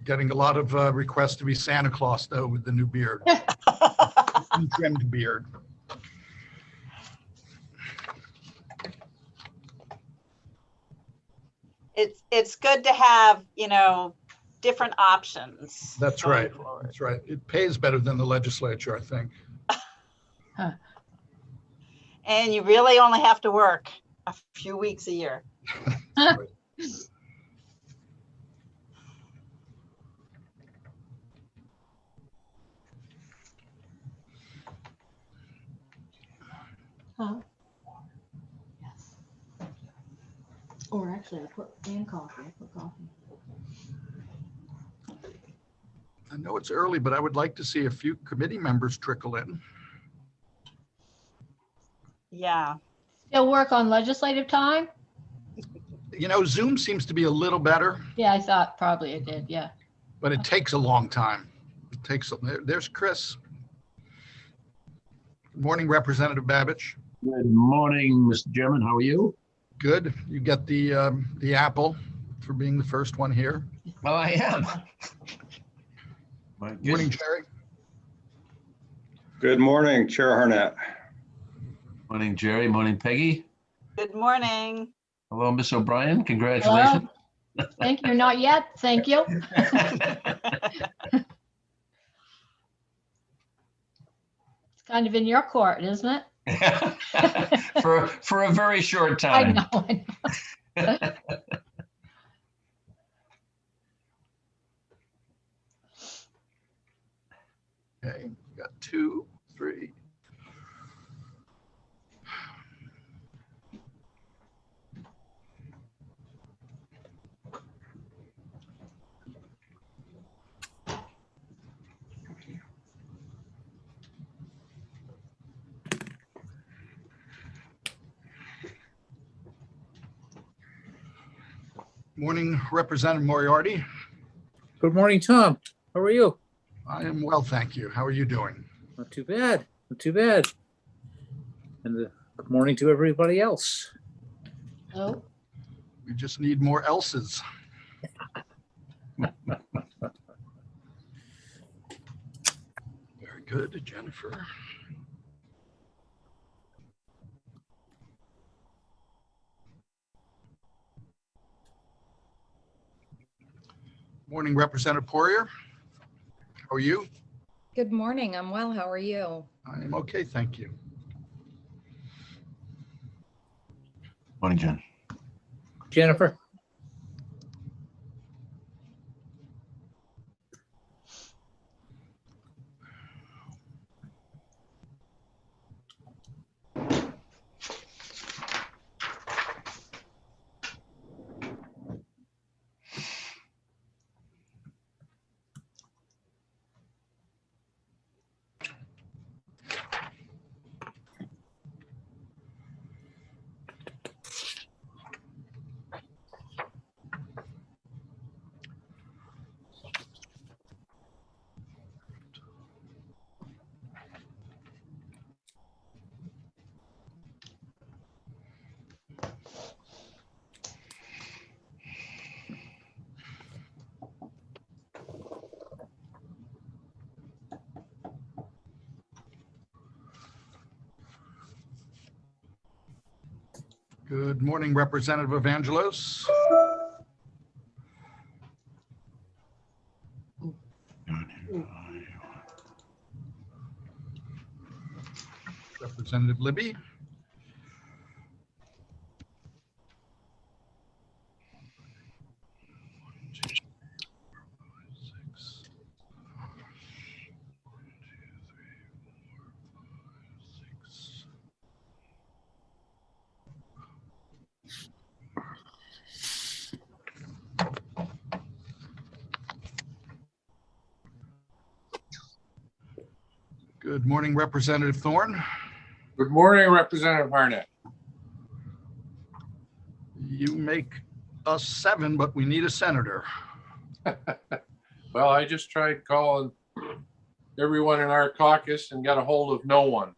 Getting a lot of requests to be Santa Claus, though, with the new beard. Trimmed beard. It's good to have, different options. That's going right. forward. That's right. It pays better than the legislature, I think. And you really only have to work a few weeks a year. That's right. Yes. Or actually, I put coffee. I know it's early, but I would like to see a few committee members trickle in. Yeah. Still work on legislative time? Zoom seems to be a little better, Yeah, I thought probably it did, yeah. but it takes a long time. There's Chris. Good morning, Representative Babich. Good morning, Mr. Chairman. How are you? Good. You get the apple for being the first one here. Well, I am. Good morning, Jerry. Good morning, Chair Harnett. Morning, Jerry. Morning, Peggy. Good morning. Hello, Miss O'Brien. Congratulations. Hello. Thank you. Not yet. Thank you. It's kind of in your court, isn't it? for a very short I time. know. Okay, got 2, 3. Morning, Representative Moriarty. Good morning, Tom. How are you? I am well, thank you. How are you doing? Not too bad. Not too bad. And good morning to everybody else. Oh, We just need more else's. Very good, Jennifer. Morning, Representative Poirier. How are you? Good morning. I'm well. How are you? I am okay, thank you. Morning, Jen. Jennifer. Good morning, Representative Evangelos. Representative Libby. Good morning, Representative Thorne. Good morning, Representative Harnett. You make us 7, but we need a senator. Well, I just tried calling everyone in our caucus and got a hold of no one.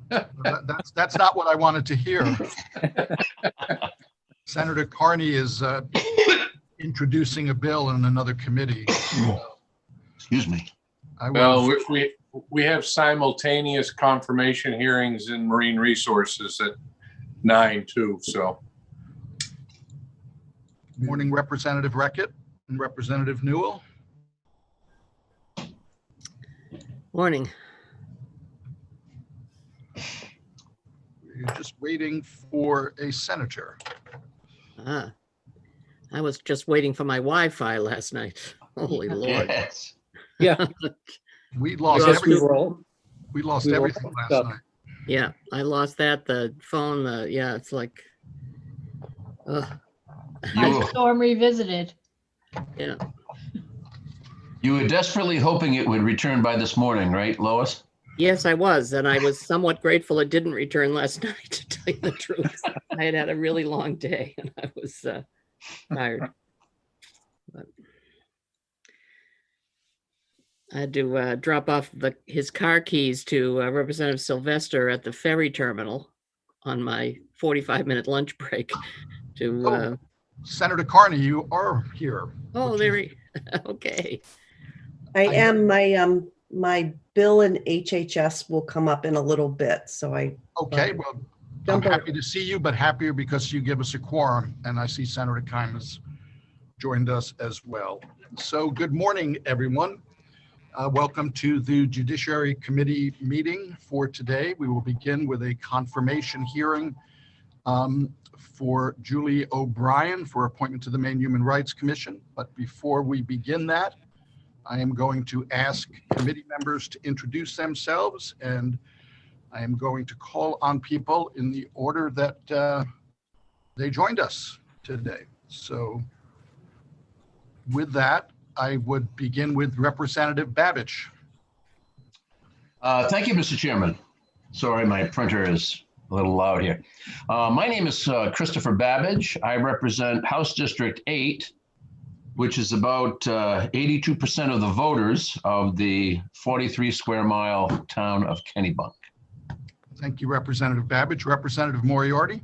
That's not what I wanted to hear. Senator Carney is introducing a bill in another committee. Excuse me. I Well, will, we have simultaneous confirmation hearings in Marine Resources at 9 too, so. morning Representative Reckitt and Representative Newell. Morning. We're just waiting for a senator. Ah, I was just waiting for my Wi-Fi last night. Holy Lord. Yes. Yeah, We I lost guess we everything. were all, We lost we were all everything last stuck. night. Yeah, I lost that, the phone, yeah, it's like, ugh, You, Storm revisited. yeah. you were desperately hoping it would return by this morning, right, Lois? Yes, I was, and I was somewhat grateful it didn't return last night, to tell you the truth. I had had a really long day and I was tired. But I had to drop off his car keys to Representative Sylvester at the ferry terminal on my 45-minute lunch break to, Senator Carney, you are here. oh, which there is- he, okay. I I am, my bill in HHS will come up in a little bit, so I Okay, well, I'm jump over. happy to see you, but happier because you give us a quorum, and I see Senator Kime has joined us as well. So good morning, everyone. Welcome to the Judiciary Committee meeting for today. We will begin with a confirmation hearing for Julie O'Brien for appointment to the Maine Human Rights Commission. But before we begin that, I am going to ask committee members to introduce themselves, and I am going to call on people in the order that they joined us today. So with that, I would begin with Representative Babich. Thank you, Mr. Chairman. Sorry, my printer is a little loud here. My name is Christopher Babbage. I represent House District 8, which is about 82% of the voters of the 43 square mile town of Kennebunk. Thank you, Representative Babich. Representative Moriarty.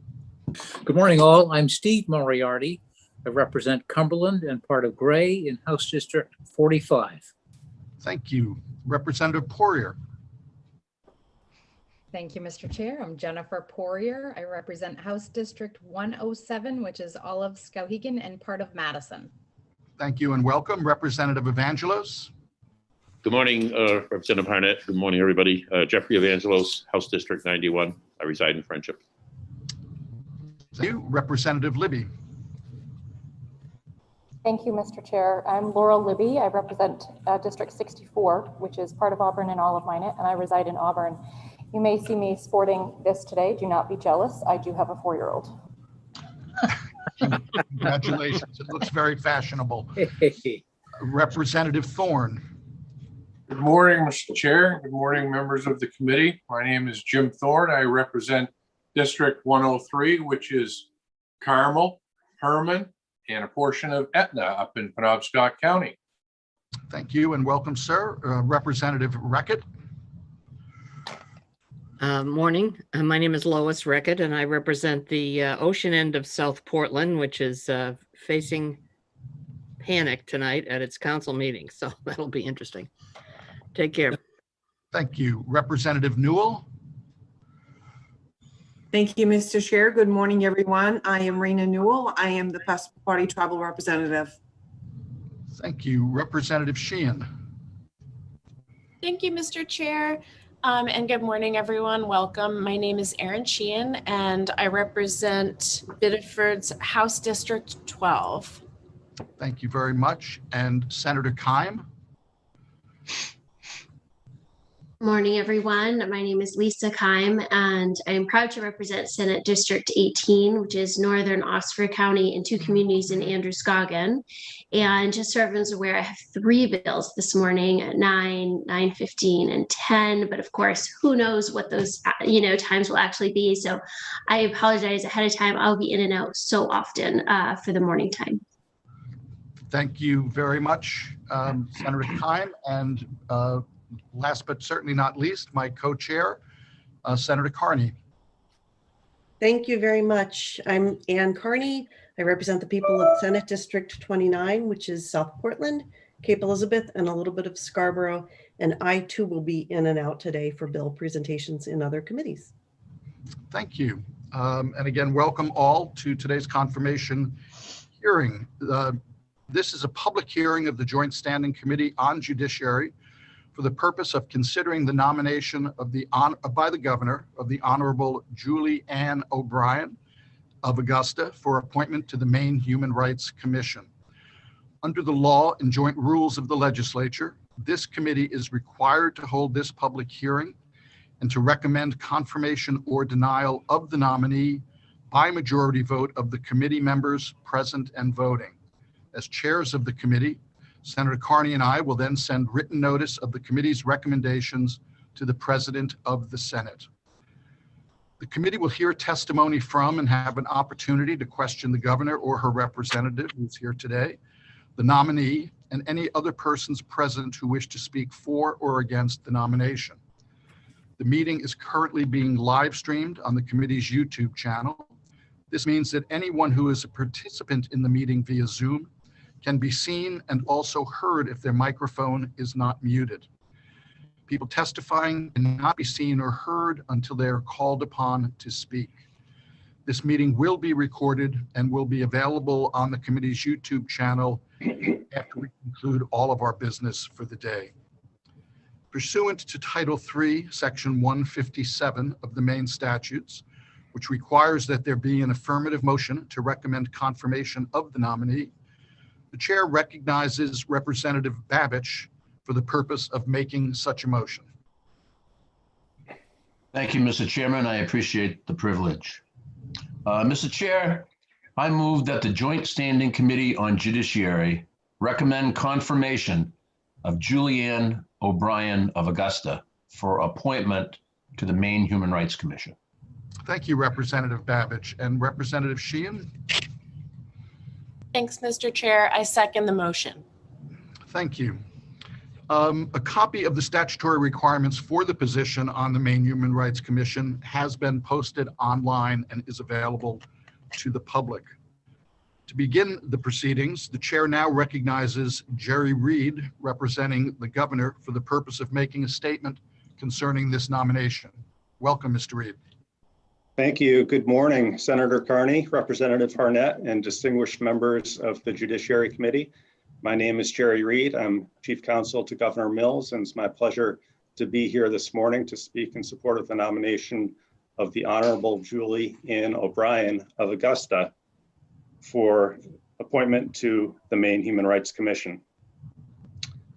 Good morning, all. I'm Steve Moriarty. I represent Cumberland and part of Gray in House District 45. Thank you. Representative Poirier. Thank you, Mr. Chair. I'm Jennifer Poirier. I represent House District 107, which is all of Skowhegan and part of Madison. Thank you and welcome. Representative Evangelos. Good morning, Representative Harnett. Good morning, everybody. Jeffrey Evangelos, House District 91. I reside in Friendship. Thank you. Representative Libby. Thank you, Mr. Chair. I'm Laurel Libby. I represent District 64, which is part of Auburn and all of Minot, and I reside in Auburn. You may see me sporting this today. Do not be jealous. I do have a 4-year-old. Congratulations. It looks very fashionable. Hey, Representative Thorne. Good morning, Mr. Chair. Good morning, members of the committee. My name is Jim Thorne. I represent District 103, which is Carmel, Herman, and a portion of Etna up in Penobscot County. Thank you and welcome, sir. Representative Reckitt. Morning. My name is Lois Reckitt, and I represent the ocean end of South Portland, which is facing panic tonight at its council meeting. So that'll be interesting. Take care. Thank you. Representative Newell. Thank you, Mr. Chair. Good morning, everyone. I am Rena Newell. I am the Passport Party Tribal Representative. Thank you. Representative Sheehan. Thank you, Mr. Chair. And good morning, everyone. Welcome. My name is Erin Sheehan, and I represent Biddeford's House District 12. Thank you very much. And Senator Kime. Morning, everyone. My name is Lisa Kime, and I am proud to represent Senate District 18, which is Northern Oxford County and 2 communities in Androscoggin. And just so everyone's aware, I have 3 bills this morning at 9, 9:15, and 10. But of course, who knows what those times will actually be. So I apologize ahead of time. I'll be in and out so often for the morning time. Thank you very much, Senator Kime. And last but certainly not least, my co-chair, Senator Carney. Thank you very much. I'm Ann Carney. I represent the people of Senate District 29, which is South Portland, Cape Elizabeth, and a little bit of Scarborough. And I too will be in and out today for bill presentations in other committees. Thank you. And again, welcome all to today's confirmation hearing. This is a public hearing of the Joint Standing Committee on Judiciary for the purpose of considering the nomination of by the governor of the Honorable Julie Ann O'Brien of Augusta for appointment to the Maine Human Rights Commission. Under the law and joint rules of the legislature, this committee is required to hold this public hearing and to recommend confirmation or denial of the nominee by majority vote of the committee members present and voting. As chairs of the committee, Senator Carney and I will then send written notice of the committee's recommendations to the President of the Senate. The committee will hear testimony from and have an opportunity to question the governor or her representative who's here today, the nominee, and any other persons present who wish to speak for or against the nomination. The meeting is currently being live streamed on the committee's YouTube channel. This means that anyone who is a participant in the meeting via Zoom can be seen and also heard if their microphone is not muted. People testifying cannot be seen or heard until they are called upon to speak. This meeting will be recorded and will be available on the committee's YouTube channel after we conclude all of our business for the day. Pursuant to Title III, Section 157 of the Maine statutes, which requires that there be an affirmative motion to recommend confirmation of the nominee, the chair recognizes Representative Babich for the purpose of making such a motion. Thank you, Mr. Chairman. I appreciate the privilege. Mr. Chair, I move that the Joint Standing Committee on Judiciary recommend confirmation of Julie Ann O'Brien of Augusta for appointment to the Maine Human Rights Commission. Thank you, Representative Babich. And Representative Sheehan? Thanks, Mr. Chair. I second the motion. Thank you. A copy of the statutory requirements for the position on the Maine Human Rights Commission has been posted online and is available to the public. To begin the proceedings, the chair now recognizes Jerry Reed, representing the governor, for the purpose of making a statement concerning this nomination. Welcome, Mr. Reed. Thank you. Good morning, Senator Carney, Representative Harnett, and distinguished members of the Judiciary Committee. My name is Jerry Reed. I'm Chief Counsel to Governor Mills, and it's my pleasure to be here this morning to speak in support of the nomination of the Honorable Julie Ann O'Brien of Augusta for appointment to the Maine Human Rights Commission.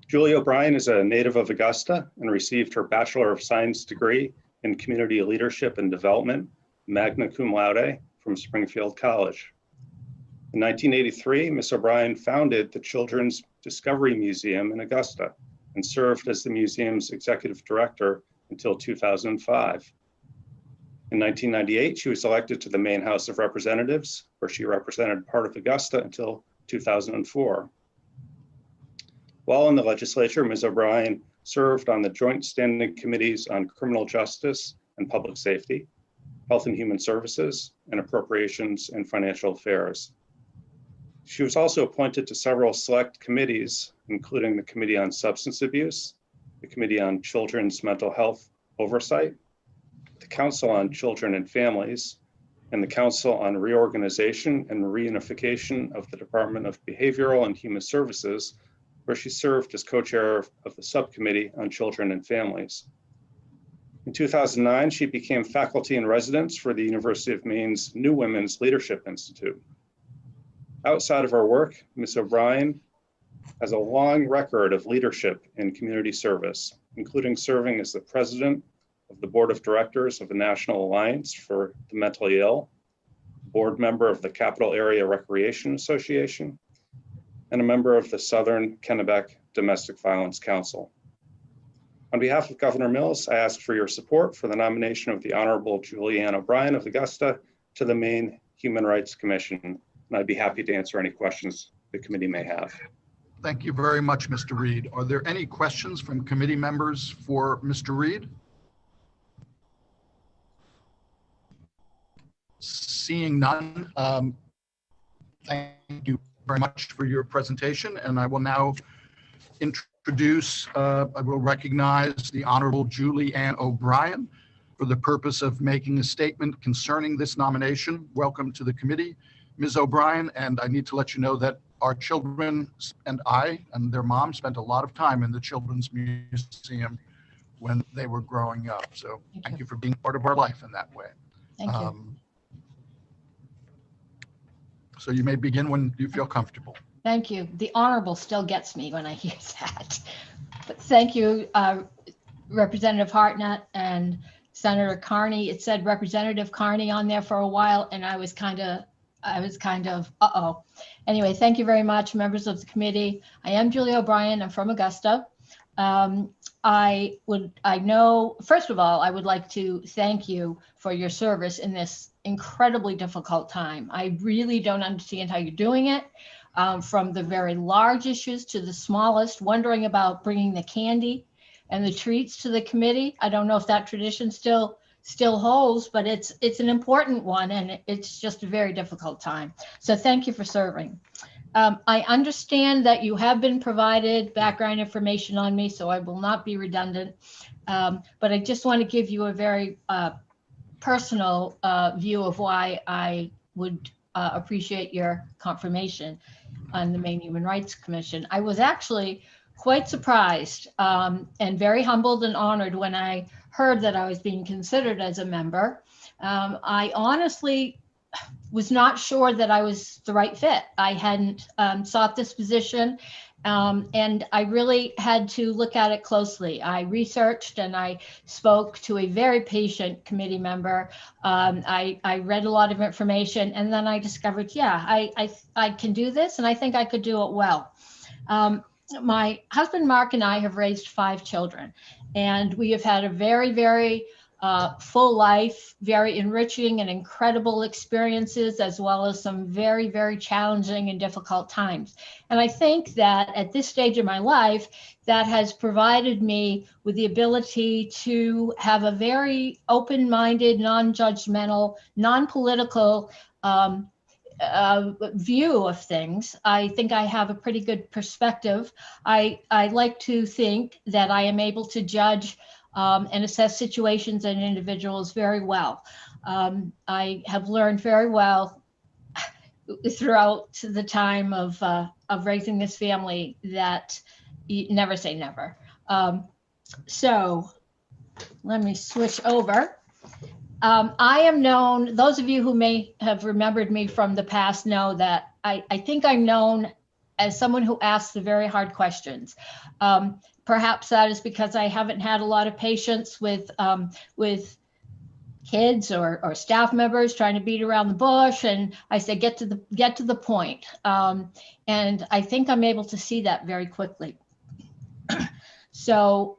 Julie O'Brien is a native of Augusta and received her Bachelor of Science degree in Community Leadership and Development, magna cum laude, from Springfield College. In 1983, Ms. O'Brien founded the Children's Discovery Museum in Augusta and served as the museum's executive director until 2005. In 1998, she was elected to the Maine House of Representatives, where she represented part of Augusta until 2004. While in the legislature, Ms. O'Brien served on the Joint Standing Committees on Criminal Justice and Public Safety, Health and Human Services, and Appropriations and Financial Affairs. She was also appointed to several select committees, including the Committee on Substance Abuse, the Committee on Children's Mental Health Oversight, the Council on Children and Families, and the Council on Reorganization and Reunification of the Department of Behavioral and Human Services, where she served as co-chair of the Subcommittee on Children and Families. In 2009, she became faculty in residence for the University of Maine's New Women's Leadership Institute. Outside of her work, Ms. O'Brien has a long record of leadership in community service, including serving as the president of the Board of Directors of the National Alliance for the Mentally Ill, board member of the Capital Area Recreation Association, and a member of the Southern Kennebec Domestic Violence Council. On behalf of Governor Mills, I ask for your support for the nomination of the Honorable Julie Ann O'Brien of Augusta to the Maine Human Rights Commission, and I'd be happy to answer any questions the committee may have. Thank you very much, Mr. Reed. Are there any questions from committee members for Mr. Reed? Seeing none, Thank you very much for your presentation, and I will now introduce, I will recognize the Honorable Julie Ann O'Brien for the purpose of making a statement concerning this nomination. Welcome to the committee, Ms. O'Brien, and I need to let you know that our children and I and their mom spent a lot of time in the Children's Museum when they were growing up. So thank you for being part of our life in that way. Thank you. So you may begin when you feel comfortable. Thank you. The honorable still gets me when I hear that. But thank you, Representative Hartnett and Senator Carney. It said Representative Carney on there for a while, and I was kind of, uh-oh. Anyway, thank you very much, members of the committee. I am Julie O'Brien. I'm from Augusta. First of all, I would like to thank you for your service in this incredibly difficult time. I really don't understand how you're doing it, from the very large issues to the smallest, wondering about bringing the candy and the treats to the committee. I don't know if that tradition still holds, but it's an important one, and it's just a very difficult time. So thank you for serving. I understand that you have been provided background information on me, so I will not be redundant. But I just want to give you a very personal view of why I would appreciate your confirmation on the Maine Human Rights Commission. I was actually quite surprised and very humbled and honored when I heard that I was being considered as a member. I honestly was not sure that I was the right fit. I hadn't sought this position, and I really had to look at it closely. I researched and I spoke to a very patient committee member. I read a lot of information, and then I discovered, yeah, I can do this, and I think I could do it well. My husband, Mark, and I have raised 5 children, and we have had a very, very full life, very enriching and incredible experiences, as well as some very, very challenging and difficult times. And I think that at this stage of my life, that has provided me with the ability to have a very open-minded, non-judgmental, non-political view of things. I think I have a pretty good perspective. I like to think that I am able to judge and assess situations and individuals very well. I have learned very well throughout the time of raising this family that you never say never. So let me switch over. I am known, those of you who may have remembered me from the past know that I think I'm known as someone who asks the very hard questions. Perhaps that is because I haven't had a lot of patience with kids or staff members trying to beat around the bush, and I say get to the point. And I think I'm able to see that very quickly. So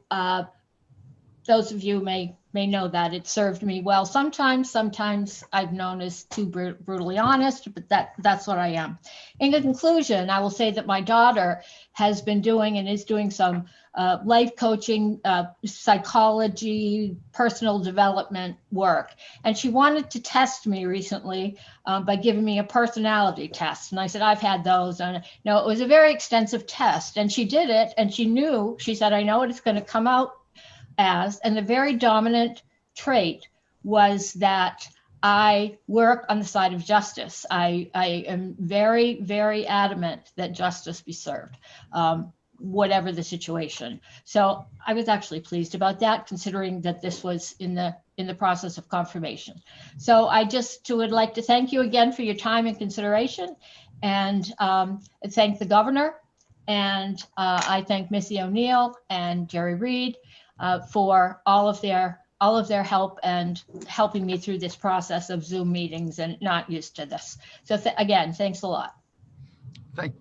those of you may know that it served me well. Sometimes I've known as too brutally honest, but that's what I am. In conclusion, I will say that my daughter has been doing and is doing some life coaching, psychology, personal development work. And she wanted to test me recently by giving me a personality test. And I said, I've had those. And no, it was a very extensive test. And she did it, and she said, I know what it's going to come out as, and the very dominant trait was that I work on the side of justice. I am very, very adamant that justice be served, whatever the situation. So I was actually pleased about that, considering that this was in the process of confirmation. So I just would like to thank you again for your time and consideration, and thank the governor, and I thank Missy O'Neill and Jerry Reed for all of their help and helping me through this process of Zoom meetings and not used to this. So again, thanks a lot.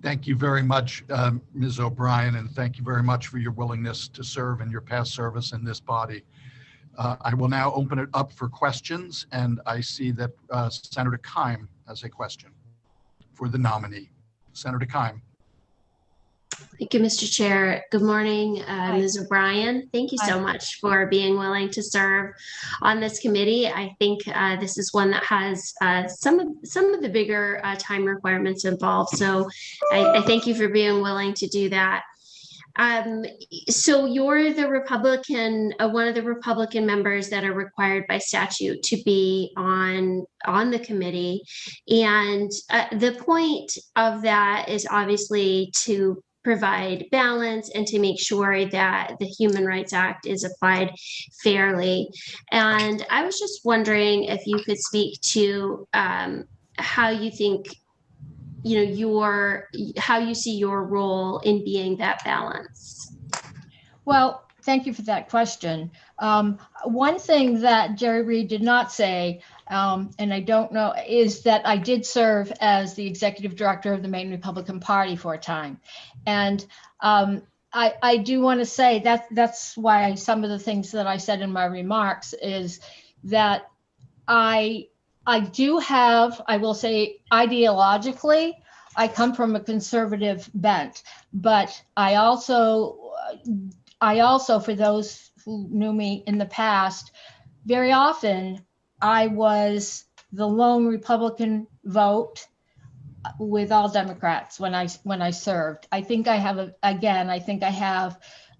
Thank you very much, Ms. O'Brien, and thank you very much for your willingness to serve and your past service in this body. I will now open it up for questions, and I see that Senator Keim has a question for the nominee. Senator Keim. Thank you, Mr. Chair. Good morning, Ms. O'Brien. Thank you so Hi. much for being willing to serve on this committee. I think this is one that has some of the bigger time requirements involved. So I thank you for being willing to do that. So you're the Republican, one of the Republican members that are required by statute to be on the committee. And the point of that is obviously to provide balance and to make sure that the Human Rights Act is applied fairly. And I was just wondering if you could speak to how you think, how you see your role in being that balance. Well, thank you for that question. One thing that Jerry Reed did not say, and I don't know, is that I did serve as the executive director of the Maine Republican Party for a time. And I do want to say that's why some of the things that I said in my remarks is that I do have, I will say ideologically, I come from a conservative bent, but I also, for those who knew me in the past, very often I was the lone Republican vote with all Democrats when I served. I think I have,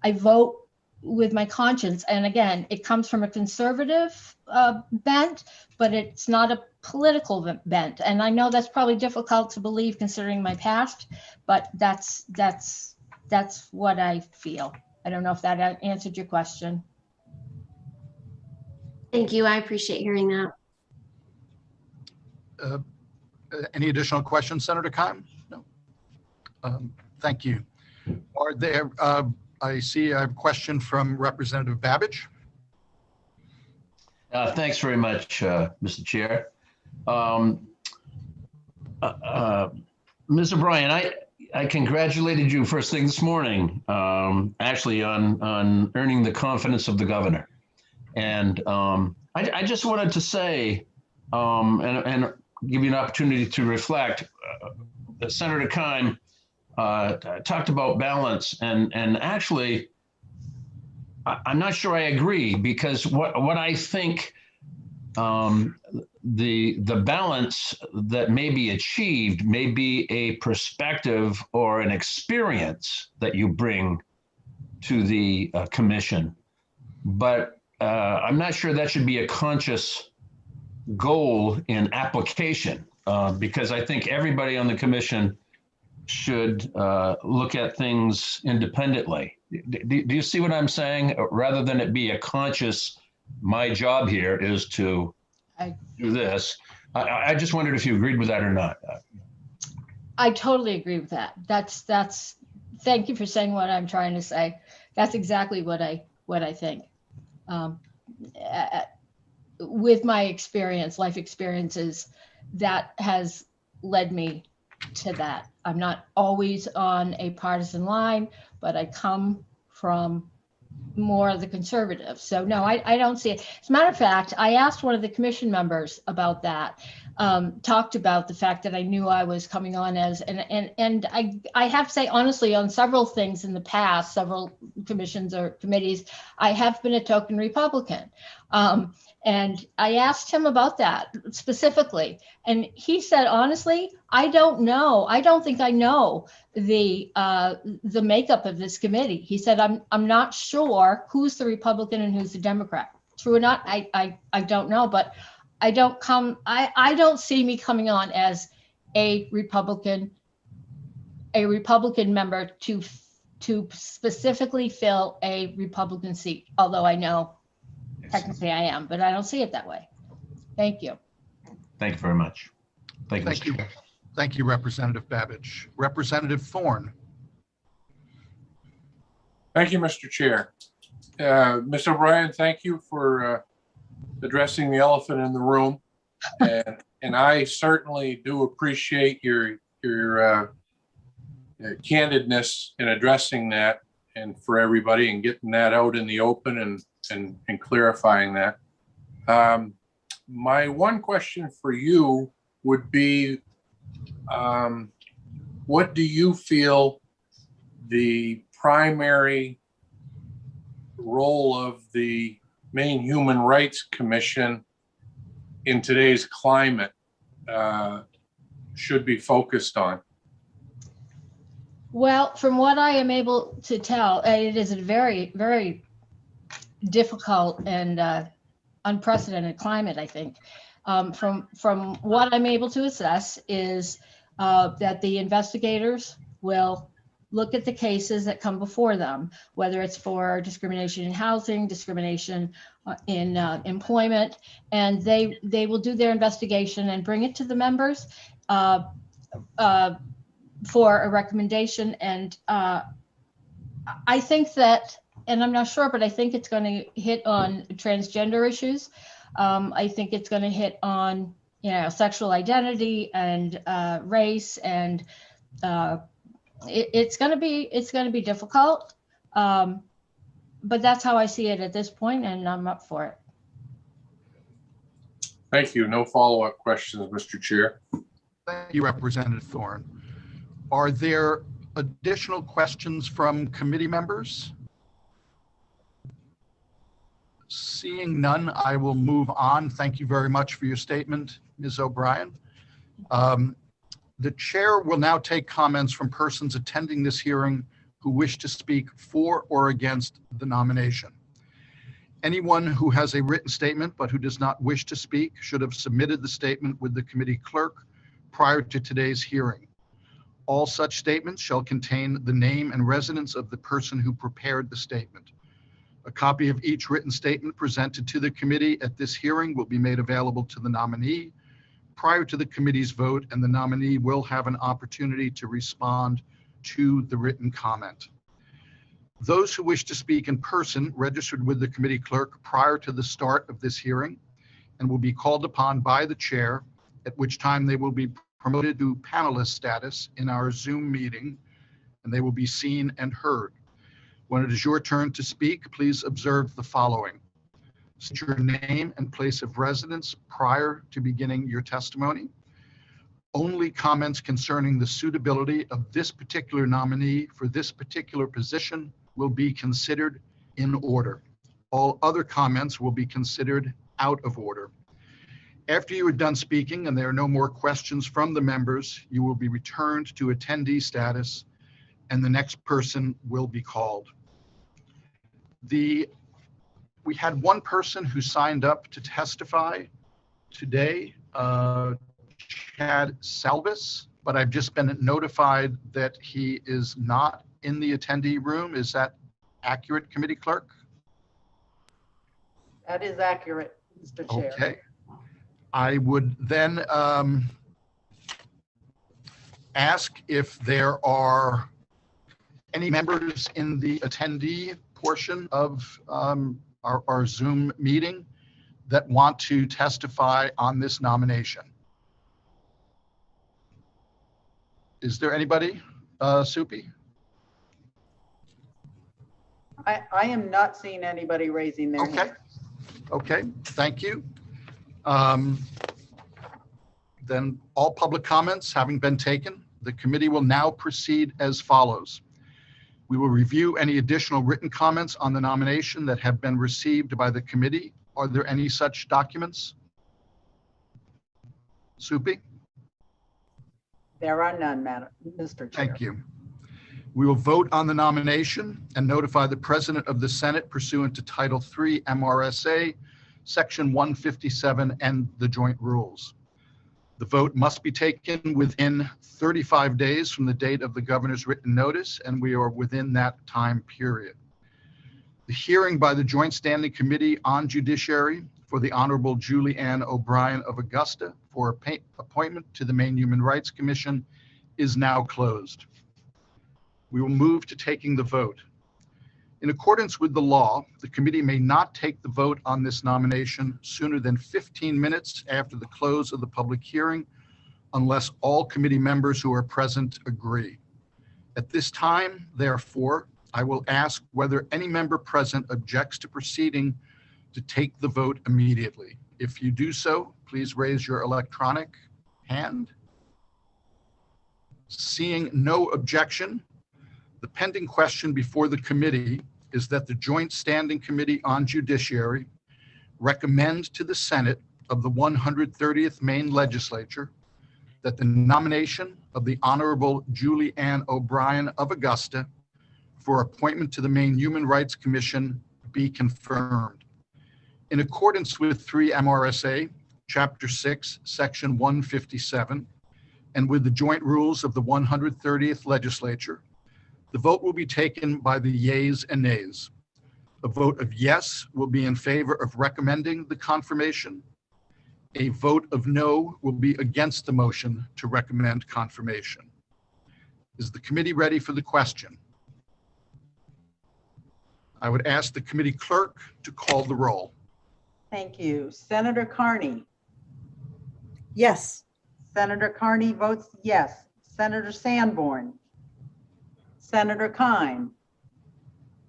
I vote with my conscience. And again, it comes from a conservative bent, but it's not a political bent. And I know that's probably difficult to believe considering my past, but that's what I feel. I don't know if that answered your question. Thank you. I appreciate hearing that. Any additional questions, Senator Kime? No. Thank you. Are there, I see a question from Representative Babbage. Thanks very much, Mr. Chair. Ms. O'Brien, I congratulated you first thing this morning, actually on earning the confidence of the governor. And I just wanted to say, and give you an opportunity to reflect, Senator Kime talked about balance, and actually, I'm not sure I agree, because what I think the balance that may be achieved may be a perspective or an experience that you bring to the commission, but I'm not sure that should be a conscious goal in application, because I think everybody on the commission should look at things independently. Do you see what I'm saying? Rather than it be a conscious, my job here is to do this. I just wondered if you agreed with that or not. I totally agree with that. Thank you for saying what I'm trying to say. That's exactly what I think. With my experience, life experiences, that has led me to that. I'm not always on a partisan line, but I come from more of the conservative. So no, I don't see it. As a matter of fact, I asked one of the commission members about that, talked about the fact that I knew I was coming on as, and I have to say, honestly, on several things in the past, several commissions or committees, I have been a token Republican. And I asked him about that specifically. And he said, honestly, I don't know. I don't think I know the makeup of this committee. He said, I'm not sure who's the Republican and who's the Democrat. True or not, I don't know, but I don't see me coming on as a Republican member to specifically fill a Republican seat, although I know technically I am, but I don't see it that way. Thank you. Thank you very much. Thank you. Thank you. Thank you, Representative Babbage. Representative Thorne. Thank you, Mr. Chair. Ms. O'Brien, thank you for addressing the elephant in the room. And I certainly do appreciate your candidness in addressing that, and for everybody, and getting that out in the open and clarifying that. My one question for you would be, what do you feel the primary role of the Maine Human Rights Commission in today's climate should be focused on? Well, from what I am able to tell, it is a very, very difficult and unprecedented climate, I think. From what I'm able to assess is that the investigators will look at the cases that come before them, whether it's for discrimination in housing, discrimination in employment, and they will do their investigation and bring it to the members for a recommendation. And I think that, and I'm not sure, but I think it's going to hit on transgender issues. I think it's going to hit on, sexual identity and race, and it's going to be difficult. But that's how I see it at this point, and I'm up for it. Thank you. No follow-up questions, Mr. Chair. Thank you, Representative Thorne. Are there additional questions from committee members? Seeing none, I will move on. Thank you very much for your statement, Ms. O'Brien. The chair will now take comments from persons attending this hearing who wish to speak for or against the nomination. Anyone who has a written statement but who does not wish to speak should have submitted the statement with the committee clerk prior to today's hearing. All such statements shall contain the name and residence of the person who prepared the statement. A copy of each written statement presented to the committee at this hearing will be made available to the nominee prior to the committee's vote, and the nominee will have an opportunity to respond to the written comment. Those who wish to speak in person registered with the committee clerk prior to the start of this hearing and will be called upon by the chair, at which time they will be promoted to panelist status in our Zoom meeting, and they will be seen and heard. When it is your turn to speak, please observe the following. State your name and place of residence prior to beginning your testimony. Only comments concerning the suitability of this particular nominee for this particular position will be considered in order. All other comments will be considered out of order. After you are done speaking and there are no more questions from the members, you will be returned to attendee status and the next person will be called. We had one person who signed up to testify today, Chad Salvis, but I've just been notified that he is not in the attendee room. Is that accurate, committee clerk? That is accurate, Mr. Chair. Okay. I would then ask if there are any members in the attendee portion of our Zoom meeting that want to testify on this nomination. Is there anybody, Soupy? I am not seeing anybody raising their hand. Okay, thank you. Then all public comments having been taken, the committee will now proceed as follows. We will review any additional written comments on the nomination that have been received by the committee. Are there any such documents? Soupy? There are none, Mr. Chair. Thank you. We will vote on the nomination and notify the President of the Senate pursuant to Title III MRSA, Section 157, and the joint rules. The vote must be taken within 35 days from the date of the governor's written notice, and we are within that time period. The hearing by the Joint Standing Committee on Judiciary for the Honorable Julie Ann O'Brien of Augusta for appointment to the Maine Human Rights Commission is now closed. We will move to taking the vote. In accordance with the law, the committee may not take the vote on this nomination sooner than 15 minutes after the close of the public hearing, unless all committee members who are present agree. At this time, therefore, I will ask whether any member present objects to proceeding to take the vote immediately. If you do so, please raise your electronic hand. Seeing no objection, The pending question before the committee is that the Joint Standing Committee on Judiciary recommend to the Senate of the 130th Maine Legislature that the nomination of the Honorable Julie Ann O'Brien of Augusta for appointment to the Maine Human Rights Commission be confirmed. In accordance with 3 MRSA, Chapter 6, Section 157, and with the joint rules of the 130th Legislature, the vote will be taken by the yeas and nays. A vote of yes will be in favor of recommending the confirmation. A vote of no will be against the motion to recommend confirmation. Is the committee ready for the question? I would ask the committee clerk to call the roll. Thank you. Senator Carney. Yes. Senator Carney votes yes. Senator Sanborn. Senator Keim.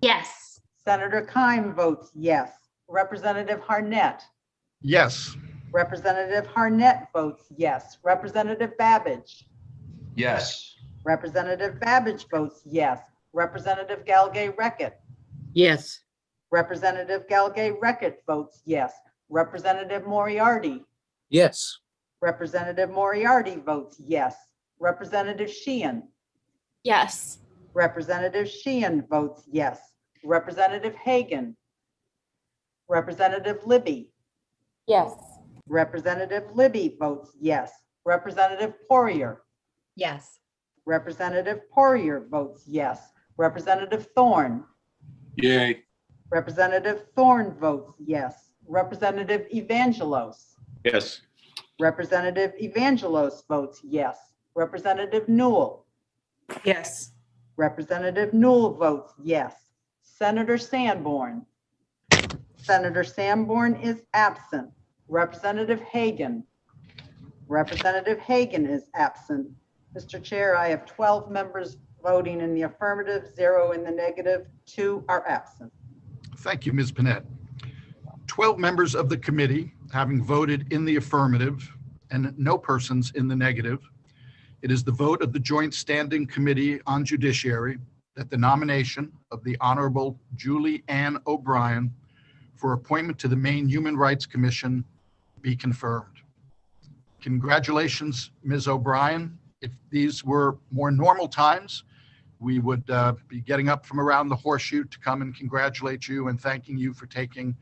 Yes. Senator Keim votes yes. Representative Harnett. Yes. Representative Harnett votes yes. Representative Babbage. Yes. Representative Babbage votes yes. Representative Galgay-Reckett. Yes. Representative Galgay-Reckett votes yes. Representative Moriarty. Yes. Representative Moriarty votes yes. Representative Sheehan. Yes. Representative Sheehan votes yes. Representative Hagan. Representative Libby. Yes. Representative Libby votes yes. Representative Poirier. Yes. Representative Poirier votes yes. Representative Thorne. Yay. Representative Thorne votes yes. Representative Evangelos. Yes. Representative Evangelos votes yes. Representative Newell. Yes. Representative Newell votes yes. Senator Sanborn. Senator Sanborn is absent. Representative Hagan. Representative Hagan is absent. Mr. Chair, I have 12 members voting in the affirmative, 0 in the negative, 2 are absent. Thank you, Ms. Panett. 12 members of the committee having voted in the affirmative and no persons in the negative, it is the vote of the Joint Standing Committee on Judiciary that the nomination of the Honorable Julie Ann O'Brien for appointment to the Maine Human Rights Commission be confirmed. Congratulations, Ms. O'Brien. If these were more normal times, we would be getting up from around the horseshoe to come and congratulate you and thanking you for taking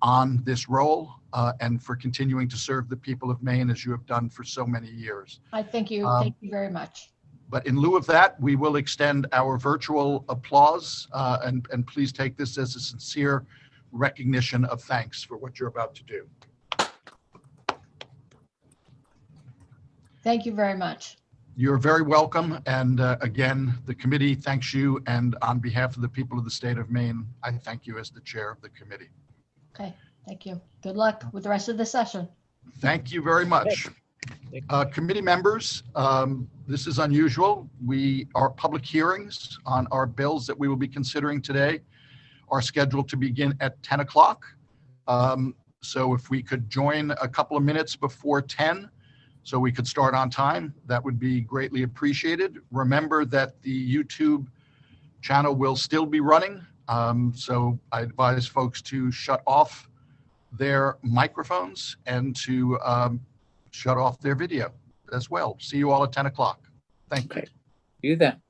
on this role and for continuing to serve the people of Maine as you have done for so many years. I thank you. Thank you very much. But in lieu of that, we will extend our virtual applause and please take this as a sincere recognition of thanks for what you're about to do. Thank you very much. You're very welcome. And again, the committee thanks you. And on behalf of the people of the state of Maine, I thank you as the chair of the committee. Okay, thank you. Good luck with the rest of the session. Thank you very much. Committee members, this is unusual. Our public hearings on our bills that we will be considering today are scheduled to begin at 10 o'clock. So if we could join a couple of minutes before 10, so we could start on time, that would be greatly appreciated. Remember that the YouTube channel will still be running. So I advise folks to shut off their microphones and to shut off their video as well. See you all at 10 o'clock. Thank you. You then.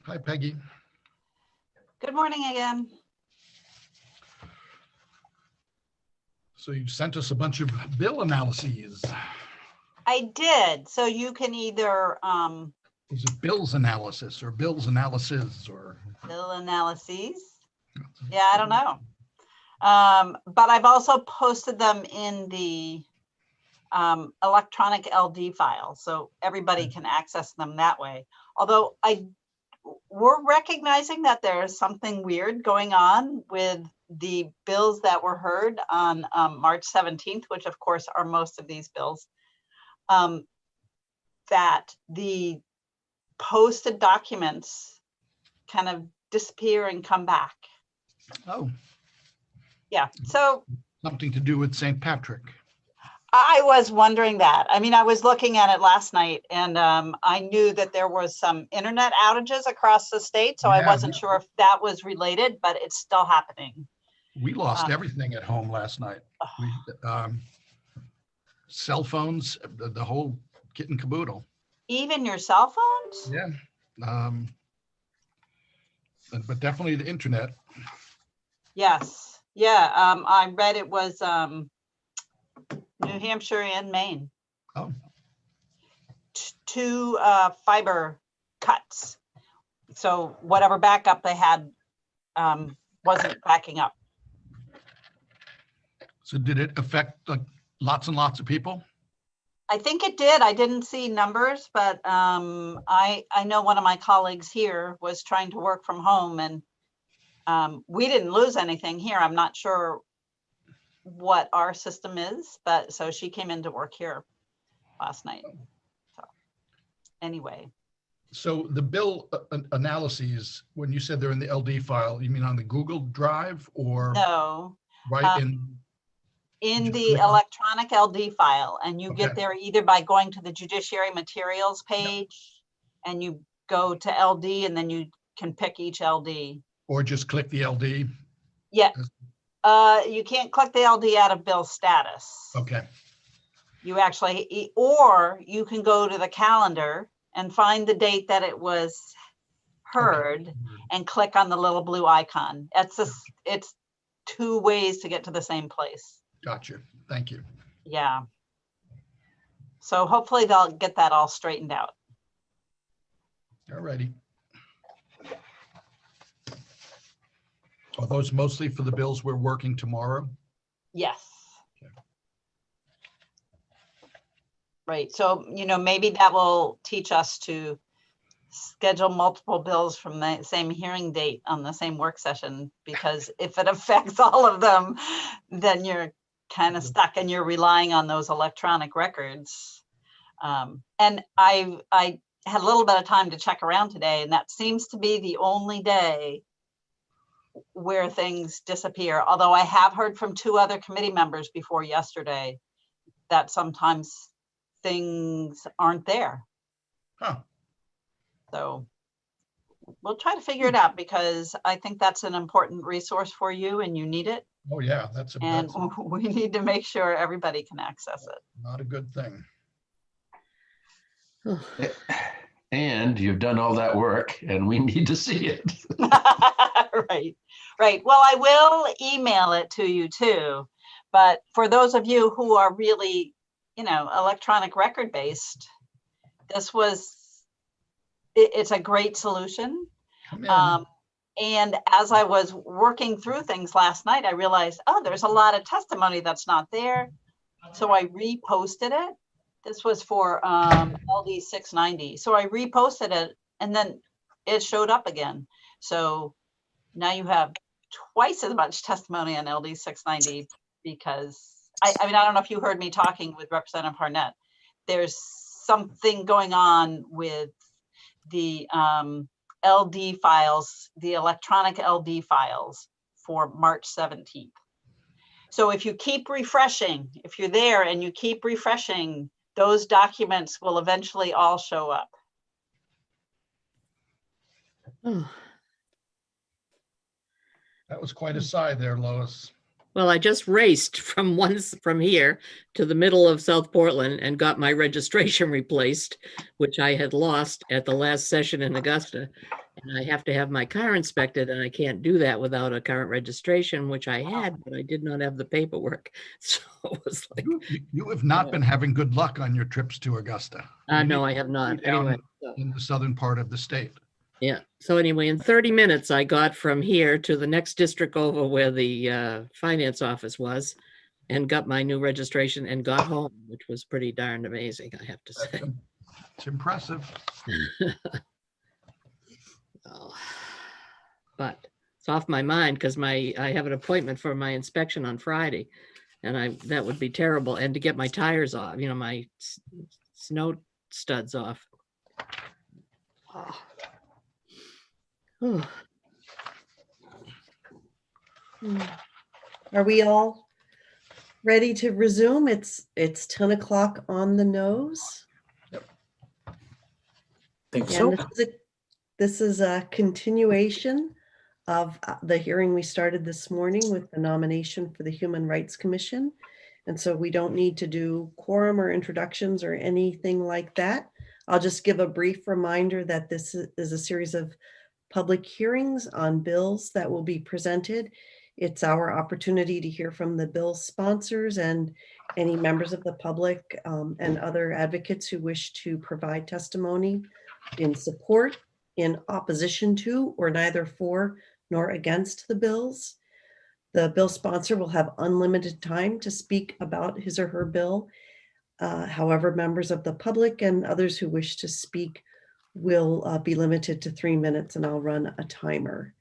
Hi, Peggy. Good morning again. So you sent us a bunch of bill analyses. I did. So you can either Is it bills analysis or bills analysis or? bill analyses. Yeah, I don't know. But I've also posted them in the electronic LD file, so everybody can access them that way. Although we're recognizing that there's something weird going on with the bills that were heard on March 17th, which of course are most of these bills, that the posted documents kind of disappear and come back. Oh, Yeah, so something to do with St. Patrick. I was wondering that. I mean, I was looking at it last night and I knew that there was some internet outages across the state, so I Yeah, wasn't sure if that was related, but it's still happening. We lost everything at home last night. We, cell phones, the whole kit and caboodle. Even your cell phones? Yeah. But definitely the internet. Yes. Yeah. I read it was New Hampshire and Maine. Oh. Two fiber cuts. So whatever backup they had wasn't backing up. So did it affect like lots and lots of people? I think it did. I didn't see numbers, but I know one of my colleagues here was trying to work from home and we didn't lose anything here. I'm not sure what our system is, but so she came into work here last night. So anyway. So the bill analyses, when you said they're in the LD file, you mean on the Google Drive or? No. Right in the electronic LD file, and you get there either by going to the Judiciary Materials page and you go to LD and then you can pick each LD. Or just click the LD? Yeah. You can't click the LD out of bill status. Okay. You actually, or you can go to the calendar and find the date that it was heard and click on the little blue icon. It's two ways to get to the same place. Gotcha. Thank you. Yeah. So hopefully they'll get that all straightened out. All righty. Are those mostly for the bills we're working tomorrow? Yes. Okay. Right. So, maybe that will teach us to schedule multiple bills from the same hearing date on the same work session, because if it affects all of them, then you're kind of stuck and you're relying on those electronic records. And I had a little bit of time to check around today, and that seems to be the only day where things disappear. Although I have heard from two other committee members before yesterday that sometimes things aren't there. Huh. So we'll try to figure it out, because I think that's an important resource for you and you need it. Oh yeah, and we need to make sure everybody can access it. Not a good thing. And you've done all that work and we need to see it. Right. Well, I will email it to you too. But for those of you who are really, electronic record based, it's a great solution. And as I was working through things last night, I realized, there's a lot of testimony that's not there. So I reposted it. This was for LD 690. So I reposted it and then it showed up again. So now you have twice as much testimony on LD 690, because I don't know if you heard me talking with Representative Harnett. There's something going on with the LD files, the electronic LD files for March 17th. So if you keep refreshing, if you're there and you keep refreshing, those documents will eventually all show up. That was quite a sigh there, Lois. Well, I just raced from here to the middle of South Portland and got my registration replaced, which I had lost at the last session in Augusta. And I have to have my car inspected, and I can't do that without a current registration, which I had, but I did not have the paperwork. So it was like, You have not been having good luck on your trips to Augusta. You no, need I have to not. be down Anyway, so, in the southern part of the state. yeah. So anyway, in 30 minutes, I got from here to the next district over where the finance office was, and got my new registration and got home, which was pretty darn amazing, I have to say. It's impressive. Oh, but it's off my mind because I have an appointment for my inspection on Friday, and that would be terrible. And to get my tires off, my snow studs off. Oh. Are we all ready to resume? It's 10 o'clock on the nose. Think so. And this is a continuation of the hearing we started this morning with the nomination for the Human Rights Commission. And so we don't need to do quorum or introductions or anything like that. I'll just give a brief reminder that this is a series of public hearings on bills that will be presented. It's our opportunity to hear from the bill sponsors and any members of the public and other advocates who wish to provide testimony in support, in opposition to, or neither for nor against the bills. The bill sponsor will have unlimited time to speak about his or her bill. However, members of the public and others who wish to speak will be limited to 3 minutes, and I'll run a timer.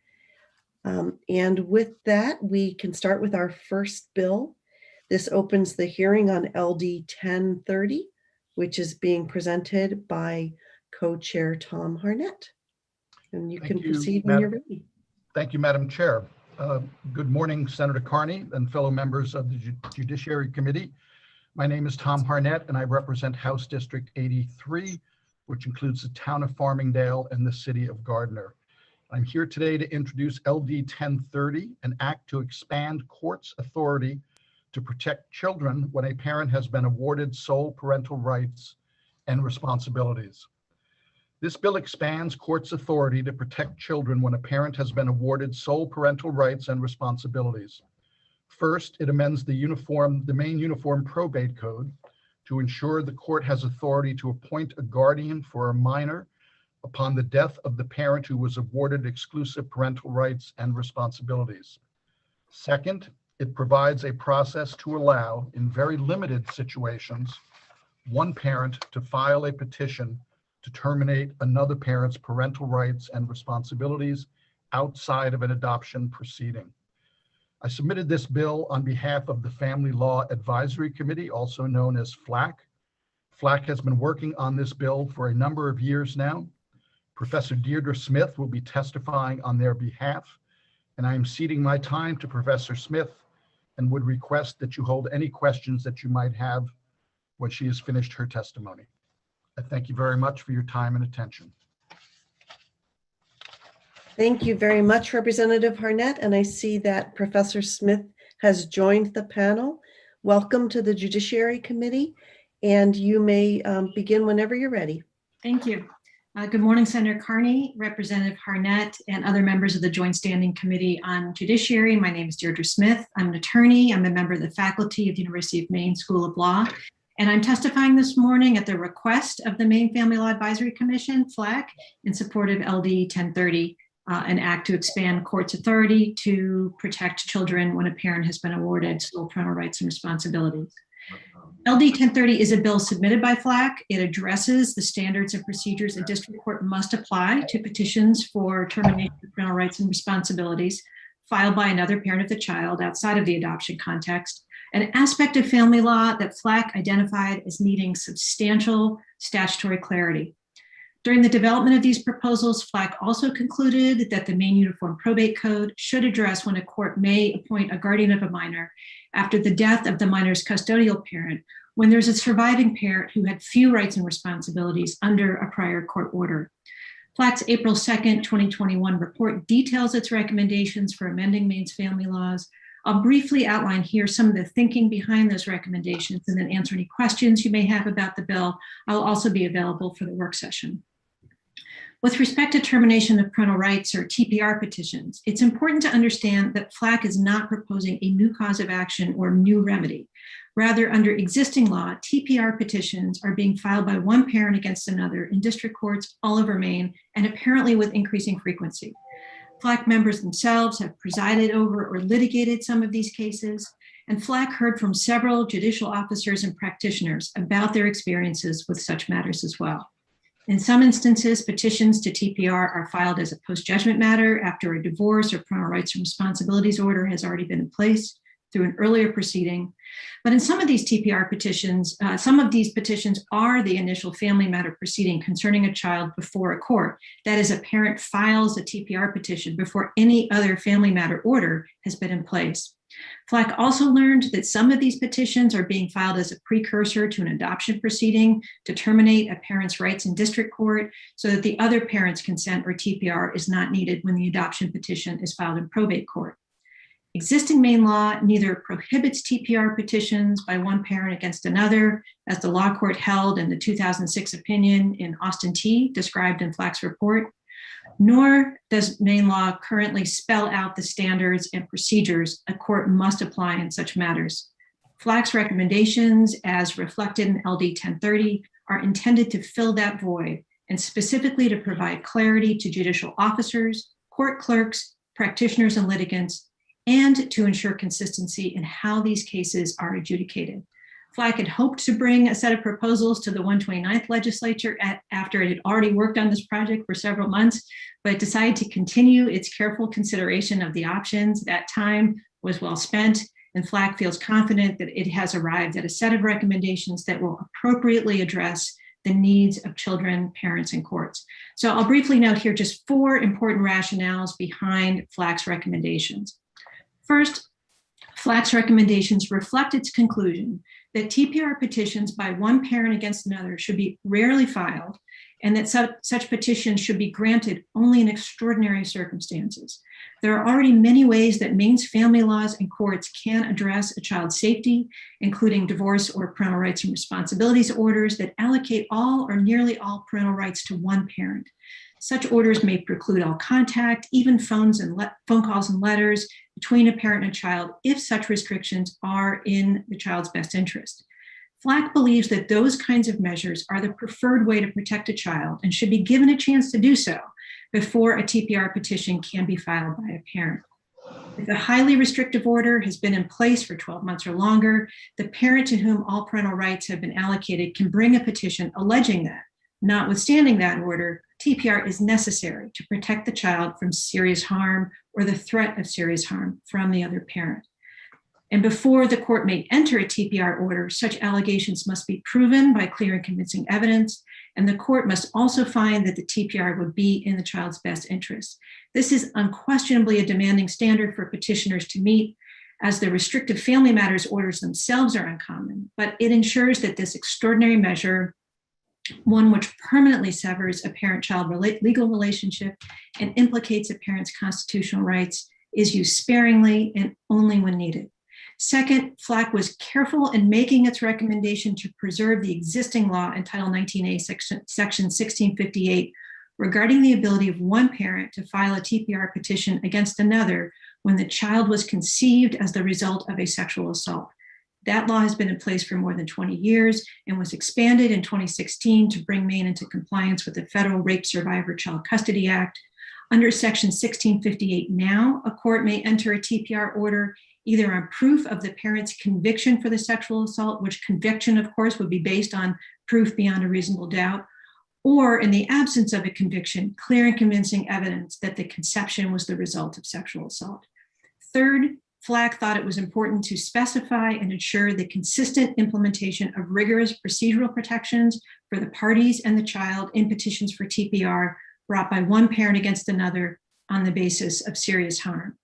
And with that, we can start with our first bill. This opens the hearing on LD 1030, which is being presented by co-chair Tom Harnett. And you can proceed when you're ready. Thank you, Madam Chair. Good morning, Senator Carney and fellow members of the Judiciary Committee. My name is Tom Harnett, and I represent House District 83, which includes the town of Farmingdale and the city of Gardner. I'm here today to introduce LD 1030, an act to expand courts' authority to protect children when a parent has been awarded sole parental rights and responsibilities. This bill expands courts' authority to protect children when a parent has been awarded sole parental rights and responsibilities. First, it amends the main uniform probate code to ensure the court has authority to appoint a guardian for a minor upon the death of the parent who was awarded exclusive parental rights and responsibilities. Second, it provides a process to allow, in very limited situations, one parent to file a petition to terminate another parent's parental rights and responsibilities outside of an adoption proceeding. I submitted this bill on behalf of the Family Law Advisory Committee, also known as FLAC. FLAC has been working on this bill for a number of years now. Professor Deirdre Smith will be testifying on their behalf, and I am ceding my time to Professor Smith and would request that you hold any questions that you might have when she has finished her testimony. I thank you very much for your time and attention. Thank you very much, Representative Harnett. And I see that Professor Smith has joined the panel. Welcome to the Judiciary Committee, and you may begin whenever you're ready. Thank you. Good morning, Senator Carney, Representative Harnett, and other members of the Joint Standing Committee on Judiciary. My name is Deirdre Smith. I'm an attorney. I'm a member of the faculty of the University of Maine School of Law. And I'm testifying this morning at the request of the Maine Family Law Advisory Commission, FLAC, in support of LD 1030, an act to expand courts' authority to protect children when a parent has been awarded sole parental rights and responsibilities. LD 1030 is a bill submitted by FLAC. It addresses the standards and procedures a district court must apply to petitions for termination of parental rights and responsibilities filed by another parent of the child outside of the adoption context, an aspect of family law that FLAC identified as needing substantial statutory clarity. During the development of these proposals, FLAC also concluded that the Maine Uniform Probate Code should address when a court may appoint a guardian of a minor after the death of the minor's custodial parent when there's a surviving parent who had few rights and responsibilities under a prior court order. FLAC's April 2nd, 2021 report details its recommendations for amending Maine's family laws. I'll briefly outline here some of the thinking behind those recommendations and then answer any questions you may have about the bill. I'll also be available for the work session. With respect to termination of parental rights or TPR petitions, it's important to understand that FLAC is not proposing a new cause of action or new remedy. Rather, under existing law, TPR petitions are being filed by one parent against another in district courts all over Maine, and apparently with increasing frequency. FLAC members themselves have presided over or litigated some of these cases, and FLAC heard from several judicial officers and practitioners about their experiences with such matters as well. In some instances, petitions to TPR are filed as a post-judgment matter after a divorce or parental rights and responsibilities order has already been in place through an earlier proceeding. But in some of these TPR petitions, some of these petitions are the initial family matter proceeding concerning a child before a court. That is, a parent files a TPR petition before any other family matter order has been in place. FLAC also learned that some of these petitions are being filed as a precursor to an adoption proceeding to terminate a parent's rights in district court so that the other parent's consent or TPR is not needed when the adoption petition is filed in probate court. Existing Maine law neither prohibits TPR petitions by one parent against another, as the law court held in the 2006 opinion in Austin T, described in FLAC's report, nor does Maine law currently spell out the standards and procedures a court must apply in such matters. FLAC's recommendations, as reflected in LD 1030, are intended to fill that void and specifically to provide clarity to judicial officers, court clerks, practitioners, and litigants, and to ensure consistency in how these cases are adjudicated. FLAC had hoped to bring a set of proposals to the 129th legislature after it had already worked on this project for several months, but decided to continue its careful consideration of the options. That time was well spent, and FLAC feels confident that it has arrived at a set of recommendations that will appropriately address the needs of children, parents, and courts. So I'll briefly note here just 4 important rationales behind FLAC's recommendations. First, FLAC's recommendations reflect its conclusion that TPR petitions by one parent against another should be rarely filed, and that such petitions should be granted only in extraordinary circumstances. There are already many ways that Maine's family laws and courts can address a child's safety, including divorce or parental rights and responsibilities orders that allocate all or nearly all parental rights to one parent. Such orders may preclude all contact, even phone calls and letters between a parent and a child, if such restrictions are in the child's best interest. FLAC believes that those kinds of measures are the preferred way to protect a child and should be given a chance to do so before a TPR petition can be filed by a parent. If a highly restrictive order has been in place for 12 months or longer, the parent to whom all parental rights have been allocated can bring a petition alleging that, notwithstanding that order, TPR is necessary to protect the child from serious harm or the threat of serious harm from the other parent. And before the court may enter a TPR order, such allegations must be proven by clear and convincing evidence, and the court must also find that the TPR would be in the child's best interest. This is unquestionably a demanding standard for petitioners to meet, as the restrictive family matters orders themselves are uncommon, but it ensures that this extraordinary measure, one which permanently severs a parent-child legal relationship and implicates a parent's constitutional rights, is used sparingly and only when needed. Second, FLAC was careful in making its recommendation to preserve the existing law in Title 19A, Section 1658, regarding the ability of one parent to file a TPR petition against another when the child was conceived as the result of a sexual assault. That law has been in place for more than 20 years and was expanded in 2016 to bring Maine into compliance with the Federal Rape Survivor Child Custody Act. Under Section 1658 now, a court may enter a TPR order either on proof of the parent's conviction for the sexual assault, which conviction, of course, would be based on proof beyond a reasonable doubt, or in the absence of a conviction, clear and convincing evidence that the conception was the result of sexual assault. Third, FLAC thought it was important to specify and ensure the consistent implementation of rigorous procedural protections for the parties and the child in petitions for TPR brought by one parent against another on the basis of serious harm.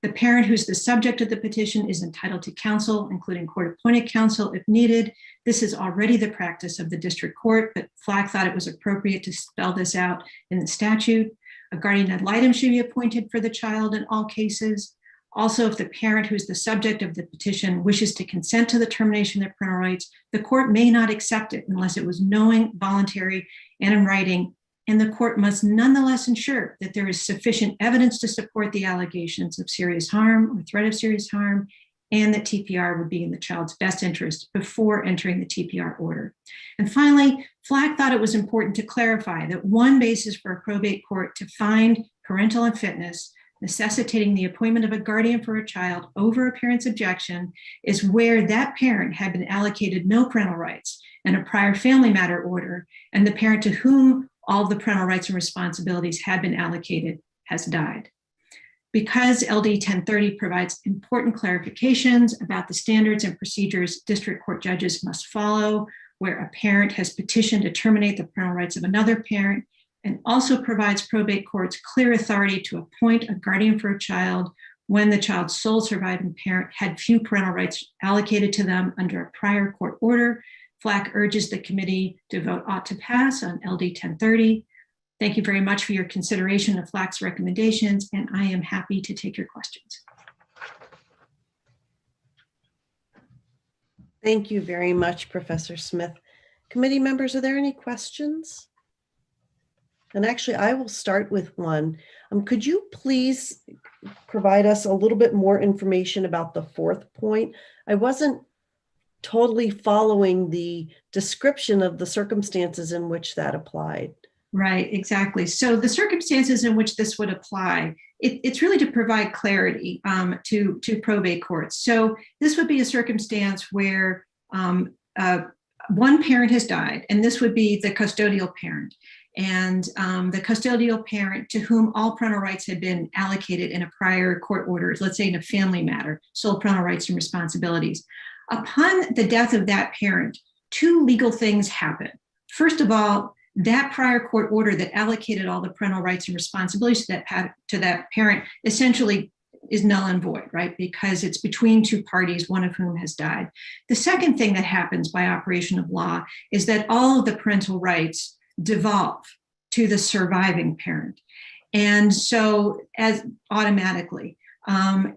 The parent who's the subject of the petition is entitled to counsel, including court-appointed counsel if needed. This is already the practice of the district court, but FLAC thought it was appropriate to spell this out in the statute. A guardian ad litem should be appointed for the child in all cases. Also, if the parent who is the subject of the petition wishes to consent to the termination of their parental rights, the court may not accept it unless it was knowing, voluntary, and in writing, and the court must nonetheless ensure that there is sufficient evidence to support the allegations of serious harm or threat of serious harm, and that TPR would be in the child's best interest before entering the TPR order. And finally, FLAC thought it was important to clarify that one basis for a probate court to find parental unfitness necessitating the appointment of a guardian for a child over a parent's objection is where that parent had been allocated no parental rights in a prior family matter order, and the parent to whom all the parental rights and responsibilities had been allocated has died. Because LD 1030 provides important clarifications about the standards and procedures district court judges must follow where a parent has petitioned to terminate the parental rights of another parent, and also provides probate courts clear authority to appoint a guardian for a child when the child's sole surviving parent had few parental rights allocated to them under a prior court order, FLAC urges the committee to vote ought to pass on LD 1030. Thank you very much for your consideration of FLAC's recommendations, and I am happy to take your questions. Thank you very much, Professor Smith. Committee members, are there any questions? And actually, I will start with one. Could you please provide us a little bit more information about the fourth point? I wasn't totally following the description of the circumstances in which that applied. Right, exactly. So the circumstances in which this would apply, it's really to provide clarity to probate courts. So this would be a circumstance where one parent has died, and this would be the custodial parent. And the custodial parent to whom all parental rights had been allocated in a prior court order, let's say in a family matter, sole parental rights and responsibilities. Upon the death of that parent, two legal things happen. First of all, that prior court order that allocated all the parental rights and responsibilities to that parent essentially is null and void, right? Because it's between two parties, one of whom has died. The second thing that happens by operation of law is that all of the parental rights devolve to the surviving parent. And so as automatically,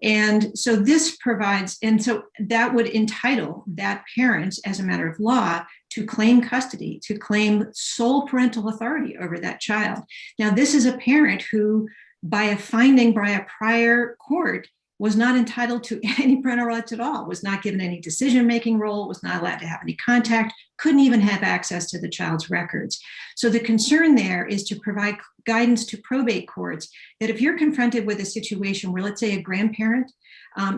and so this provides, and so that would entitle that parent as a matter of law to claim custody, to claim sole parental authority over that child. Now, this is a parent who, by a finding by a prior court, was not entitled to any parental rights at all, was not given any decision-making role, was not allowed to have any contact, couldn't even have access to the child's records. So the concern there is to provide guidance to probate courts that if you're confronted with a situation where, let's say, a grandparent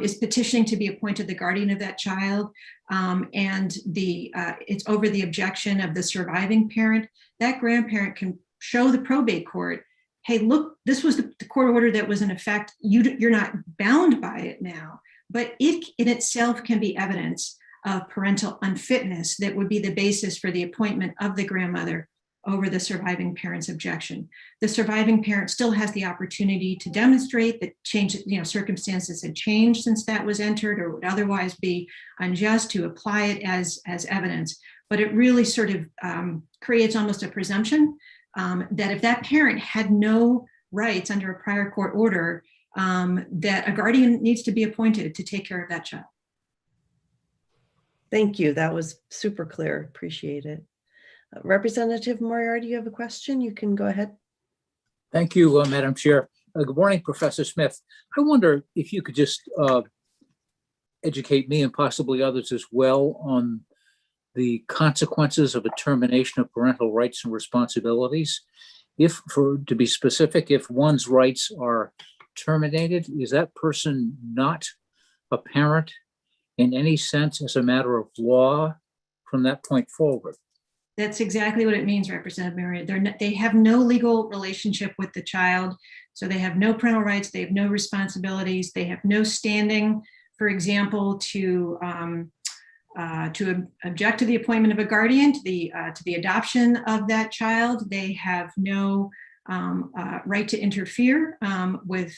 is petitioning to be appointed the guardian of that child, and it's over the objection of the surviving parent, that grandparent can show the probate court, hey, look, this was the court order that was in effect. You're not bound by it now, but it in itself can be evidence of parental unfitness that would be the basis for the appointment of the grandmother over the surviving parent's objection. The surviving parent still has the opportunity to demonstrate that circumstances had changed since that was entered or would otherwise be unjust, to apply it as evidence. But it really sort of creates almost a presumption that if that parent had no rights under a prior court order, that a guardian needs to be appointed to take care of that child. Thank you. That was super clear. Appreciate it. Representative Moriarty, you have a question? You can go ahead. Thank you, Madam Chair. Good morning, Professor Smith. I wonder if you could just educate me and possibly others as well on the consequences of a termination of parental rights and responsibilities. To be specific, if one's rights are terminated, is that person not a parent in any sense as a matter of law from that point forward? That's exactly what it means, Representative Marriott. They have no legal relationship with the child, so they have no parental rights, they have no responsibilities, they have no standing, for example, to object to the appointment of a guardian, to the adoption of that child. They have no right to interfere with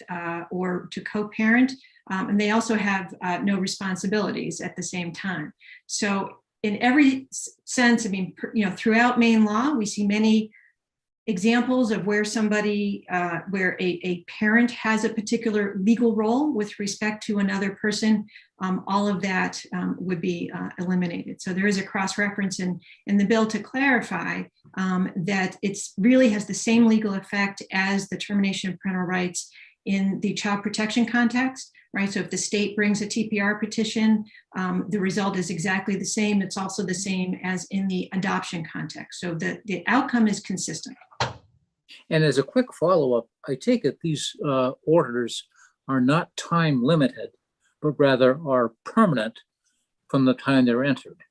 or to co-parent, and they also have no responsibilities at the same time. So in every sense, I mean, throughout Maine law, we see many examples of where somebody, where a parent has a particular legal role with respect to another person, all of that would be eliminated. So there is a cross-reference in the bill to clarify that it's really has the same legal effect as the termination of parental rights in the child protection context, right? So if the state brings a TPR petition, the result is exactly the same. It's also the same as in the adoption context. So the outcome is consistent. And as a quick follow-up, I take it these orders are not time limited, but rather are permanent from the time they're entered.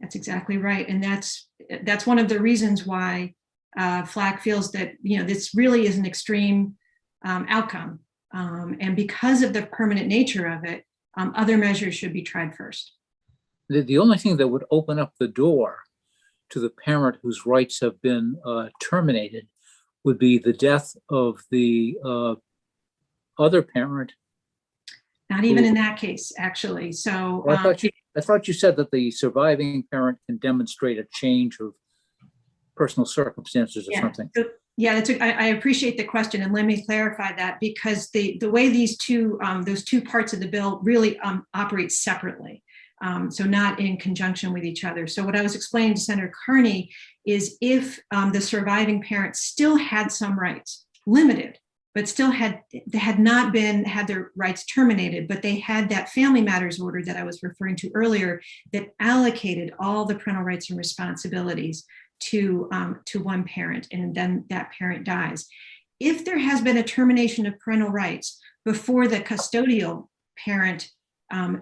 That's exactly right. And that's one of the reasons why FLAC feels that, this really is an extreme outcome. And because of the permanent nature of it, other measures should be tried first. The only thing that would open up the door to the parent whose rights have been terminated would be the death of the other parent. Not even in that case, actually. So I thought you said that the surviving parent can demonstrate a change of personal circumstances or something. Yeah, I appreciate the question, and let me clarify that, because the way these those two parts of the bill really operate separately. So not in conjunction with each other. So what I was explaining to Senator Carney is if the surviving parent still had some rights, limited, but still had not had their rights terminated, but they had that family matters order that I was referring to earlier that allocated all the parental rights and responsibilities to one parent, and then that parent dies. If there has been a termination of parental rights before the custodial parent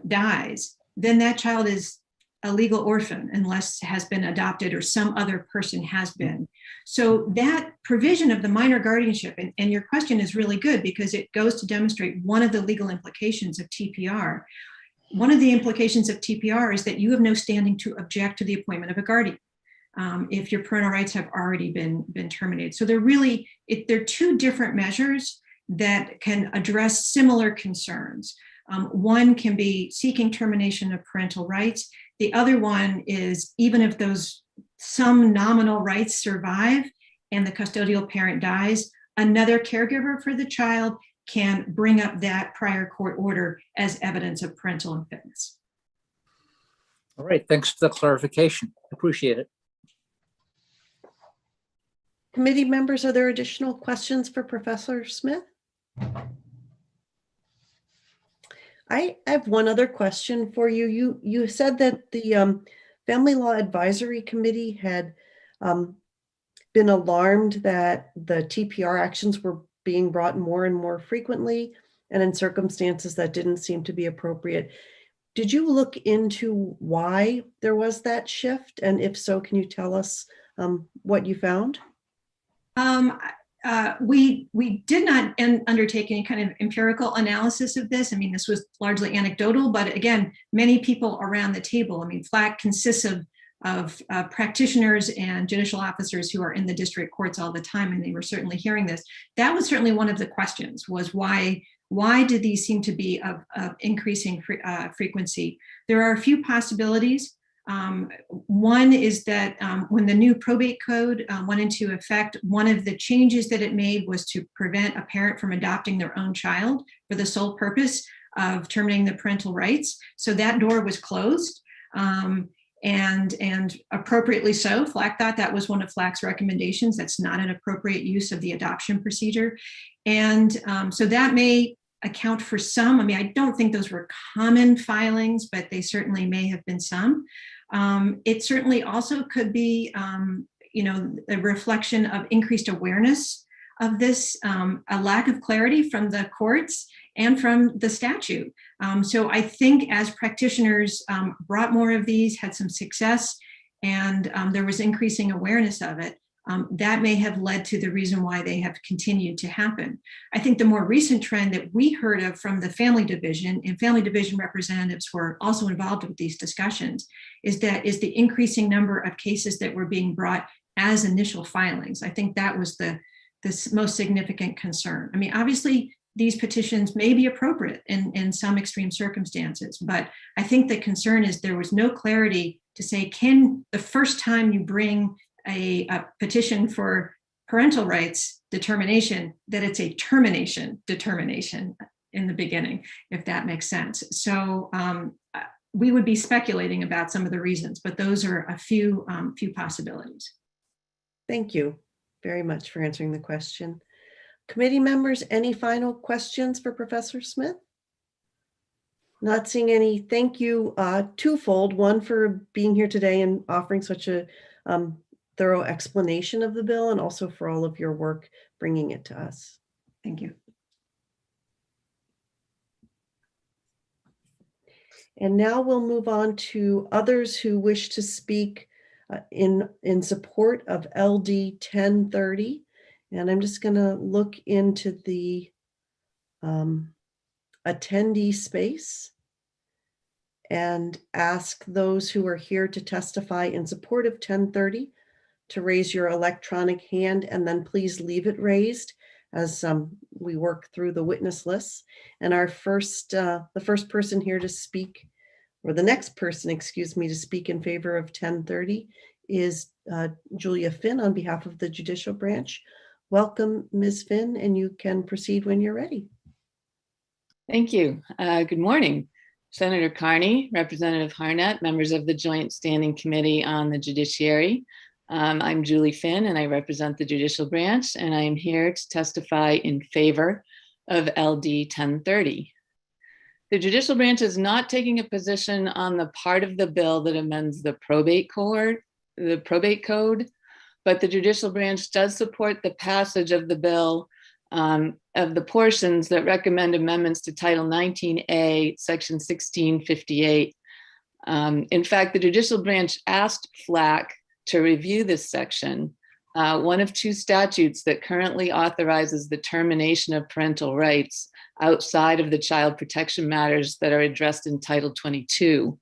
dies, then that child is a legal orphan unless has been adopted or some other person has been. So that provision of the minor guardianship, and your question is really good because it goes to demonstrate one of the legal implications of TPR. One of the implications of TPR is that you have no standing to object to the appointment of a guardian if your parental rights have already been terminated. So they're two different measures that can address similar concerns. One can be seeking termination of parental rights. The other one is even if some nominal rights survive and the custodial parent dies, another caregiver for the child can bring up that prior court order as evidence of parental unfitness. All right, thanks for the clarification. Appreciate it. Committee members, are there additional questions for Professor Smith? I have one other question for you. You said that the Family Law Advisory Committee had been alarmed that the TPR actions were being brought more and more frequently and in circumstances that didn't seem to be appropriate. Did you look into why there was that shift? And if so, can you tell us what you found? We did not undertake any kind of empirical analysis of this. I mean, this was largely anecdotal, but again, many people around the table. I mean, FLAC consists of practitioners and judicial officers who are in the district courts all the time, and they were certainly hearing this. That was certainly one of the questions, was why did these seem to be of increasing frequency? There are a few possibilities. One is that when the new probate code went into effect, one of the changes that it made was to prevent a parent from adopting their own child for the sole purpose of terminating the parental rights. So that door was closed, and appropriately so. FLAC thought that was one of FLAC's recommendations. That's not an appropriate use of the adoption procedure. And so that may account for some. I mean, I don't think those were common filings, but they certainly may have been some. It certainly also could be, a reflection of increased awareness of this, a lack of clarity from the courts and from the statute. So I think as practitioners brought more of these, had some success, and there was increasing awareness of it, that may have led to the reason why they have continued to happen. I think the more recent trend that we heard of from the family division, and family division representatives were also involved with these discussions, is the increasing number of cases that were being brought as initial filings. I think that was the most significant concern. I mean, obviously, these petitions may be appropriate in some extreme circumstances, but I think the concern is there was no clarity to say, can the first time you bring a petition for parental rights determination, that it's a termination determination in the beginning, if that makes sense. So we would be speculating about some of the reasons, but those are a few possibilities. Thank you very much for answering the question. Committee members, any final questions for Professor Smith? Not seeing any. Thank you twofold. One, for being here today and offering such a thorough explanation of the bill, and also for all of your work bringing it to us. Thank you. And now we'll move on to others who wish to speak in support of LD 1030. And I'm just going to look into the attendee space and ask those who are here to testify in support of 1030 to raise your electronic hand, and then please leave it raised as we work through the witness lists. And our the first person here to speak, or the next person, excuse me, to speak in favor of 1030 is Julia Finn on behalf of the Judicial Branch. Welcome, Ms. Finn, and you can proceed when you're ready. Thank you. Good morning, Senator Carney, Representative Harnett, members of the Joint Standing Committee on the Judiciary. I'm Julie Finn, and I represent the Judicial Branch, and I am here to testify in favor of LD 1030. The Judicial Branch is not taking a position on the part of the bill that amends the probate code, but the Judicial Branch does support the passage of the bill of the portions that recommend amendments to Title 19A, Section 1658. In fact, the Judicial Branch asked FLAC to review this section, one of two statutes that currently authorizes the termination of parental rights outside of the child protection matters that are addressed in Title 22.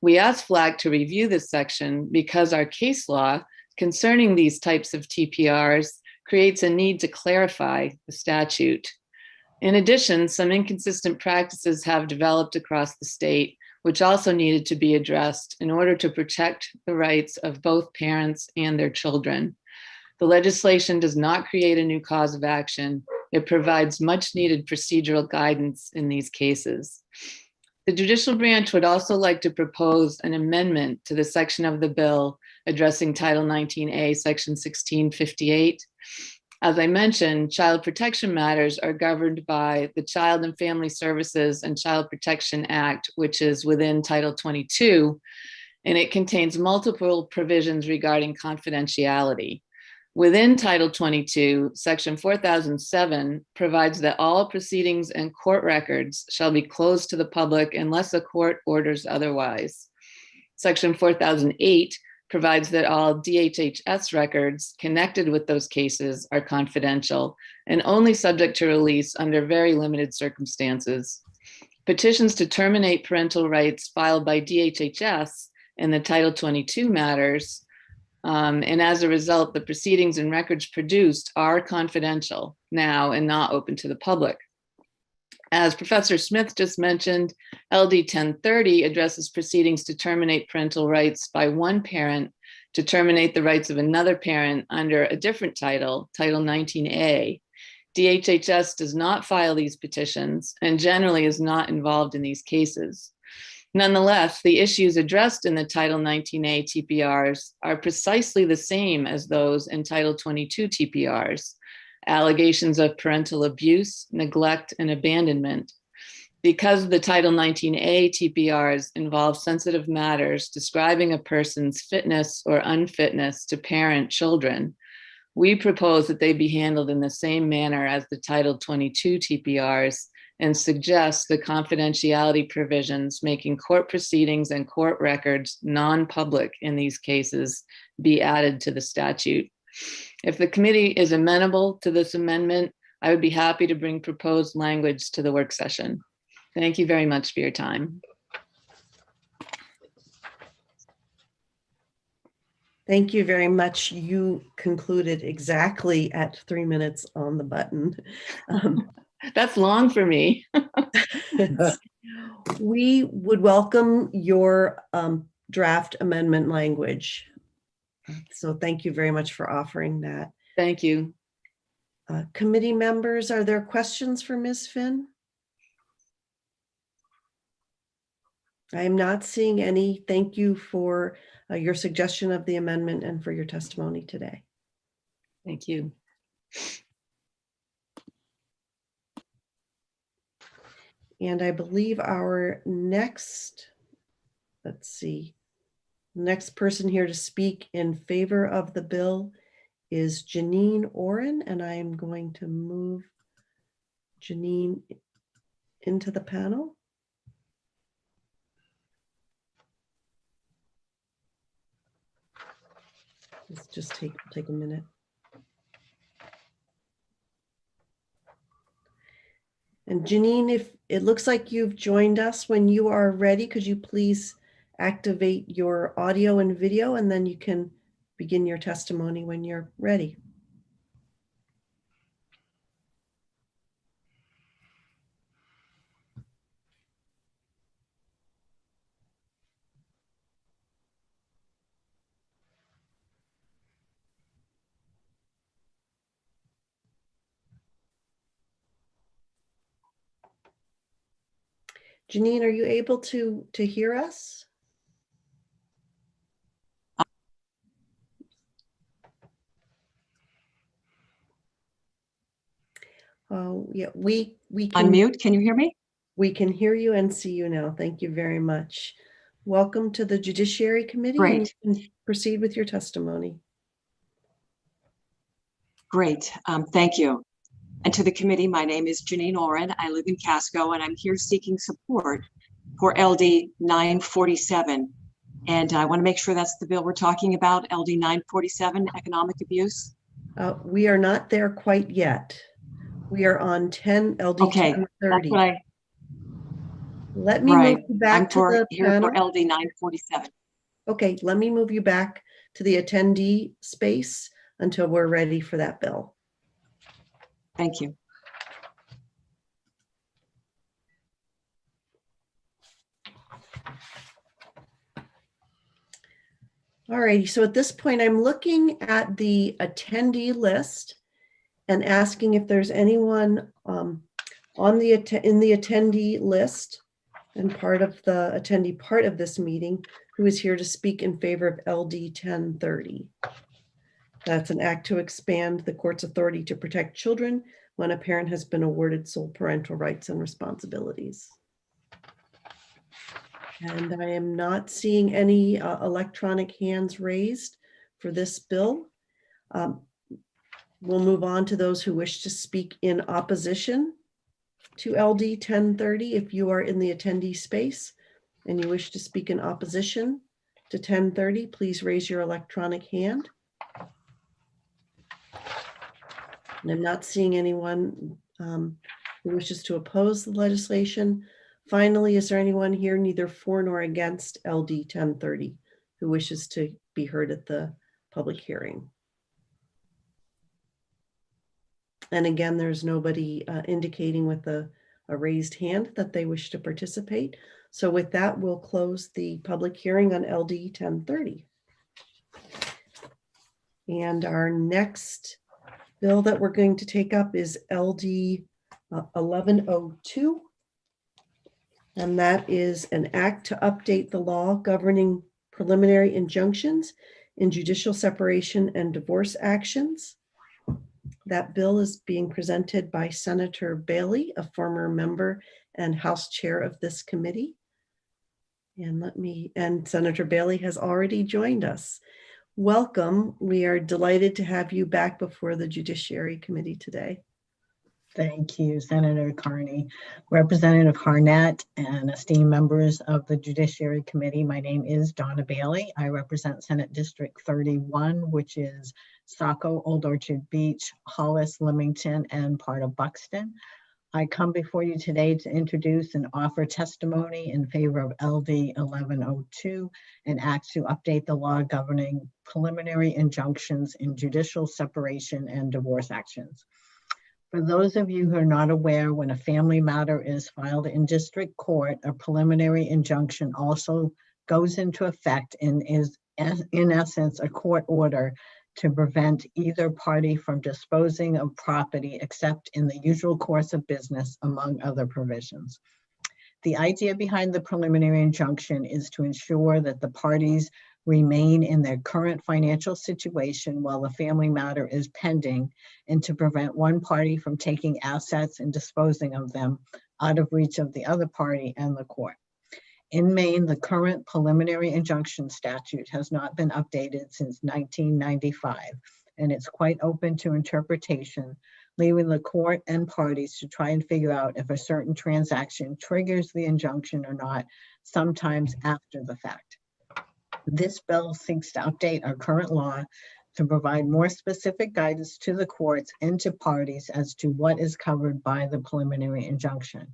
We asked FLAC to review this section because our case law concerning these types of TPRs creates a need to clarify the statute. In addition, some inconsistent practices have developed across the state, which also needed to be addressed in order to protect the rights of both parents and their children. The legislation does not create a new cause of action. It provides much needed procedural guidance in these cases. The Judicial Branch would also like to propose an amendment to the section of the bill addressing Title 19A, Section 1658. As I mentioned, child protection matters are governed by the Child and Family Services and Child Protection Act, which is within Title 22, and it contains multiple provisions regarding confidentiality. Within Title 22, Section 4007 provides that all proceedings and court records shall be closed to the public unless a court orders otherwise. Section 4008 provides that all DHHS records connected with those cases are confidential and only subject to release under very limited circumstances. Petitions to terminate parental rights filed by DHHS in the Title 22 matters, and as a result, the proceedings and records produced are confidential now and not open to the public. As Professor Smith just mentioned, LD 1030 addresses proceedings to terminate parental rights by one parent to terminate the rights of another parent under a different title, Title 19A. DHHS does not file these petitions and generally is not involved in these cases. Nonetheless, the issues addressed in the Title 19A TPRs are precisely the same as those in Title 22 TPRs. Allegations of parental abuse, neglect, and abandonment. Because the Title 19A TPRs involve sensitive matters describing a person's fitness or unfitness to parent children, we propose that they be handled in the same manner as the Title 22 TPRs and suggest the confidentiality provisions making court proceedings and court records non-public in these cases be added to the statute. If the committee is amenable to this amendment, I would be happy to bring proposed language to the work session. Thank you very much for your time. Thank you very much. You concluded exactly at 3 minutes on the button. That's long for me. We would welcome your draft amendment language. So thank you very much for offering that. Thank you. Committee members, are there questions for Ms. Finn? I am not seeing any. Thank you for your suggestion of the amendment and for your testimony today. Thank you. And I believe our next, let's see, next person here to speak in favor of the bill is Janine Oren, and I am going to move Janine into the panel. Let's just take a minute. And Janine, if it looks like you've joined us, when you are ready, could you please activate your audio and video, and then you can begin your testimony when you're ready. Janine, are you able to hear us? Oh, yeah, we can unmute. Can you hear me? We can hear you and see you now. Thank you very much. Welcome to the Judiciary Committee. Great. And you can proceed with your testimony. Great. Thank you. And to the committee, my name is Janine Oren. I live in Casco, and I'm here seeking support for LD 947. And I want to make sure that's the bill we're talking about, LD 947, economic abuse. We are not there quite yet. We are on LD okay, 1030. that's what Let me move you back I'm for, to the here panel. for LD 947. Okay, let me move you back to the attendee space until we're ready for that bill. Thank you. All righty, so at this point, I'm looking at the attendee list and asking if there's anyone in the attendee list and part of the attendee part of this meeting who is here to speak in favor of LD 1030. That's an act to expand the court's authority to protect children when a parent has been awarded sole parental rights and responsibilities. And I am not seeing any electronic hands raised for this bill. We'll move on to those who wish to speak in opposition to LD 1030. If you are in the attendee space and you wish to speak in opposition to 1030, please raise your electronic hand. And I'm not seeing anyone who wishes to oppose the legislation. Finally, is there anyone here neither for nor against LD 1030 who wishes to be heard at the public hearing? And again, there's nobody indicating with a raised hand that they wish to participate. So with that, we'll close the public hearing on LD 1030. And our next bill that we're going to take up is LD 1102. And that is an act to update the law governing preliminary injunctions in judicial separation and divorce actions. That bill is being presented by Senator Bailey, a former member and House Chair of this committee. And Senator Bailey has already joined us. Welcome. We are delighted to have you back before the Judiciary Committee today. Thank you, Senator Carney. Representative Harnett and esteemed members of the Judiciary Committee, my name is Donna Bailey. I represent Senate District 31, which is Saco, Old Orchard Beach, Hollis, Leamington, and part of Buxton. I come before you today to introduce and offer testimony in favor of LD 1102, an act to update the law governing preliminary injunctions in judicial separation and divorce actions. For those of you who are not aware, when a family matter is filed in district court, a preliminary injunction also goes into effect and is, in essence, a court order to prevent either party from disposing of property except in the usual course of business, among other provisions. The idea behind the preliminary injunction is to ensure that the parties remain in their current financial situation while the family matter is pending, and to prevent one party from taking assets and disposing of them out of reach of the other party and the court. In Maine, the current preliminary injunction statute has not been updated since 1995, and it's quite open to interpretation, leaving the court and parties to try and figure out if a certain transaction triggers the injunction or not, sometimes after the fact. This bill seeks to update our current law to provide more specific guidance to the courts and to parties as to what is covered by the preliminary injunction.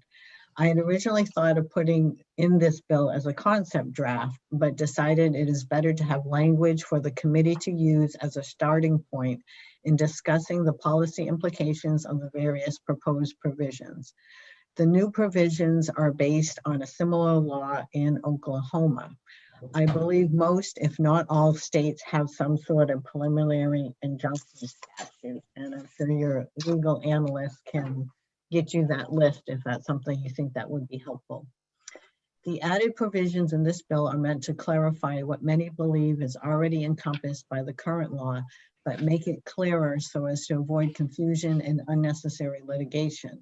I had originally thought of putting in this bill as a concept draft, but decided it is better to have language for the committee to use as a starting point in discussing the policy implications of the various proposed provisions. The new provisions are based on a similar law in Oklahoma. I believe most, if not all, states have some sort of preliminary injunction statute, and I'm sure your legal analyst can get you that list if that's something you think that would be helpful. The added provisions in this bill are meant to clarify what many believe is already encompassed by the current law, but make it clearer so as to avoid confusion and unnecessary litigation.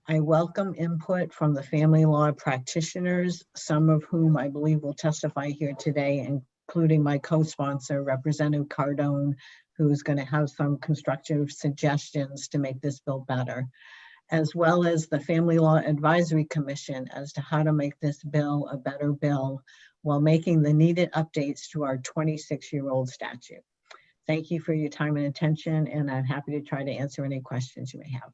I welcome input from the family law practitioners, some of whom I believe will testify here today, including my co-sponsor, Representative Cardone, who is going to have some constructive suggestions to make this bill better, as well as the Family Law Advisory Commission as to how to make this bill a better bill while making the needed updates to our 26-year-old statute. Thank you for your time and attention, and I'm happy to try to answer any questions you may have.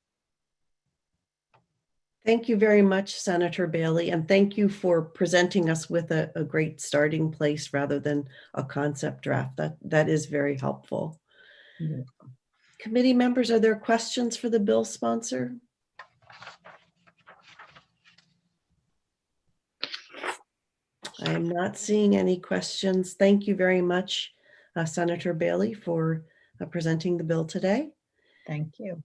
Thank you very much, Senator Bailey, and thank you for presenting us with a great starting place rather than a concept draft. That is very helpful. Mm-hmm. Committee members, are there questions for the bill sponsor? I am not seeing any questions. Thank you very much, Senator Bailey, for presenting the bill today. Thank you.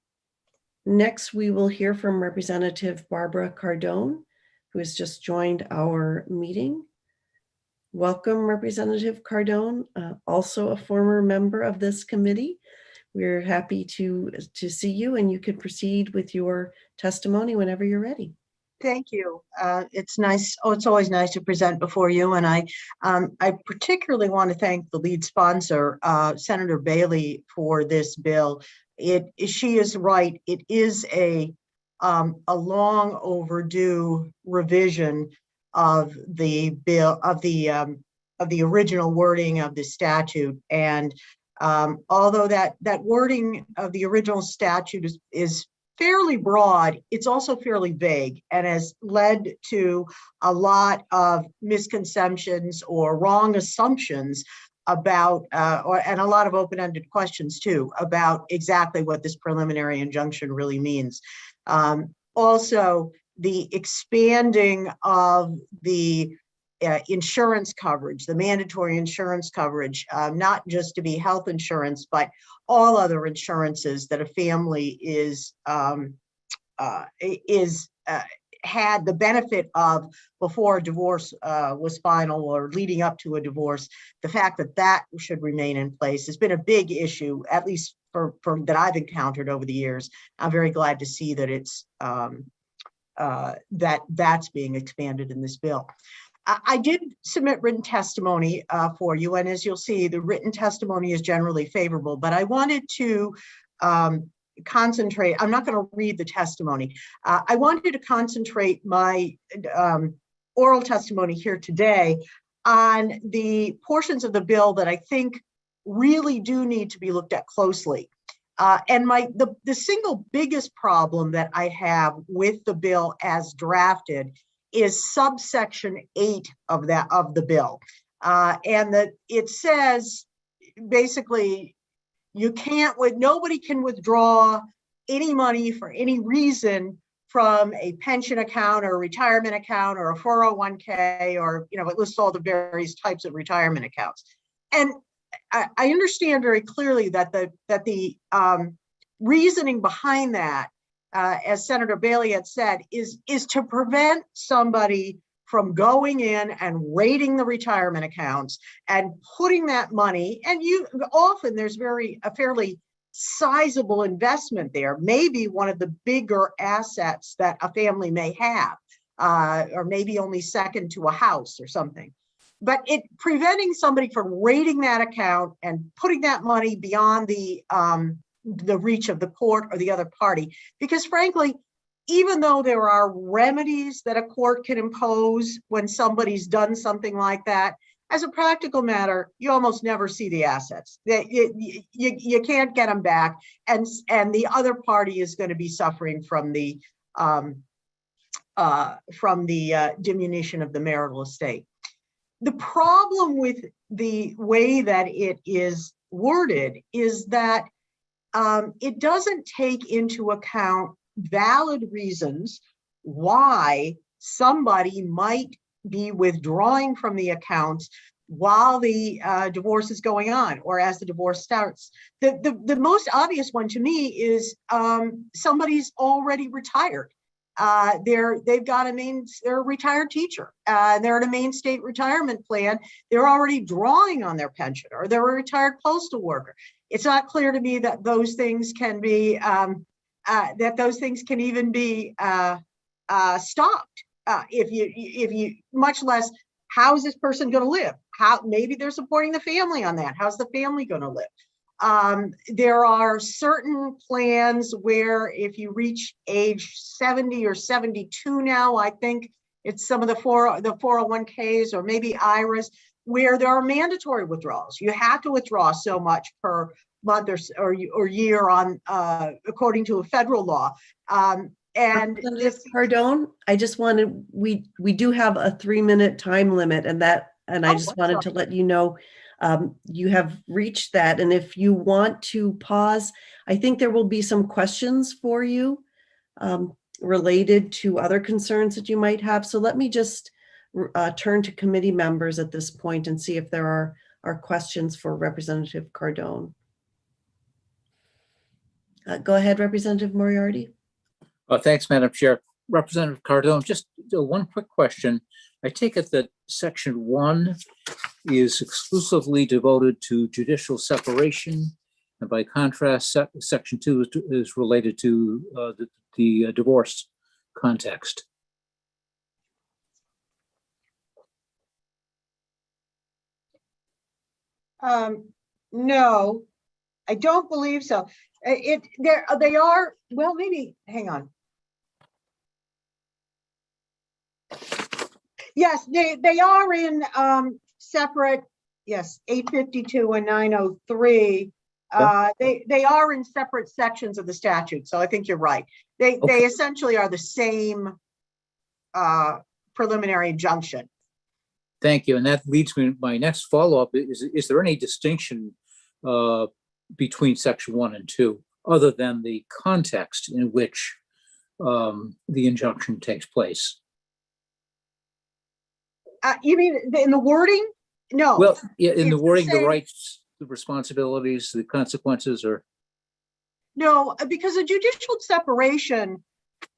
Next, we will hear from Representative Barbara Cardone, who has just joined our meeting. Welcome, Representative Cardone, also a former member of this committee. We're happy to see you, and you can proceed with your testimony whenever you're ready. Thank you. It's nice. Oh, it's always nice to present before you. And I particularly want to thank the lead sponsor, Senator Bailey, for this bill. She is right. It is a long overdue revision of the bill, of the original wording of the statute. And although that wording of the original statute is fairly broad, it's also fairly vague and has led to a lot of misconceptions or wrong assumptions about, and a lot of open-ended questions too, about exactly what this preliminary injunction really means. Also, the expanding of the insurance coverage, the mandatory insurance coverage, not just to be health insurance, but all other insurances that a family had the benefit of before a divorce was final or leading up to a divorce. The fact that should remain in place has been a big issue, at least for that I've encountered over the years. I'm very glad to see that it's that's being expanded in this bill. I did submit written testimony for you, and as you'll see, the written testimony is generally favorable, but I wanted to concentrate. I'm not going to read the testimony. I wanted to concentrate my oral testimony here today on the portions of the bill that I think really do need to be looked at closely. And the single biggest problem that I have with the bill as drafted is subsection 8 of the bill. And that it says basically nobody can withdraw any money for any reason from a pension account or a retirement account or a 401k, or it lists all the various types of retirement accounts. And I understand very clearly that the reasoning behind that, as Senator Bailey had said, is to prevent somebody from going in and raiding the retirement accounts and putting that money, and often there's a fairly sizable investment there, maybe one of the bigger assets that a family may have, or maybe only second to a house or something. But preventing somebody from raiding that account and putting that money beyond the reach of the court or the other party, because frankly, even though there are remedies that a court can impose when somebody's done something like that, as a practical matter, you almost never see the assets. You can't get them back, and the other party is going to be suffering from the diminution of the marital estate. The problem with the way that it is worded is that it doesn't take into account valid reasons why somebody might be withdrawing from the accounts while the divorce is going on or as the divorce starts. The most obvious one to me is somebody's already retired. They're a retired teacher. They're in a Maine state retirement plan. They're already drawing on their pension, or they're a retired postal worker. It's not clear to me that those things can be even be stopped. If you, much less, how is this person going to live? Maybe they're supporting the family on that. How's the family going to live? There are certain plans where if you reach age 70 or 72 now, I think it's some of the 401ks or maybe IRAs, where there are mandatory withdrawals. You have to withdraw so much per month or year on according to a federal law. And Representative Cardone, I just wanted, we do have a 3-minute time limit, and I just wanted to let you know you have reached that. And if you want to pause, I think there will be some questions for you related to other concerns that you might have. So let me just turn to committee members at this point and see if there are questions for Representative Cardone. Go ahead, Representative Moriarty. Thanks, Madam Chair. Representative Cardone, just one quick question. I take it that Section 1 is exclusively devoted to judicial separation, and by contrast, Section 2 is related to the divorce context. No, I don't believe so. They are, well, maybe, hang on. Yes, they are in separate, yes, 852 and 903. They are in separate sections of the statute. So I think you're right. They essentially are the same preliminary injunction. Thank you. And that leads me to my next follow-up. Is there any distinction between Section 1 and 2, other than the context in which the injunction takes place? You mean in the wording? No. Well, yeah, in the wording, the rights, the responsibilities, the consequences, or? No, because a judicial separation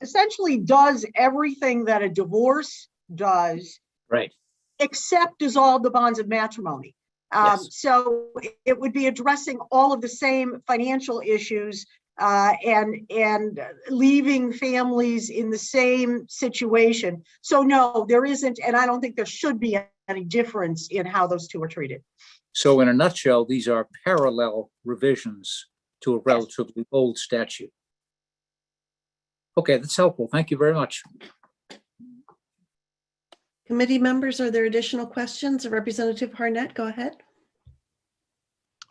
essentially does everything that a divorce does, right, except dissolve the bonds of matrimony. Yes. So it would be addressing all of the same financial issues and leaving families in the same situation. So no, there isn't, and I don't think there should be any difference in how those two are treated. So in a nutshell, these are parallel revisions to a relatively old statute. Okay, that's helpful. Thank you very much. Committee members, are there additional questions? Representative Harnett, go ahead.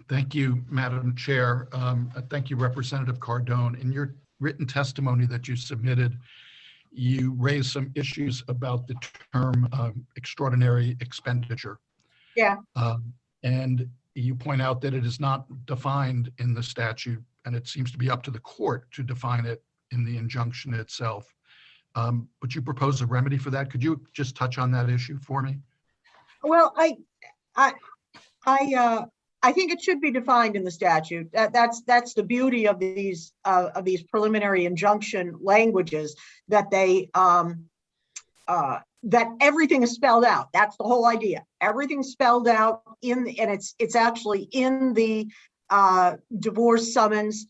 Thank you, Madam Chair. Thank you, Representative Cardone. In your written testimony that you submitted, you raised some issues about the term extraordinary expenditure. Yeah. And you point out that it is not defined in the statute, and it seems to be up to the court to define it in the injunction itself. Would you propose a remedy for that? Could you just touch on that issue for me? Well, I think it should be defined in the statute. That's the beauty of these preliminary injunction languages, that they that everything is spelled out. That's the whole idea. Everything's spelled out and it's actually in the divorce summons.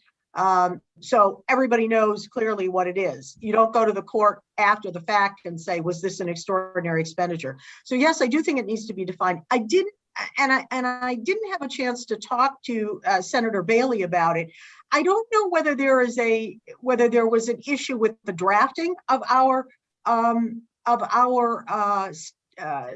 So everybody knows clearly what it is. You don't go to the court after the fact and say, was this an extraordinary expenditure? So yes, I do think it needs to be defined. I didn't have a chance to talk to Senator Bailey about it. I don't know whether there was an issue with the drafting of our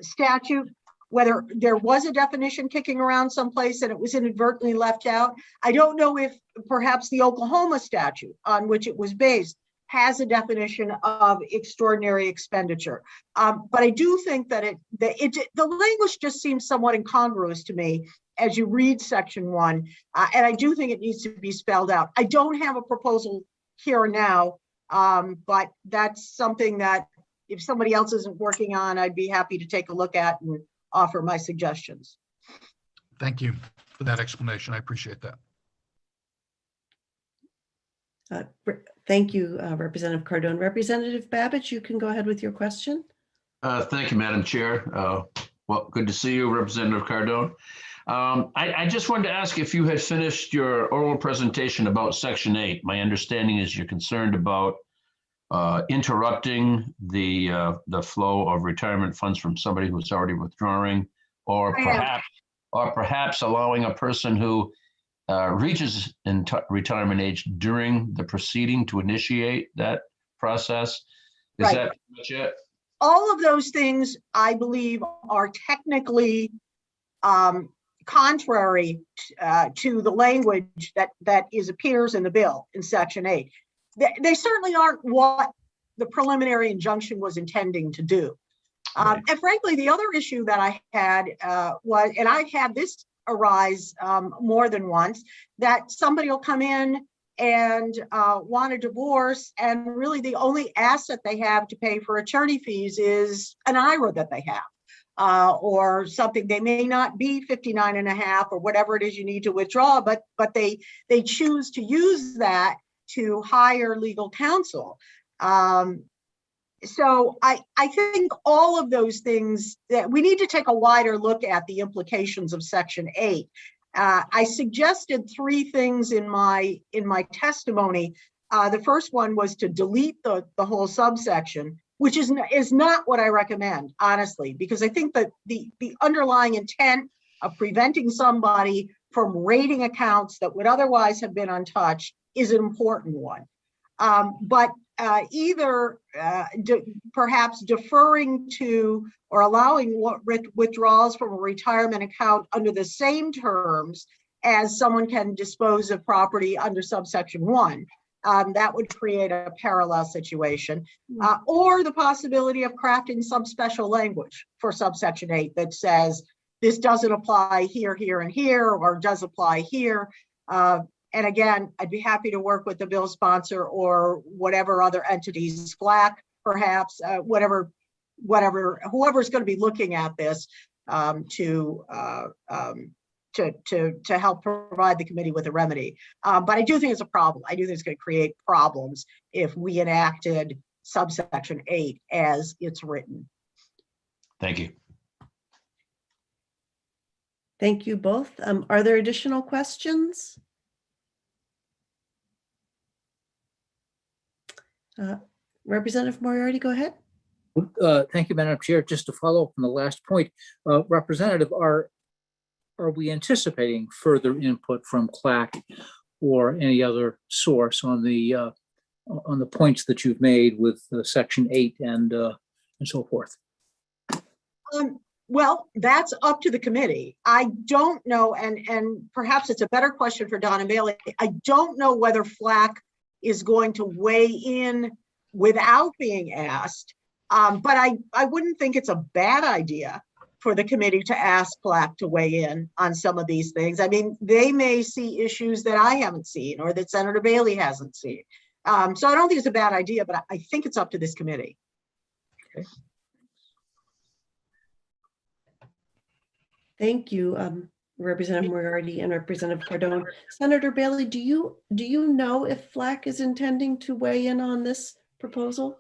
statute, whether there was a definition kicking around someplace and it was inadvertently left out. I don't know if perhaps the Oklahoma statute on which it was based has a definition of extraordinary expenditure. But I do think that the language just seems somewhat incongruous to me as you read section 1. And I do think it needs to be spelled out. I don't have a proposal here now, but that's something that if somebody else isn't working on, I'd be happy to take a look at and offer my suggestions. Thank you for that explanation. I appreciate that. Thank you, Representative Cardone. Representative Babbage, you can go ahead with your question. Thank you, Madam Chair. Well, good to see you, Representative Cardone. I just wanted to ask if you had finished your oral presentation about Section 8. My understanding is you're concerned about interrupting the flow of retirement funds from somebody who's already withdrawing, or perhaps allowing a person who reaches retirement age during the proceeding to initiate that process. Is Right. that pretty much it? All of those things, I believe, are technically contrary to the language that appears in the bill in Section 8. They certainly aren't what the preliminary injunction was intending to do. And frankly, the other issue that I had was, and I've had this arise more than once, that somebody will come in and want a divorce, and really the only asset they have to pay for attorney fees is an IRA that they have. Or something. They may not be 59 and a half or whatever it is you need to withdraw, but they choose to use that to hire legal counsel. So I think all of those things, that we need to take a wider look at the implications of Section 8. I suggested 3 things in my testimony. The first one was to delete the whole subsection, which is not what I recommend, honestly, because I think that the underlying intent of preventing somebody from raiding accounts that would otherwise have been untouched is an important one. But either perhaps deferring to or allowing withdrawals from a retirement account under the same terms as someone can dispose of property under subsection 1. That would create a parallel situation, or the possibility of crafting some special language for subsection 8 that says this doesn't apply here, here, and here, or does apply here. And again, I'd be happy to work with the bill sponsor or whatever other entities, FLAC, perhaps, whoever's going to be looking at this to help provide the committee with a remedy. But I do think it's a problem. I do think it's going to create problems if we enacted subsection 8 as it's written. Thank you. Thank you both. Are there additional questions? Representative Moriarty, go ahead. Thank you, Madam Chair. Just to follow up on the last point, Representative, are we anticipating further input from CLAC or any other source on the points that you've made with Section 8 and so forth? Well, that's up to the committee. I don't know, and perhaps it's a better question for Donna Bailey. I don't know whether FLAC is going to weigh in without being asked, but I wouldn't think it's a bad idea for the committee to ask FLAC to weigh in on some of these things. I mean, they may see issues that I haven't seen or that Senator Bailey hasn't seen. So I don't think it's a bad idea, but I think it's up to this committee. Okay. Thank you. Representative Moriarty and Representative Cardone. Senator Bailey, do you know if FLAC is intending to weigh in on this proposal?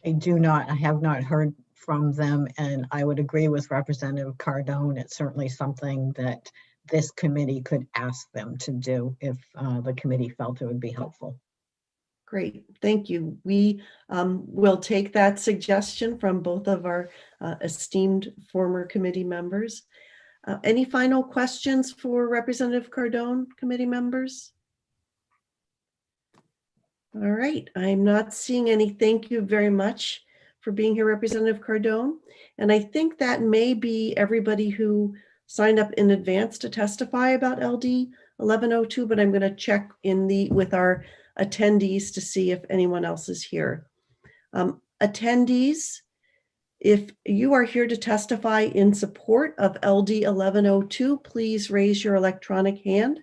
I do not. I have not heard from them, and I would agree with Representative Cardone. It's certainly something that this committee could ask them to do if the committee felt it would be helpful. Great, thank you. We will take that suggestion from both of our esteemed former committee members. Any final questions for Representative Cardone, committee members? All right, I'm not seeing any. Thank you very much for being here, Representative Cardone. And I think that may be everybody who signed up in advance to testify about LD 1102, but I'm going to check with our attendees to see if anyone else is here. Attendees, if you are here to testify in support of LD 1102, please raise your electronic hand.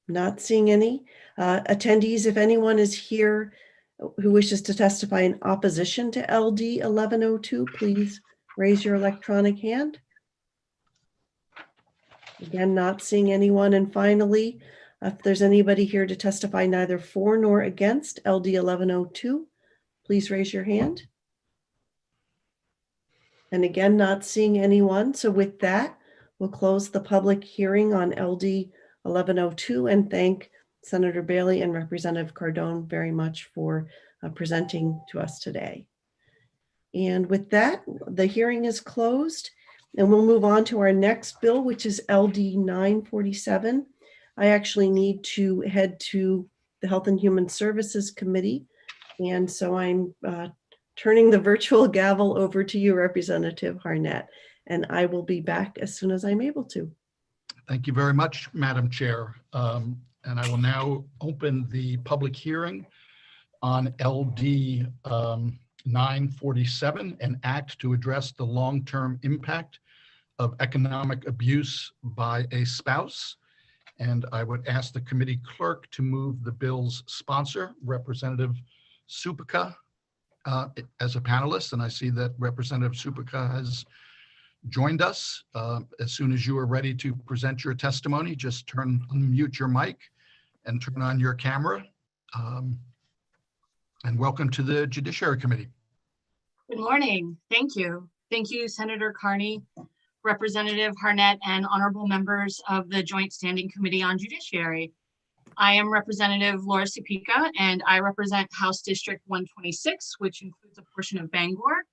Not seeing any. Attendees, if anyone is here who wishes to testify in opposition to LD 1102, please raise your electronic hand. Again, not seeing anyone. And finally, if there's anybody here to testify neither for nor against LD 1102, please raise your hand. And again, not seeing anyone. So with that, we'll close the public hearing on LD 1102 and thank Senator Bailey and Representative Cardone very much for presenting to us today. And with that, the hearing is closed and we'll move on to our next bill, which is LD 947. I actually need to head to the Health and Human Services Committee. And so I'm turning the virtual gavel over to you, Representative Harnett, and I will be back as soon as I'm able to. Thank you very much, Madam Chair. And I will now open the public hearing on LD 947, an act to address the long-term impact of economic abuse by a spouse. And I would ask the committee clerk to move the bill's sponsor, Representative Supika, as a panelist. And I see that Representative Supika has joined us. As soon as you are ready to present your testimony, just unmute your mic and turn on your camera. And welcome to the Judiciary Committee. Good morning. Thank you. Thank you, Senator Carney, Representative Harnett, and honorable members of the Joint Standing Committee on Judiciary. I am Representative Laura Supika, and I represent House District 126, which includes a portion of Bangor.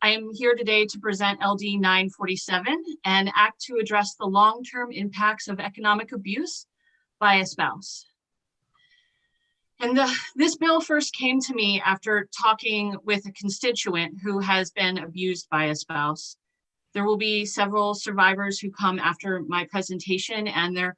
I am here today to present LD 947, an act to address the long-term impacts of economic abuse by a spouse. And this bill first came to me after talking with a constituent who has been abused by a spouse. There will be several survivors who come after my presentation, and their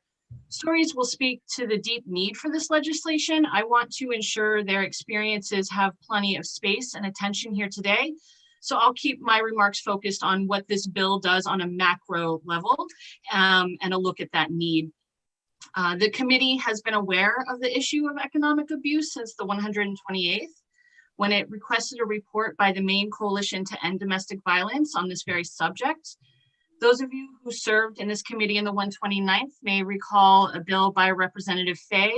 stories will speak to the deep need for this legislation. I want to ensure their experiences have plenty of space and attention here today. So I'll keep my remarks focused on what this bill does on a macro level and a look at that need. The committee has been aware of the issue of economic abuse since the 128th, when it requested a report by the Maine Coalition to End Domestic Violence on this very subject. Those of you who served in this committee in the 129th may recall a bill by Representative Fay.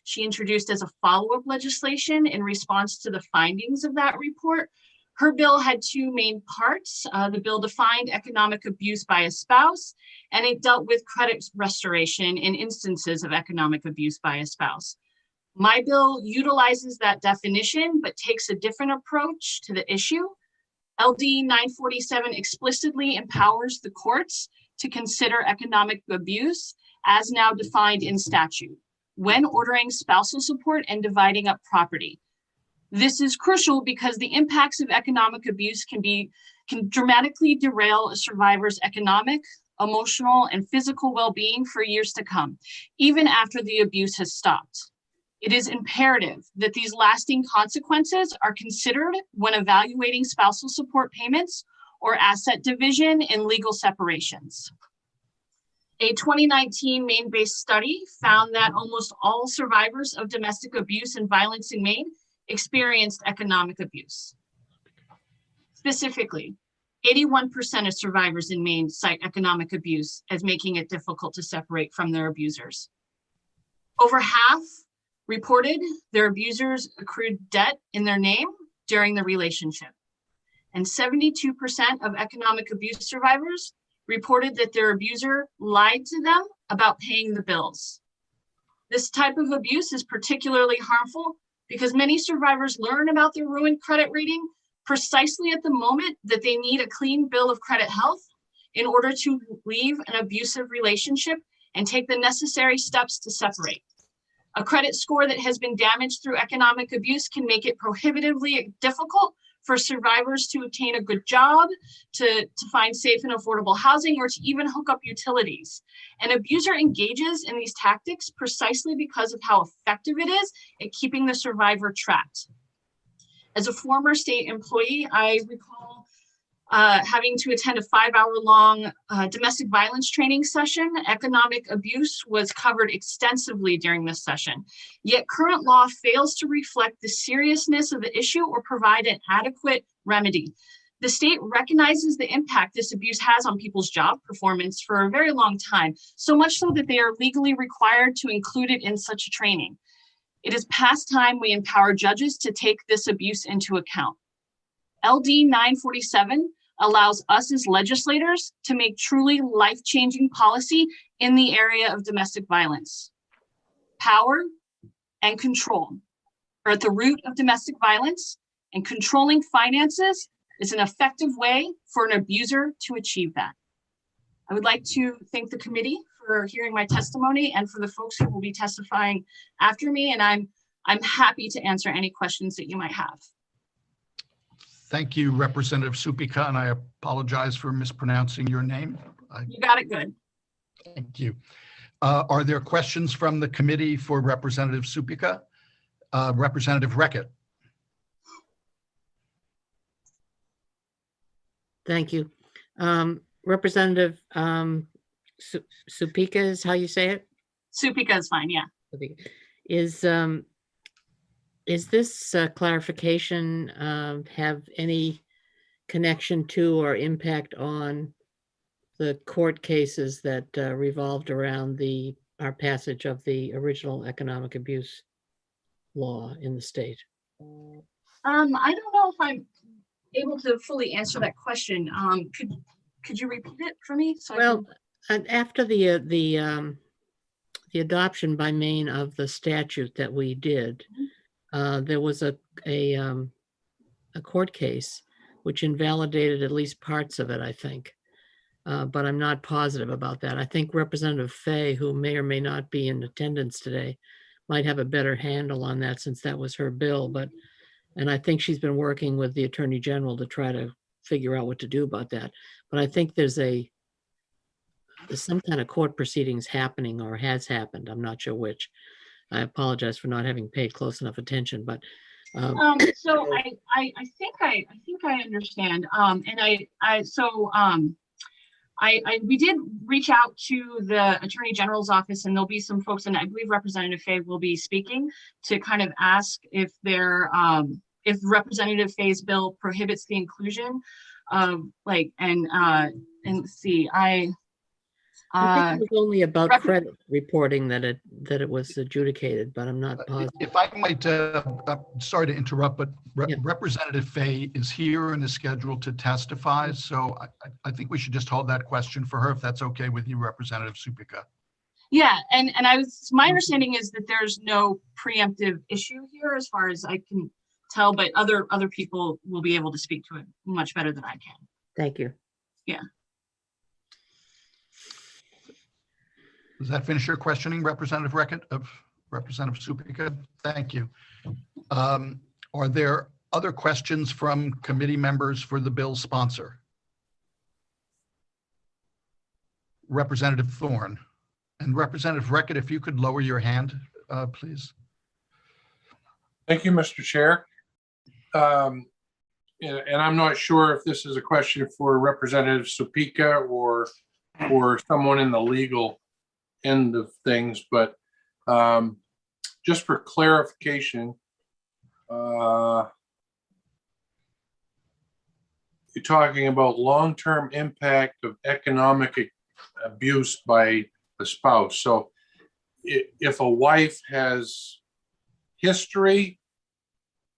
She introduced as a follow-up legislation in response to the findings of that report. Her bill had two main parts. The bill defined economic abuse by a spouse, and it dealt with credit restoration in instances of economic abuse by a spouse. My bill utilizes that definition, but takes a different approach to the issue. LD 947 explicitly empowers the courts to consider economic abuse as now defined in statute when ordering spousal support and dividing up property. This is crucial because the impacts of economic abuse can dramatically derail a survivor's economic, emotional, and physical well-being for years to come, even after the abuse has stopped. It is imperative that these lasting consequences are considered when evaluating spousal support payments or asset division in legal separations. A 2019 Maine-based study found that almost all survivors of domestic abuse and violence in Maine experienced economic abuse. Specifically, 81% of survivors in Maine cite economic abuse as making it difficult to separate from their abusers. Over half reported their abusers accrued debt in their name during the relationship. And 72% of economic abuse survivors reported that their abuser lied to them about paying the bills. This type of abuse is particularly harmful because many survivors learn about their ruined credit rating precisely at the moment that they need a clean bill of credit health in order to leave an abusive relationship and take the necessary steps to separate. A credit score that has been damaged through economic abuse can make it prohibitively difficult for survivors to obtain a good job, to find safe and affordable housing, or to even hook up utilities. An abuser engages in these tactics precisely because of how effective it is at keeping the survivor trapped. As a former state employee, I recall having to attend a 5-hour-long domestic violence training session. Economic abuse was covered extensively during this session. Yet current law fails to reflect the seriousness of the issue or provide an adequate remedy. The state recognizes the impact this abuse has on people's job performance for a very long time, so much so that they are legally required to include it in such a training. It is past time we empower judges to take this abuse into account. LD 947 allows us as legislators to make truly life-changing policy in the area of domestic violence. Power and control are at the root of domestic violence, and controlling finances is an effective way for an abuser to achieve that. I would like to thank the committee for hearing my testimony and for the folks who will be testifying after me, and I'm happy to answer any questions that you might have. Thank you, Representative Supika, and I apologize for mispronouncing your name. You got it good. Thank you. Are there questions from the committee for Representative Supika? Representative Reckett. Thank you. Representative Supika is how you say it? Supika is fine, yeah. Is this clarification have any connection to or impact on the court cases that revolved around our passage of the original economic abuse law in the state? I don't know if I'm able to fully answer that question. Could you repeat it for me? After the adoption by Maine of the statute that we did, there was a court case which invalidated at least parts of it, I think. But I'm not positive about that. I think Representative Fay, who may or may not be in attendance today, might have a better handle on that since that was her bill. And I think she's been working with the Attorney General to try to figure out what to do about that. But I think there's some kind of court proceedings happening or has happened. I'm not sure which. I apologize for not having paid close enough attention, but so I think I understand. We did reach out to the Attorney General's office, and there'll be some folks, and I believe Representative Fay will be speaking to kind of ask if if Representative Fay's bill prohibits the inclusion of and see, I think it was only about credit reporting that it was adjudicated, but I'm not positive. If I might, sorry to interrupt, but Representative Fay is here and is scheduled to testify. So I think we should just hold that question for her, if that's okay with you, Representative Supika. Yeah, and my understanding is that there's no preemptive issue here as far as I can tell, but other people will be able to speak to it much better than I can. Thank you. Yeah. Does that finish your questioning, Representative Reckett of Representative Supika? Thank you. Are there other questions from committee members for the bill's sponsor? Representative Thorne. And Representative Reckett, if you could lower your hand, please. Thank you, Mr. Chair. And I'm not sure if this is a question for Representative Supika or someone in the legal end of things, but just for clarification, you're talking about long-term impact of economic abuse by a spouse. So if a wife has history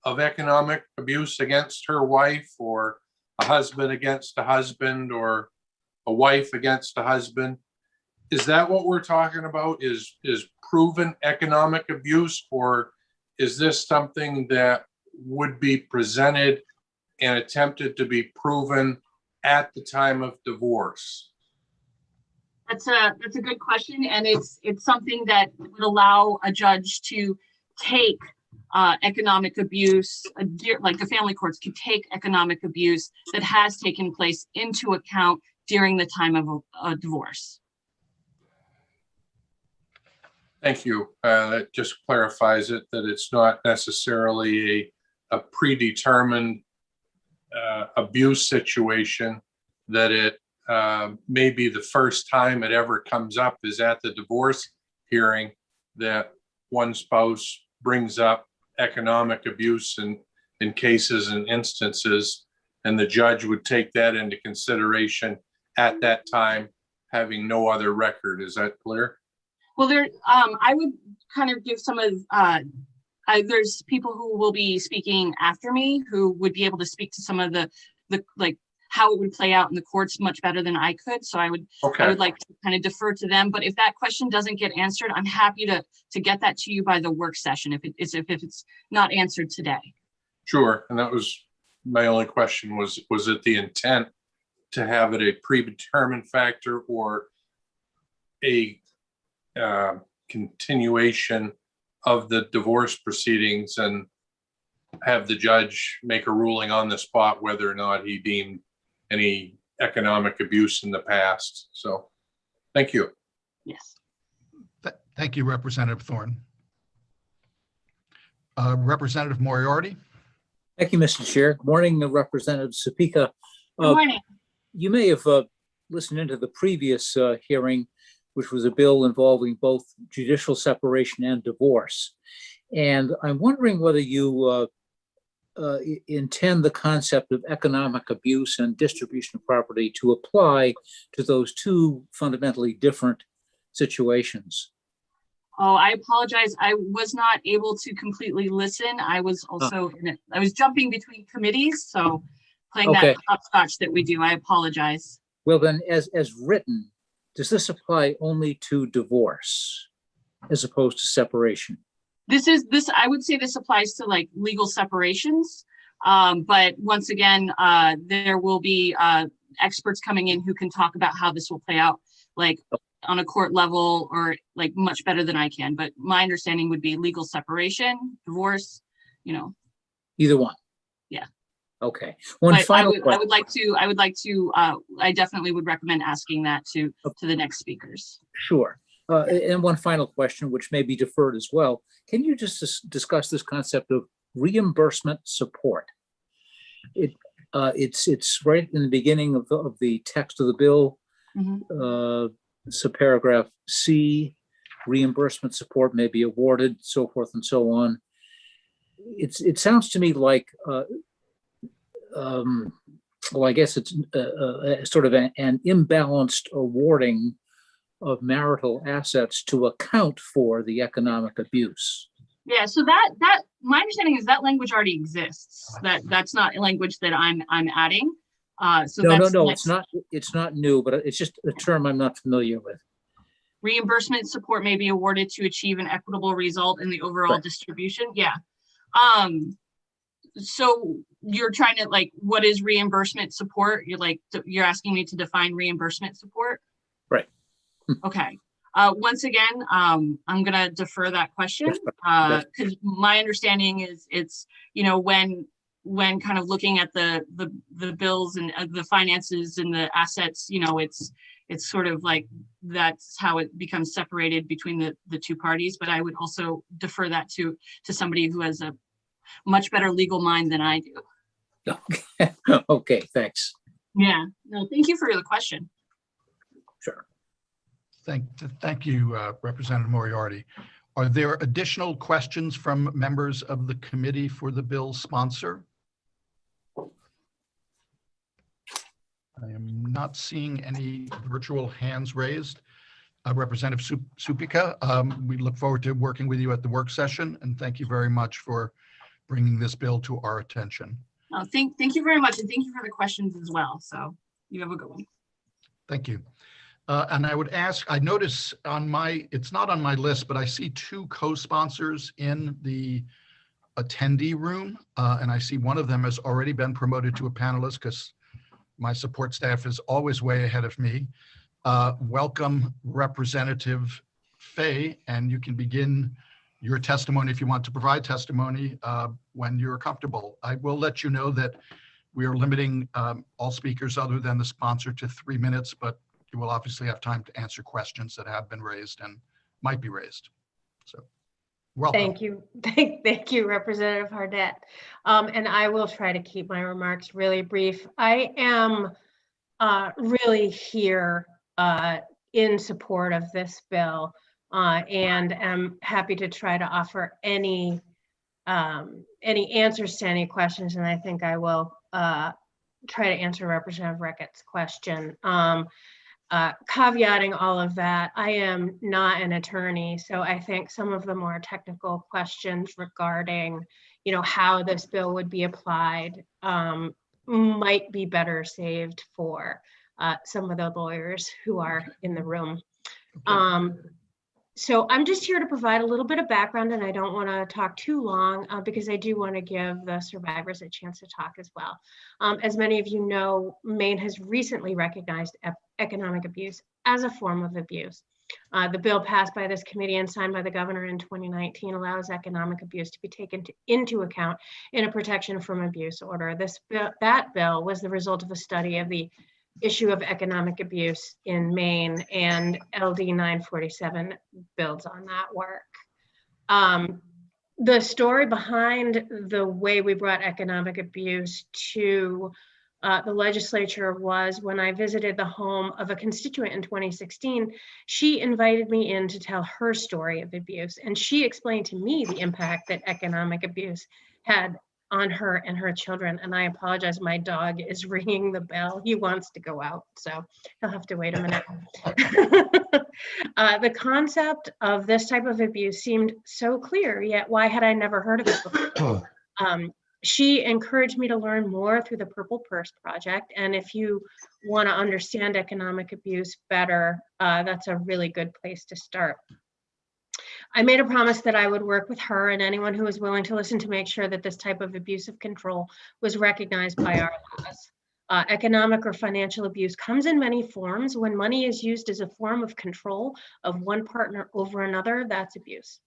of economic abuse against her wife, or a husband against a husband, or a wife against a husband, is that what we're talking about? Is proven economic abuse, or is this something that would be presented and attempted to be proven at the time of divorce? That's a good question, and it's something that would allow a judge to take economic abuse, like the family courts could take economic abuse that has taken place into account during the time of a divorce. Thank you. That just clarifies it, that it's not necessarily a predetermined abuse situation, that it maybe the first time it ever comes up is at the divorce hearing, that one spouse brings up economic abuse in cases and instances, and the judge would take that into consideration at that time, having no other record. Is that clear? Well, I would kind of give some of, there's people who will be speaking after me who would be able to speak to some of the like how it would play out in the courts much better than I could. So I would like to kind of defer to them. But if that question doesn't get answered, I'm happy to get that to you by the work session if it's not answered today. Sure. And that was my only question, was it the intent to have it a predetermined factor, or a continuation of the divorce proceedings, and have the judge make a ruling on the spot whether or not he deemed any economic abuse in the past? So thank you. Yes. Thank you, Representative Thorne. Representative Moriarty. Thank you, Mr. Chair. Good morning, Representative Sapika. Good morning. You may have listened into the previous hearing, which was a bill involving both judicial separation and divorce. And I'm wondering whether you intend the concept of economic abuse and distribution of property to apply to those two fundamentally different situations. Oh, I apologize. I was not able to completely listen. I was also, I was jumping between committees, so playing that hopscotch that we do. I apologize. Well, then, as written, does this apply only to divorce as opposed to separation? I would say this applies to like legal separations. But once again, there will be experts coming in who can talk about how this will play out, like on a court level, or like much better than I can. But my understanding would be legal separation, divorce, Either one. Yeah. Okay. I definitely would recommend asking that to the next speakers. Sure. And one final question, which may be deferred as well. Can you just discuss this concept of reimbursement support? It's right in the beginning of the text of the bill. So paragraph C, reimbursement support may be awarded, so forth and so on. It sounds to me like, well, I guess it's sort of an imbalanced awarding of marital assets to account for the economic abuse. Yeah, so that my understanding is that language already exists. That's not a language that I'm adding. So no, it's not new, but it's just a term I'm not familiar with. Reimbursement support may be awarded to achieve an equitable result in the overall distribution. Yeah. So you're trying to what is reimbursement support? You're asking me to define reimbursement support? Right. Okay. Once again, I'm going to defer that question because my understanding is it's, when kind of looking at the bills and the finances and the assets, it's sort of like that's how it becomes separated between the two parties. But I would also defer that to somebody who has a much better legal mind than I do. Okay, thanks. Yeah, no, thank you for the question. Sure. Thank you, Representative Moriarty. Are there additional questions from members of the committee for the bill's sponsor? I am not seeing any virtual hands raised. Representative Supika, we look forward to working with you at the work session, and thank you very much for bringing this bill to our attention. Oh, thank you very much, and thank you for the questions as well. So you have a good one. Thank you. And I would ask, I notice on it's not on my list, but I see two co-sponsors in the attendee room. And I see one of them has already been promoted to a panelist because my support staff is always way ahead of me. Welcome, Representative Fay, and you can begin your testimony if you want to provide testimony when you're comfortable. I will let you know that we are limiting all speakers other than the sponsor to 3 minutes, but you will obviously have time to answer questions that have been raised and might be raised. So, welcome. Thank you. Thank you, Representative Harnett. And I will try to keep my remarks really brief. I am really here in support of this bill and am happy to try to offer any answers to any questions. And I think I will try to answer Representative Reckitt's question. Caveating all of that, I am not an attorney, so I think some of the more technical questions regarding, how this bill would be applied might be better saved for some of the lawyers who are in the room. So I'm just here to provide a little bit of background, and I don't want to talk too long because I do want to give the survivors a chance to talk as well. As many of you know, Maine has recently recognized economic abuse as a form of abuse. The bill passed by this committee and signed by the governor in 2019 allows economic abuse to be taken into account in a protection from abuse order. That bill was the result of a study of the issue of economic abuse in Maine, and LD 947 builds on that work. The story behind the way we brought economic abuse to the legislature was when I visited the home of a constituent in 2016, she invited me in to tell her story of abuse. And she explained to me the impact that economic abuse had on her and her children. And I apologize, my dog is ringing the bell. He wants to go out, so he'll have to wait a minute. The concept of this type of abuse seemed so clear, yet why had I never heard of it before? She encouraged me to learn more through the Purple Purse Project. And if you want to understand economic abuse better, that's a really good place to start. I made a promise that I would work with her and anyone who was willing to listen to make sure that this type of abusive control was recognized by our laws. Economic or financial abuse comes in many forms. When money is used as a form of control of one partner over another, that's abuse.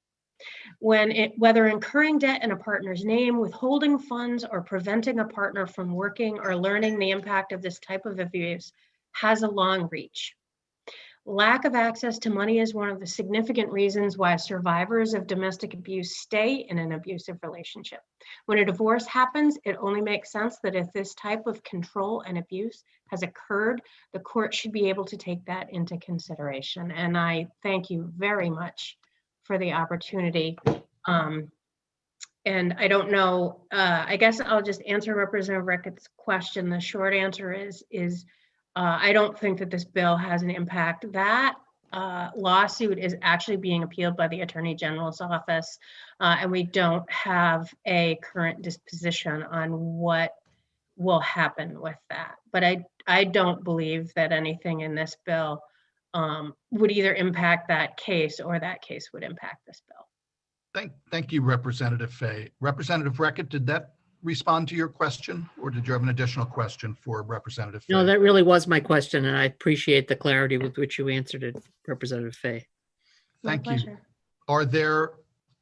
Whether incurring debt in a partner's name, withholding funds, or preventing a partner from working or learning the impact of this type of abuse has a long reach. Lack of access to money is one of the significant reasons why survivors of domestic abuse stay in an abusive relationship. When a divorce happens, it only makes sense that if this type of control and abuse has occurred, the court should be able to take that into consideration. And I thank you very much for the opportunity. And I don't know, I guess I'll just answer Representative Reckitt's question. The short answer is I don't think that this bill has an impact. That lawsuit is actually being appealed by the Attorney General's office, and we don't have a current disposition on what will happen with that. But I don't believe that anything in this bill would either impact that case or that case would impact this bill. Thank you, Representative Fay. Representative Reckitt, did that respond to your question, or did you have an additional question for Representative Fay? No, that really was my question, and I appreciate the clarity with which you answered it, Representative Fay. Thank you. Are there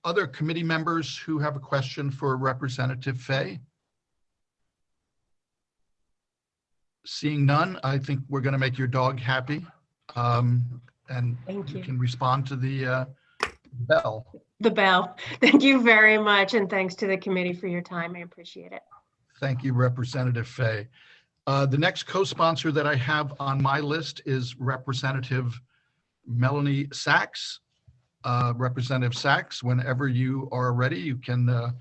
other committee members who have a question for Representative Fay? Seeing none, I think we're going to make your dog happy, and you can respond to the bell. The bell. Thank you very much. And thanks to the committee for your time. I appreciate it. Thank you, Representative Fay. The next co-sponsor that I have on my list is Representative Melanie Sachs. Representative Sachs, whenever you are ready, you can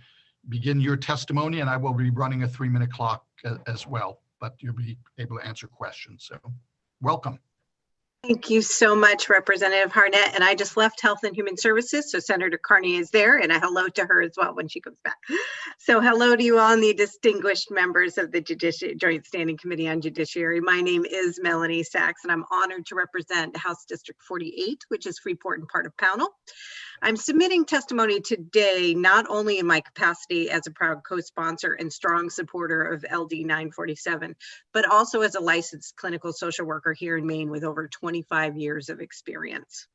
begin your testimony, and I will be running a 3-minute clock as well. but you'll be able to answer questions. So welcome. Thank you so much, Representative Harnett. And I just left Health and Human Services, so Senator Carney is there, and a hello to her as well when she comes back. So hello to you all and the distinguished members of the Joint Standing Committee on Judiciary. My name is Melanie Sachs, and I'm honored to represent House District 48, which is Freeport and part of Pownell. I'm submitting testimony today, not only in my capacity as a proud co-sponsor and strong supporter of LD 947, but also as a licensed clinical social worker here in Maine with over 25 years of experience.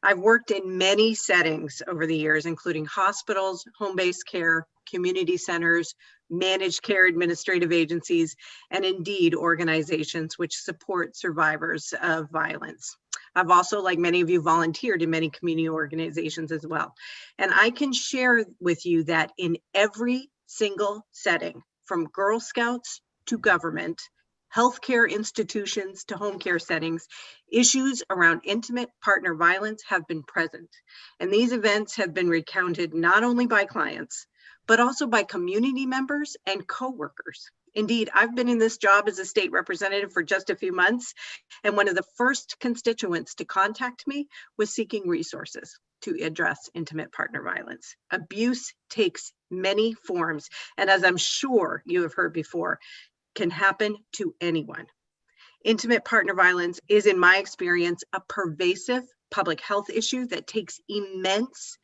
I've worked in many settings over the years, including hospitals, home-based care, community centers, managed care administrative agencies, and indeed organizations which support survivors of violence. I've also, like many of you, volunteered in many community organizations as well. And I can share with you that in every single setting, from Girl Scouts to government, healthcare institutions to home care settings, issues around intimate partner violence have been present. And these events have been recounted not only by clients, but also by community members and coworkers. Indeed, I've been in this job as a state representative for just a few months, and one of the first constituents to contact me was seeking resources to address intimate partner violence. Abuse takes many forms, and as I'm sure you have heard before, can happen to anyone. Intimate partner violence is, in my experience, a pervasive public health issue that takes immense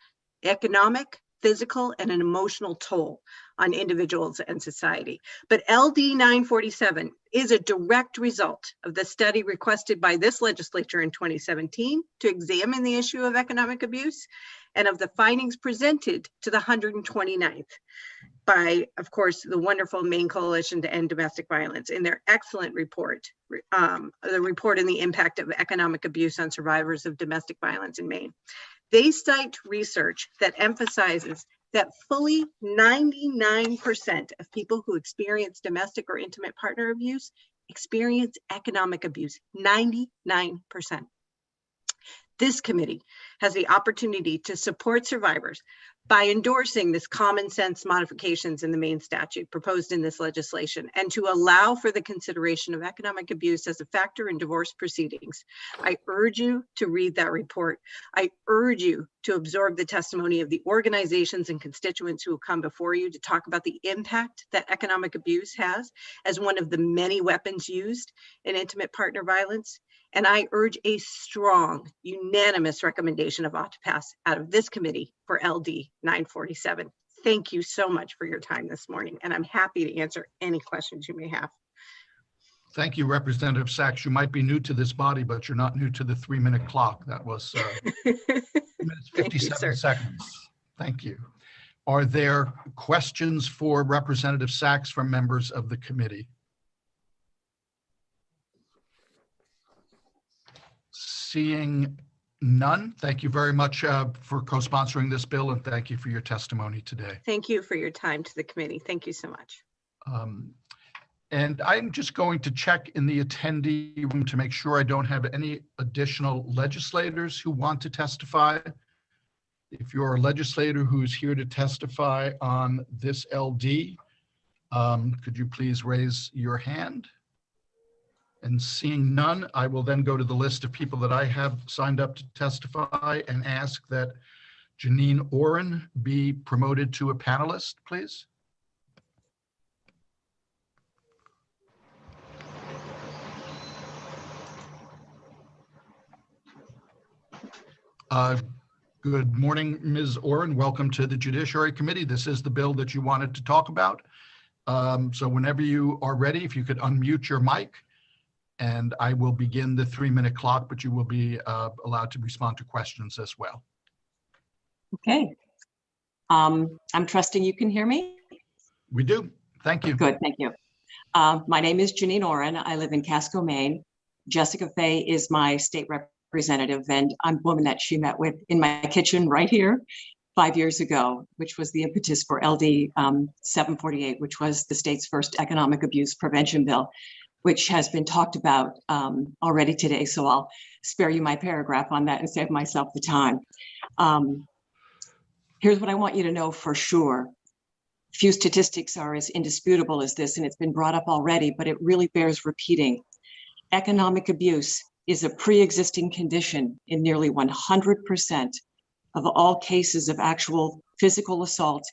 economic, physical, and an emotional toll on individuals and society. But LD 947 is a direct result of the study requested by this legislature in 2017 to examine the issue of economic abuse and of the findings presented to the 129th by, of course, the wonderful Maine Coalition to End Domestic Violence in their excellent report, the report on the impact of economic abuse on survivors of domestic violence in Maine. They cite research that emphasizes that fully 99% of people who experience domestic or intimate partner abuse experience economic abuse, 99%. This committee has the opportunity to support survivors by endorsing this common sense modifications in the Maine statute proposed in this legislation and to allow for the consideration of economic abuse as a factor in divorce proceedings. I urge you to read that report. I urge you to absorb the testimony of the organizations and constituents who will come before you to talk about the impact that economic abuse has as one of the many weapons used in intimate partner violence. And I urge a strong, unanimous recommendation of ought to pass out of this committee for LD 947. Thank you so much for your time this morning, and I'm happy to answer any questions you may have. Thank you, Representative Sachs. You might be new to this body, but you're not new to the 3-minute clock. That was 2 minutes, 57 seconds. Thank you. Are there questions for Representative Sachs from members of the committee? Seeing none, thank you very much for co-sponsoring this bill, and thank you for your testimony today. Thank you for your time to the committee. Thank you so much. And I'm just going to check in the attendee room to make sure I don't have any additional legislators who want to testify. If you're a legislator who's here to testify on this LD, could you please raise your hand? And seeing none, I will then go to the list of people that I have signed up to testify and ask that Janine Oren be promoted to a panelist, please. Good morning, Ms. Oren. Welcome to the Judiciary Committee. This is the bill that you wanted to talk about. So whenever you are ready, if you could unmute your mic, and I will begin the 3-minute clock, but you will be allowed to respond to questions as well. Okay. I'm trusting you can hear me. We do. Thank you. Good. Thank you. My name is Janine Oren. I live in Casco, Maine. Jessica Fay is my state representative, and I'm the woman that she met with in my kitchen right here 5 years ago, which was the impetus for LD 748, which was the state's first economic abuse prevention bill, which has been talked about already today. So I'll spare you my paragraph on that and save myself the time. Here's what I want you to know for sure. Few statistics are as indisputable as this, and it's been brought up already, but it really bears repeating. Economic abuse is a pre-existing condition in nearly 100% of all cases of actual physical assault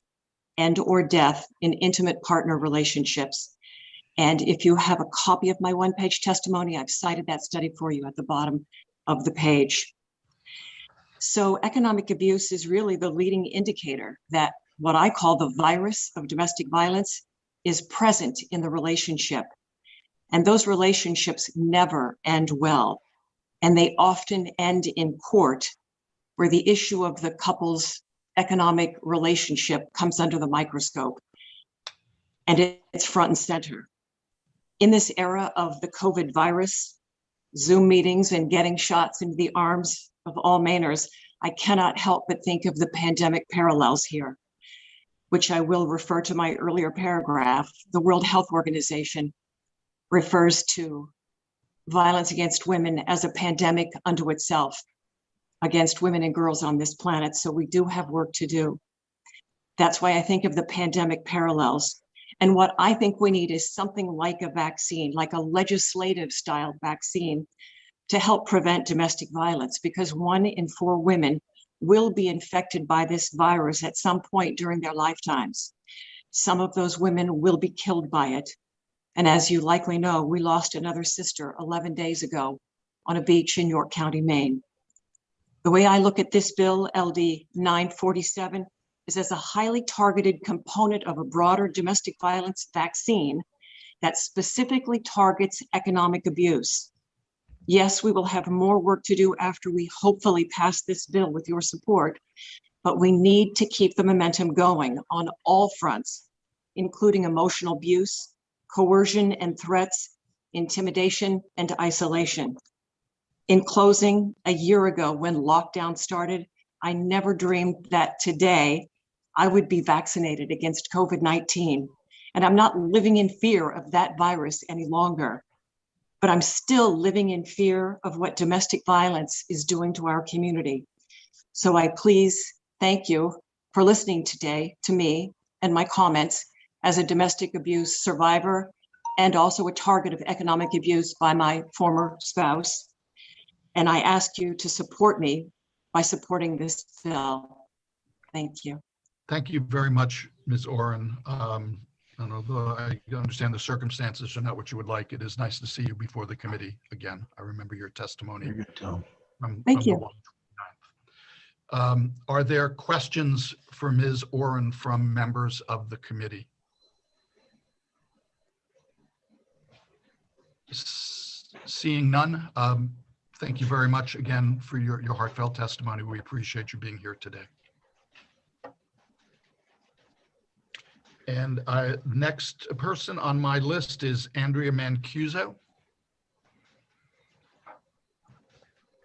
and or death in intimate partner relationships. And if you have a copy of my one-page testimony, I've cited that study for you at the bottom of the page. So economic abuse is really the leading indicator that what I call the virus of domestic violence is present in the relationship. And those relationships never end well. And they often end in court, where the issue of the couple's economic relationship comes under the microscope. And it's front and center. In this era of the COVID virus, Zoom meetings and getting shots into the arms of all Mainers, I cannot help but think of the pandemic parallels here, which I will refer to my earlier paragraph. The World Health Organization refers to violence against women as a pandemic unto itself against women and girls on this planet. So we do have work to do. That's why I think of the pandemic parallels. And what I think we need is something like a vaccine, like a legislative style vaccine to help prevent domestic violence, because 1 in 4 women will be infected by this virus at some point during their lifetimes. Some of those women will be killed by it. And as you likely know, we lost another sister 11 days ago on a beach in York County, Maine. The way I look at this bill, LD 947, is as a highly targeted component of a broader domestic violence vaccine that specifically targets economic abuse. Yes, we will have more work to do after we hopefully pass this bill with your support, but we need to keep the momentum going on all fronts, including emotional abuse, coercion and threats, intimidation, and isolation. In closing, a year ago when lockdown started, I never dreamed that today I would be vaccinated against COVID-19. And I'm not living in fear of that virus any longer, but I'm still living in fear of what domestic violence is doing to our community. So I please thank you for listening today to me and my comments as a domestic abuse survivor and also a target of economic abuse by my former spouse. And I ask you to support me by supporting this bill. Thank you. Thank you very much, Ms. Oren. And although I understand the circumstances are not what you would like, it is nice to see you before the committee again. I remember your testimony. Thank you. Are there questions for Ms. Oren from members of the committee? Seeing none, thank you very much again for your heartfelt testimony. We appreciate you being here today. And next person on my list is Andrea Mancuso.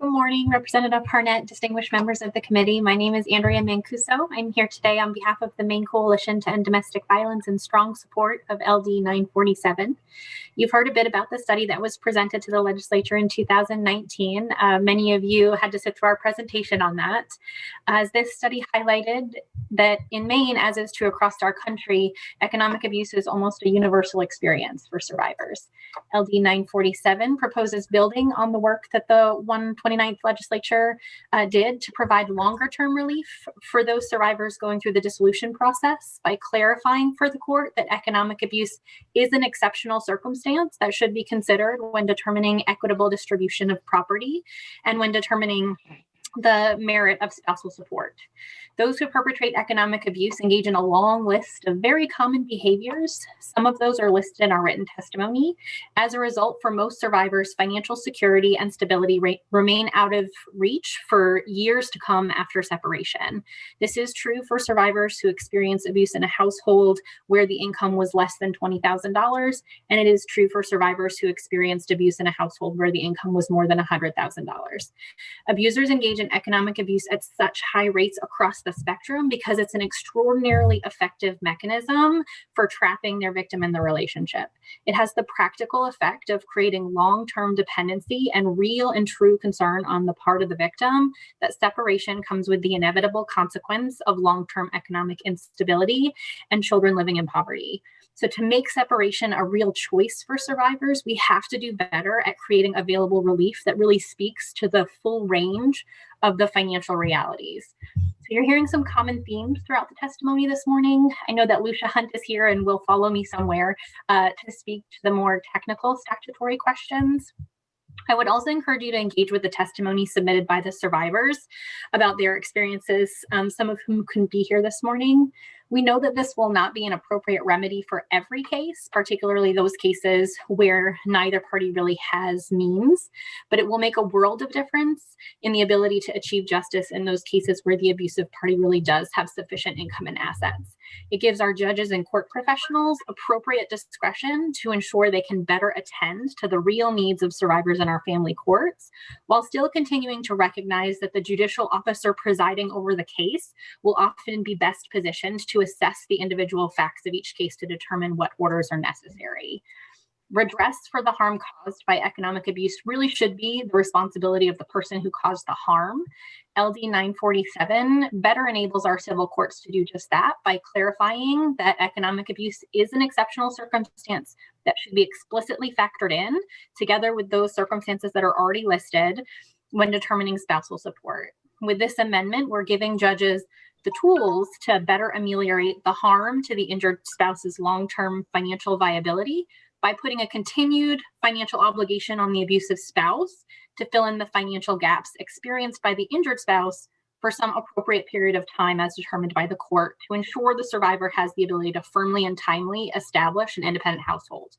Good morning, Representative Harnett, distinguished members of the committee. My name is Andrea Mancuso. I'm here today on behalf of the Maine Coalition to End Domestic Violence in strong support of LD 947. You've heard a bit about the study that was presented to the legislature in 2019. Many of you had to sit through our presentation on that. As this study highlighted that in Maine, as is true across our country, economic abuse is almost a universal experience for survivors. LD 947 proposes building on the work that the 129th legislature did to provide longer term relief for those survivors going through the dissolution process by clarifying for the court that economic abuse is an exceptional circumstance that should be considered when determining equitable distribution of property and when determining the merit of spousal support. Those who perpetrate economic abuse engage in a long list of very common behaviors. Some of those are listed in our written testimony. As a result, for most survivors, financial security and stability remain out of reach for years to come after separation. This is true for survivors who experience abuse in a household where the income was less than $20,000, and it is true for survivors who experienced abuse in a household where the income was more than $100,000. Abusers engage in and economic abuse at such high rates across the spectrum because it's an extraordinarily effective mechanism for trapping their victim in the relationship. It has the practical effect of creating long-term dependency and real and true concern on the part of the victim that separation comes with the inevitable consequence of long-term economic instability and children living in poverty. So to make separation a real choice for survivors, we have to do better at creating available relief that really speaks to the full range of the financial realities. So you're hearing some common themes throughout the testimony this morning. I know that Lucia Hunt is here and will follow me somewhere to speak to the more technical statutory questions. I would also encourage you to engage with the testimony submitted by the survivors about their experiences, some of whom couldn't be here this morning. We know that this will not be an appropriate remedy for every case, particularly those cases where neither party really has means, but it will make a world of difference in the ability to achieve justice in those cases where the abusive party really does have sufficient income and assets. It gives our judges and court professionals appropriate discretion to ensure they can better attend to the real needs of survivors in our family courts, while still continuing to recognize that the judicial officer presiding over the case will often be best positioned to assess the individual facts of each case to determine what orders are necessary. Redress for the harm caused by economic abuse really should be the responsibility of the person who caused the harm. LD 947 better enables our civil courts to do just that by clarifying that economic abuse is an exceptional circumstance that should be explicitly factored in together with those circumstances that are already listed when determining spousal support. With this amendment, we're giving judges the tools to better ameliorate the harm to the injured spouse's long-term financial viability by putting a continued financial obligation on the abusive spouse to fill in the financial gaps experienced by the injured spouse for some appropriate period of time as determined by the court to ensure the survivor has the ability to firmly and timely establish an independent household.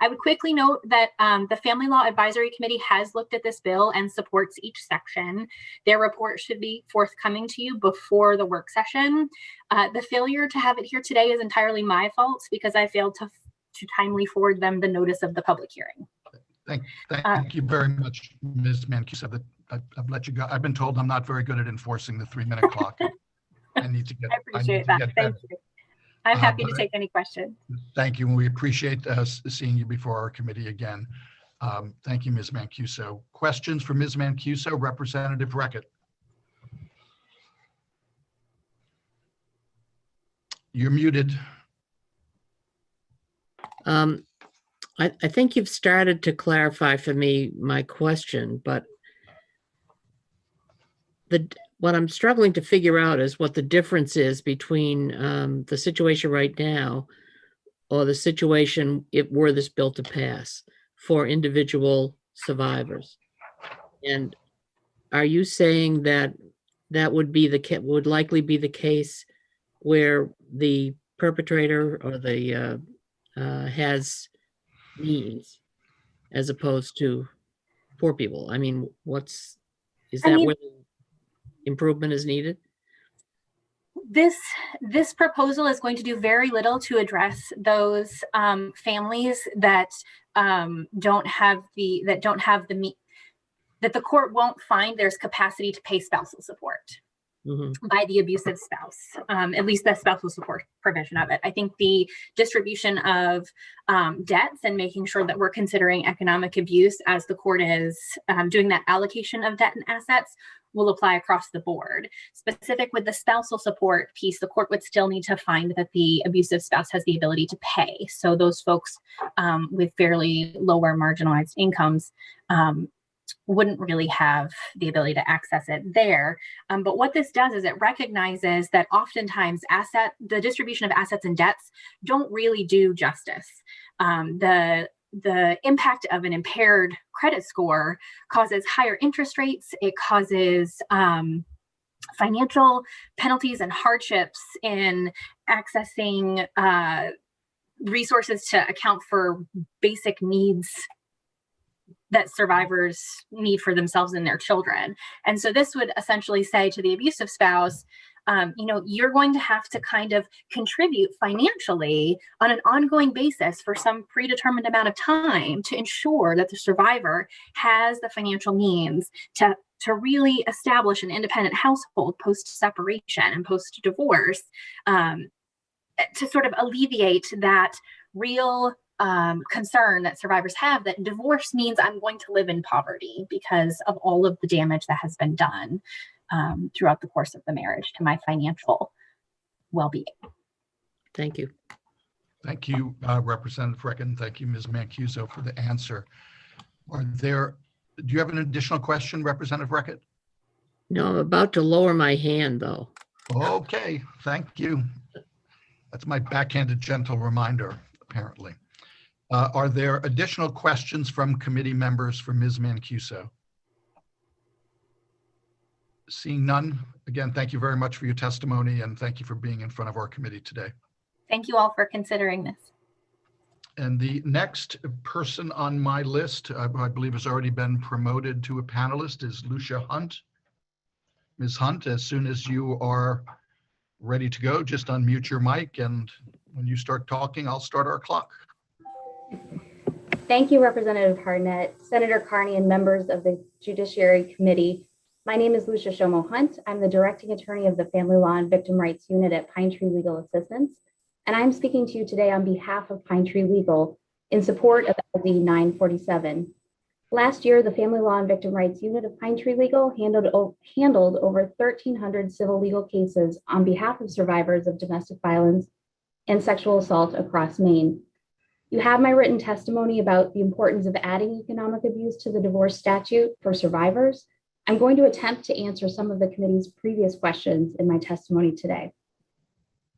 I would quickly note that the Family Law Advisory Committee has looked at this bill and supports each section. Their report should be forthcoming to you before the work session. The failure to have it here today is entirely my fault because I failed to timely forward them the notice of the public hearing. Thank you very much, Ms. Mancuso. I've let you go. I've been told I'm not very good at enforcing the 3-minute clock. I need to get. I appreciate that. Thank you. I'm happy to take any questions. Thank you, and we appreciate seeing you before our committee again. Thank you, Ms. Mancuso. Questions for Ms. Mancuso, Representative Reckitt? You're muted. I think you've started to clarify for me my question, but what I'm struggling to figure out is what the difference is between the situation right now or the situation were this bill to pass for individual survivors. And are you saying that that would likely be the case where the perpetrator or the has means as opposed to poor people? I mean, is that where the improvement is needed? This proposal is going to do very little to address those families that don't have the that the court won't find there's capacity to pay spousal support by the abusive spouse, at least the spousal support provision of it. I think the distribution of debts and making sure that we're considering economic abuse as the court is doing that allocation of debt and assets will apply across the board. Specific with the spousal support piece, the court would still need to find that the abusive spouse has the ability to pay. So those folks with fairly lower marginalized incomes wouldn't really have the ability to access it there. But what this does is it recognizes that oftentimes the distribution of assets and debts don't really do justice. The impact of an impaired credit score causes higher interest rates. It causes financial penalties and hardships in accessing resources to account for basic needs that survivors need for themselves and their children. And so this would essentially say to the abusive spouse, you're going to have to kind of contribute financially on an ongoing basis for some predetermined amount of time to ensure that the survivor has the financial means to to really establish an independent household post-separation and post-divorce, to sort of alleviate that real concern that survivors have that divorce means I'm going to live in poverty because of all of the damage that has been done throughout the course of the marriage to my financial well-being. Thank you. Thank you, Representative Reckon. Thank you, Ms. Mancuso, for the answer. Do you have an additional question, Representative Reckon? No, I'm about to lower my hand, though. Okay, thank you. That's my backhanded gentle reminder, apparently. Are there additional questions from committee members for Ms. Mancuso? Seeing none, again, thank you very much for your testimony and thank you for being in front of our committee today. Thank you all for considering this. And the next person on my list, I believe has already been promoted to a panelist, is Lucia Hunt. Ms. Hunt, as soon as you are ready to go, just unmute your mic, and when you start talking, I'll start our clock. Thank you, Representative Harnett, Senator Carney, and members of the Judiciary Committee. My name is Lucia Shomo Hunt. I'm the Directing Attorney of the Family Law and Victim Rights Unit at Pine Tree Legal Assistance, and I'm speaking to you today on behalf of Pine Tree Legal in support of LD 947. Last year, the Family Law and Victim Rights Unit of Pine Tree Legal handled over 1,300 civil legal cases on behalf of survivors of domestic violence and sexual assault across Maine. You have my written testimony about the importance of adding economic abuse to the divorce statute for survivors. I'm going to attempt to answer some of the committee's previous questions in my testimony today.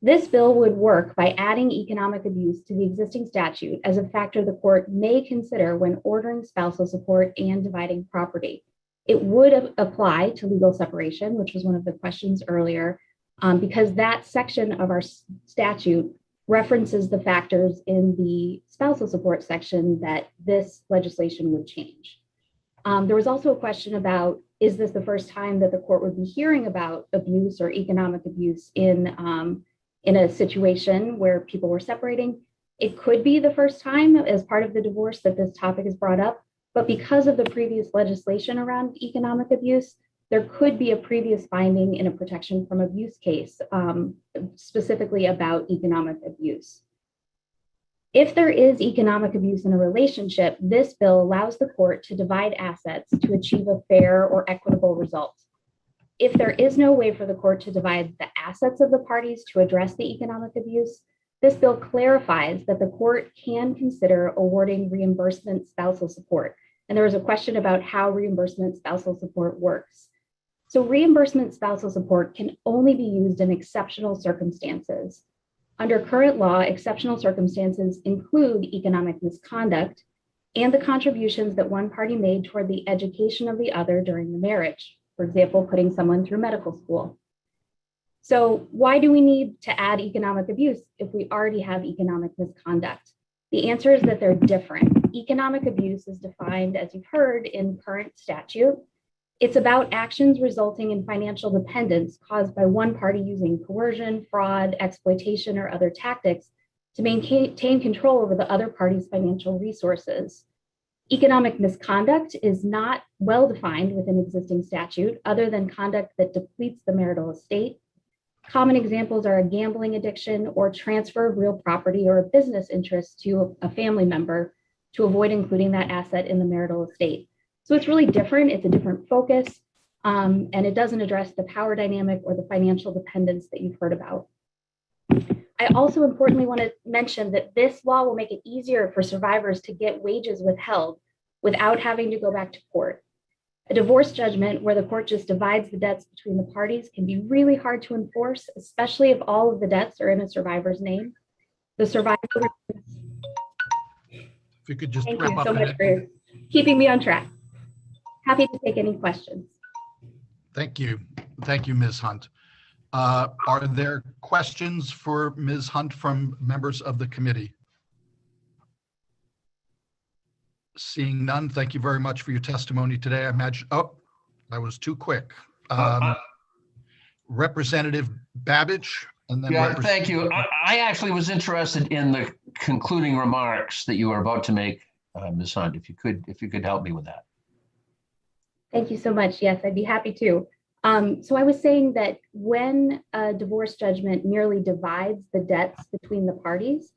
This bill would work by adding economic abuse to the existing statute as a factor the court may consider when ordering spousal support and dividing property. It would apply to legal separation, which was one of the questions earlier, because that section of our statute references the factors in the spousal support section that this legislation would change. There was also a question about, is this the first time that the court would be hearing about abuse or economic abuse in a situation where people were separating? It could be the first time as part of the divorce that this topic is brought up, but because of the previous legislation around economic abuse, there could be a previous finding in a protection from abuse case, specifically about economic abuse. If there is economic abuse in a relationship, this bill allows the court to divide assets to achieve a fair or equitable result. If there is no way for the court to divide the assets of the parties to address the economic abuse, this bill clarifies that the court can consider awarding reimbursement spousal support. And there was a question about how reimbursement spousal support works. So reimbursement spousal support can only be used in exceptional circumstances. Under current law, exceptional circumstances include economic misconduct and the contributions that one party made toward the education of the other during the marriage. For example, putting someone through medical school. So why do we need to add economic abuse if we already have economic misconduct? The answer is that they're different. Economic abuse is defined, as you've heard, in current statute. It's about actions resulting in financial dependence caused by one party using coercion, fraud, exploitation, or other tactics to maintain control over the other party's financial resources. Economic misconduct is not well defined within existing statute other than conduct that depletes the marital estate. Common examples are a gambling addiction or transfer of real property or a business interest to a family member to avoid including that asset in the marital estate. So it's really different. It's a different focus, and it doesn't address the power dynamic or the financial dependence that you've heard about. I also importantly want to mention that this law will make it easier for survivors to get wages withheld without having to go back to court. A divorce judgment where the court just divides the debts between the parties can be really hard to enforce, especially if all of the debts are in a survivor's name. The survivor. If you could just Thank wrap you up. so much for keeping me on track. Happy to take any questions. Thank you. Thank you, Ms. Hunt. Are there questions for Ms. Hunt from members of the committee? Seeing none, thank you very much for your testimony today. I imagine, oh, that was too quick. Representative Babbage, and then yeah, thank you. I actually was interested in the concluding remarks that you were about to make, Ms. Hunt. If you could help me with that. Thank you so much. Yes, I'd be happy to. So I was saying that when a divorce judgment merely divides the debts between the parties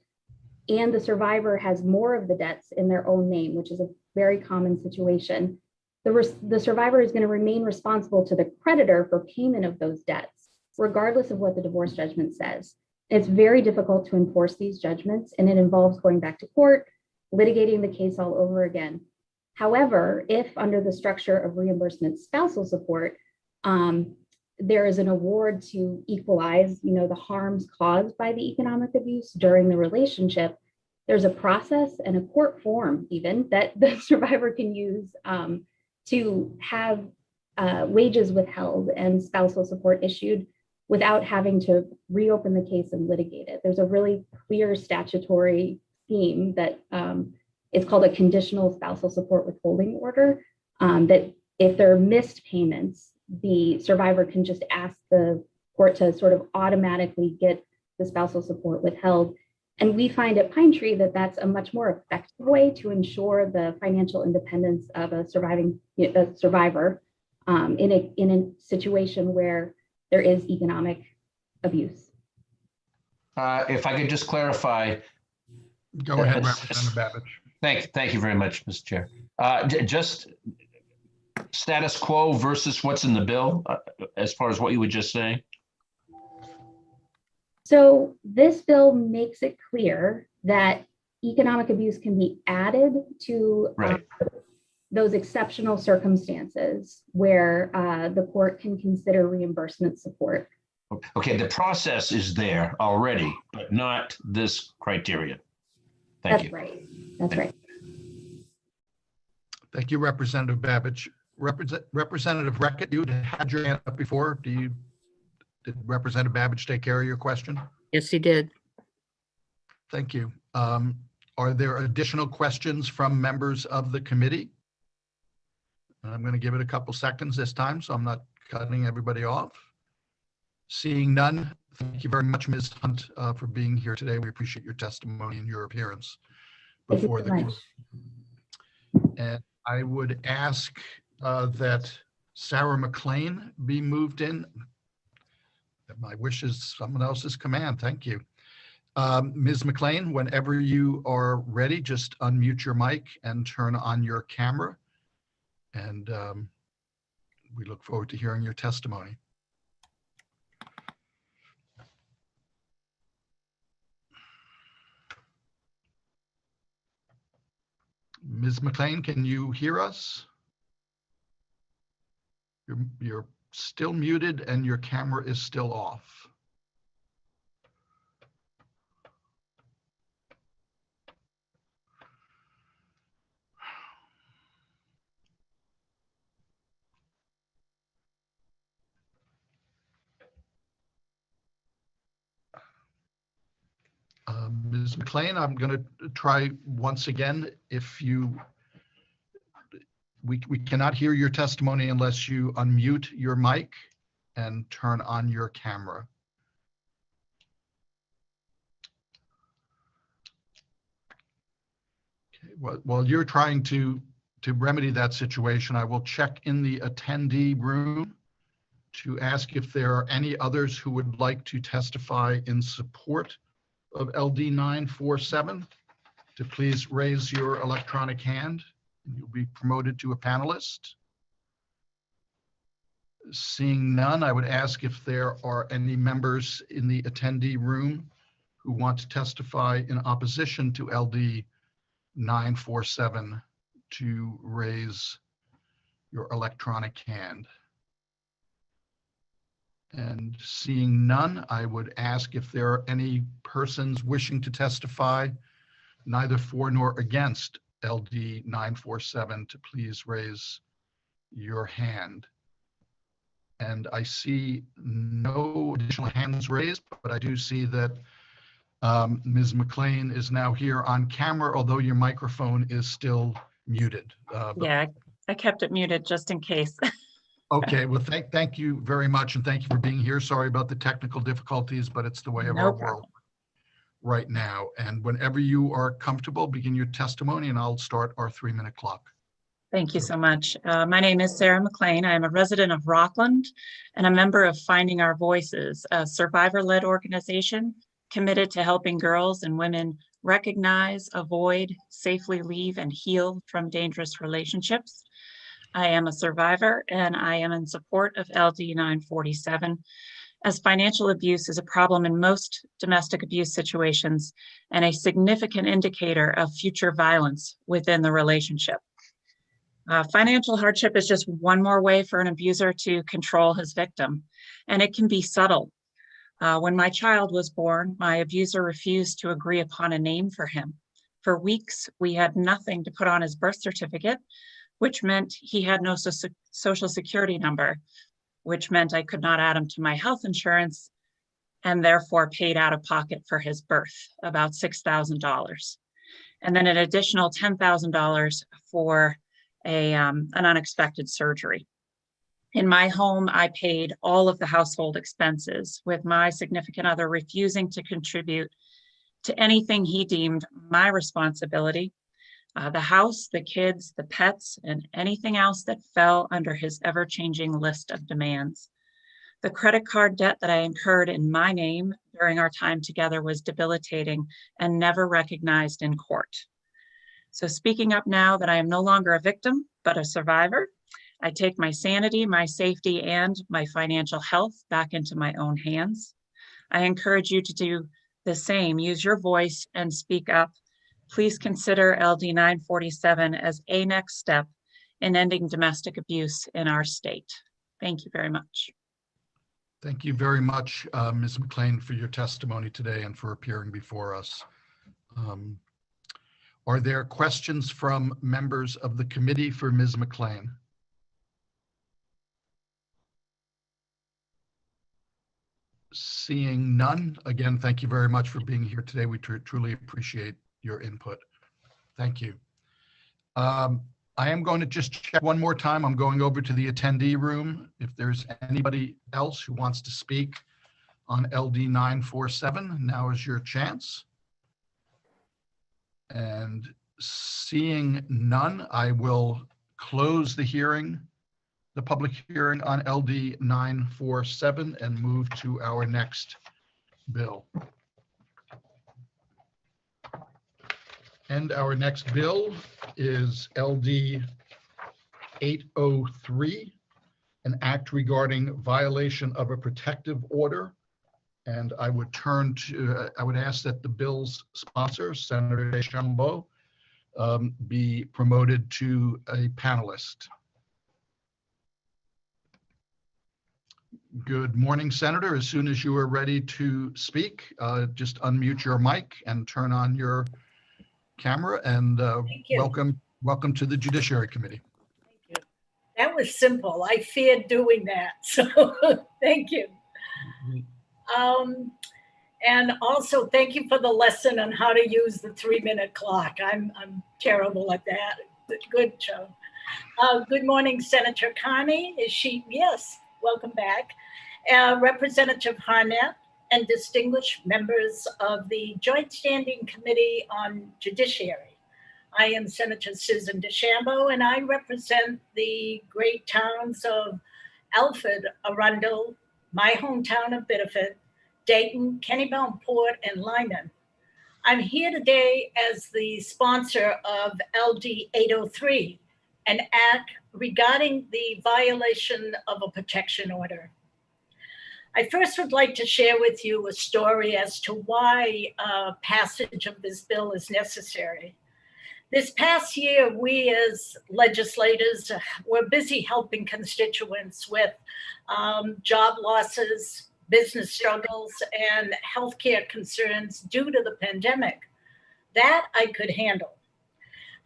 and the survivor has more of the debts in their own name, which is a very common situation, the survivor is going to remain responsible to the creditor for payment of those debts, regardless of what the divorce judgment says. It's very difficult to enforce these judgments, and it involves going back to court, litigating the case all over again. However, if under the structure of reimbursement spousal support, there is an award to equalize, the harms caused by the economic abuse during the relationship, there's a process and a court form even that the survivor can use to have wages withheld and spousal support issued without having to reopen the case and litigate it. There's a really clear statutory scheme that it's called a conditional spousal support withholding order, that if there are missed payments, the survivor can just ask the court to sort of automatically get the spousal support withheld. And we find at Pine Tree that that's a much more effective way to ensure the financial independence of a survivor in a situation where there is economic abuse. If I could just clarify. Go ahead, Representative Babbage. Thank you very much, Mr. Chair. Just status quo versus what's in the bill, as far as what you were just saying. So this bill makes it clear that economic abuse can be added to those exceptional circumstances where the court can consider reimbursement support. Okay, the process is there already, but not this criteria. Thank you. Right. That's right. Thank you, Representative Babbage. Representative Reckett, you had your hand up before. Did Representative Babbage take care of your question? Yes, he did. Thank you. Are there additional questions from members of the committee? I'm going to give it a couple seconds this time, so I'm not cutting everybody off. Seeing none, thank you very much, Ms. Hunt, for being here today. We appreciate your testimony and your appearance before the committee. And I would ask that Sarah McLean be moved in. My wish is someone else's command. Thank you. Ms. McLean, whenever you are ready, just unmute your mic and turn on your camera. And we look forward to hearing your testimony. Ms. McLean, can you hear us? You're still muted and your camera is still off. Ms. McLean, I'm going to try once again. We cannot hear your testimony unless you unmute your mic and turn on your camera. Okay, while you're trying to remedy that situation, I will check in the attendee room to ask if there are any others who would like to testify in support of LD 947, to please raise your electronic hand. You'll be promoted to a panelist. Seeing none, I would ask if there are any members in the attendee room who want to testify in opposition to LD 947 to raise your electronic hand. And seeing none, I would ask if there are any persons wishing to testify neither for nor against LD 947 to please raise your hand. And I see no additional hands raised, but I do see that Ms. McLean is now here on camera, although your microphone is still muted. Yeah, I kept it muted just in case. Okay, well, thank you very much, and thank you for being here. Sorry about the technical difficulties, but it's the way of our world right now. And whenever you are comfortable, begin your testimony, and I'll start our 3-minute clock. Thank you so much. My name is Sarah McLean. I am a resident of Rockland and a member of Finding Our Voices, a survivor-led organization committed to helping girls and women recognize, avoid, safely leave, and heal from dangerous relationships. I am a survivor and I am in support of LD 947, as financial abuse is a problem in most domestic abuse situations and a significant indicator of future violence within the relationship. Financial hardship is just one more way for an abuser to control his victim, and it can be subtle. When my child was born, my abuser refused to agree upon a name for him. For weeks, we had nothing to put on his birth certificate, which meant he had no social security number, which meant I could not add him to my health insurance and therefore paid out of pocket for his birth, about $6,000. And then an additional $10,000 for an unexpected surgery. In my home, I paid all of the household expenses, with my significant other refusing to contribute to anything he deemed my responsibility, the house, the kids, the pets, and anything else that fell under his ever-changing list of demands. The credit card debt that I incurred in my name during our time together was debilitating and never recognized in court. So speaking up now that I am no longer a victim, but a survivor, I take my sanity, my safety, and my financial health back into my own hands. I encourage you to do the same. Use your voice and speak up. Please consider LD 947 as a next step in ending domestic abuse in our state. Thank you very much. Thank you very much, Ms. McLean, for your testimony today and for appearing before us. Are there questions from members of the committee for Ms. McLean? Seeing none, again, thank you very much for being here today. We truly appreciate your input. Thank you. I am going to just check one more time. I'm going over to the attendee room. If there's anybody else who wants to speak on LD 947, now is your chance. And seeing none, I will close the hearing, the public hearing on LD 947, and move to our next bill. And our next bill is LD 803, an act regarding violation of a protective order. And I would ask that the bill's sponsor, Senator Deschambault, be promoted to a panelist. Good morning, Senator. As soon as you are ready to speak, just unmute your mic and turn on your camera, and welcome to the Judiciary Committee. Thank you. That was simple. I feared doing that, so thank you. And also thank you for the lesson on how to use the 3-minute clock. I'm terrible at that. Good show. Good morning, Senator Carney. Is she? Yes. Welcome back. Representative Harnett and distinguished members of the Joint Standing Committee on Judiciary. I am Senator Susan DeChambeau, and I represent the great towns of Alfred, Arundel, my hometown of Biddeford, Dayton, Kennebunk-Port, and Lyman. I'm here today as the sponsor of LD 803, an act regarding the violation of a protection order. I first would like to share with you a story as to why passage of this bill is necessary. This past year, we as legislators were busy helping constituents with job losses, business struggles, and healthcare concerns due to the pandemic. That I could handle.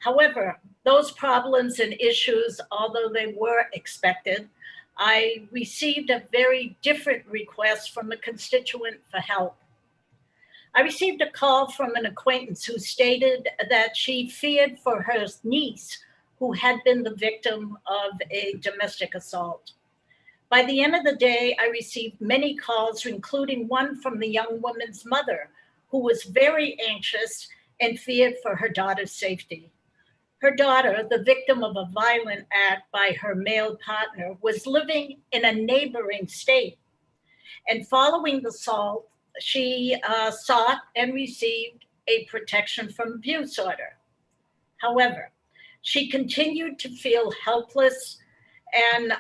However, those problems and issues, although they were expected, I received a very different request from a constituent for help. I received a call from an acquaintance who stated that she feared for her niece, who had been the victim of a domestic assault. By the end of the day, I received many calls, including one from the young woman's mother, who was very anxious and feared for her daughter's safety. Her daughter, the victim of a violent act by her male partner, was living in a neighboring state. And following the assault, she sought and received a protection from abuse order. However, she continued to feel helpless and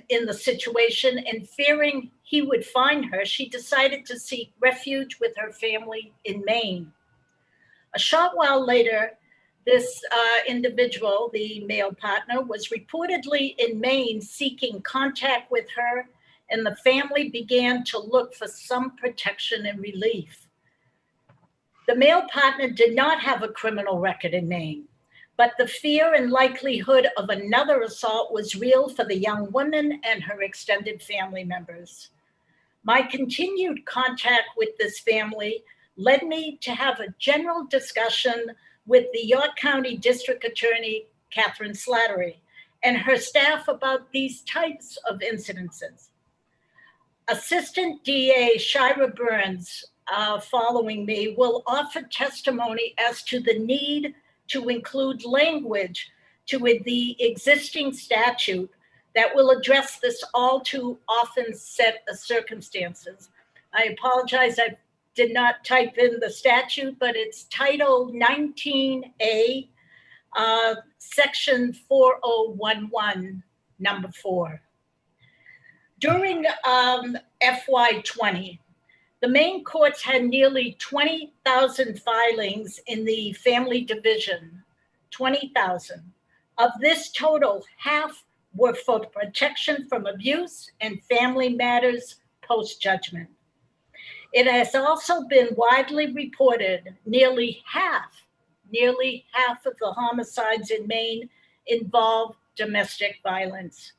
in the situation, and fearing he would find her, she decided to seek refuge with her family in Maine. A short while later, this individual, the male partner, was reportedly in Maine seeking contact with her, and the family began to look for some protection and relief. The male partner did not have a criminal record in Maine, but the fear and likelihood of another assault was real for the young woman and her extended family members. My continued contact with this family led me to have a general discussion with the York County District Attorney, Catherine Slattery, and her staff about these types of incidences. Assistant DA Shira Burns, following me, will offer testimony as to the need to include language to the existing statute that will address this all too often set of circumstances. I apologize, I did not type in the statute, but it's Title 19A, Section 4011, number 4. During FY20, the Maine courts had nearly 20,000 filings in the family division, 20,000. Of this total, half were for protection from abuse and family matters post-judgment. It has also been widely reported nearly half of the homicides in Maine involve domestic violence.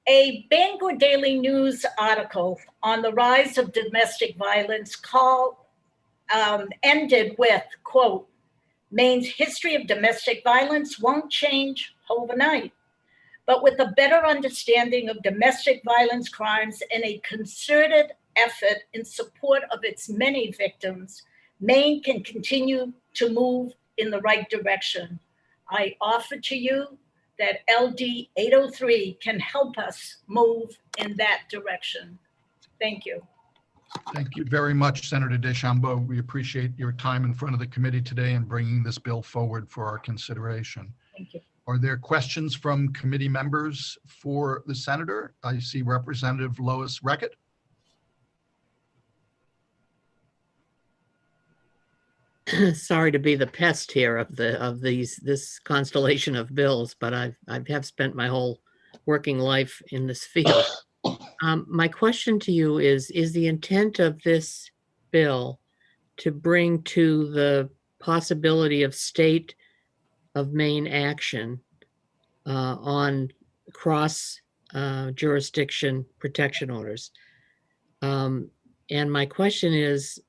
A Bangor Daily News article on the rise of domestic violence ended with, quote, "Maine's history of domestic violence won't change overnight, but with a better understanding of domestic violence crimes and a concerted effort in support of its many victims, Maine can continue to move in the right direction. I offer to you that LD 803 can help us move in that direction." Thank you. Thank you very much, Senator DeChambeau. We appreciate your time in front of the committee today and bringing this bill forward for our consideration. Thank you. Are there questions from committee members for the senator? I see Representative Lois Reckett. Sorry to be the pest here of this constellation of bills, but I have spent my whole working life in this field. My question to you is the intent of this bill to bring to the possibility of state of Maine action on cross jurisdiction protection orders? And my question is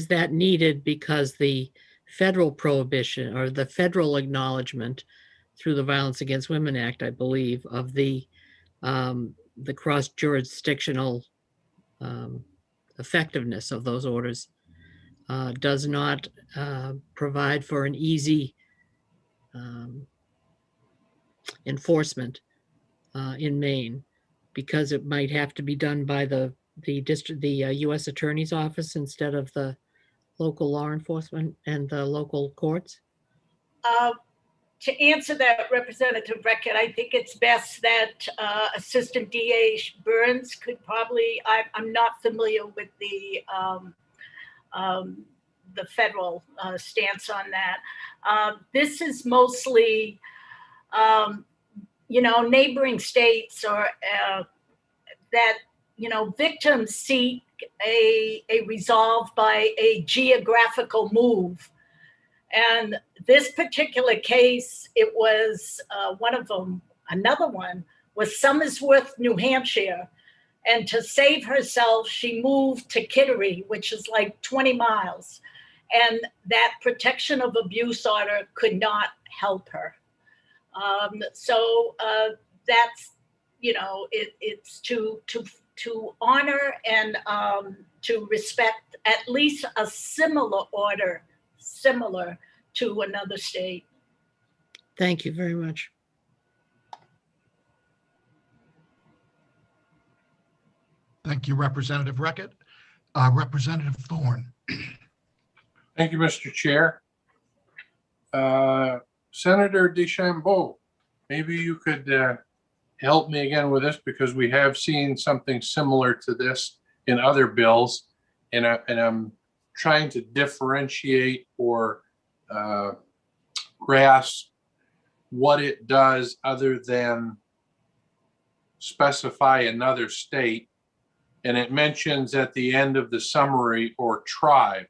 that needed because the federal prohibition or the federal acknowledgement through the Violence Against Women Act, I believe, of the cross-jurisdictional effectiveness of those orders does not provide for an easy enforcement in Maine, because it might have to be done by the U.S. Attorney's Office instead of the local law enforcement and the local courts? To answer that, Representative Reckett, I think it's best that Assistant DA Burns could probably, I'm not familiar with the federal stance on that. This is mostly, neighboring states or that, victims seek a resolve by a geographical move. And this particular case, it was one of them, another one was Somersworth, New Hampshire. And to save herself, she moved to Kittery, which is like 20 miles. And that protection of abuse order could not help her. So that's, it's to honor and to respect at least a similar order, similar to another state. Thank you very much. Thank you, Representative Reckett. Representative Thorne. Thank you, Mr. Chair. Senator DeChambeau, maybe you could help me again with this, because we have seen something similar to this in other bills, and I'm trying to differentiate or grasp what it does other than specify another state. And it mentions at the end of the summary or tribe.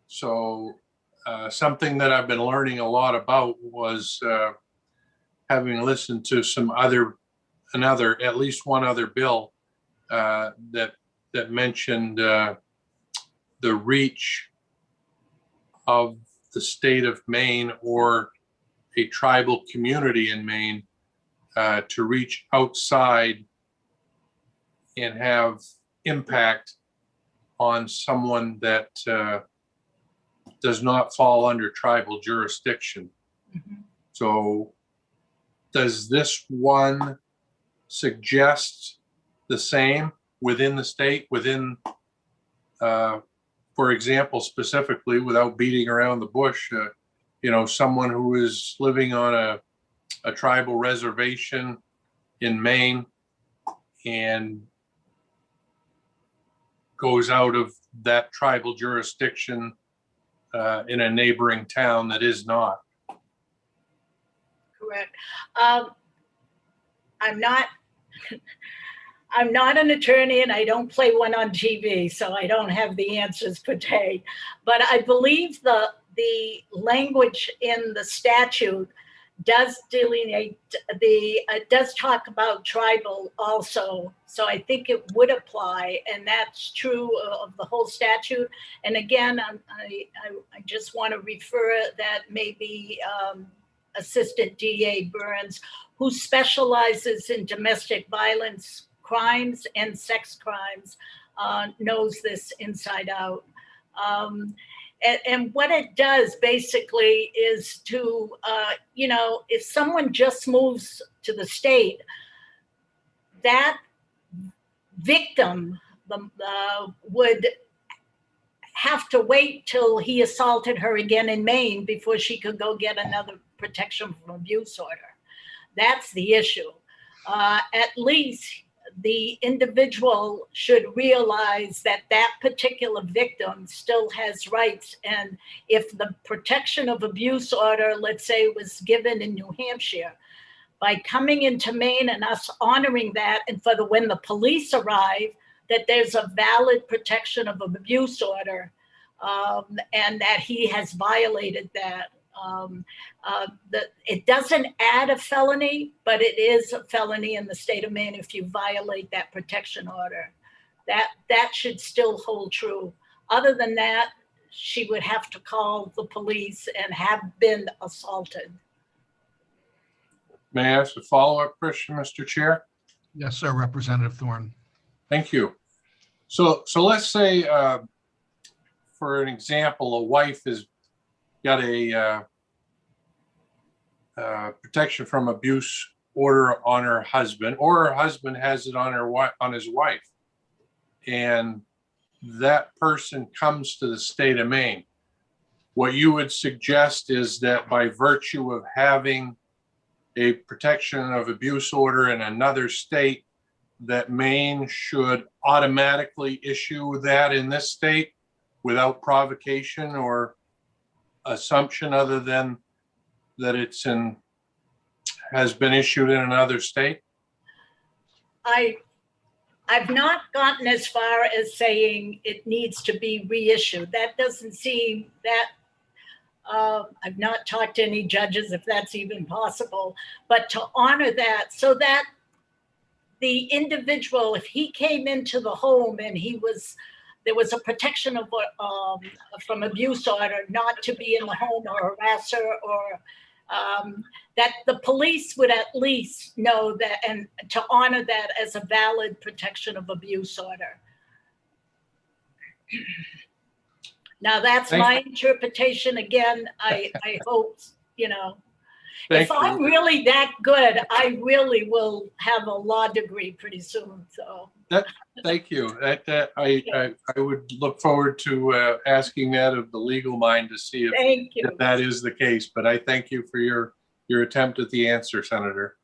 So something that I've been learning a lot about was having listened to some at least one other bill that mentioned the reach of the state of Maine or a tribal community in Maine to reach outside and have impact on someone that does not fall under tribal jurisdiction. Mm-hmm. So does this one suggest the same within the state, within, for example, specifically, without beating around the bush, someone who is living on a tribal reservation in Maine and goes out of that tribal jurisdiction in a neighboring town that is not. Correct. I'm not an attorney, and I don't play one on TV, so I don't have the answers per se. But I believe the language in the statute does delineate does talk about tribal also. So I think it would apply, and that's true of the whole statute. And again, I just want to refer that maybe Assistant DA Burns, who specializes in domestic violence crimes and sex crimes, knows this inside out. And what it does basically is to, if someone just moves to the state, that victim would have to wait till he assaulted her again in Maine before she could go get another protection from abuse order. That's the issue. At least the individual should realize that that particular victim still has rights. And if the protection of abuse order, let's say, was given in New Hampshire, by coming into Maine and us honoring that, and when the police arrive, that there's a valid protection of an abuse order, and that he has violated that. It doesn't add a felony, but it is a felony in the state of Maine if you violate that protection order. That should still hold true. Other than that, she would have to call the police and have been assaulted. May I ask a follow-up question, Mr. Chair? Yes, sir, Representative Thorne. Thank you. So let's say, for an example, a wife has got a protection from abuse order on her husband, or her husband has it on his wife, and that person comes to the state of Maine. What you would suggest is that by virtue of having a protection of abuse order in another state, that Maine should automatically issue that in this state without provocation or assumption other than that has been issued in another state? I've not gotten as far as saying it needs to be reissued. That doesn't seem that. I've not talked to any judges if that's even possible, but to honor that so that the individual, if he came into the home and there was a protection of from abuse order, not to be in the home or harass her, or that the police would at least know that, and to honor that as a valid protection of abuse order. Now, that's Thank- my interpretation. Again, I hope, you know, Thank if I'm you. really that good, I really will have a law degree pretty soon, so. Thank you. I would look forward to asking that of the legal mind to see Thank you. if that is the case. But I thank you for your attempt at the answer, Senator.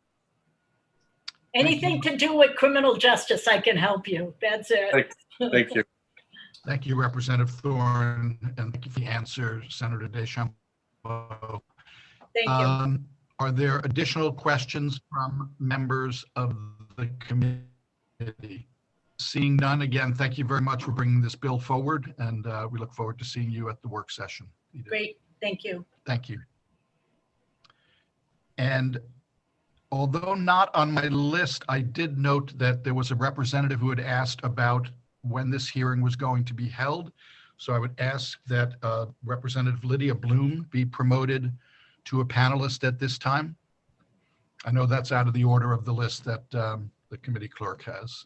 Anything to do with criminal justice, I can help you. That's it. Thank you. Thank you, Representative Thorne, and thank you for the answer, Senator Deschamps. Thank you. Are there additional questions from members of the committee? Seeing none, again, thank you very much for bringing this bill forward, and we look forward to seeing you at the work session. Great, thank you. Thank you. And although not on my list, I did note that there was a representative who had asked about when this hearing was going to be held. So I would ask that Representative Lydia Bloom be promoted to a panelist at this time. I know that's out of the order of the list that the committee clerk has.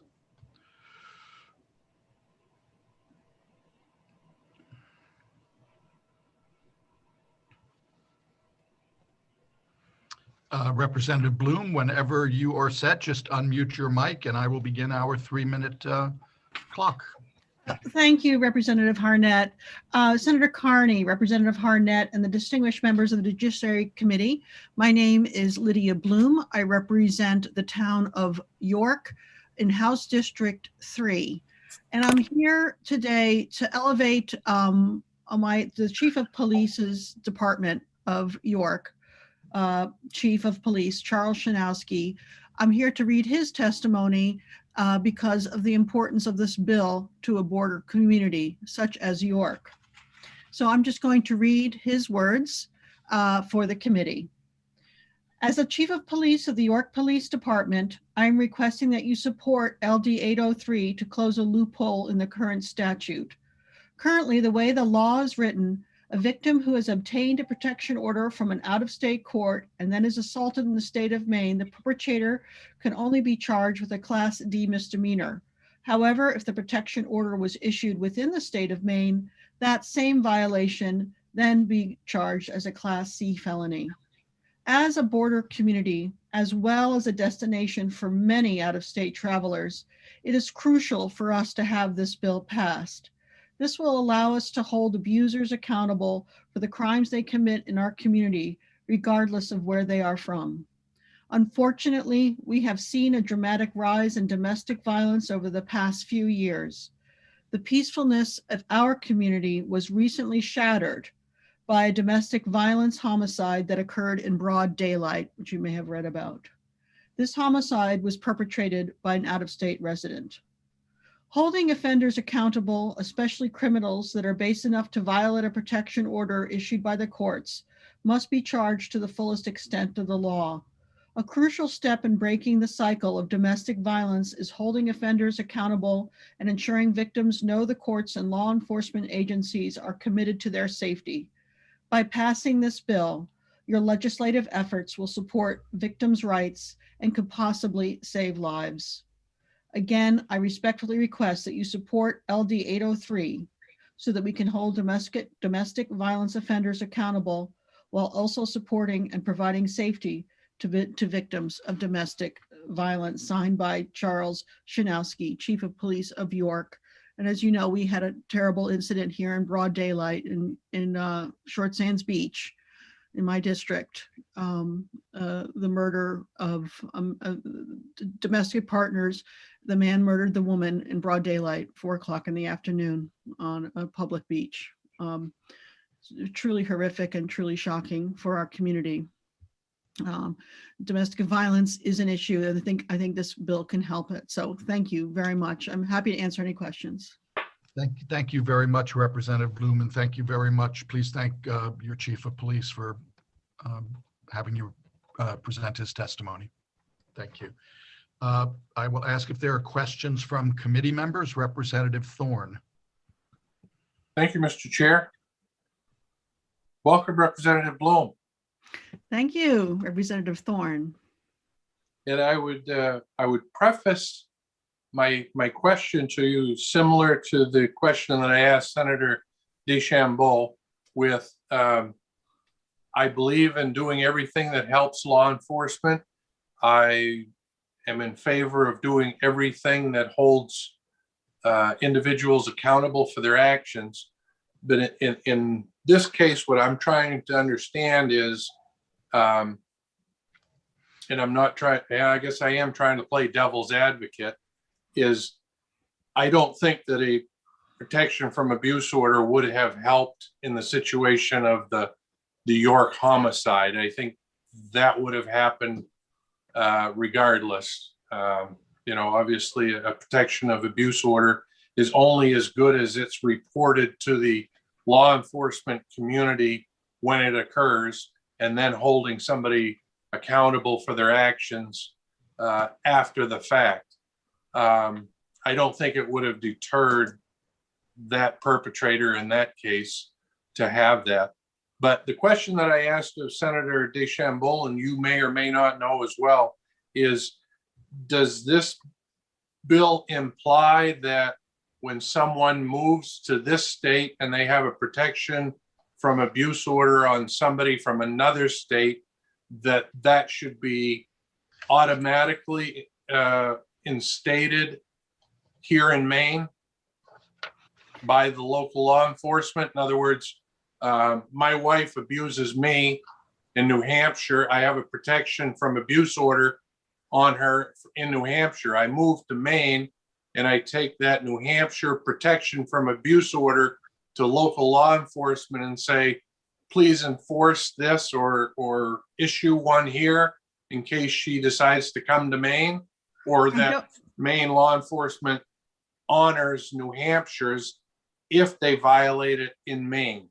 Representative Bloom, whenever you are set, just unmute your mic and I will begin our 3-minute clock. Thank you, Representative Harnett. Senator Carney, Representative Harnett, and the distinguished members of the Judiciary Committee. My name is Lydia Bloom. I represent the town of York in House District 3. And I'm here today to elevate the Chief of Police's Department of York, Chief of Police, Charles Shinowski. I'm here to read his testimony because of the importance of this bill to a border community such as York. So I'm just going to read his words for the committee. As the Chief of Police of the York Police Department, I'm requesting that you support LD 803 to close a loophole in the current statute. Currently, the way the law is written, a victim who has obtained a protection order from an out-of-state court and then is assaulted in the state of Maine, the perpetrator can only be charged with a Class D misdemeanor. However, if the protection order was issued within the state of Maine, that same violation then be charged as a Class C felony. As a border community, as well as a destination for many out-of-state travelers, it is crucial for us to have this bill passed. This will allow us to hold abusers accountable for the crimes they commit in our community, regardless of where they are from. Unfortunately, we have seen a dramatic rise in domestic violence over the past few years. The peacefulness of our community was recently shattered by a domestic violence homicide that occurred in broad daylight, which you may have read about. This homicide was perpetrated by an out-of-state resident. Holding offenders accountable, especially criminals that are base enough to violate a protection order issued by the courts, must be charged to the fullest extent of the law. A crucial step in breaking the cycle of domestic violence is holding offenders accountable and ensuring victims know the courts and law enforcement agencies are committed to their safety. By passing this bill, your legislative efforts will support victims' rights and could possibly save lives. Again, I respectfully request that you support LD 803 so that we can hold domestic violence offenders accountable while also supporting and providing safety to victims of domestic violence, signed by Charles Shinowski, Chief of Police of York. And as you know, we had a terrible incident here in broad daylight in Short Sands Beach in my district, the murder of domestic partners. The man murdered the woman in broad daylight, 4 o'clock in the afternoon on a public beach. Truly horrific and truly shocking for our community. Domestic violence is an issue, and I think this bill can help it. So thank you very much. I'm happy to answer any questions. Thank you very much, Representative Bloom, and thank you very much. Please thank your Chief of Police for having you present his testimony. Thank you. I will ask if there are questions from committee members. Representative Thorne. Thank you, Mr. Chair. Welcome, Representative Bloom. Thank you, Representative Thorne. And I would preface my question to you similar to the question that I asked Senator DeChambeau with, I believe in doing everything that helps law enforcement. I am in favor of doing everything that holds individuals accountable for their actions. But in this case, what I'm trying to understand is, and I'm not trying, I guess I am trying to play devil's advocate, is I don't think that a protection from abuse order would have helped in the situation of the York homicide. I think that would have happened regardless. Obviously a protection of abuse order is only as good as it's reported to the law enforcement community when it occurs, and then holding somebody accountable for their actions after the fact. I don't think it would have deterred that perpetrator in that case to have that. But the question that I asked of Senator DeChambeau, and you may or may not know as well, is does this bill imply that when someone moves to this state and they have a protection from abuse order on somebody from another state, that should be automatically instated here in Maine by the local law enforcement? In other words, my wife abuses me in New Hampshire. I have a protection from abuse order on her in New Hampshire. I move to Maine and I take that New Hampshire protection from abuse order to local law enforcement and say, please enforce this or issue one here in case she decides to come to Maine, or that Maine law enforcement honors New Hampshire's if they violate it in Maine.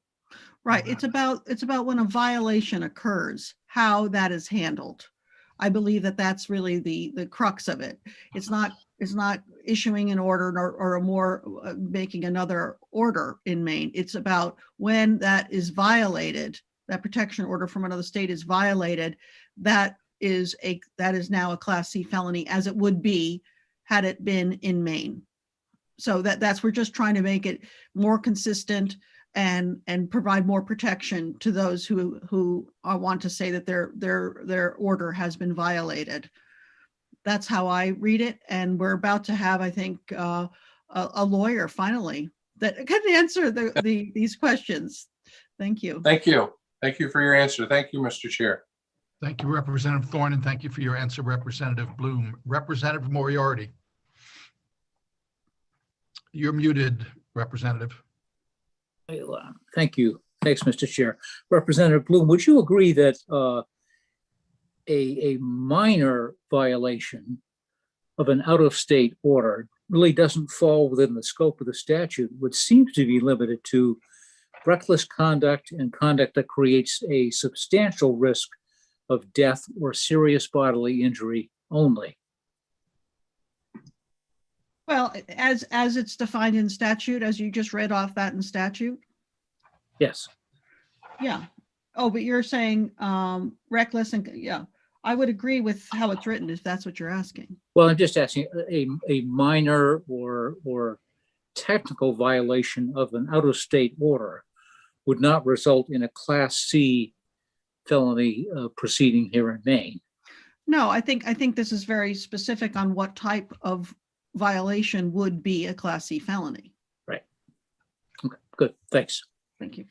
Right. It's about when a violation occurs, how that is handled. I believe that that's really the crux of it. It's not issuing an order or making another order in Maine. It's about when that is violated, that protection order from another state is violated, that is now a Class C felony, as it would be had it been in Maine. So that's we're just trying to make it more consistent and provide more protection to those who want to say that their order has been violated. That's how I read it, and we're about to have, I think, a lawyer finally that can answer these questions. Thank you. Thank you. Thank you for your answer. Thank you, Mr. Chair. Thank you, Representative Thorne, and thank you for your answer, Representative Bloom. Representative Moriarty. You're muted, Representative. Thank you. Thanks, Mr. Chair. Representative Bloom, would you agree that a minor violation of an out-of-state order really doesn't fall within the scope of the statute, which seems to be limited to reckless conduct and conduct that creates a substantial risk of death or serious bodily injury only? Well, as it's defined in statute, as you just read off that in statute? Yes. Yeah. Oh, but you're saying reckless and, yeah, I would agree with how it's written if that's what you're asking. Well, I'm just asking a minor or technical violation of an out-of-state order would not result in a Class C felony proceeding here in Maine. No, I think this is very specific on what type of violation would be a Class C felony. Right. Okay, good. Thanks. Thank you.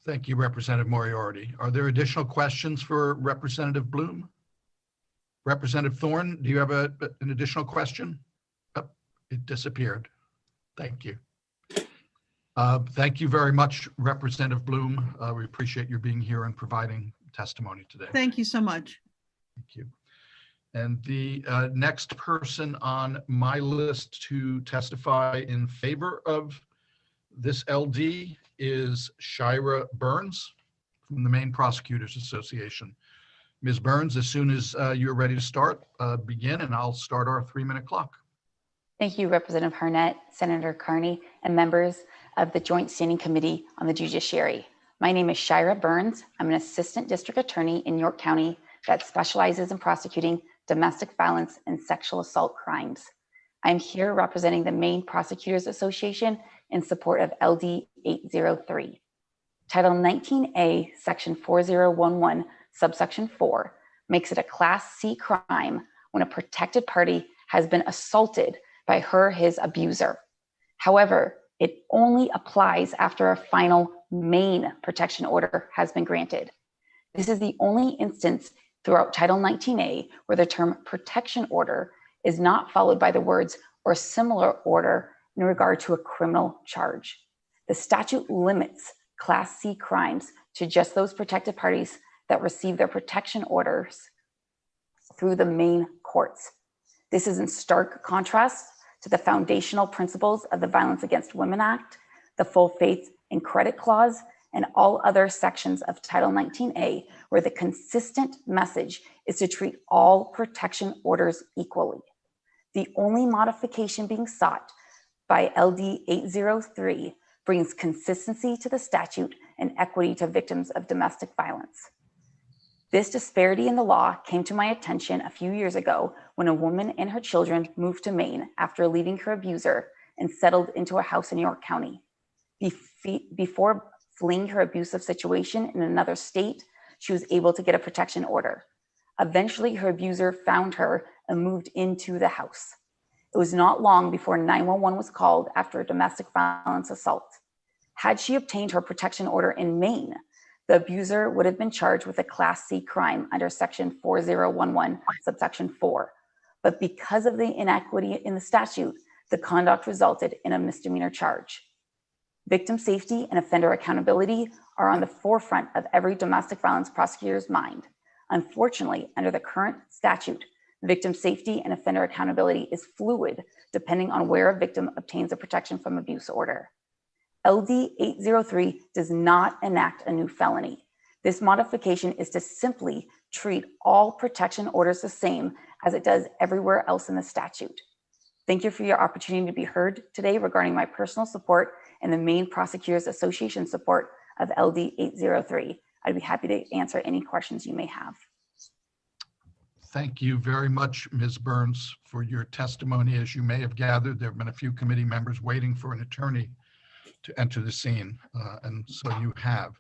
Thank you, Representative Moriarty. Are there additional questions for Representative Bloom? Representative Thorne, do you have an additional question? Oh, it disappeared. Thank you. Thank you very much, Representative Bloom. We appreciate your being here and providing testimony today. Thank you so much. Thank you. And the next person on my list to testify in favor of this LD is Shira Burns from the Maine Prosecutors Association. Ms. Burns, as soon as you're ready to start, begin, and I'll start our 3-minute clock. Thank you, Representative Harnett, Senator Carney, and members of the Joint Standing Committee on the Judiciary. My name is Shira Burns. I'm an assistant district attorney in York County that specializes in prosecuting domestic violence and sexual assault crimes. I'm here representing the Maine Prosecutors Association in support of LD 803. Title 19A, Section 4011, subsection 4, makes it a Class C crime when a protected party has been assaulted by her or his abuser. However, it only applies after a final Maine protection order has been granted. This is the only instance throughout Title 19A where the term protection order is not followed by the words or similar order in regard to a criminal charge. The statute limits Class C crimes to just those protected parties that receive their protection orders through the Maine courts. This is in stark contrast to the foundational principles of the Violence Against Women Act, the Full Faith and Credit Clause, and all other sections of Title 19A, where the consistent message is to treat all protection orders equally. The only modification being sought by LD 803 brings consistency to the statute and equity to victims of domestic violence. This disparity in the law came to my attention a few years ago when a woman and her children moved to Maine after leaving her abuser and settled into a house in York County. Before fleeing her abusive situation in another state, she was able to get a protection order. Eventually, her abuser found her and moved into the house. It was not long before 911 was called after a domestic violence assault. Had she obtained her protection order in Maine, the abuser would have been charged with a Class C crime under Section 4011, subsection 4. But because of the inequity in the statute, the conduct resulted in a misdemeanor charge. Victim safety and offender accountability are on the forefront of every domestic violence prosecutor's mind. Unfortunately, under the current statute, victim safety and offender accountability is fluid depending on where a victim obtains a protection from abuse order. LD 803 does not enact a new felony. This modification is to simply treat all protection orders the same as it does everywhere else in the statute. Thank you for your opportunity to be heard today regarding my personal support and the Maine Prosecutors Association support of LD 803. I'd be happy to answer any questions you may have. Thank you very much, Ms. Burns, for your testimony. As you may have gathered, there have been a few committee members waiting for an attorney to enter the scene, and so you have.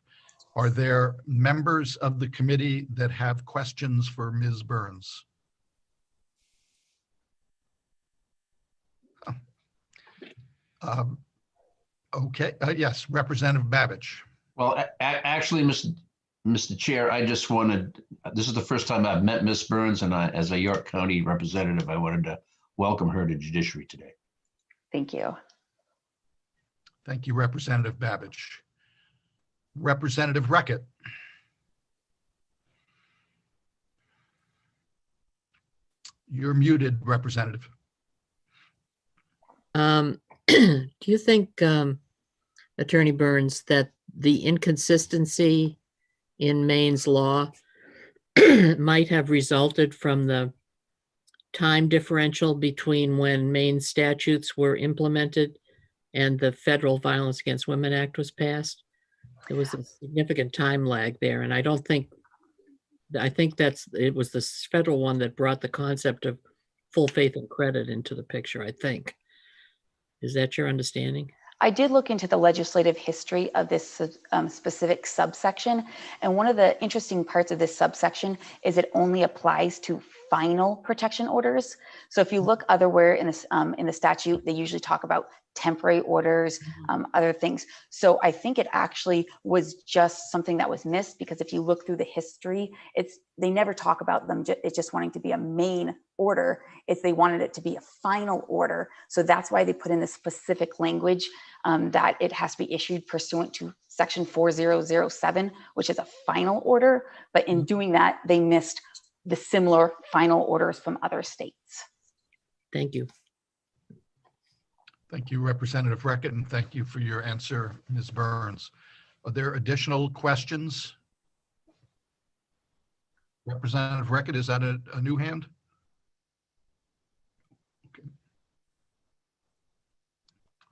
Are there members of the committee that have questions for Ms. Burns? Okay, yes, Representative Babbage. Well, actually, Mr. Chair, I just wanted, this is the first time I've met Ms. Burns, and as a York County representative, I wanted to welcome her to Judiciary today. Thank you. Thank you, Representative Babbage. Representative Reckett. You're muted, Representative. Do you think, Attorney Burns, that the inconsistency in Maine's law might have resulted from the time differential between when Maine statutes were implemented and the Federal Violence Against Women Act was passed? There was a significant time lag there, and I think it was the federal one that brought the concept of full faith and credit into the picture, I think. Is that your understanding? I did look into the legislative history of this specific subsection, and one of the interesting parts of this subsection is it only applies to final protection orders. So if you look otherwhere in the statute, they usually talk about temporary orders, other things. So I think it actually was just something that was missed, because if you look through the history, they never talk about them. It's just wanting to be a main order. They wanted it to be a final order. So that's why they put in the specific language that it has to be issued pursuant to Section 4007, which is a final order. But in doing that, they missed the similar final orders from other states. Thank you. Thank you, Representative Reckett, and thank you for your answer, Ms. Burns. Are there additional questions? Representative Reckett, is that a new hand? Okay.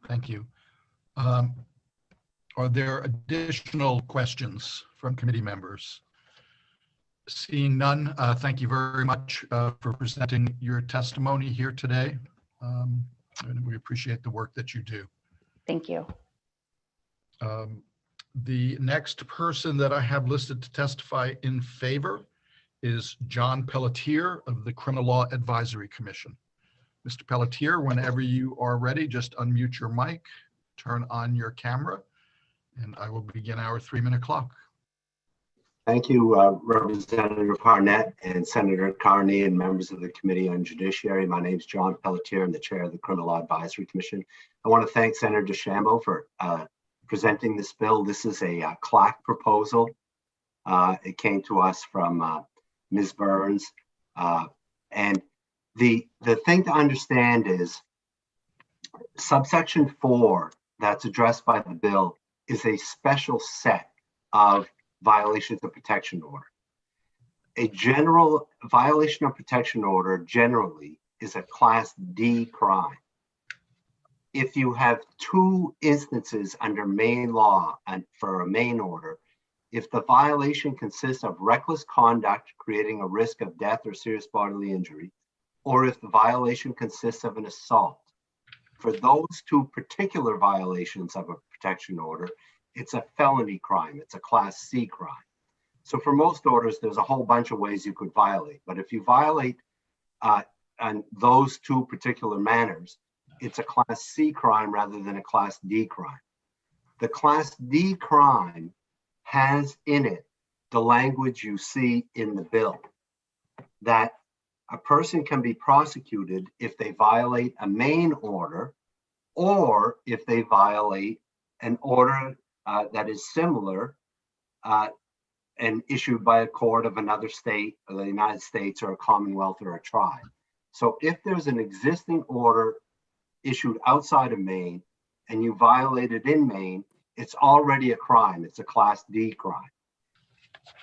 Thank you. Are there additional questions from committee members? Seeing none, thank you very much for presenting your testimony here today. And we appreciate the work that you do. Thank you. The next person that I have listed to testify in favor is John Pelletier of the Criminal Law Advisory Commission. Mr. Pelletier, whenever you are ready, just unmute your mic, turn on your camera, and I will begin our 3-minute clock. Thank you, Representative Harnett and Senator Carney and members of the Committee on Judiciary. My name is John Pelletier. I'm the chair of the Criminal Law Advisory Commission. I want to thank Senator DeChambeau for presenting this bill. This is a CLAC proposal. It came to us from Ms. Burns. And the thing to understand is subsection 4 that's addressed by the bill is a special set of violations of protection order. A general violation of protection order generally is a Class D crime. If you have 2 instances under Maine law and for a Maine order, if the violation consists of reckless conduct creating a risk of death or serious bodily injury, or if the violation consists of an assault, for those 2 particular violations of a protection order, it's a felony crime. It's a Class C crime. So for most orders, there's a whole bunch of ways you could violate. But if you violate on those 2 particular manners, it's a Class C crime rather than a Class D crime. The Class D crime has in it the language you see in the bill, that a person can be prosecuted if they violate a Maine order or if they violate an order that is similar and issued by a court of another state or the United States or a Commonwealth or a tribe. So if there's an existing order issued outside of Maine and you violate it in Maine, it's already a crime. It's a Class D crime.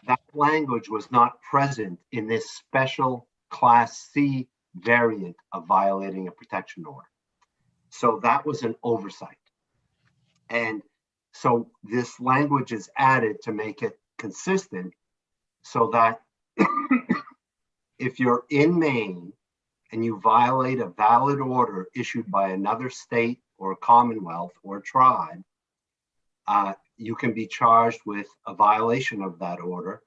That language was not present in this special Class C variant of violating a protection order. So that was an oversight. And so this language is added to make it consistent so that if you're in Maine and you violate a valid order issued by another state or Commonwealth or tribe, you can be charged with a violation of that order.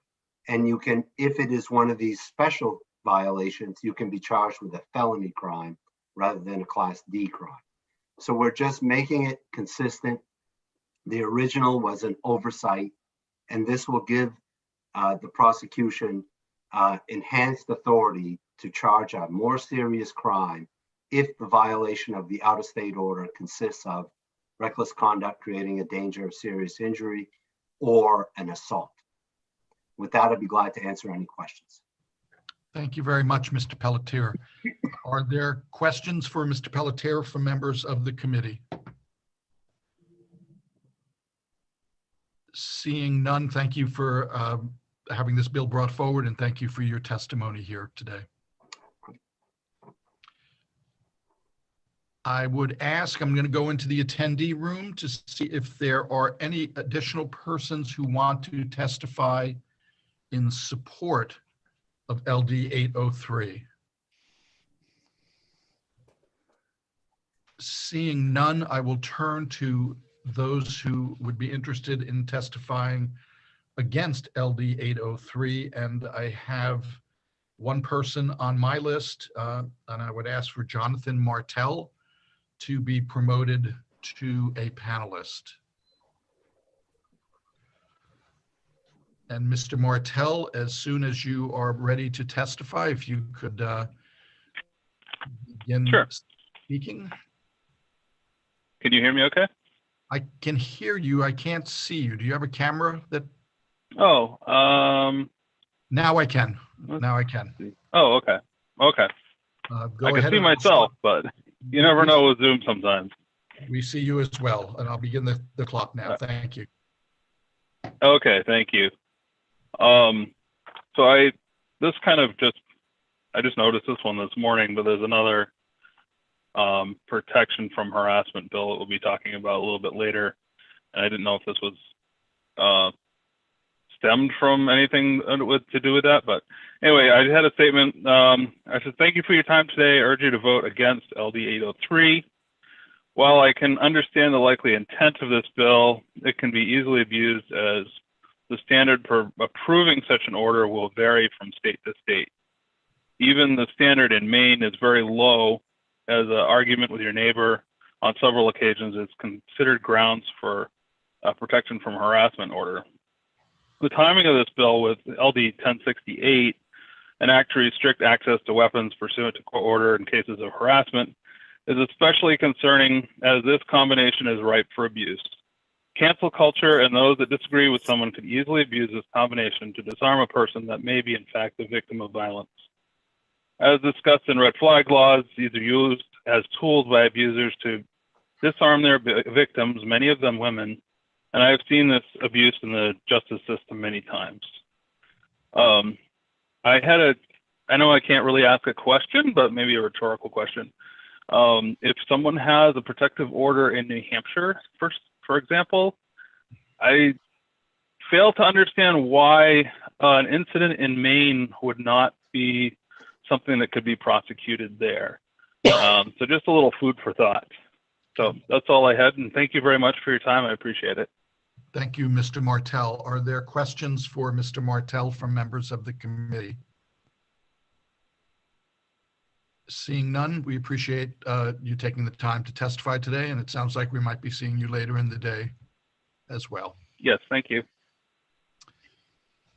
And you can, if it is one of these special violations, you can be charged with a felony crime rather than a Class D crime. So we're just making it consistent. The original was an oversight, and this will give the prosecution enhanced authority to charge a more serious crime if the violation of the out-of-state order consists of reckless conduct creating a danger of serious injury or an assault. With that, I'd be glad to answer any questions. Thank you very much, Mr. Pelletier. Are there questions for Mr. Pelletier from members of the committee? Seeing none, thank you for having this bill brought forward, and thank you for your testimony here today. I would ask, I'm going to go into the attendee room to see if there are any additional persons who want to testify in support of LD 803. Seeing none, I will turn to those who would be interested in testifying against LD 803, and I have one person on my list, and I would ask for Jonathan Martell to be promoted to a panelist. And Mr. Martell, as soon as you are ready to testify, if you could begin speaking. Can you hear me okay? I can hear you. I can't see you. Do you have a camera that? Oh, now I can. Now I can. Oh, okay. Okay. Go I can ahead see and myself, but you never know with Zoom sometimes. We see you as well, and I'll begin the clock now. Thank you. Okay, thank you. So I just noticed this one this morning, but there's another protection from harassment bill that we'll be talking about a little bit later. And I didn't know if this was stemmed from anything to do with that. But anyway, I had a statement. I said, thank you for your time today. I urge you to vote against LD 803. While I can understand the likely intent of this bill, it can be easily abused as the standard for approving such an order will vary from state to state. Even the standard in Maine is very low, as an argument with your neighbor on several occasions is considered grounds for protection from harassment order. The timing of this bill with LD 1068, an act to restrict access to weapons pursuant to court order in cases of harassment, is especially concerning as this combination is ripe for abuse. Cancel culture and those that disagree with someone could easily abuse this combination to disarm a person that may be in fact the victim of violence. As discussed in red flag laws, these are used as tools by abusers to disarm their victims, many of them women, and I have seen this abuse in the justice system many times. I know I can't really ask a question, but maybe a rhetorical question. If someone has a protective order in New Hampshire, for example, I fail to understand why an incident in Maine would not be something that could be prosecuted there. So just a little food for thought. So that's all I had, and thank you very much for your time. I appreciate it. Thank you, Mr. Martell. Are there questions for Mr. Martell from members of the committee? Seeing none, we appreciate you taking the time to testify today, and it sounds like we might be seeing you later in the day as well. Yes, thank you.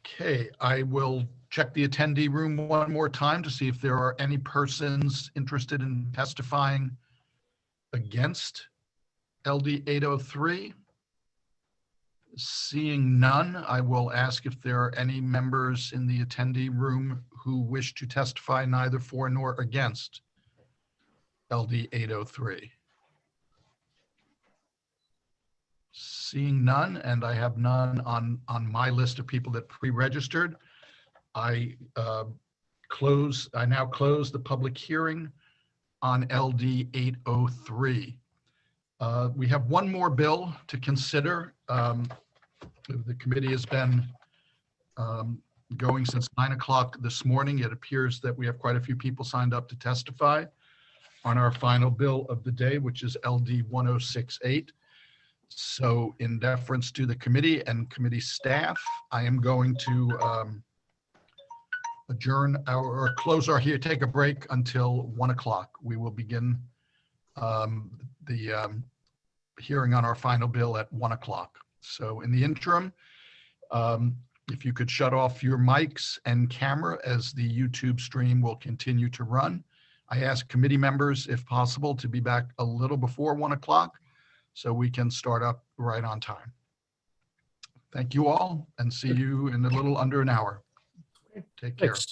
Okay, I will check the attendee room one more time to see if there are any persons interested in testifying against LD 803. Seeing none, I will ask if there are any members in the attendee room who wish to testify neither for nor against LD 803. Seeing none, and I have none on my list of people that pre-registered, I now close the public hearing on LD 803. We have one more bill to consider. The committee has been going since 9 o'clock this morning. It appears that we have quite a few people signed up to testify on our final bill of the day, which is LD 1068. So in deference to the committee and committee staff, I am going to take a break until 1 o'clock. We will begin the hearing on our final bill at 1 o'clock. So in the interim, if you could shut off your mics and camera as the YouTube stream will continue to run. I ask committee members, if possible, to be back a little before 1 o'clock so we can start up right on time. Thank you all, and see you in a little under an hour. Take care. Thanks.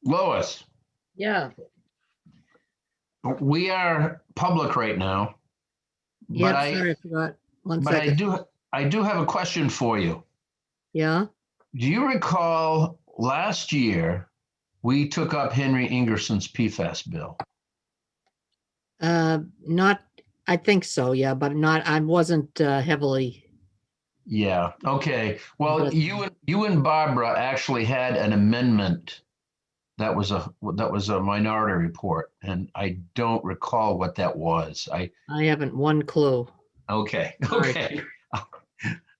Lois, Yeah, we are public right now, yeah, but sorry, I forgot. One but second. I do have a question for you. Yeah, Do you recall last year we took up Henry Ingerson's PFAS bill? not, I think so, yeah, but not, I wasn't heavily. Yeah. Okay. Well, But- you and Barbara actually had an amendment that was a minority report, and I don't recall what that was. I haven't one clue. Okay. Sorry. Okay.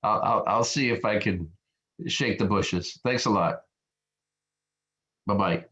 I'll see if I can shake the bushes. Thanks a lot. Bye-bye.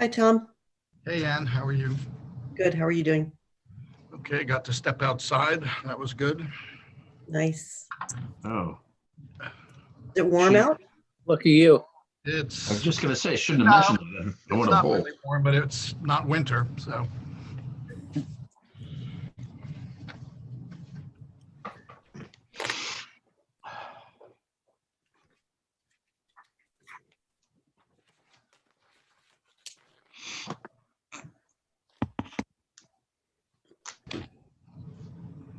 Hi, Tom. Hey, Ann, how are you? Good. How are you doing? Okay, got to step outside. That was good. Nice. Oh, Is it warm out? Lucky you. It's. I was just going to say, shouldn't have mentioned it. I It's want to not bowl. really warm, but it's not winter, so.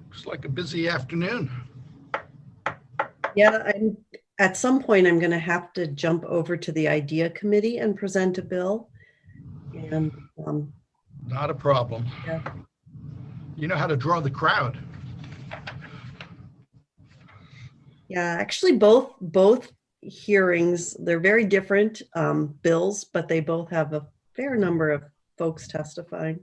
Looks like a busy afternoon. Yeah, at some point, I'm going to have to jump over to the IDEA committee and present a bill. And Not a problem. yeah. You know how to draw the crowd. Yeah, actually, both hearings, they're very different bills, but they both have a fair number of folks testifying.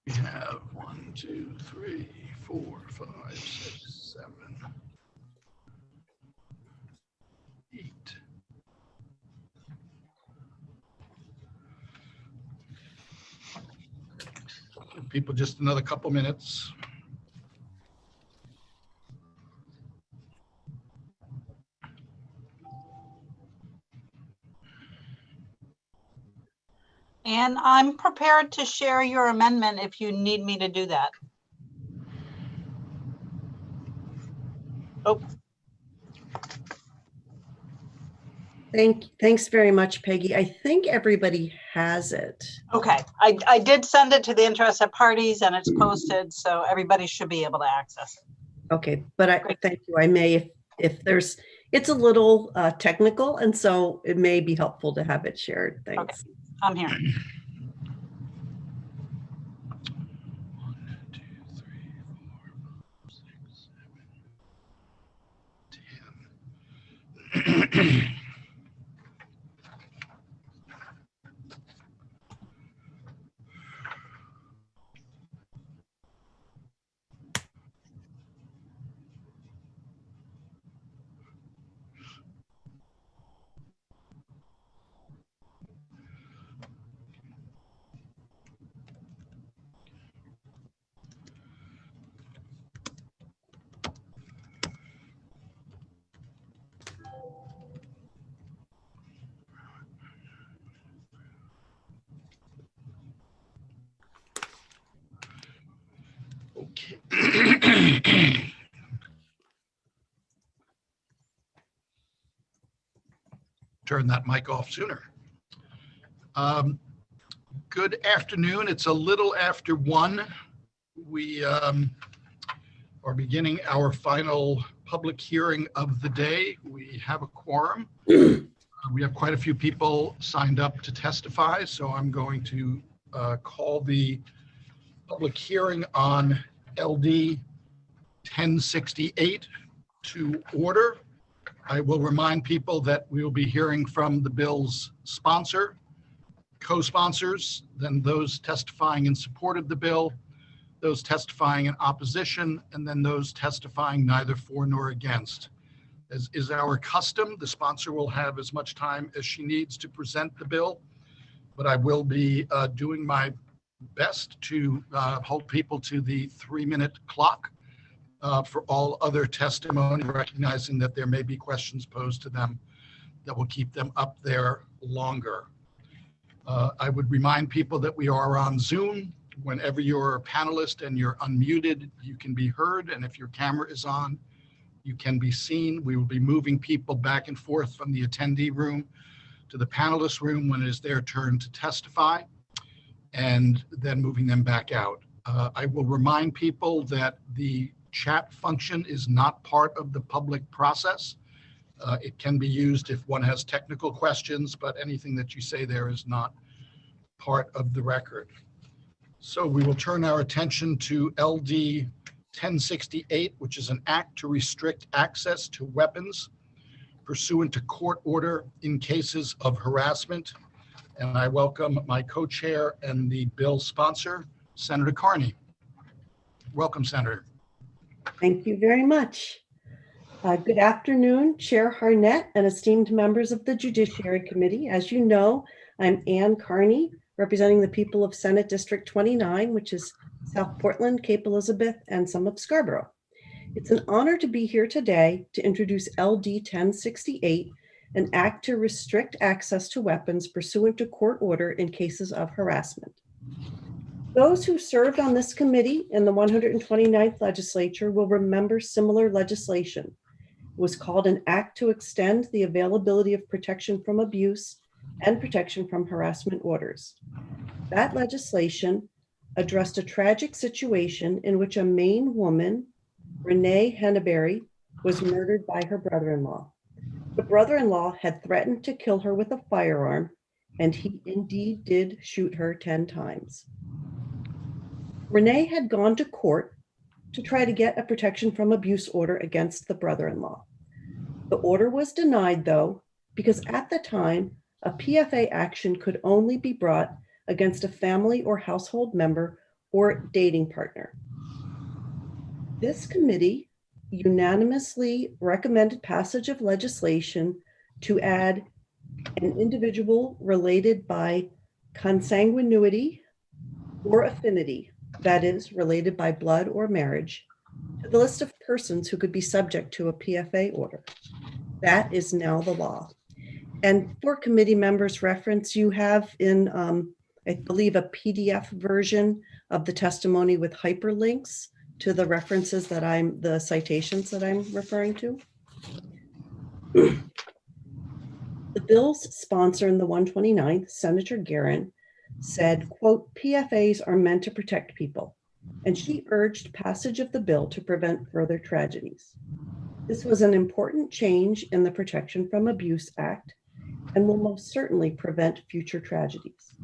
We have 1, 2, 3, 4, 5, 6, 7, 8. Give people just another couple minutes. And I'm prepared to share your amendment if you need me to do that. Oh. Thanks very much, Peggy. I think everybody has it. Okay, I did send it to the interested parties and it's posted, so everybody should be able to access it. Okay, but thank you. I may, if there's It's a little technical, and so it may be helpful to have it shared. Thanks. Okay, I'm here. 10. Okay. Turn that mic off sooner. Good afternoon. It's a little after 1. We are beginning our final public hearing of the day. We have a quorum. We have quite a few people signed up to testify, so I'm going to call the public hearing on LD 1068 to order. I will remind people that we will be hearing from the bill's sponsor, co-sponsors, then those testifying in support of the bill, those testifying in opposition, and then those testifying neither for nor against. As is our custom, the sponsor will have as much time as she needs to present the bill, but I will be doing my best to hold people to the 3-minute clock for all other testimony, recognizing that there may be questions posed to them that will keep them up there longer. I would remind people that we are on Zoom. Whenever you're a panelist and you're unmuted, you can be heard, and if your camera is on, you can be seen. We will be moving people back and forth from the attendee room to the panelist room when it is their turn to testify, and then moving them back out. I will remind people that the chat function is not part of the public process. It can be used if one has technical questions, but anything that you say there is not part of the record. So we will turn our attention to LD 1068, which is an act to restrict access to weapons pursuant to court order in cases of harassment. And I welcome my co-chair and the bill sponsor, Senator Carney. Welcome, Senator. Thank you very much. Good afternoon, Chair Harnett and esteemed members of the Judiciary Committee. As you know, I'm Ann Carney, representing the people of Senate District 29, which is South Portland, Cape Elizabeth, and some of Scarborough. It's an honor to be here today to introduce LD 1068, an act to restrict access to weapons pursuant to court order in cases of harassment. Those who served on this committee in the 129th legislature will remember similar legislation. It was called an act to extend the availability of protection from abuse and protection from harassment orders. That legislation addressed a tragic situation in which a Maine woman, Renee Henneberry, was murdered by her brother-in-law. The brother-in-law had threatened to kill her with a firearm, and he indeed did shoot her 10 times. Renee had gone to court to try to get a protection from abuse order against the brother-in-law. The order was denied, though, because at the time, a PFA action could only be brought against a family or household member or dating partner. This committee unanimously recommended passage of legislation to add an individual related by consanguinity or affinity, that is, related by blood or marriage, to the list of persons who could be subject to a PFA order. That is now the law. And for committee members' reference, you have in, I believe, a PDF version of the testimony with hyperlinks to the references that the citations that I'm referring to. The bill's sponsor in the 129th, Senator Guerin, said, quote, PFAs are meant to protect people, and she urged passage of the bill to prevent further tragedies. This was an important change in the Protection from Abuse Act and will most certainly prevent future tragedies.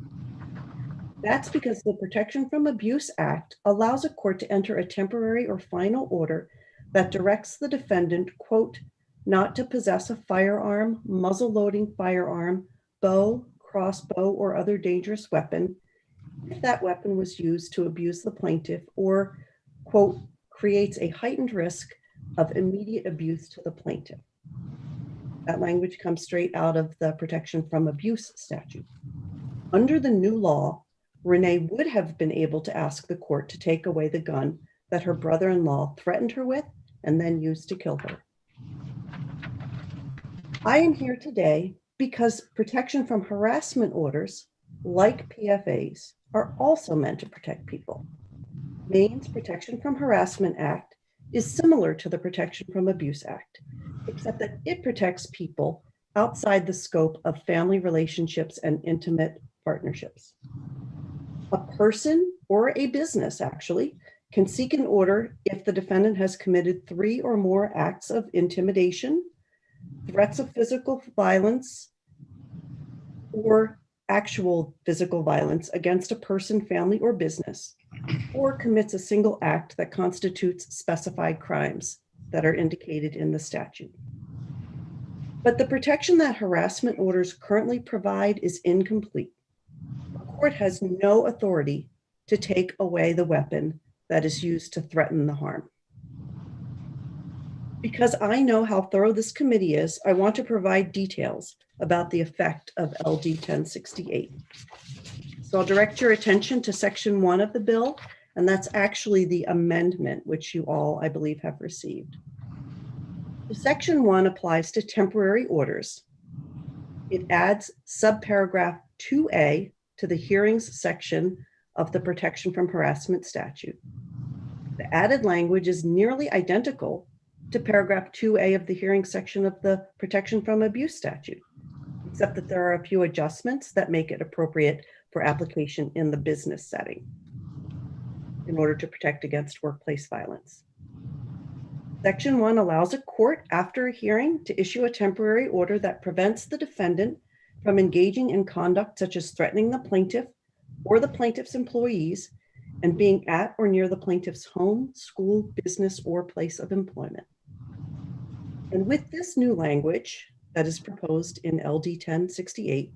That's because the Protection from Abuse Act allows a court to enter a temporary or final order that directs the defendant, quote, not to possess a firearm, muzzle-loading firearm, bow, crossbow, or other dangerous weapon if that weapon was used to abuse the plaintiff or, quote, creates a heightened risk of immediate abuse to the plaintiff. That language comes straight out of the Protection from Abuse statute. Under the new law, Renee would have been able to ask the court to take away the gun that her brother-in-law threatened her with and then used to kill her. I am here today because protection from harassment orders, like PFAs, are also meant to protect people. Maine's Protection from Harassment Act is similar to the Protection from Abuse Act, except that it protects people outside the scope of family relationships and intimate partnerships. A person or a business actually can seek an order if the defendant has committed 3 or more acts of intimidation, threats of physical violence, or actual physical violence against a person, family, or business, or commits a single act that constitutes specified crimes that are indicated in the statute. But the protection that harassment orders currently provide is incomplete. The court has no authority to take away the weapon that is used to threaten the harm. Because I know how thorough this committee is, I want to provide details about the effect of LD 1068. So I'll direct your attention to section 1 of the bill, and that's actually the amendment which you all, I believe, have received. Section 1 applies to temporary orders. It adds subparagraph 2A to the hearings section of the Protection from Harassment statute. The added language is nearly identical to paragraph 2A of the hearing section of the Protection from Abuse statute, except that there are a few adjustments that make it appropriate for application in the business setting in order to protect against workplace violence. Section 1 allows a court after a hearing to issue a temporary order that prevents the defendant from engaging in conduct such as threatening the plaintiff or the plaintiff's employees and being at or near the plaintiff's home, school, business, or place of employment. And with this new language that is proposed in LD 1068,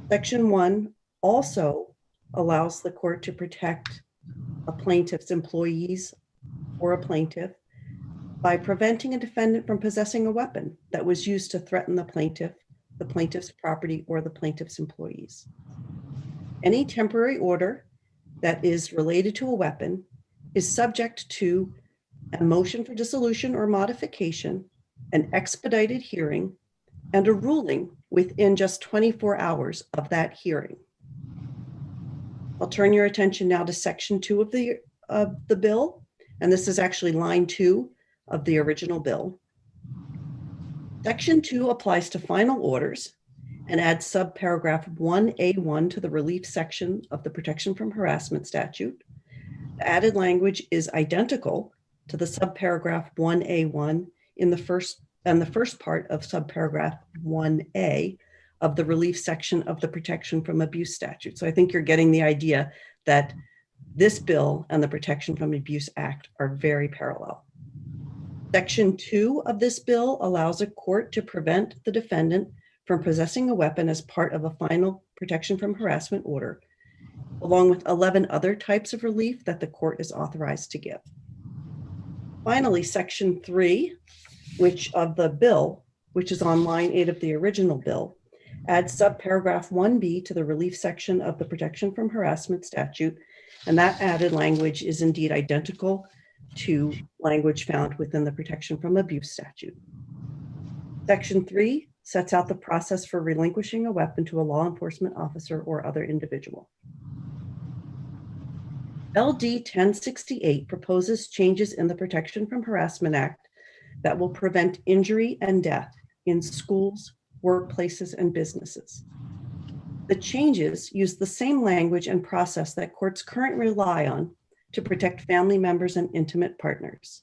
Section 1 also allows the court to protect a plaintiff's employees or a plaintiff by preventing a defendant from possessing a weapon that was used to threaten the plaintiff's property, or the plaintiff's employees. Any temporary order that is related to a weapon is subject to a motion for dissolution or modification, an expedited hearing, and a ruling within just 24 hours of that hearing. I'll turn your attention now to section 2 of the bill, and this is actually line 2 of the original bill. Section 2 applies to final orders and adds subparagraph 1A1 to the relief section of the Protection from Harassment statute. The added language is identical to the subparagraph 1A1 in the first part of subparagraph 1A of the relief section of the Protection from Abuse statute. So I think you're getting the idea that this bill and the Protection from Abuse Act are very parallel. Section 2 of this bill allows a court to prevent the defendant from possessing a weapon as part of a final Protection from Harassment order, along with 11 other types of relief that the court is authorized to give. Finally, Section 3, of the bill, which is on line 8 of the original bill, adds subparagraph 1B to the relief section of the Protection from Harassment statute, and that added language is indeed identical to language found within the Protection from Abuse statute. Section 3 sets out the process for relinquishing a weapon to a law enforcement officer or other individual. LD 1068 proposes changes in the Protection from Harassment Act that will prevent injury and death in schools, workplaces, and businesses. The changes use the same language and process that courts currently rely on to protect family members and intimate partners.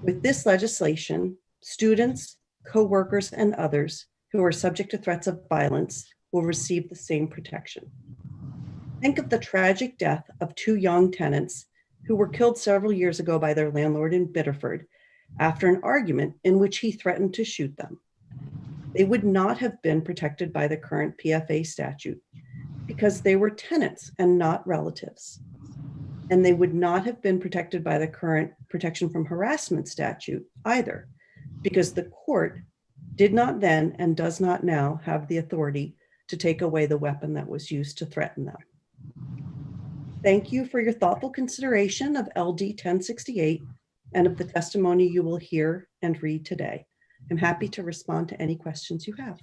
With this legislation, students, co-workers, and others who are subject to threats of violence will receive the same protection. Think of the tragic death of 2 young tenants who were killed several years ago by their landlord in Biddeford after an argument in which he threatened to shoot them. They would not have been protected by the current PFA statute because they were tenants and not relatives. And they would not have been protected by the current protection from harassment statute either, because the court did not then and does not now have the authority to take away the weapon that was used to threaten them. Thank you for your thoughtful consideration of LD 1068 and of the testimony you will hear and read today. I'm happy to respond to any questions you have.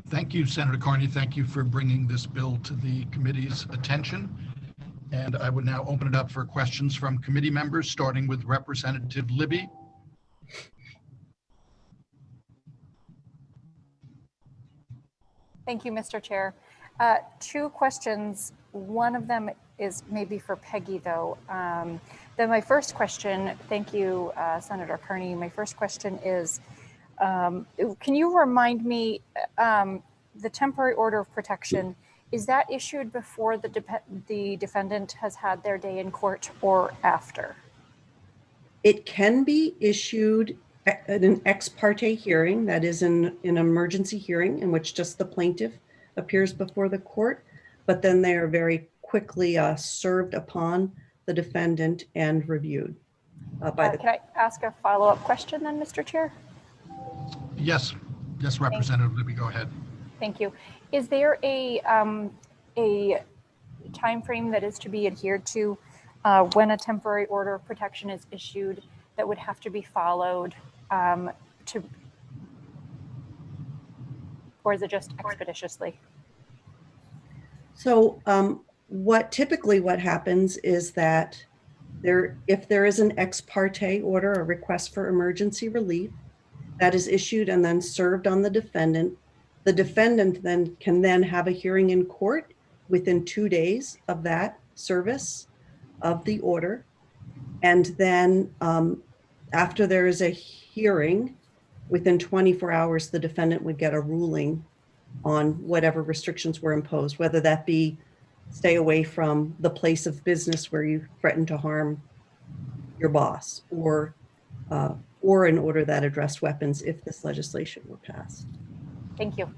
Thank you, Senator Carney. Thank you for bringing this bill to the committee's attention. And I would now open it up for questions from committee members, starting with Representative Libby. Thank you, Mr. Chair. 2 questions. One of them is maybe for Peggy, though. Then my first question, thank you, Senator Carney. My first question is, can you remind me, the temporary order of protection, is that issued before the defendant has had their day in court or after? It can be issued at an ex parte hearing, that is an emergency hearing in which just the plaintiff appears before the court, but then they are very quickly served upon the defendant and reviewed by the. Can I ask a follow-up question then, Mr. Chair? Yes, yes, Representative Libby, go ahead. Thank you. Is there a time frame that is to be adhered to when a temporary order of protection is issued that would have to be followed or is it just expeditiously? So what happens is that if there is an ex parte order, a request for emergency relief that is issued and then served on the defendant then can then have a hearing in court within 2 days of that service of the order. And then after there is a hearing, within 24 hours, the defendant would get a ruling on whatever restrictions were imposed, whether that be stay away from the place of business where you threaten to harm your boss, or an order that addressed weapons if this legislation were passed. Thank you.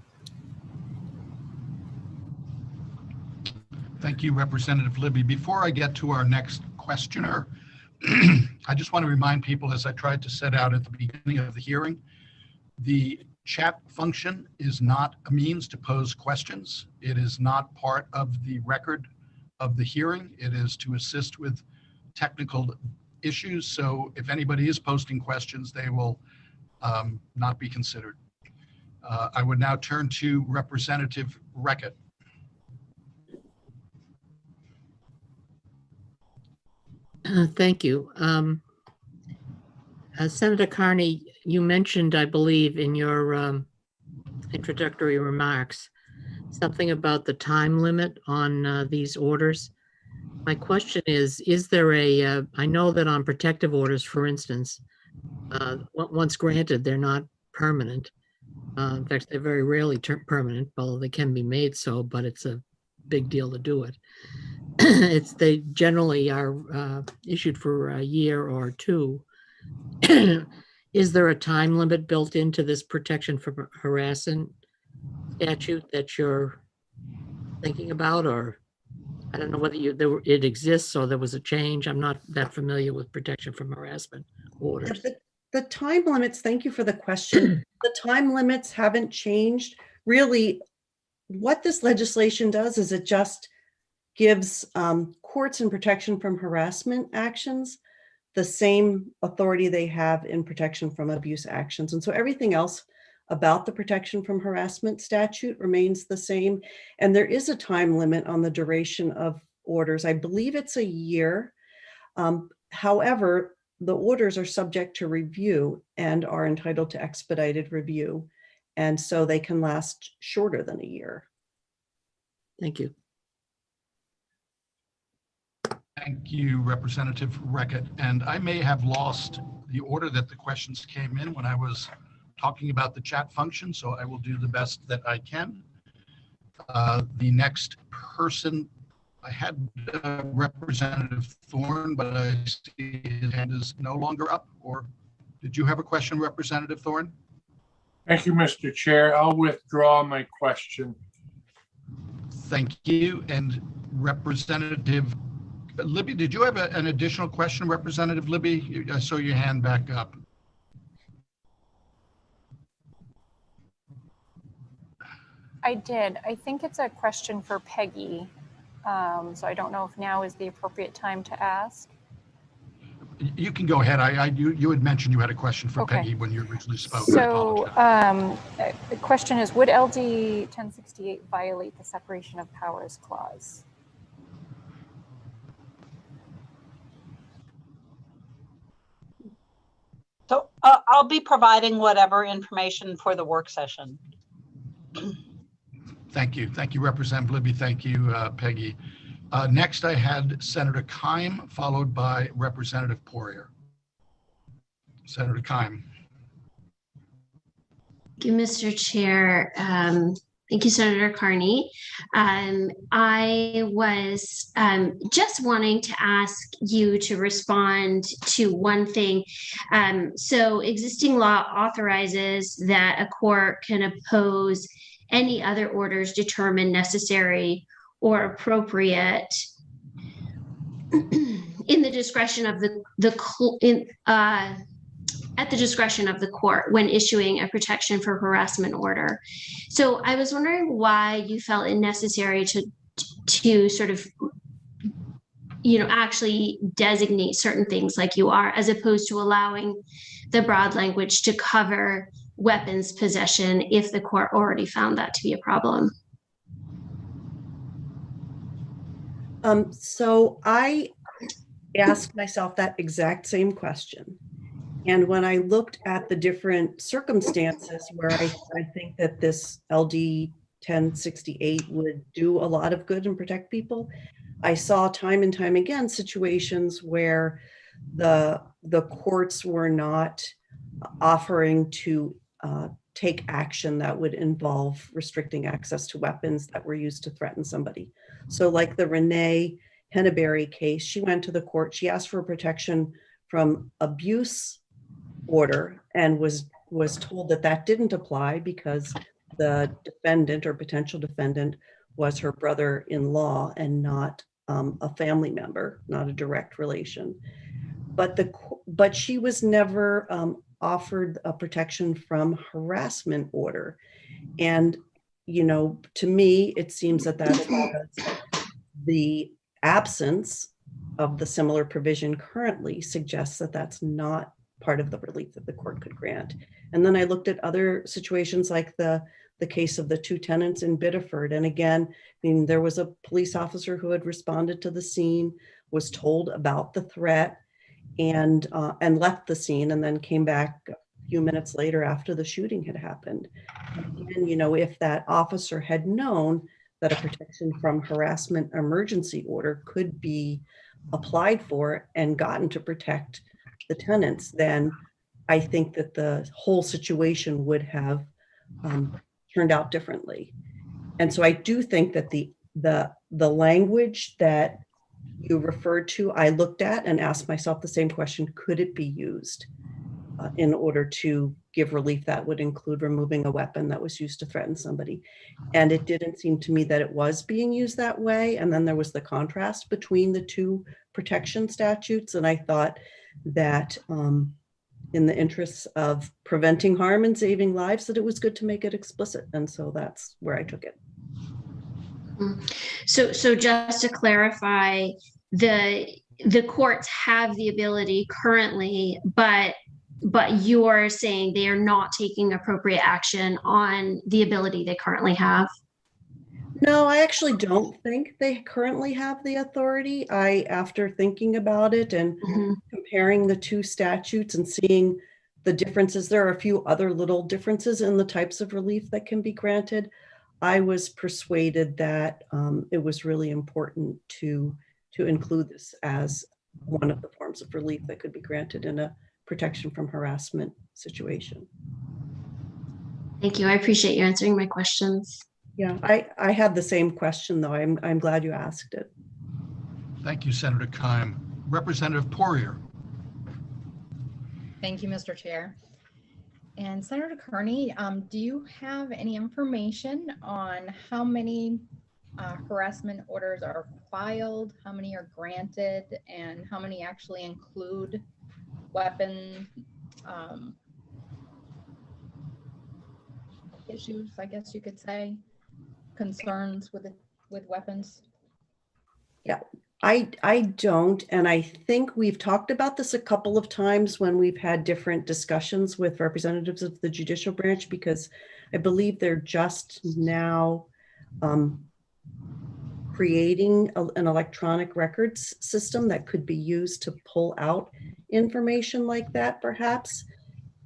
Thank you, Representative Libby. Before I get to our next questioner, I just want to remind people, as I tried to set out at the beginning of the hearing, the chat function is not a means to pose questions. It is not part of the record of the hearing. It is to assist with technical issues. So if anybody is posting questions, they will not be considered. I would now turn to Representative Reckitt. Thank you. Senator Carney, you mentioned, I believe, in your introductory remarks, something about the time limit on these orders. My question is there I know that on protective orders, for instance, once granted, they're not permanent. In fact, they're very rarely permanent, although they can be made so, but it's a big deal to do it. They generally are issued for a year or 2. Is there a time limit built into this protection from harassment statute that you're thinking about, or I don't know whether it exists or there was a change? I'm not that familiar with protection from harassment orders. The time limits, thank you for the question. The time limits haven't changed. Really, what this legislation does is it just gives courts in protection from harassment actions the same authority they have in protection from abuse actions. And so everything else about the protection from harassment statute remains the same. And there is a time limit on the duration of orders. I believe it's a year. However, the orders are subject to review and are entitled to expedited review. And so they can last shorter than a year. Thank you. Thank you, Representative Reckett. And I may have lost the order that the questions came in when I was talking about the chat function, so I will do the best that I can. The next person, I had Representative Thorne, but I see his hand is no longer up. Or did you have a question, Representative Thorne? Thank you, Mr. Chair. I'll withdraw my question. Thank you. And Representative Libby, did you have an additional question, Representative Libby? I saw your hand back up. I did. I think it's a question for Peggy. So I don't know if now is the appropriate time to ask. You can go ahead. You had mentioned you had a question for Okay. Peggy when you originally spoke. So the question is, would LD 1068 violate the separation of powers clause? So I'll be providing whatever information for the work session. Thank you. Thank you, Representative Libby. Thank you, Peggy. Next, I had Senator Keim, followed by Representative Poirier. Senator Keim. Thank you, Mr. Chair. Thank you, Senator Carney. I was just wanting to ask you to respond to one thing. So existing law authorizes that a court can oppose any other orders determined necessary or appropriate in the discretion of at the discretion of the court when issuing a protection for harassment order. So I was wondering why you felt it necessary to sort of, actually designate certain things like you are, as opposed to allowing the broad language to cover weapons possession if the court already found that to be a problem. So I asked myself that exact same question. And when I looked at the different circumstances where I think that this LD 1068 would do a lot of good and protect people, I saw time and time again situations where the courts were not offering to take action that would involve restricting access to weapons that were used to threaten somebody. So like the Renee Henneberry case, she went to the court, she asked for protection from abuse order and was told that that didn't apply because the defendant or potential defendant was her brother-in-law and not a family member, not a direct relation. But she was never offered a protection from harassment order. And, to me, it seems that that's because the absence of the similar provision currently suggests that that's not part of the relief that the court could grant. And then I looked at other situations like the case of the two tenants in Biddeford. And again, there was a police officer who had responded to the scene, was told about the threat, and left the scene, and then came back a few minutes later after the shooting had happened. And if that officer had known that a protection from harassment emergency order could be applied for and gotten to protect the tenants, then I think that the whole situation would have turned out differently. And so I do think that the language that you referred to, I looked at and asked myself the same question: could it be used in order to give relief that would include removing a weapon that was used to threaten somebody? And it didn't seem to me that it was being used that way. And then there was the contrast between the two protection statutes, and I thought that in the interests of preventing harm and saving lives, that it was good to make it explicit. And so that's where I took it. So just to clarify, the courts have the ability currently, but you're saying they are not taking appropriate action on the ability they currently have? No, I actually don't think they currently have the authority. After thinking about it and comparing the two statutes and seeing the differences, there are a few other little differences in the types of relief that can be granted. I was persuaded that it was really important to to include this as one of the forms of relief that could be granted in a protection from harassment situation. Thank you. I appreciate you answering my questions. Yeah, I had the same question, though. I'm glad you asked it. Thank you, Senator Keim. Representative Poirier. Thank you, Mr. Chair. And Senator Carney, do you have any information on how many harassment orders are filed, how many are granted, and how many actually include weapon issues, I guess you could say, concerns with weapons? Yeah, I don't, and I think we've talked about this a couple of times when we've had different discussions with representatives of the judicial branch, because I believe they're just now creating an electronic records system that could be used to pull out information like that, perhaps.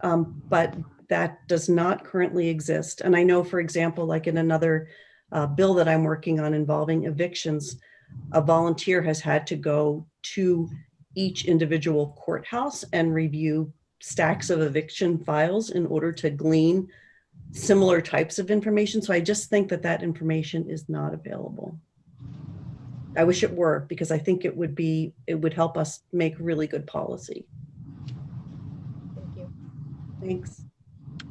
But that does not currently exist. And I know, for example, like in another bill that I'm working on involving evictions, a volunteer has had to go to each individual courthouse and review stacks of eviction files in order to glean similar types of information. So I just think that that information is not available. I wish it were, because I think it would help us make really good policy. Thank you. Thanks.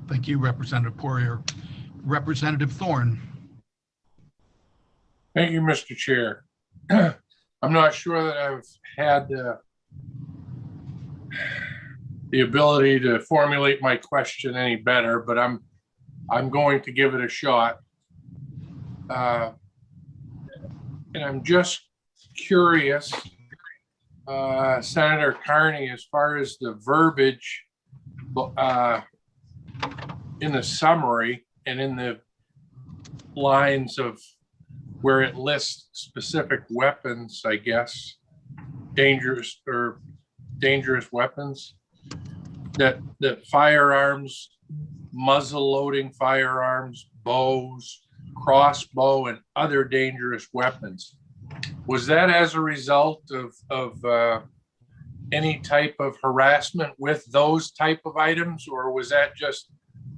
Thank you, Representative Poirier. Representative Thorne. Thank you, Mr. Chair. I'm not sure that I've had the ability to formulate my question any better, but I'm going to give it a shot. And I'm just curious, Senator Carney, as far as the verbiage in the summary and in the lines of where it lists specific weapons, I guess, dangerous weapons, that firearms, muzzle loading firearms, bows, crossbow, and other dangerous weapons. Was that as a result of any type of harassment with those type of items, or was that just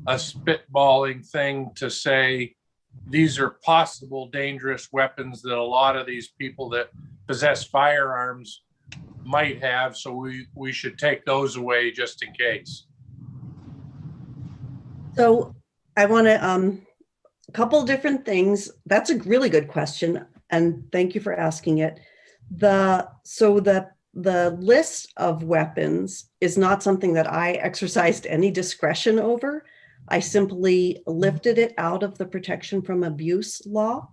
a spitballing thing to say these are possible dangerous weapons that a lot of these people that possess firearms might have, so we should take those away just in case? So I want to a couple different things. That's a really good question, and thank you for asking it. The list of weapons is not something that I exercised any discretion over. I simply lifted it out of the protection from abuse law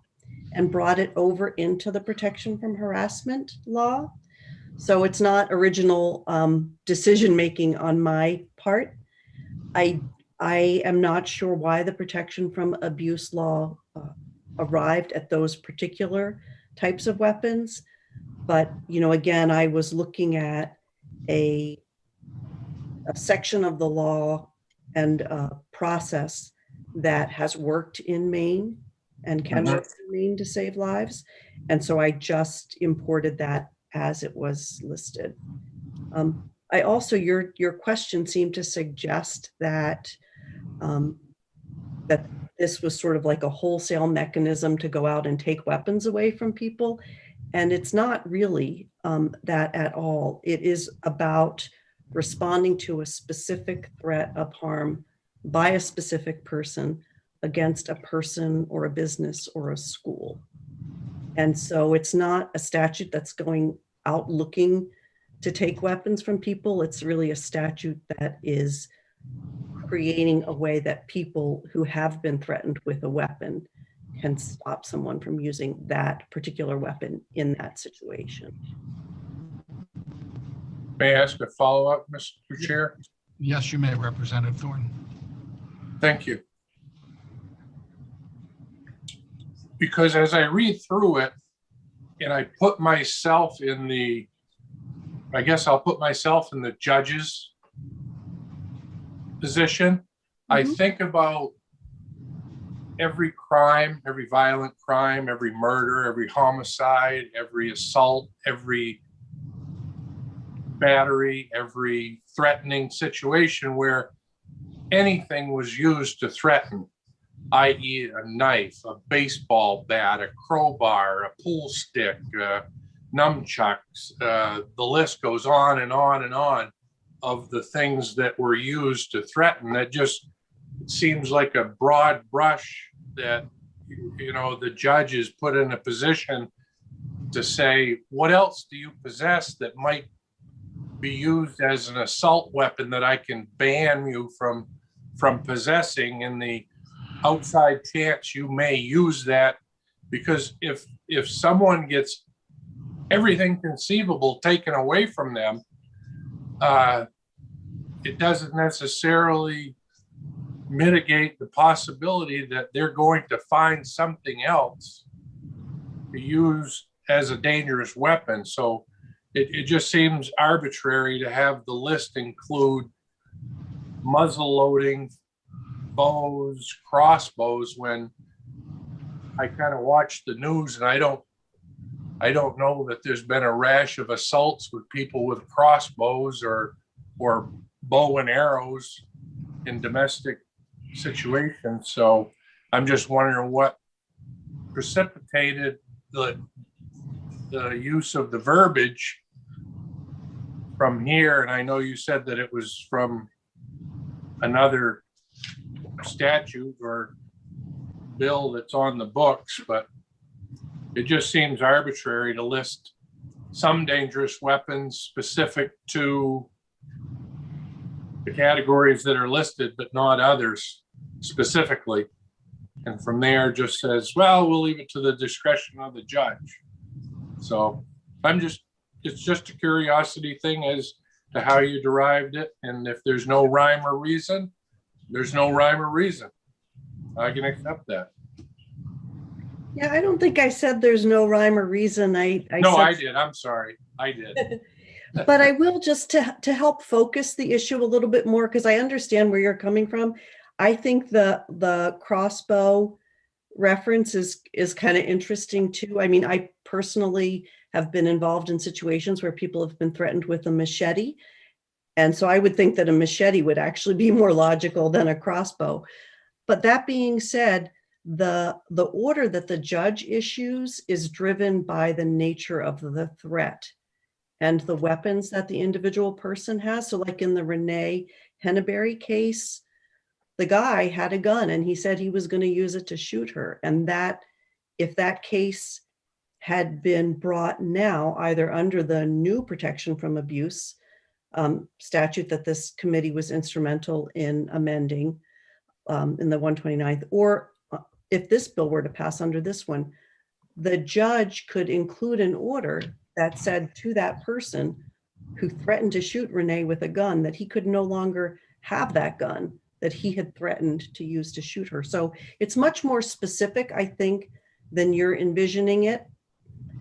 and brought it over into the protection from harassment law. So it's not original decision-making on my part. I am not sure why the protection from abuse law arrived at those particular types of weapons. But, you know, again, I was looking at a section of the law and process that has worked in Maine and can work in Maine to save lives. And so I just imported that as it was listed. I also, your question seemed to suggest that that this was sort of like a wholesale mechanism to go out and take weapons away from people. And it's not really that at all. It is about responding to a specific threat of harm by a specific person against a person or a business or a school. And so it's not a statute that's going out looking to take weapons from people. It's really a statute that is creating a way that people who have been threatened with a weapon can stop someone from using that particular weapon in that situation. May I ask a follow-up, Mr. Chair? Yes, you may, Representative Thorne. Thank you. Because as I read through it and I put myself in the, I guess I'll put myself in the judge's position. I think about every crime, every violent crime, every murder, every homicide, every assault, every battery, every threatening situation where anything was used to threaten, i.e. a knife, a baseball bat, a crowbar, a pool stick, nunchucks, the list goes on and on and on of the things that were used to threaten. That just seems like a broad brush that, you know, the judge is put in a position to say, what else do you possess that might be used as an assault weapon that I can ban you from possessing, in the outside chance you may use that? Because if someone gets everything conceivable taken away from them, it doesn't necessarily mitigate the possibility that they're going to find something else to use as a dangerous weapon. So it just seems arbitrary to have the list include muzzle loading, bows, crossbows, when I kind of watch the news and I don't know that there's been a rash of assaults with people with crossbows or bow and arrows in domestic situations. So I'm just wondering what precipitated the use of the verbiage from here. And I know you said that it was from another statute or bill that's on the books, but it just seems arbitrary to list some dangerous weapons specific to the categories that are listed, but not others specifically. And from there just says, well, we'll leave it to the discretion of the judge. So it's just a curiosity thing as to how you derived it. And if there's no rhyme or reason, there's no rhyme or reason. I can accept that. Yeah, I don't think I said there's no rhyme or reason. I did. I'm sorry. I did. But I will, just to help focus the issue a little bit more, because I understand where you're coming from. I think the crossbow reference is kind of interesting too. I mean, I personally have been involved in situations where people have been threatened with a machete. And so I would think that a machete would actually be more logical than a crossbow. But that being said, the order that the judge issues is driven by the nature of the threat and the weapons that the individual person has. So like in the Renee Henneberry case, the guy had a gun and he said he was going to use it to shoot her. And that, if that case had been brought now, either under the new protection from abuse statute that this committee was instrumental in amending in the 129th, or if this bill were to pass under this one, the judge could include an order that said to that person who threatened to shoot Renee with a gun that he could no longer have that gun that he had threatened to use to shoot her. So it's much more specific, I think, than you're envisioning it.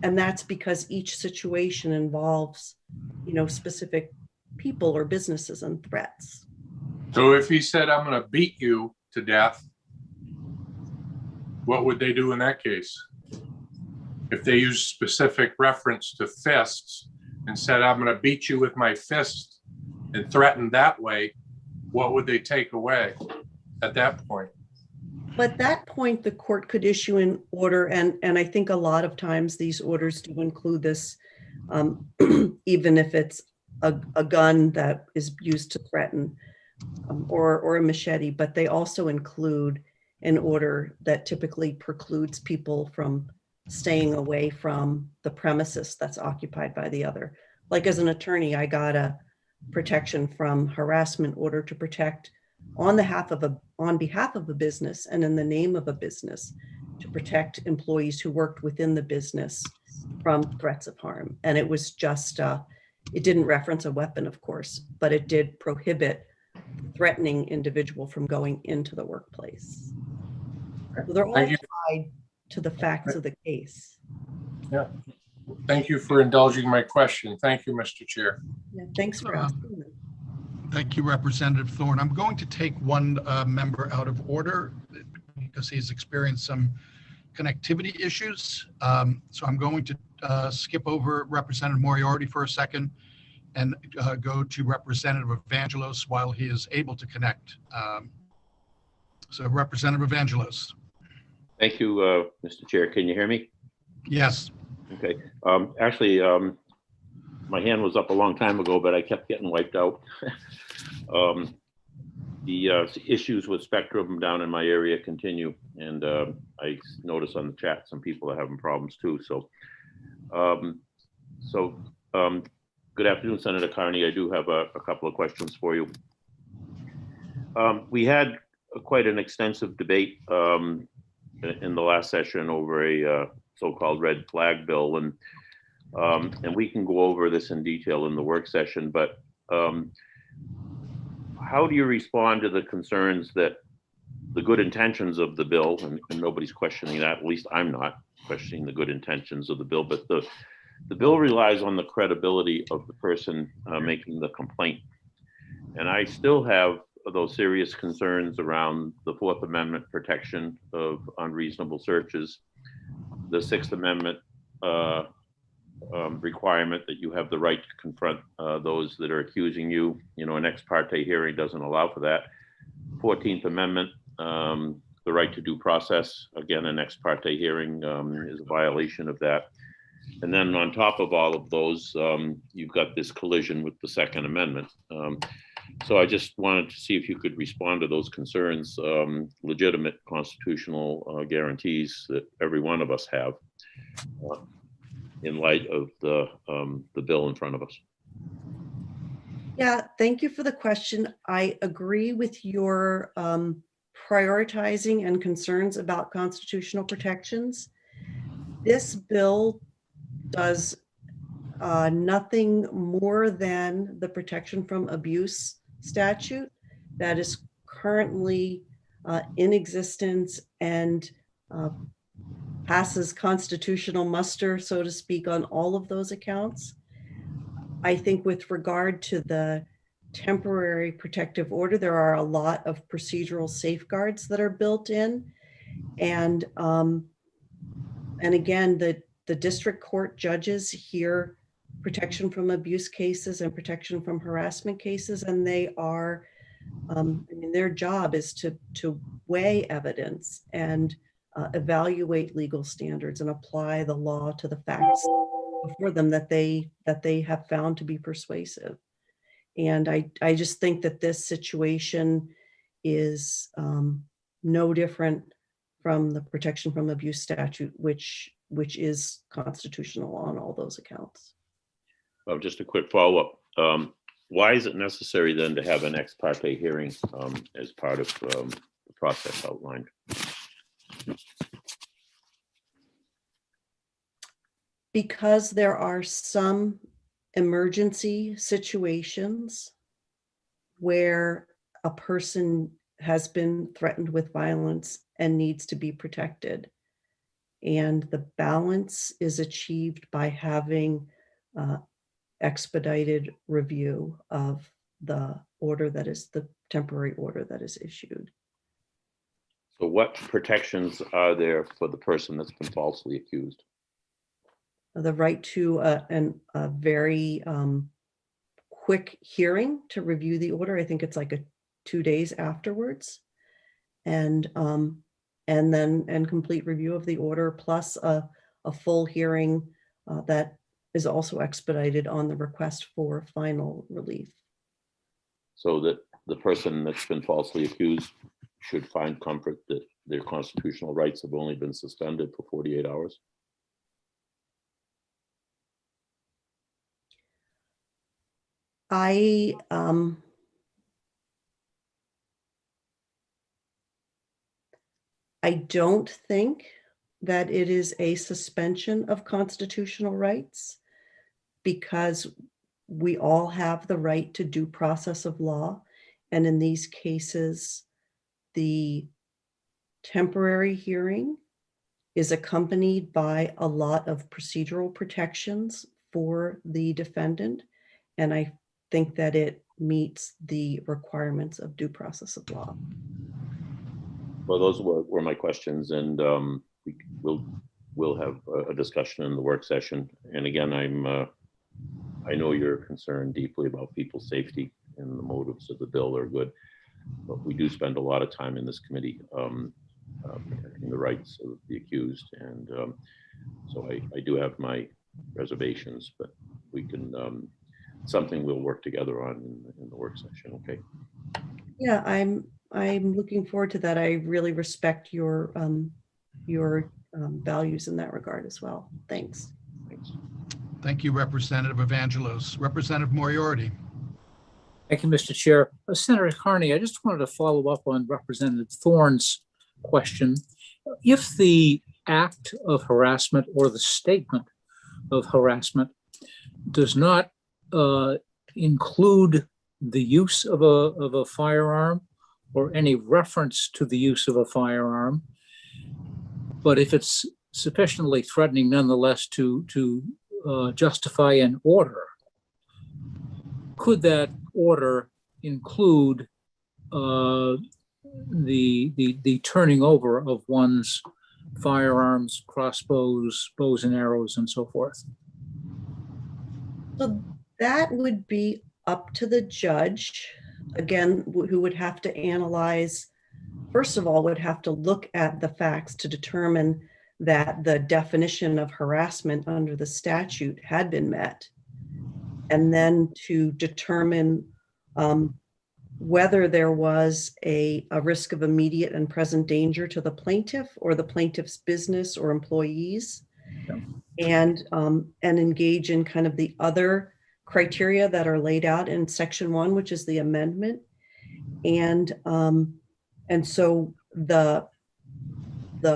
And that's because each situation involves, you know, specific people or businesses and threats. So if he said, I'm going to beat you to death, what would they do in that case? If they use specific reference to fists and said, I'm going to beat you with my fist and threaten that way, what would they take away at that point? But at that point, the court could issue an order, and I think a lot of times these orders do include this, even if it's a gun that is used to threaten or a machete, but they also include an order that typically precludes people from staying away from the premises that's occupied by the other. Like as an attorney, I got a protection from harassment order to protect on behalf of a business and in the name of a business to protect employees who worked within the business from threats of harm. And it was just, it didn't reference a weapon, of course, but it did prohibit threatening individual from going into the workplace. So they're all tied to the facts of the case. Yeah. Thank you for indulging my question. Thank you, Mr. Chair. Yeah, thanks for asking. Thank you, Representative Thorne. I'm going to take one member out of order because he's experienced some connectivity issues. So I'm going to skip over Representative Moriarty for a second and go to Representative Evangelos while he is able to connect. So Representative Evangelos. Thank you, Mr. Chair. Can you hear me? Yes. Okay. Actually, my hand was up a long time ago, but I kept getting wiped out. The issues with Spectrum down in my area continue, and I notice on the chat some people are having problems too. So, good afternoon, Senator Carney. I do have a couple of questions for you. We had quite an extensive debate in the last session over a so-called red flag bill, and we can go over this in detail in the work session, but how do you respond to the concerns that the good intentions of the bill, and nobody's questioning that, at least I'm not questioning the good intentions of the bill, but the bill relies on the credibility of the person making the complaint. And I still have those serious concerns around the Fourth Amendment protection of unreasonable searches, the Sixth Amendment requirement that you have the right to confront those that are accusing you. You know, an ex parte hearing doesn't allow for that. 14th Amendment, the right to due process, again, an ex parte hearing is a violation of that. And then on top of all of those, you've got this collision with the Second Amendment. So I just wanted to see if you could respond to those concerns, legitimate constitutional guarantees that every one of us have in light of the bill in front of us. Yeah, thank you for the question. I agree with your prioritizing and concerns about constitutional protections. This bill does nothing more than the protection from abuse statute that is currently in existence and passes constitutional muster, so to speak, on all of those accounts. I think with regard to the temporary protective order, there are a lot of procedural safeguards that are built in. And again, the district court judges hear protection from abuse cases and protection from harassment cases, and they are, I mean, their job is to weigh evidence and evaluate legal standards and apply the law to the facts before them that they have found to be persuasive. And I just think that this situation is no different from the protection from abuse statute, which is constitutional on all those accounts. Well, just a quick follow-up. Why is it necessary then to have an ex parte hearing as part of the process outlined? Because there are some emergency situations where a person has been threatened with violence and needs to be protected. And the balance is achieved by having expedited review of the order that is the temporary order that is issued. So what protections are there for the person that's been falsely accused? The right to a very quick hearing to review the order. I think it's like 2 days afterwards, and complete review of the order, plus a full hearing that is also expedited on the request for final relief. So that the person that's been falsely accused should find comfort that their constitutional rights have only been suspended for 48 hours? I don't think that it is a suspension of constitutional rights, because we all have the right to due process of law. And in these cases, the temporary hearing is accompanied by a lot of procedural protections for the defendant. And I think that it meets the requirements of due process of law. Well, those were my questions, and we'll have a discussion in the work session. And again, I know you're concerned deeply about people's safety, and the motives of the bill are good, but we do spend a lot of time in this committee protecting the rights of the accused, and so I do have my reservations, but we can something we'll work together on in the work session. Okay. Yeah, I'm looking forward to that. I really respect your values in that regard as well. Thanks. Thanks. Thank you, Representative Evangelos. Representative Moriarty. Thank you, Mr. Chair. Senator Carney, I just wanted to follow up on Representative Thorne's question. If the act of harassment or the statement of harassment does not include the use of a firearm or any reference to the use of a firearm, but if it's sufficiently threatening nonetheless to justify an order, could that order include the turning over of one's firearms, crossbows, bows and arrows, and so forth? So that would be up to the judge, again, who would have to analyze, first of all, would have to look at the facts to determine that the definition of harassment under the statute had been met, and then to determine whether there was a risk of immediate and present danger to the plaintiff or the plaintiff's business or employees, and engage in kind of the other criteria that are laid out in Section 1, which is the amendment. And so the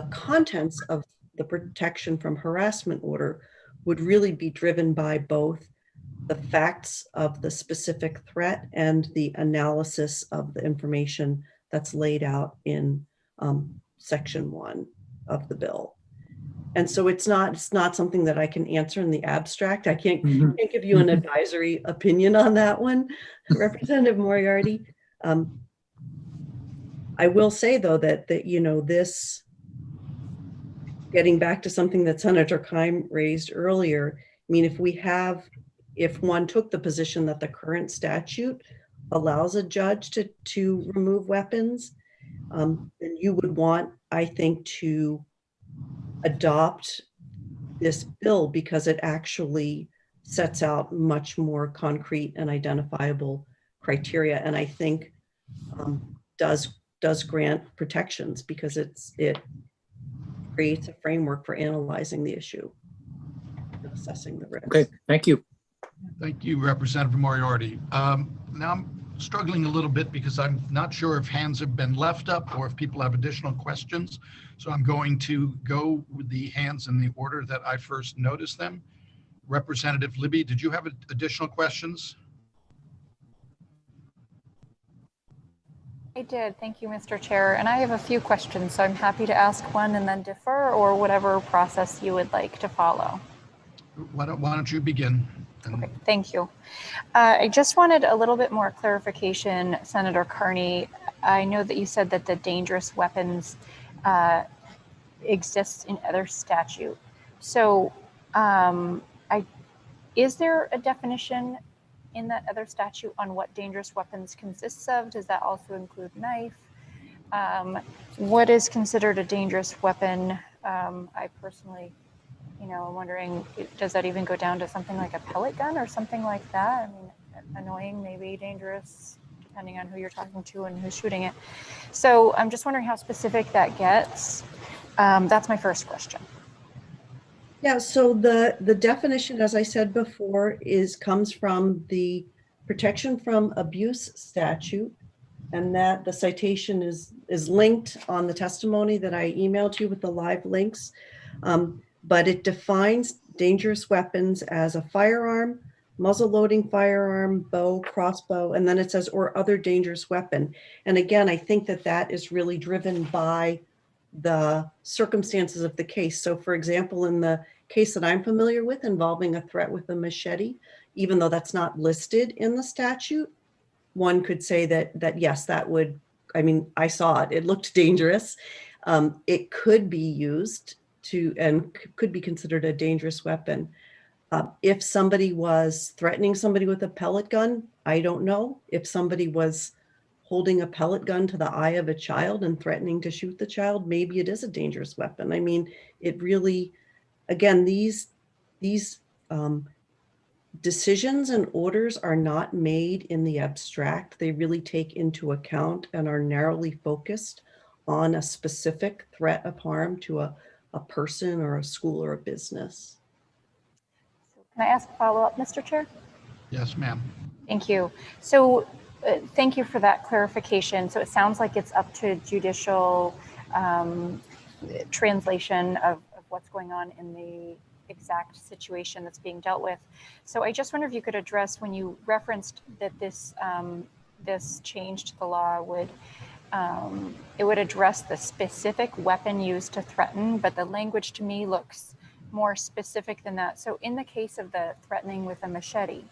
contents of the protection from harassment order would really be driven by both the facts of the specific threat and the analysis of the information that's laid out in Section 1 of the bill. And so it's not something that I can answer in the abstract. I can't give you an advisory opinion on that one, Representative Moriarty. I will say though that this, getting back to something that Senator Keim raised earlier, I mean, if one took the position that the current statute allows a judge to remove weapons, then you would want, I think, to adopt this bill because it actually sets out much more concrete and identifiable criteria, and I think does grant protections because it creates a framework for analyzing the issue and assessing the risk. Okay, thank you. Thank you, Representative Moriarty. Now I'm struggling a little bit because I'm not sure if hands have been left up or if people have additional questions. So I'm going to go with the hands in the order that I first noticed them. Representative Libby, did you have additional questions? I did. Thank you, Mr. Chair. And I have a few questions, so I'm happy to ask one and then defer, or whatever process you would like to follow. Why don't you begin? Okay, thank you. I just wanted a little bit more clarification, Senator Carney. I know that you said that the dangerous weapons exists in other statute. So is there a definition in that other statute on what dangerous weapons consists of? Does that also include knife? What is considered a dangerous weapon? I personally, I'm wondering, does that even go down to something like a pellet gun or something like that? I mean, annoying, maybe dangerous, depending on who you're talking to and who's shooting it. So I'm just wondering how specific that gets. That's my first question. Yeah, so the definition, as I said before, comes from the Protection from Abuse statute, and that the citation is linked on the testimony that I emailed you with the live links. But it defines dangerous weapons as a firearm, muzzle-loading firearm, bow, crossbow, and then it says, or other dangerous weapon. And again, I think that is really driven by the circumstances of the case. So for example, in the case that I'm familiar with involving a threat with a machete, even though that's not listed in the statute, one could say that yes, that would I mean, I saw it. It looked dangerous. It could be used to, and could be considered a dangerous weapon. If somebody was threatening somebody with a pellet gun, I don't know. If somebody was holding a pellet gun to the eye of a child and threatening to shoot the child, maybe it is a dangerous weapon. I mean, it really, again, these decisions and orders are not made in the abstract. They really take into account and are narrowly focused on a specific threat of harm to a person or a school or a business. Can I ask a follow-up, Mr. Chair? Yes, ma'am. Thank you. So thank you for that clarification. So it sounds like it's up to judicial translation of what's going on in the exact situation that's being dealt with. So I just wonder if you could address, when you referenced that this this change to the law would it would address the specific weapon used to threaten, but the language to me looks more specific than that. So in the case of the threatening with a machete,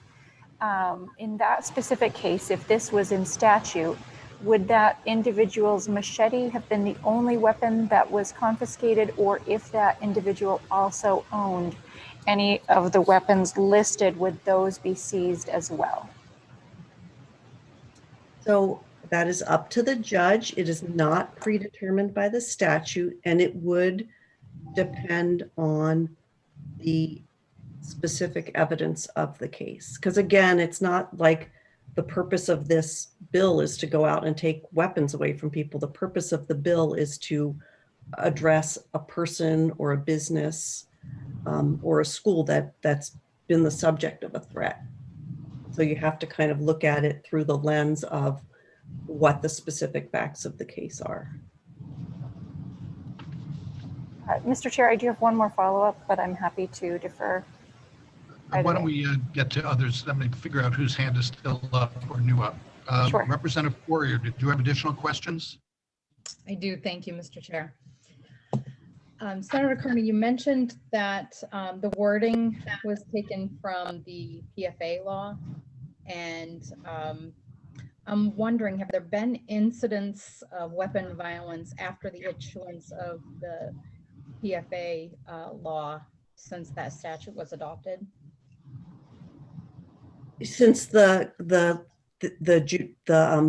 in that specific case, if this was in statute, would that individual's machete have been the only weapon that was confiscated, or if that individual also owned any of the weapons listed, would those be seized as well? So that is up to the judge. It is not predetermined by the statute, and it would depend on the specific evidence of the case. Because again, it's not like the purpose of this bill is to go out and take weapons away from people. The purpose of the bill is to address a person or a business or a school that's been the subject of a threat. So you have to kind of look at it through the lens of what the specific facts of the case are. Mr. Chair, I do have one more follow-up, but I'm happy to defer. Why don't we get to others? Let me figure out whose hand is still up or new up. Sure. Representative Poirier, do you have additional questions? I do. Thank you, Mr. Chair. Senator Carney, you mentioned that the wording was taken from the PFA law, and I'm wondering, have there been incidents of weapon violence after the issuance of the PFA law since that statute was adopted? Since the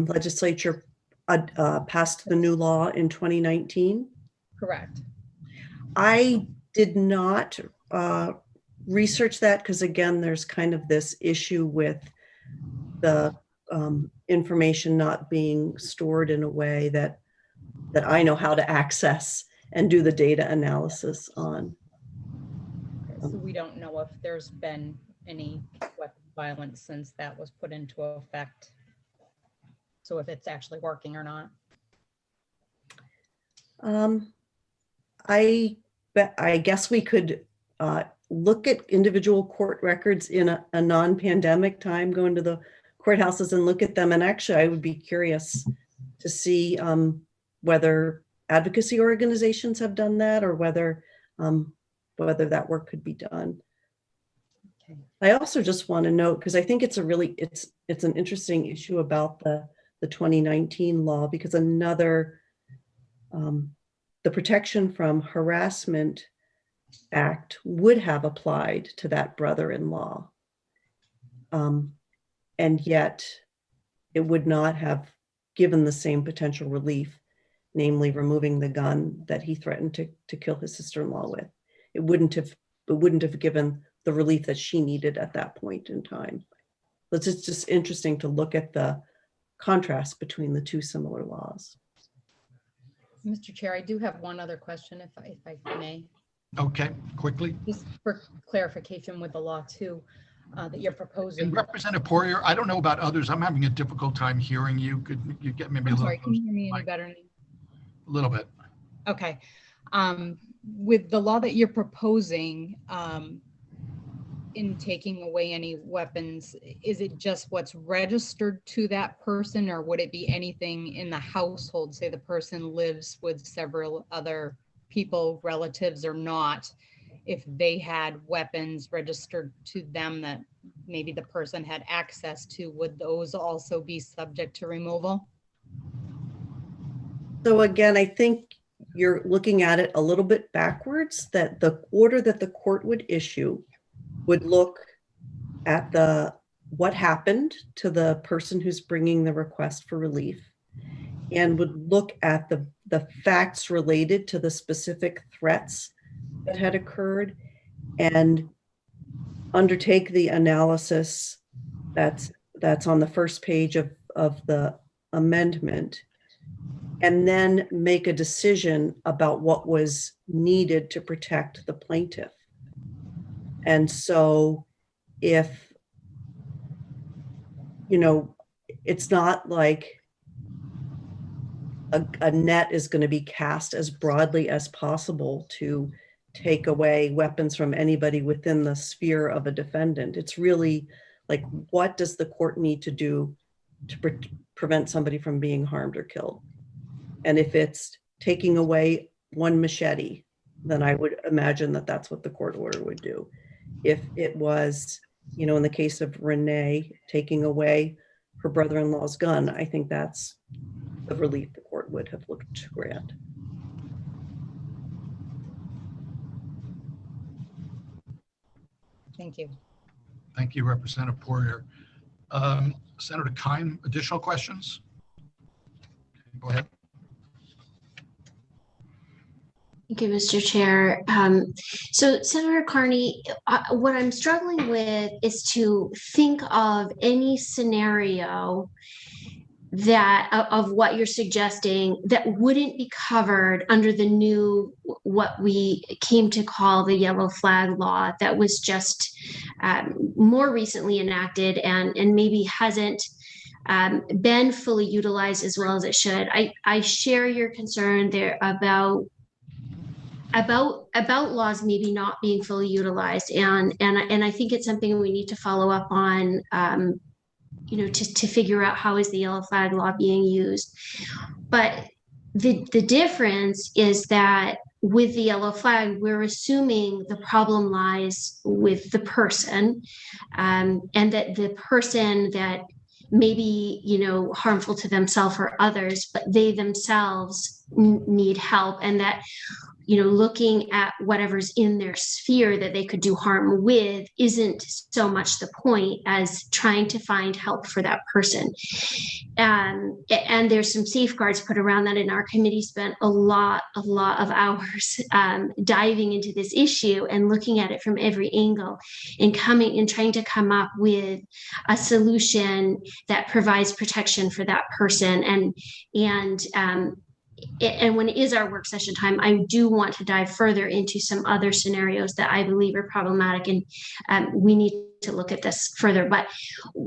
legislature passed the new law in 2019? Correct. I did not research that because, again, there's kind of this issue with the information not being stored in a way that I know how to access and do the data analysis on. So we don't know if there's been any weapon violence since that was put into effect. So if it's actually working or not. I guess we could look at individual court records in a non-pandemic time, go into the courthouses and look at them. And actually, I would be curious to see whether advocacy organizations have done that, or whether that work could be done. Okay. I also just want to note, because I think it's a really, it's an interesting issue about the 2019 law, because another, the Protection from Harassment Act would have applied to that brother-in-law. And yet it would not have given the same potential relief, namely removing the gun that he threatened to kill his sister-in-law with. It wouldn't have given the relief that she needed at that point in time. But it's just interesting to look at the contrast between the two similar laws. Mr. Chair, I do have one other question, if I may. Okay, quickly. Just for clarification with the law too, that you're proposing. And Representative Poirier, I don't know about others. I'm having a difficult time hearing you. Could you get maybe I'm a little sorry, can you hear me any better? A little bit. Okay. With the law that you're proposing, in taking away any weapons, is it just what's registered to that person, or would it be anything in the household? Say the person lives with several other people, relatives or not, if they had weapons registered to them that maybe the person had access to, would those also be subject to removal? So again, I think you're looking at it a little bit backwards, that the order that the court would issue would look at what happened to the person who's bringing the request for relief, and would look at the facts related to the specific threats that had occurred and undertake the analysis that's on the first page of the amendment, and then make a decision about what was needed to protect the plaintiff. And so if, you know, it's not like a net is going to be cast as broadly as possible to take away weapons from anybody within the sphere of a defendant. It's really like, what does the court need to do to prevent somebody from being harmed or killed? And if it's taking away one machete, then I would imagine that that's what the court order would do. If it was, you know, in the case of Renee, taking away her brother-in-law's gun, I think that's the relief the court would have looked to grant. Thank you. Thank you, Representative Poirier. Senator Kine, additional questions? Go ahead. Thank you, Mr. Chair. So Senator Carney, what I'm struggling with is to think of any scenario that of what you're suggesting that wouldn't be covered under the new, what we came to call the yellow flag law that was just more recently enacted and maybe hasn't been fully utilized as well as it should. I share your concern there about laws maybe not being fully utilized, and I think it's something we need to follow up on, you know, to figure out how is the yellow flag law being used. But the difference is that with the yellow flag, we're assuming the problem lies with the person, and that the person that may be, you know, harmful to themselves or others, but they themselves need help, and that, you know, looking at whatever's in their sphere that they could do harm with isn't so much the point as trying to find help for that person. And there's some safeguards put around that, and our committee spent a lot of hours diving into this issue and looking at it from every angle and trying to come up with a solution that provides protection for that person. And when it is our work session time, I do want to dive further into some other scenarios that I believe are problematic, and we need to look at this further. But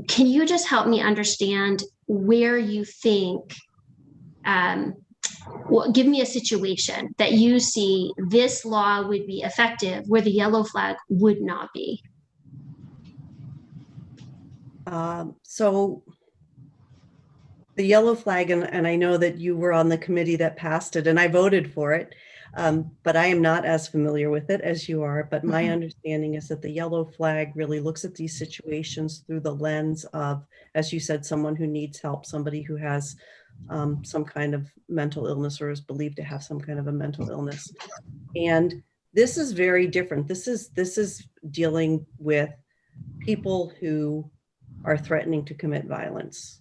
can you just help me understand where you think, well, give me a situation that you see this law would be effective where the yellow flag would not be? So the yellow flag, and I know that you were on the committee that passed it and I voted for it, but I am not as familiar with it as you are. But my understanding is that the yellow flag really looks at these situations through the lens of, as you said, someone who needs help, somebody who has some kind of mental illness or is believed to have some kind of a mental illness. And this is very different. This is dealing with people who are threatening to commit violence.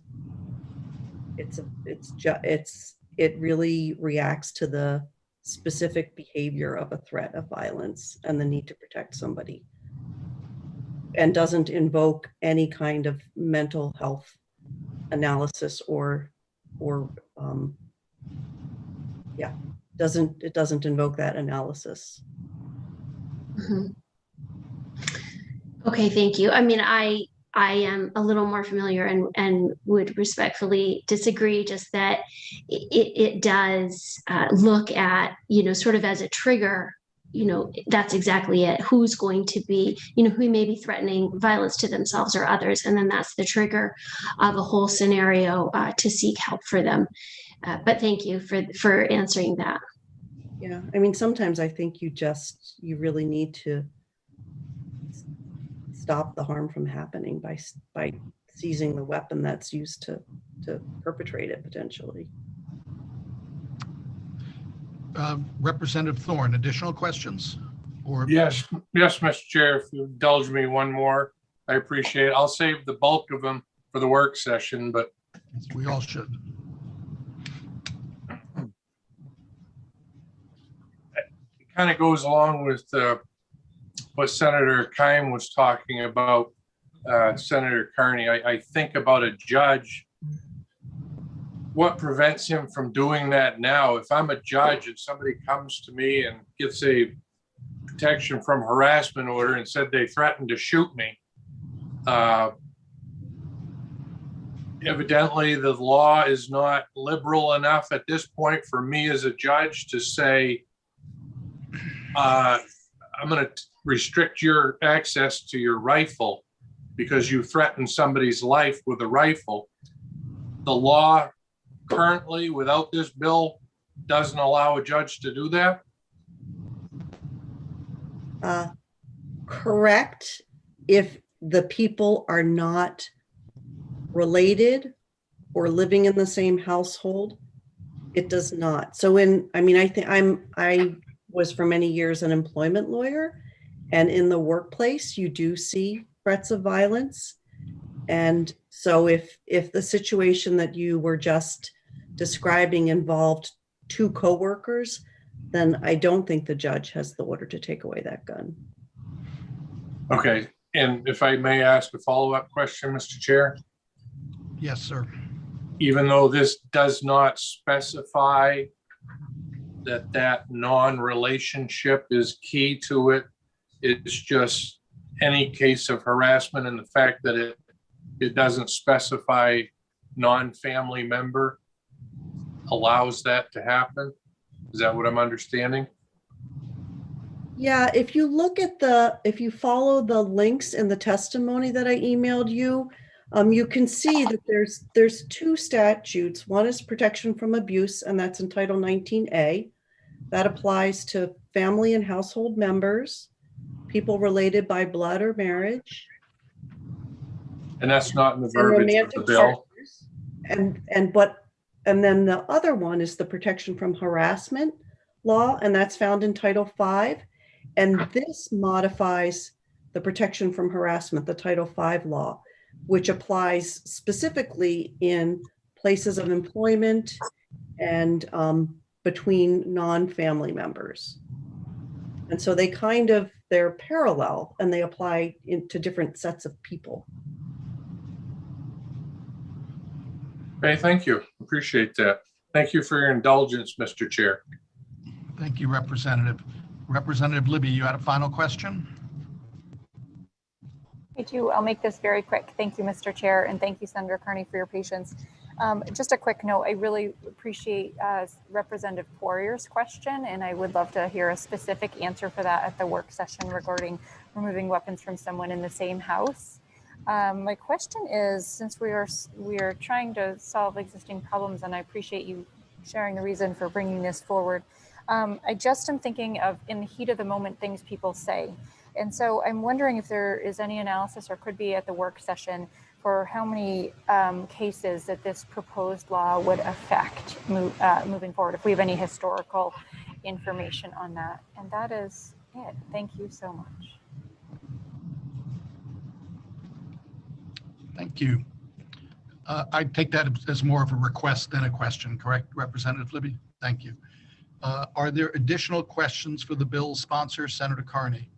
It really reacts to the specific behavior of a threat of violence and the need to protect somebody, and doesn't invoke any kind of mental health analysis or it doesn't invoke that analysis. Mm-hmm. Okay, thank you. I mean, I am a little more familiar and would respectfully disagree, just that it does look at, you know, sort of as a trigger, you know, that's exactly it. Who's going to be, you know, who may be threatening violence to themselves or others. And then that's the trigger of a whole scenario to seek help for them. But thank you for answering that. Yeah, I mean, sometimes I think you really need to stop the harm from happening by seizing the weapon that's used to perpetrate it potentially. Representative Thorne, additional questions? Or Yes, Mr. Chair, if you indulge me one more, I appreciate it. I'll save the bulk of them for the work session, but we all should. It kind of goes along with what Senator Keim was talking about, Senator Carney. I think about a judge. What prevents him from doing that now? If I'm a judge and somebody comes to me and gets a protection from harassment order and said they threatened to shoot me, evidently the law is not liberal enough at this point for me as a judge to say, I'm going to restrict your access to your rifle because you threatened somebody's life with a rifle. The law currently, without this bill, doesn't allow a judge to do that? Correct. If the people are not related or living in the same household, it does not. So I was for many years an employment lawyer, and in the workplace, you do see threats of violence. And so if the situation that you were just describing involved two coworkers, then I don't think the judge has the order to take away that gun. Okay, and if I may ask a follow-up question, Mr. Chair? Yes, sir. Even though this does not specify that non-relationship is key to it, it's just any case of harassment, and the fact that it doesn't specify non-family member allows that to happen. Is that what I'm understanding? Yeah, if you look at if you follow the links in the testimony that I emailed you, you can see that there's two statutes. One is protection from abuse, and that's in Title 19A. That applies to family and household members, people related by blood or marriage. And that's not in the verbiage of the bill. And then the other one is the protection from harassment law, and that's found in Title V. And this modifies the protection from harassment, the Title V law, which applies specifically in places of employment and between non-family members. And so they're parallel, and they apply to different sets of people. Okay, thank you. Appreciate that. Thank you for your indulgence, Mr. Chair. Thank you, Representative. Representative Libby, you had a final question? I do. I'll make this very quick. Thank you, Mr. Chair, and thank you, Senator Carney, for your patience. Just a quick note, I really appreciate Representative Poirier's question, and I would love to hear a specific answer for that at the work session regarding removing weapons from someone in the same house. My question is, since we are trying to solve existing problems, and I appreciate you sharing the reason for bringing this forward, I just am thinking of, in the heat of the moment, things people say. And so I'm wondering if there is any analysis, or could be at the work session, for how many cases that this proposed law would affect moving forward, if we have any historical information on that. And that is it. Thank you so much. Thank you. I take that as more of a request than a question, correct, Representative Libby? Thank you. Are there additional questions for the bill's sponsor, Senator Carney?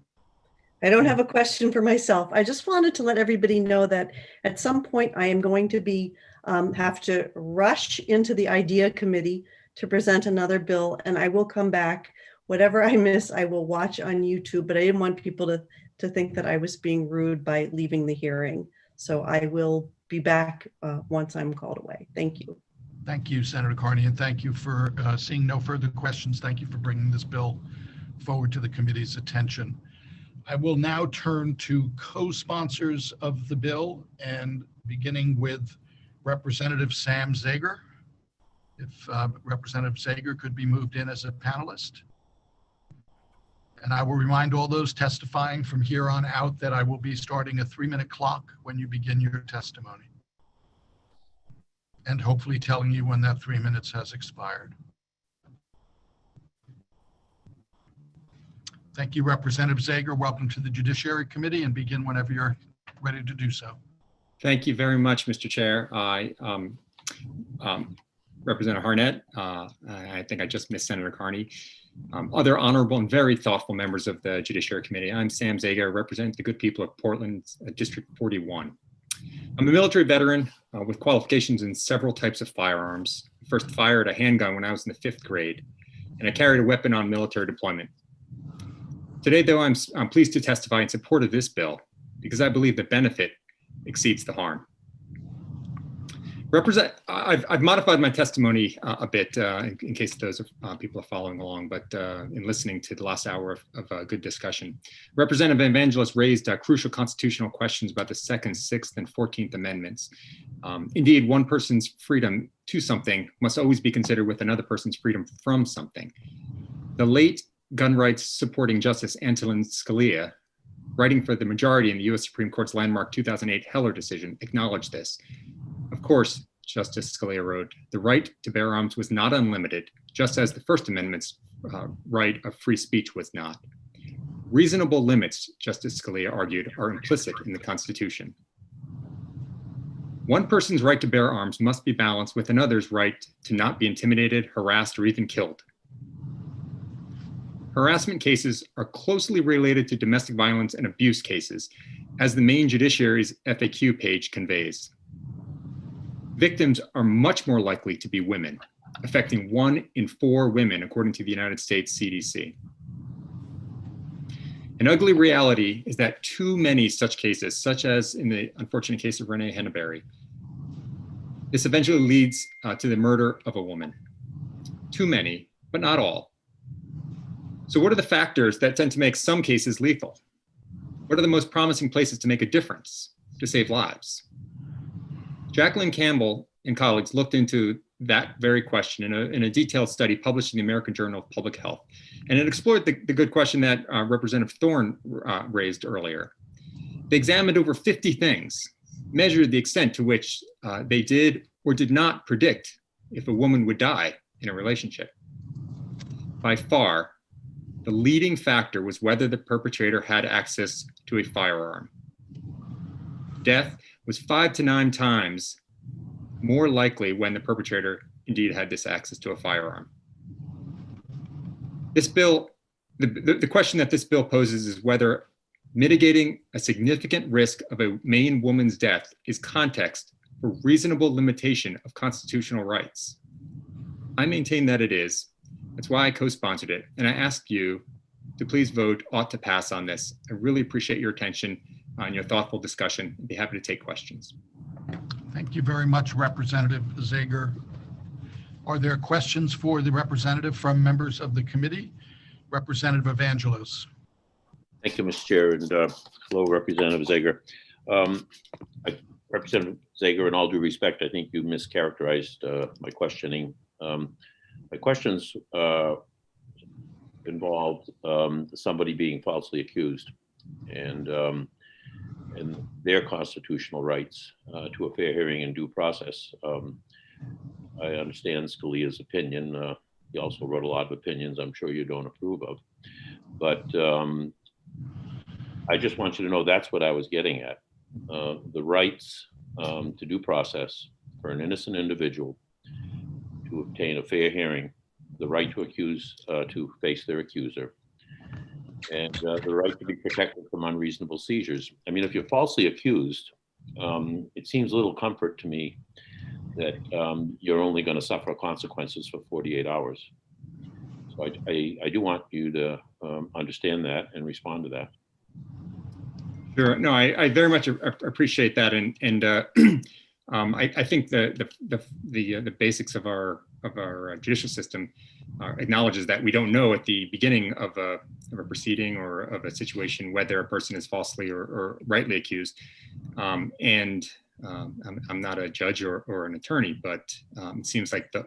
I don't have a question for myself. I just wanted to let everybody know that at some point I am going to have to rush into the IDEA committee to present another bill, and I will come back. Whatever I miss, I will watch on YouTube, but I didn't want people to think that I was being rude by leaving the hearing. So I will be back once I'm called away. Thank you. Thank you, Senator Carney, and thank you for seeing no further questions. Thank you for bringing this bill forward to the committee's attention. I will now turn to co-sponsors of the bill, and beginning with Representative Sam Zager. If Representative Zager could be moved in as a panelist. And I will remind all those testifying from here on out that I will be starting a 3-minute clock when you begin your testimony, and hopefully telling you when that 3 minutes has expired. Thank you, Representative Zager. Welcome to the Judiciary Committee, and begin whenever you're ready to do so. Thank you very much, Mr. Chair. Representative Harnett, I think I just missed Senator Carney. Other honorable and very thoughtful members of the Judiciary Committee. I'm Sam Zager, represent the good people of Portland, District 41. I'm a military veteran with qualifications in several types of firearms. First fired a handgun when I was in the 5th grade, and I carried a weapon on military deployment. Today, though, I'm pleased to testify in support of this bill because I believe the benefit exceeds the harm. I've modified my testimony a bit in case those people are following along, but in listening to the last hour of good discussion. Representative Evangelist raised crucial constitutional questions about the 2nd, 6th, and 14th Amendments. Indeed, one person's freedom to something must always be considered with another person's freedom from something. The late gun rights supporting Justice Antonin Scalia, writing for the majority in the US Supreme Court's landmark 2008 Heller decision, acknowledged this. Of course, Justice Scalia wrote, the right to bear arms was not unlimited, just as the First Amendment's right of free speech was not. Reasonable limits, Justice Scalia argued, are implicit in the Constitution. One person's right to bear arms must be balanced with another's right to not be intimidated, harassed, or even killed. Harassment cases are closely related to domestic violence and abuse cases, as the Maine Judiciary's FAQ page conveys. Victims are much more likely to be women, affecting 1 in 4 women, according to the United States CDC. An ugly reality is that too many such cases, such as in the unfortunate case of Renee Henneberry, this eventually leads to the murder of a woman. Too many, but not all. So what are the factors that tend to make some cases lethal? What are the most promising places to make a difference, to save lives? Jacqueline Campbell and colleagues looked into that very question in a detailed study published in the American Journal of Public Health. And it explored the good question that Representative Thorne raised earlier. They examined over 50 things, measured the extent to which they did or did not predict if a woman would die in a relationship. By far, the leading factor was whether the perpetrator had access to a firearm. Death was 5 to 9 times more likely when the perpetrator indeed had this access to a firearm. This bill, the question that this bill poses is whether mitigating a significant risk of a Maine woman's death is context for reasonable limitation of constitutional rights. I maintain that it is. That's why I co-sponsored it. And I ask you to please vote ought to pass on this. I really appreciate your attention and your thoughtful discussion. I'd be happy to take questions. Thank you very much, Representative Zager. Are there questions for the representative from members of the committee? Representative Evangelos. Thank you, Mr. Chair, and hello, Representative Zager. Representative Zager, in all due respect, I think you mischaracterized my questioning. My questions involved somebody being falsely accused and their constitutional rights to a fair hearing and due process. I understand Scalia's opinion. He also wrote a lot of opinions I'm sure you don't approve of. But I just want you to know that's what I was getting at. The rights to due process for an innocent individual to obtain a fair hearing, the right to face their accuser, and the right to be protected from unreasonable seizures. I mean, if you're falsely accused, it seems little comfort to me that you're only going to suffer consequences for 48 hours. So I do want you to understand that and respond to that. Sure. No, I very much appreciate that, and I think the basics of our judicial system acknowledges that we don't know at the beginning of a proceeding or of a situation whether a person is falsely or rightly accused. I'm not a judge or an attorney, but it seems like a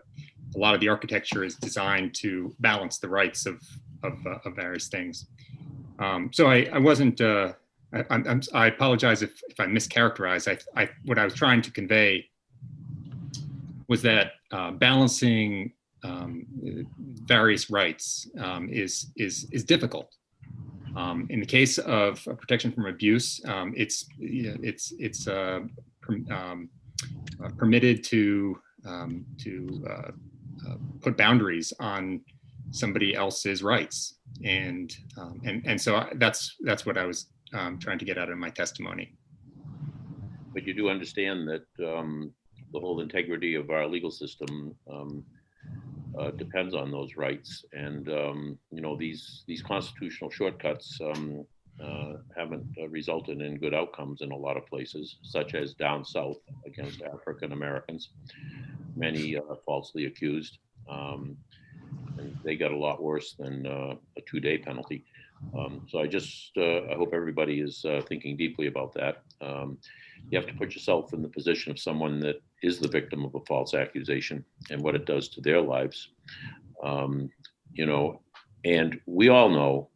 lot of the architecture is designed to balance the rights of various things. So I wasn't. I apologize if I mischaracterized. What I was trying to convey was that balancing various rights is difficult, In the case of protection from abuse, it's permitted to put boundaries on somebody else's rights, and so that's what I was trying to get out of my testimony. But you do understand that the whole integrity of our legal system depends on those rights, and you know, these constitutional shortcuts haven't resulted in good outcomes in a lot of places, such as down south against African Americans, many falsely accused, and they got a lot worse than a 2-day penalty. So I hope everybody is thinking deeply about that. You have to put yourself in the position of someone that is the victim of a false accusation and what it does to their lives. You know, and we all know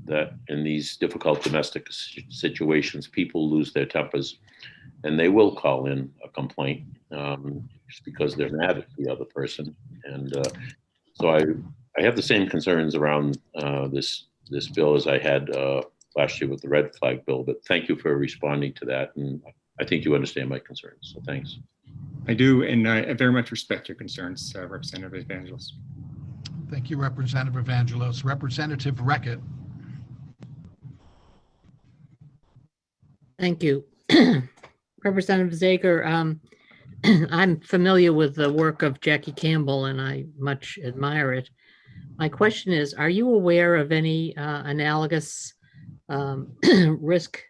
that in these difficult domestic situations, people lose their tempers and they will call in a complaint just because they're mad at the other person. And so I have the same concerns around this bill as I had last year with the red flag bill, but thank you for responding to that. And I think you understand my concerns, so thanks. I do, and I very much respect your concerns, Representative Evangelos. Thank you, Representative Evangelos. Representative Reckett. Thank you. Representative Zager, I'm familiar with the work of Jackie Campbell and I much admire it. My question is, are you aware of any analogous risk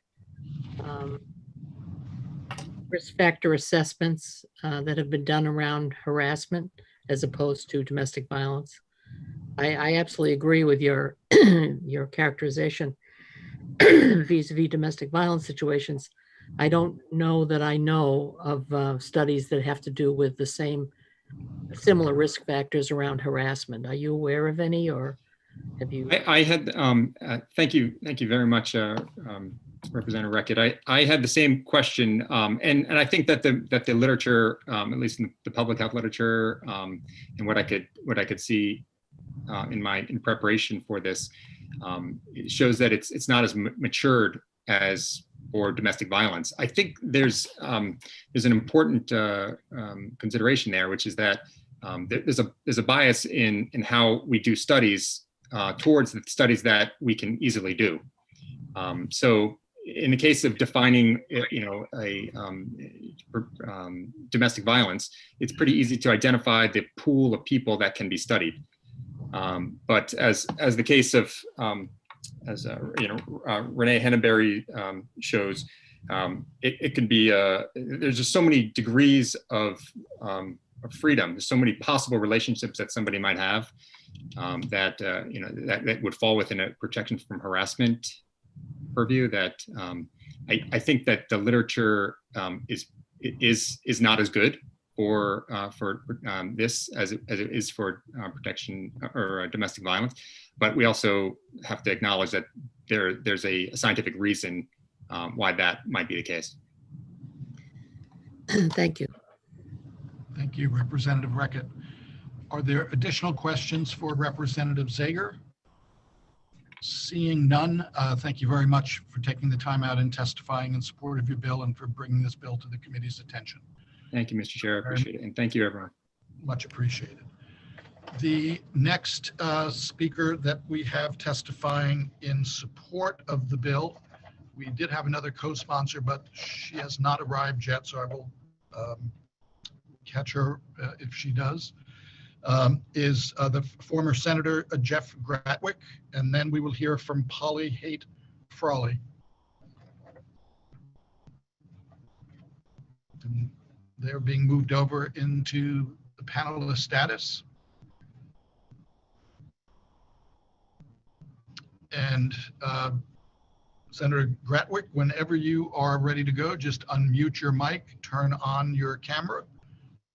factor assessments that have been done around harassment as opposed to domestic violence? I absolutely agree with your your characterization vis-a-vis domestic violence situations. I don't know that I know of studies that have to do with the similar risk factors around harassment. Are you aware of any, or have you? I had, thank you very much, Representative Reckett. I had the same question, and I think that the literature, at least in the public health literature, and what I could see in preparation for this, it shows that it's not as matured as for domestic violence. I think there's an important consideration there, which is that there's a bias in how we do studies towards the studies that we can easily do. So in the case of defining, domestic violence, it's pretty easy to identify the pool of people that can be studied. But as the case of Renee Henneberry shows, it can be there's just so many degrees of freedom. There's so many possible relationships that somebody might have that would fall within a protection from harassment purview. That I think that the literature is not as good for this as it is for protection or domestic violence, but we also have to acknowledge that there's a scientific reason why that might be the case. Thank you. Thank you, Representative Reckett. Are there additional questions for Representative Zager? Seeing none, thank you very much for taking the time out and testifying in support of your bill and for bringing this bill to the committee's attention. Thank you, Mr. Chair. I appreciate it. And thank you, everyone. Much appreciated. The next speaker that we have testifying in support of the bill, we did have another co-sponsor, but she has not arrived yet, so I will catch her if she does, is the former Senator Jeff Gratwick, and then we will hear from Polly Haight Frawley. And they're being moved over into the panelist status. And Senator Gratwick, whenever you are ready to go, just unmute your mic, turn on your camera,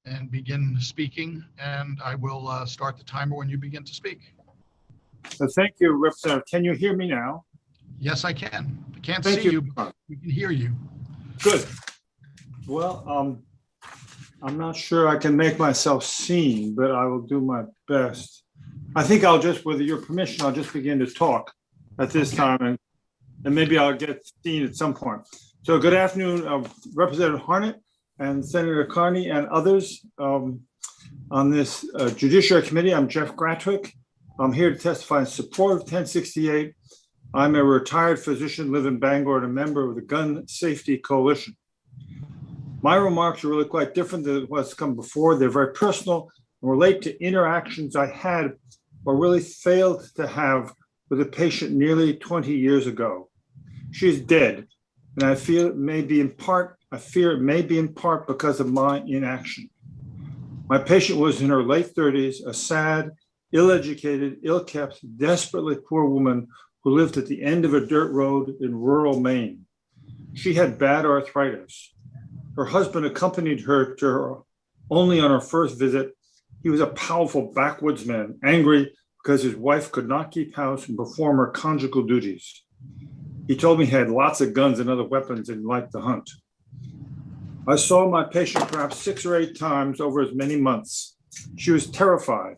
and begin speaking. And I will start the timer when you begin to speak. Thank you, Representative. Can you hear me now? Yes, I can. I can't Thank see you, but we can hear you. Good. Well, I'm not sure I can make myself seen, but I will do my best. I think I'll just, with your permission, I'll just begin to talk. at this time, and maybe I'll get seen at some point. So good afternoon, Representative Harnett and Senator Carney and others on this Judiciary Committee. I'm Jeff Gratwick. I'm here to testify in support of 1068. I'm a retired physician, live in Bangor, and a member of the Gun Safety Coalition. My remarks are really quite different than what's come before. They're very personal and relate to interactions I had or really failed to have with a patient nearly 20 years ago. She's dead, and I fear it may be in part because of my inaction. My patient was in her late 30s, a sad, ill-educated, ill-kept, desperately poor woman who lived at the end of a dirt road in rural Maine. She had bad arthritis. Her husband accompanied her to her only on her first visit. He was a powerful backwoodsman, angry because his wife could not keep house and perform her conjugal duties. He told me he had lots of guns and other weapons and liked to hunt. I saw my patient perhaps 6 or 8 times over as many months. She was terrified.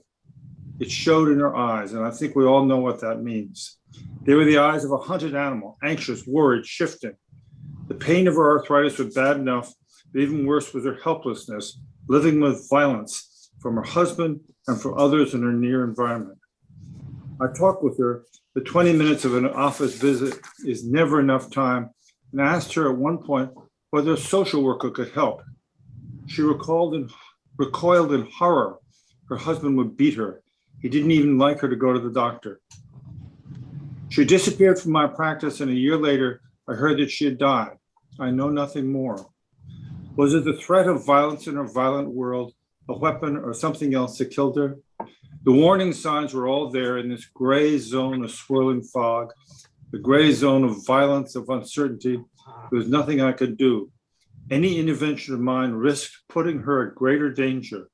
It showed in her eyes, and I think we all know what that means. They were the eyes of a hunted animal, anxious, worried, shifting. The pain of her arthritis was bad enough, but even worse was her helplessness, living with violence from her husband and from others in her near environment. I talked with her. The 20 minutes of an office visit is never enough time, and I asked her at one point whether a social worker could help. She recoiled in horror. Her husband would beat her. He didn't even like her to go to the doctor. She disappeared from my practice, and a year later, I heard that she had died. I know nothing more. Was it the threat of violence in her violent world, a weapon, or something else that killed her? The warning signs were all there in this gray zone of swirling fog, the gray zone of violence, of uncertainty. There was nothing I could do. Any intervention of mine risked putting her at greater danger.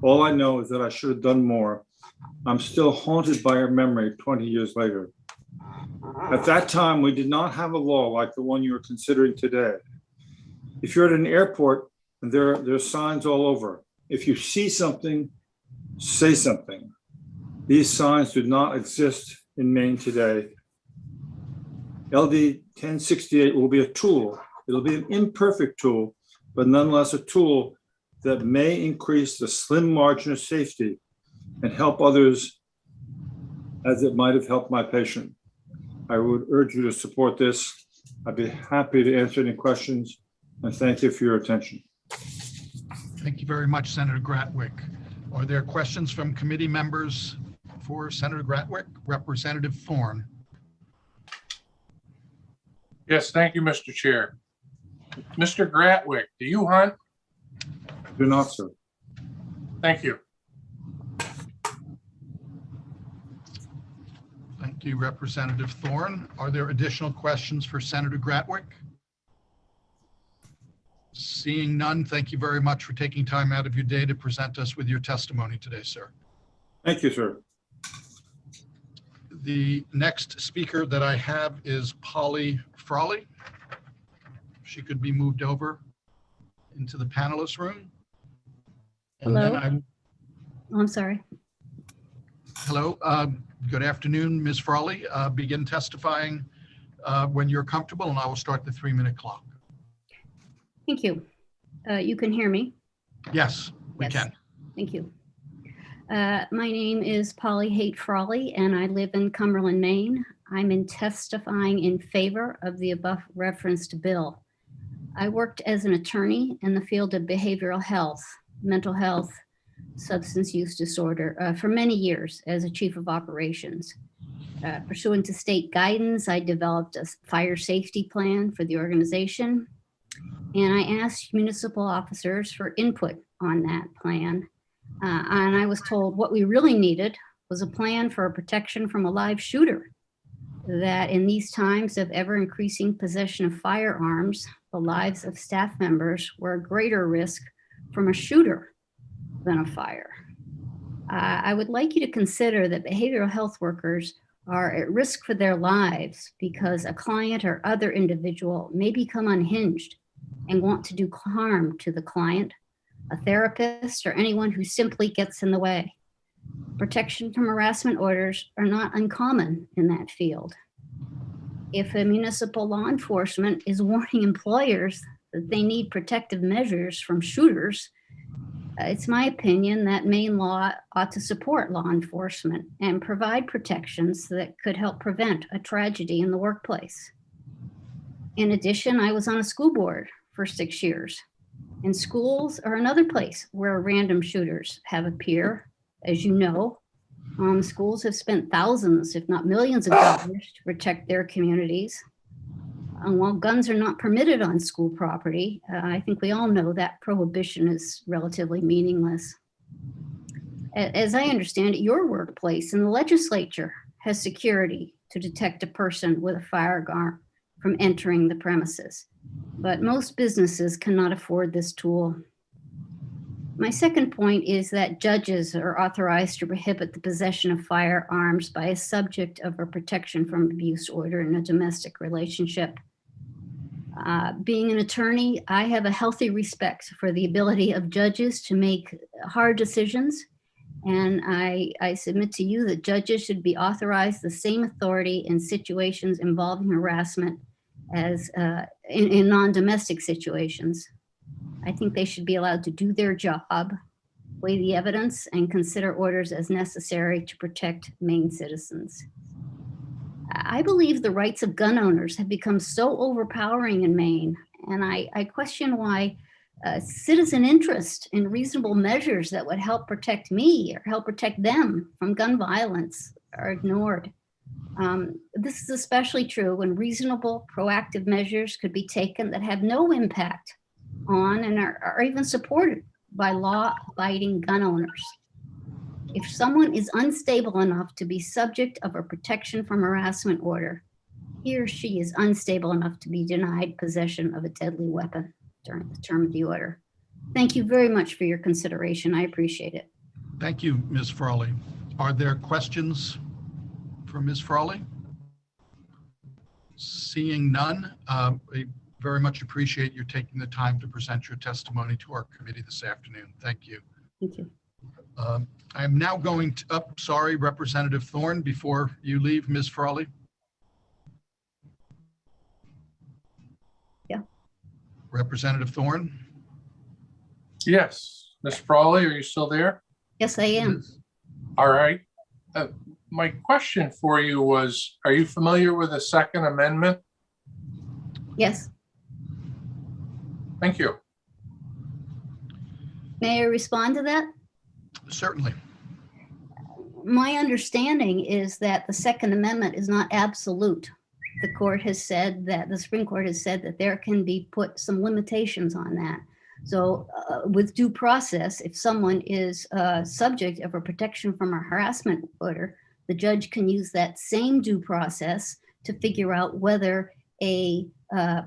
All I know is that I should have done more. I'm still haunted by her memory 20 years later. At that time, we did not have a law like the one you are considering today. If you're at an airport, and there are signs all over. If you see something, say something. These signs do not exist in Maine today. LD 1068 will be a tool. It'll be an imperfect tool, but nonetheless a tool that may increase the slim margin of safety and help others as it might have helped my patient. I would urge you to support this. I'd be happy to answer any questions, and thank you for your attention. Thank you very much, Senator Gratwick. Are there questions from committee members for Senator Gratwick? Representative Thorne. Yes, thank you, Mr. Chair. Mr. Gratwick, do you hunt? Do not, sir. Thank you. Thank you, Representative Thorne. Are there additional questions for Senator Gratwick? Seeing none, thank you very much for taking time out of your day to present us with your testimony today, sir. Thank you, sir. The next speaker that I have is Polly Frawley. She could be moved over into the panelist room. And Hello. then I'm sorry. Hello. Good afternoon, Ms. Frawley. Begin testifying when you're comfortable, and I will start the 3-minute clock. Thank you. You can hear me? Yes, we Yes. can. Thank you. My name is Polly Haight Frawley, and I live in Cumberland, Maine. I'm in testifying in favor of the above referenced bill. I worked as an attorney in the field of behavioral health, mental health, substance use disorder for many years as a chief of operations. Pursuant to state guidance, I developed a fire safety plan for the organization, and I asked municipal officers for input on that plan. And I was told what we really needed was a plan for protection from a live shooter, that in these times of ever increasing possession of firearms, the lives of staff members were a greater risk from a shooter than a fire. I would like you to consider that behavioral health workers are at risk for their lives because a client or other individual may become unhinged and want to do harm to the client, a therapist, or anyone who simply gets in the way. Protection from harassment orders are not uncommon in that field. If a municipal law enforcement is warning employers that they need protective measures from shooters, it's my opinion that Maine law ought to support law enforcement and provide protections that could help prevent a tragedy in the workplace. In addition, I was on a school board for 6 years, and schools are another place where random shooters have appeared. As you know, schools have spent thousands, if not millions of dollars to protect their communities. While guns are not permitted on school property, I think we all know that prohibition is relatively meaningless. As I understand it, your workplace and the legislature has security to detect a person with a firearm from entering the premises, but most businesses cannot afford this tool. My second point is that judges are authorized to prohibit the possession of firearms by a subject of a protection from abuse order in a domestic relationship. Being an attorney, I have a healthy respect for the ability of judges to make hard decisions. And I submit to you that judges should be authorized the same authority in situations involving harassment as in non-domestic situations. I think they should be allowed to do their job, weigh the evidence, and consider orders as necessary to protect Maine citizens. I believe the rights of gun owners have become so overpowering in Maine, and I question why citizen interest in reasonable measures that would help protect me or help protect them from gun violence are ignored. This is especially true when reasonable proactive measures could be taken that have no impact on and are even supported by law-abiding gun owners. If someone is unstable enough to be subject of a protection from harassment order, he or she is unstable enough to be denied possession of a deadly weapon during the term of the order. Thank you very much for your consideration. I appreciate it. Thank you, Ms. Frawley. Are there questions for Ms. Frawley? Seeing none, we very much appreciate you taking the time to present your testimony to our committee this afternoon. Thank you. Thank you. I'm now going to, sorry, Representative Thorne, before you leave, Ms. Frawley. Yeah. Representative Thorne? Yes. Ms. Frawley, are you still there? Yes, I am. All right. My question for you was, are you familiar with the Second Amendment? Yes. Thank you. May I respond to that? Certainly. My understanding is that the Second Amendment is not absolute. The court has said that, the Supreme Court has said that there can be put some limitations on that. So with due process, if someone is subject of a protection from a harassment order, the judge can use that same due process to figure out whether a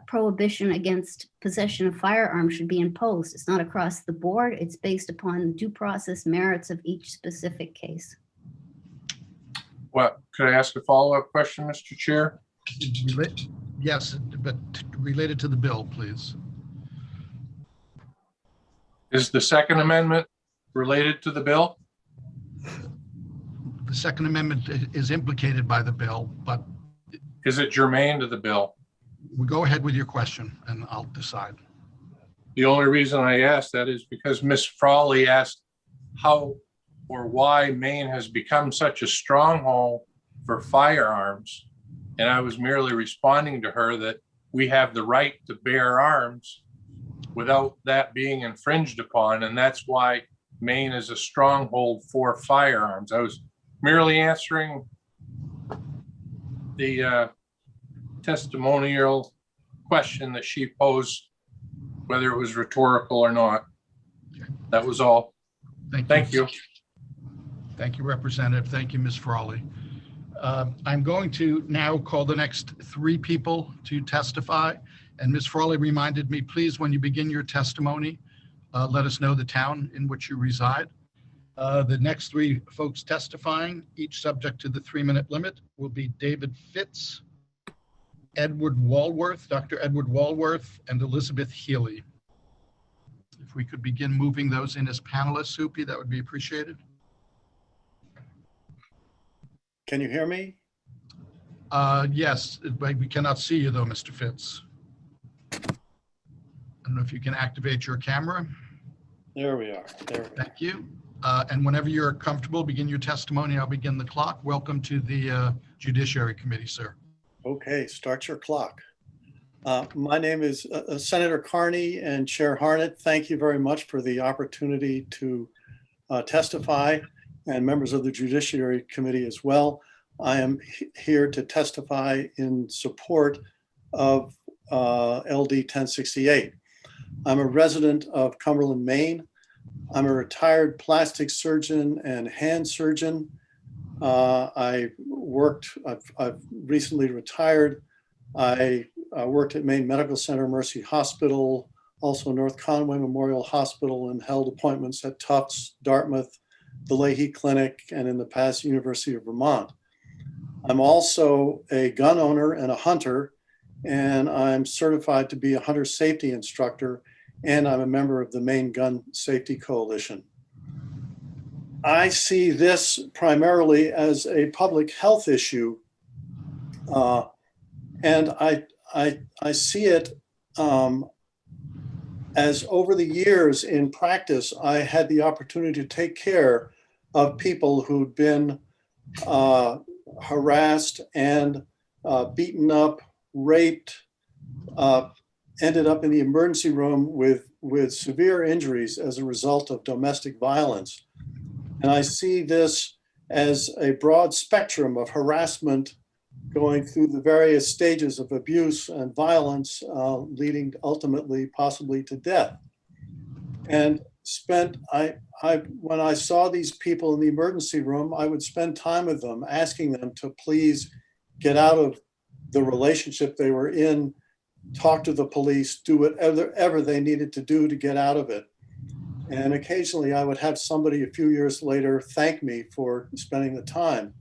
prohibition against possession of firearms should be imposed. It's not across the board. It's based upon the due process merits of each specific case. Well, could I ask a follow-up question, Mr. Chair? Yes, but related to the bill, please. Is the Second Amendment related to the bill? The Second Amendment is implicated by the bill, but is it germane to the bill? We'll go ahead with your question and I'll decide. The only reason I asked that is because Ms. Frawley asked how or why Maine has become such a stronghold for firearms. And I was merely responding to her that we have the right to bear arms without that being infringed upon. And that's why Maine is a stronghold for firearms. I was merely answering the testimonial question that she posed, whether it was rhetorical or not. That was all. Thank you. Thank you, Representative. Thank you, Ms. Frawley. I'm going to now call the next three people to testify. And Ms. Frawley reminded me, please, when you begin your testimony, let us know the town in which you reside. The next three folks testifying, each subject to the 3-minute limit, will be David Fitz, Edward Walworth, Dr. Edward Walworth, and Elizabeth Healy. If we could begin moving those in as panelists, Soupy, that would be appreciated. Can you hear me? Yes, but we cannot see you though, Mr. Fitz. I don't know if you can activate your camera. There we are. There we are. Thank you. And whenever you're comfortable, begin your testimony. I'll begin the clock. Welcome to the Judiciary Committee, sir. Okay, start your clock. My name is Senator Carney and Chair Harnett. Thank you very much for the opportunity to testify, and members of the Judiciary Committee as well. I am here to testify in support of LD 1068. I'm a resident of Cumberland, Maine. I'm a retired plastic surgeon and hand surgeon. I've recently retired. I worked at Maine Medical Center, Mercy Hospital, also North Conway Memorial Hospital, and held appointments at Tufts, Dartmouth, the Leahy Clinic, and in the past, University of Vermont. I'm also a gun owner and a hunter, and I'm certified to be a hunter safety instructor, and I'm a member of the Maine Gun Safety Coalition. I see this primarily as a public health issue, and I see it as over the years in practice, I had the opportunity to take care of people who'd been harassed and beaten up, raped, ended up in the emergency room with severe injuries as a result of domestic violence. And I see this as a broad spectrum of harassment going through the various stages of abuse and violence, leading ultimately possibly to death. And when I saw these people in the emergency room, I would spend time with them, asking them to please get out of the relationship they were in, talk to the police, do whatever they needed to do to get out of it. And occasionally I would have somebody a few years later thank me for spending the time.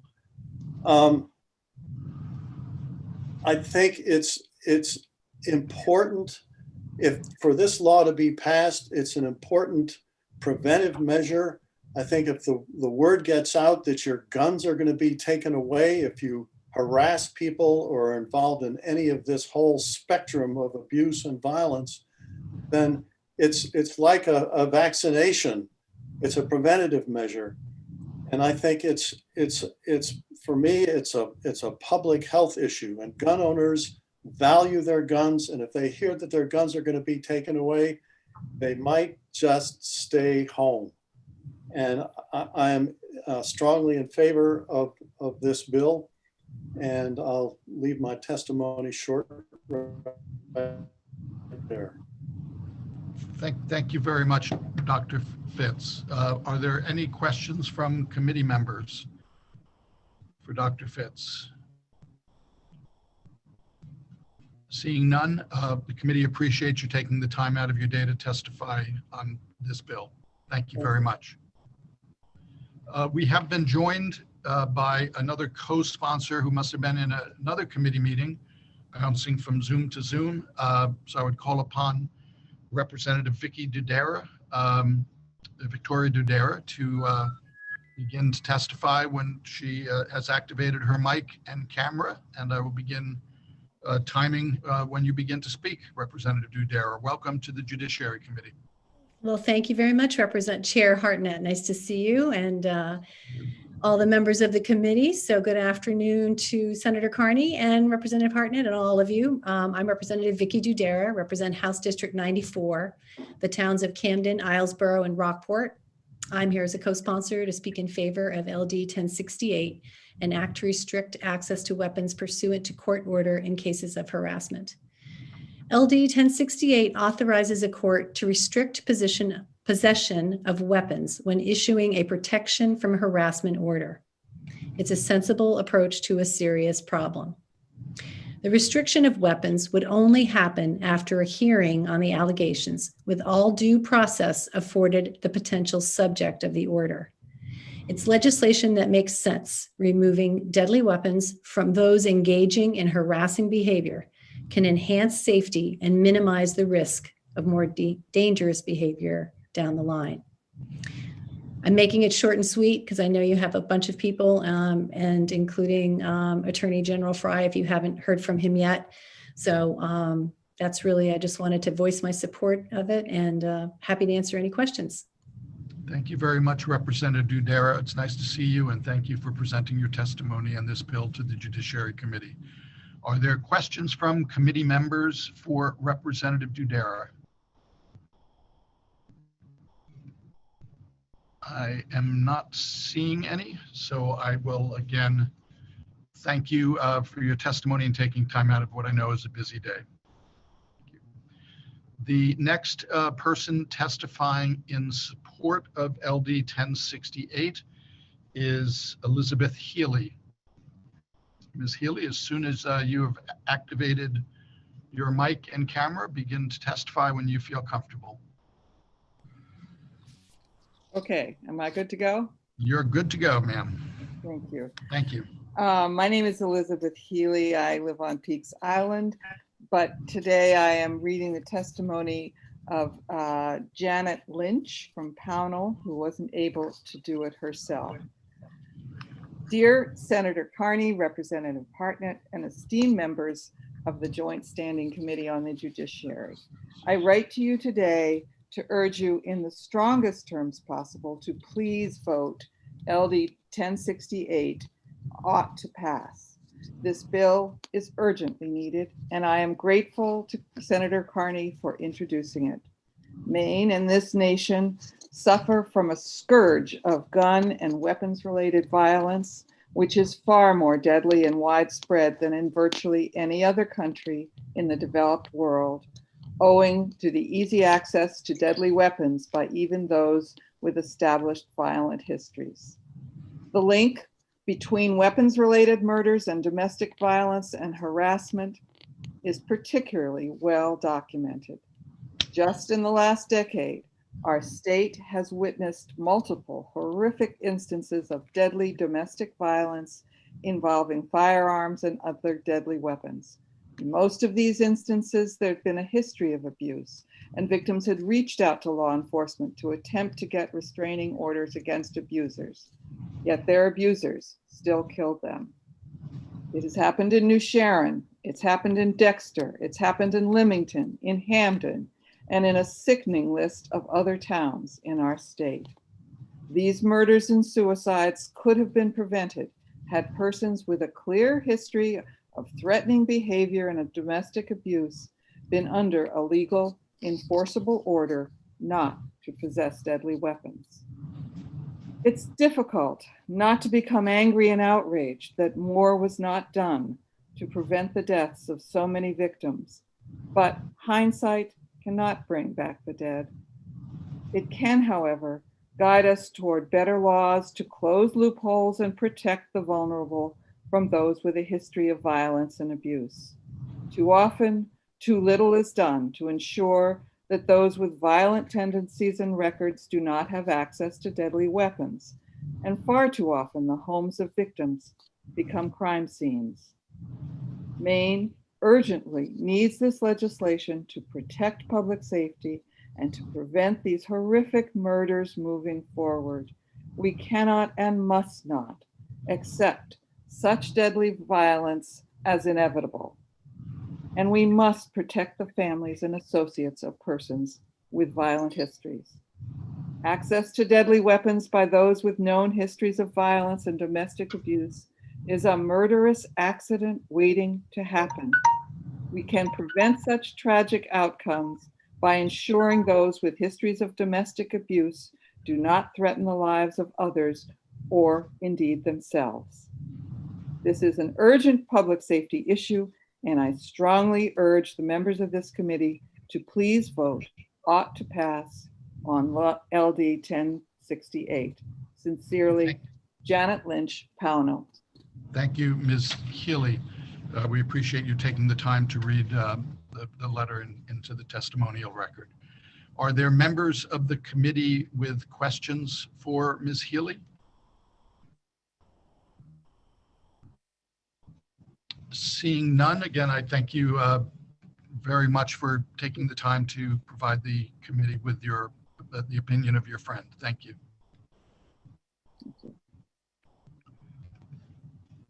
I think it's important, for this law to be passed, it's an important preventive measure. I think if the word gets out that your guns are going to be taken away if you harass people or are involved in any of this whole spectrum of abuse and violence, then it's like a vaccination. It's a preventative measure. And I think it's for me, it's a public health issue, and gun owners value their guns. And if they hear that their guns are going to be taken away, they might just stay home. And I am strongly in favor of this bill, and I'll leave my testimony short right there. Thank you very much, Dr. Fitz. Are there any questions from committee members for Dr. Fitz? Seeing none, the committee appreciates you taking the time out of your day to testify on this bill. Thank you very much. We have been joined by another co-sponsor who must have been in another committee meeting, bouncing from Zoom to Zoom. So I would call upon Representative Victoria Dudera to begin to testify when she has activated her mic and camera, and I will begin timing when you begin to speak, Representative Dudera. Welcome to the Judiciary Committee. Well, thank you very much, Chair Hartnett. Nice to see you and all the members of the committee. So good afternoon to Senator Carney and Representative Hartnett and all of you. I'm Representative Vicky Dudera, represent House District 94, the towns of Camden, Islesboro, and Rockport. I'm here as a co-sponsor to speak in favor of LD 1068, an act to restrict access to weapons pursuant to court order in cases of harassment. LD 1068 authorizes a court to restrict possession of weapons when issuing a protection from harassment order. It's a sensible approach to a serious problem. The restriction of weapons would only happen after a hearing on the allegations, with all due process afforded the potential subject of the order. It's legislation that makes sense. Removing deadly weapons from those engaging in harassing behavior can enhance safety and minimize the risk of more dangerous behavior down the line. I'm making it short and sweet because I know you have a bunch of people, and including Attorney General Fry, if you haven't heard from him yet. So that's really, I just wanted to voice my support of it, and happy to answer any questions. Thank you very much, Representative Dudera. It's nice to see you, and thank you for presenting your testimony on this bill to the Judiciary Committee. Are there questions from committee members for Representative Dudera? I am not seeing any, so I will again thank you for your testimony and taking time out of what I know is a busy day. The next person testifying in support of LD 1068 is Elizabeth Healy. Ms. Healy, as soon as you have activated your mic and camera, begin to testify when you feel comfortable. Okay, am I good to go? You're good to go, ma'am. Thank you. Thank you. My name is Elizabeth Healy. I live on Peaks Island, but today I am reading the testimony of Janet Lynch from Pownell, who wasn't able to do it herself. Dear Senator Carney, Representative Hartnett, and esteemed members of the Joint Standing Committee on the Judiciary, I write to you today to urge you in the strongest terms possible to please vote LD 1068 ought to pass. This bill is urgently needed, and I am grateful to Senator Carney for introducing it. Maine and this nation suffer from a scourge of gun and weapons-related violence, which is far more deadly and widespread than in virtually any other country in the developed world, owing to the easy access to deadly weapons by even those with established violent histories. The link between weapons-related murders and domestic violence and harassment is particularly well documented. Just in the last decade, our state has witnessed multiple horrific instances of deadly domestic violence involving firearms and other deadly weapons. In most of these instances, there had been a history of abuse, and victims had reached out to law enforcement to attempt to get restraining orders against abusers. Yet their abusers still killed them. It has happened in New Sharon, it's happened in Dexter, it's happened in Leamington, in Hamden, and in a sickening list of other towns in our state. These murders and suicides could have been prevented had persons with a clear history of threatening behavior and of domestic abuse been under a legal, enforceable order not to possess deadly weapons. It's difficult not to become angry and outraged that more was not done to prevent the deaths of so many victims, but hindsight cannot bring back the dead. It can, however, guide us toward better laws to close loopholes and protect the vulnerable from those with a history of violence and abuse. Too often, too little is done to ensure that those with violent tendencies and records do not have access to deadly weapons, and far too often the homes of victims become crime scenes. Maine urgently needs this legislation to protect public safety and to prevent these horrific murders moving forward. We cannot and must not accept such deadly violence as inevitable. And we must protect the families and associates of persons with violent histories. Access to deadly weapons by those with known histories of violence and domestic abuse is a murderous accident waiting to happen. We can prevent such tragic outcomes by ensuring those with histories of domestic abuse do not threaten the lives of others or indeed themselves. This is an urgent public safety issue, and I strongly urge the members of this committee to please vote ought to pass on LD 1068. Sincerely, Janet Lynch, Pownell. Thank you, Ms. Healy. We appreciate you taking the time to read the letter into the testimonial record. Are there members of the committee with questions for Ms. Healy? Seeing none, again, I thank you very much for taking the time to provide the committee with the opinion of your friend. Thank you.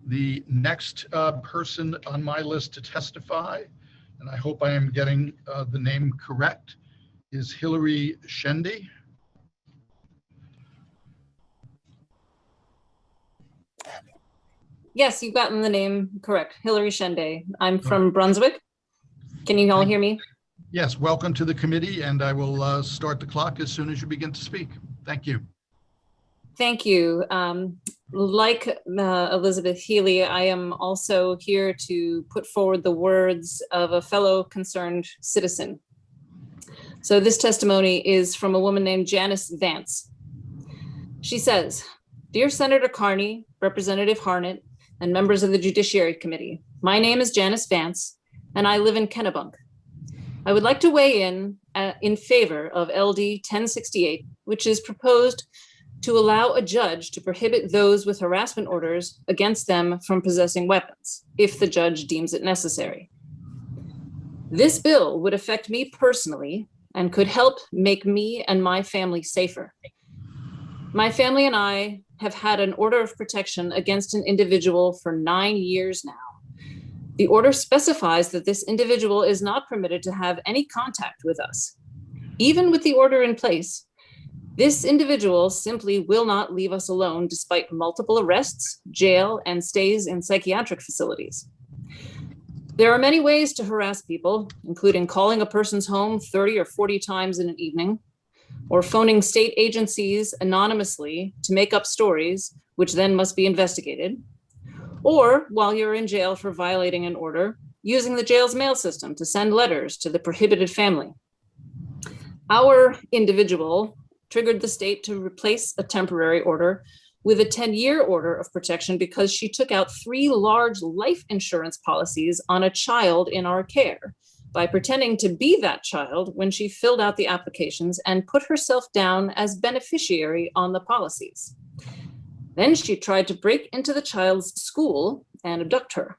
The next person on my list to testify, and I hope I am getting the name correct, is Hillary Shendy. Yes, you've gotten the name correct. Hillary Shende. I'm from Brunswick. Can you all hear me? Yes, welcome to the committee, and I will start the clock as soon as you begin to speak. Thank you. Thank you. Like Elizabeth Healy, I am also here to put forward the words of a fellow concerned citizen. So this testimony is from a woman named Janice Vance. She says, "Dear Senator Carney, Representative Harnett, and members of the Judiciary Committee, my name is Janice Vance, and I live in Kennebunk. I would like to weigh in favor of LD 1068, which is proposed to allow a judge to prohibit those with harassment orders against them from possessing weapons, if the judge deems it necessary. This bill would affect me personally and could help make me and my family safer. My family and I have had an order of protection against an individual for 9 years now. The order specifies that this individual is not permitted to have any contact with us. Even with the order in place, this individual simply will not leave us alone despite multiple arrests, jail, and stays in psychiatric facilities. There are many ways to harass people, including calling a person's home 30 or 40 times in an evening, or phoning state agencies anonymously to make up stories, which then must be investigated, or while you're in jail for violating an order, using the jail's mail system to send letters to the prohibited family. Our individual triggered the state to replace a temporary order with a 10-year order of protection because she took out 3 large life insurance policies on a child in our care by pretending to be that child when she filled out the applications and put herself down as beneficiary on the policies. Then she tried to break into the child's school and abduct her.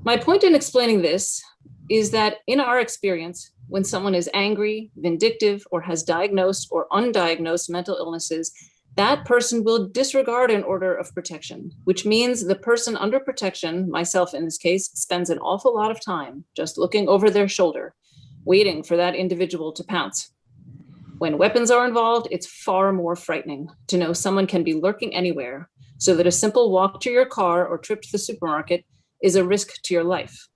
My point in explaining this is that in our experience, when someone is angry, vindictive, or has diagnosed or undiagnosed mental illnesses, that person will disregard an order of protection, which means the person under protection, myself in this case, spends an awful lot of time just looking over their shoulder, waiting for that individual to pounce. When weapons are involved, it's far more frightening to know someone can be lurking anywhere, so that a simple walk to your car or trip to the supermarket is a risk to your life.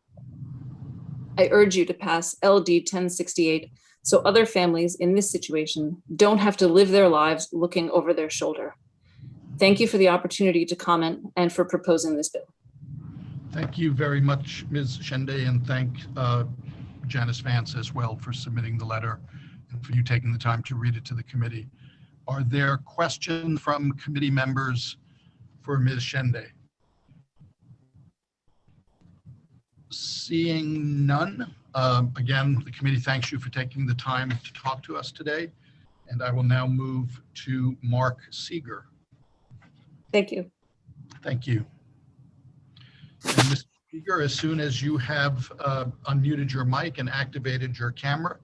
I urge you to pass LD 1068 so other families in this situation don't have to live their lives looking over their shoulder. Thank you for the opportunity to comment and for proposing this bill. Thank you very much, Ms. Shende, and thank Janice Vance as well for submitting the letter and for you taking the time to read it to the committee. Are there questions from committee members for Ms. Shende? Seeing none, again, the committee thanks you for taking the time to talk to us today. And I will now move to Mark Seeger. Thank you. Thank you. And Mr. Seeger, as soon as you have unmuted your mic and activated your camera,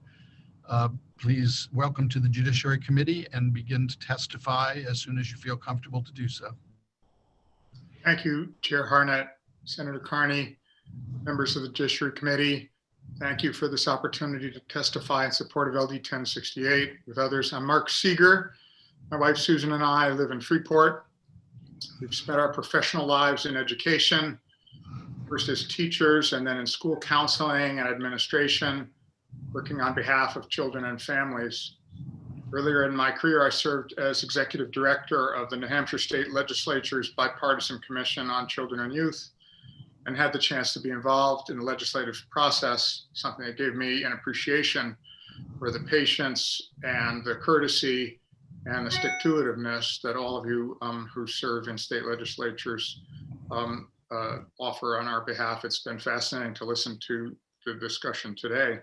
please welcome to the Judiciary Committee and begin to testify as soon as you feel comfortable to do so. Thank you, Chair Harnett, Senator Carney, members of the Judiciary Committee. Thank you for this opportunity to testify in support of LD 1068 with others. I'm Mark Seeger. My wife Susan and I live in Freeport. We've spent our professional lives in education, first as teachers and then in school counseling and administration, working on behalf of children and families. Earlier in my career, I served as executive director of the New Hampshire State Legislature's Bipartisan Commission on Children and Youth, and had the chance to be involved in the legislative process, something that gave me an appreciation for the patience and the courtesy and the stick-to-itiveness that all of you who serve in state legislatures offer on our behalf. It's been fascinating to listen to the discussion today.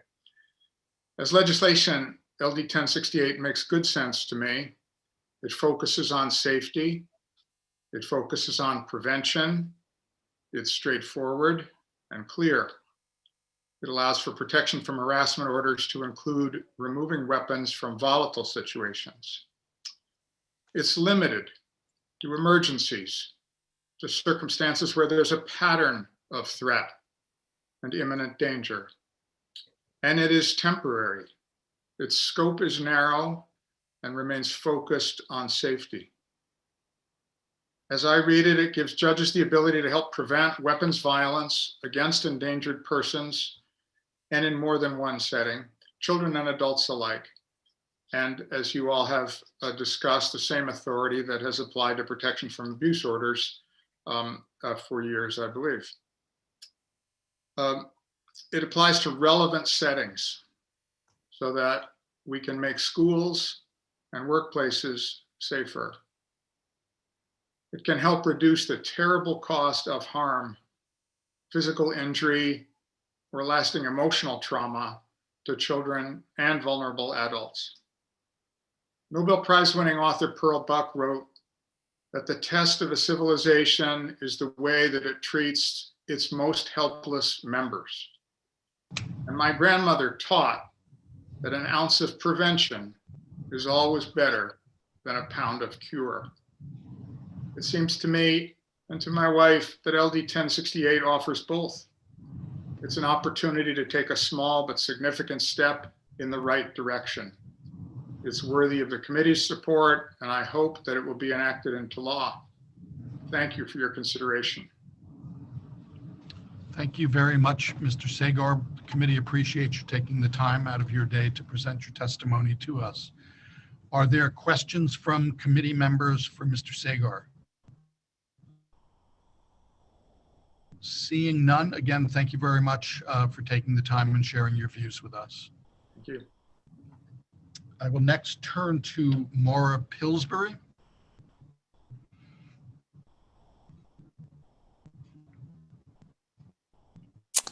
As legislation, LD 1068 makes good sense to me. It focuses on safety. It focuses on prevention. It's straightforward and clear. It allows for protection from harassment orders to include removing weapons from volatile situations. It's limited to emergencies, to circumstances where there's a pattern of threat and imminent danger. And it is temporary. Its scope is narrow and remains focused on safety. As I read it, it gives judges the ability to help prevent weapons violence against endangered persons and in more than one setting, children and adults alike. And as you all have discussed, the same authority that has applied to protection from abuse orders for years, I believe. It applies to relevant settings so that we can make schools and workplaces safer. It can help reduce the terrible cost of harm, physical injury, or lasting emotional trauma to children and vulnerable adults. Nobel Prize-winning author Pearl Buck wrote that the test of a civilization is the way that it treats its most helpless members. And my grandmother taught that an ounce of prevention is always better than a pound of cure. It seems to me and to my wife that LD 1068 offers both. It's an opportunity to take a small but significant step in the right direction. It's worthy of the committee's support, and I hope that it will be enacted into law. Thank you for your consideration. Thank you very much, Mr. Sagar. The committee appreciates you taking the time out of your day to present your testimony to us. Are there questions from committee members for Mr. Sagar? Seeing none, again, thank you very much for taking the time and sharing your views with us. Thank you. I will next turn to Maura Pillsbury.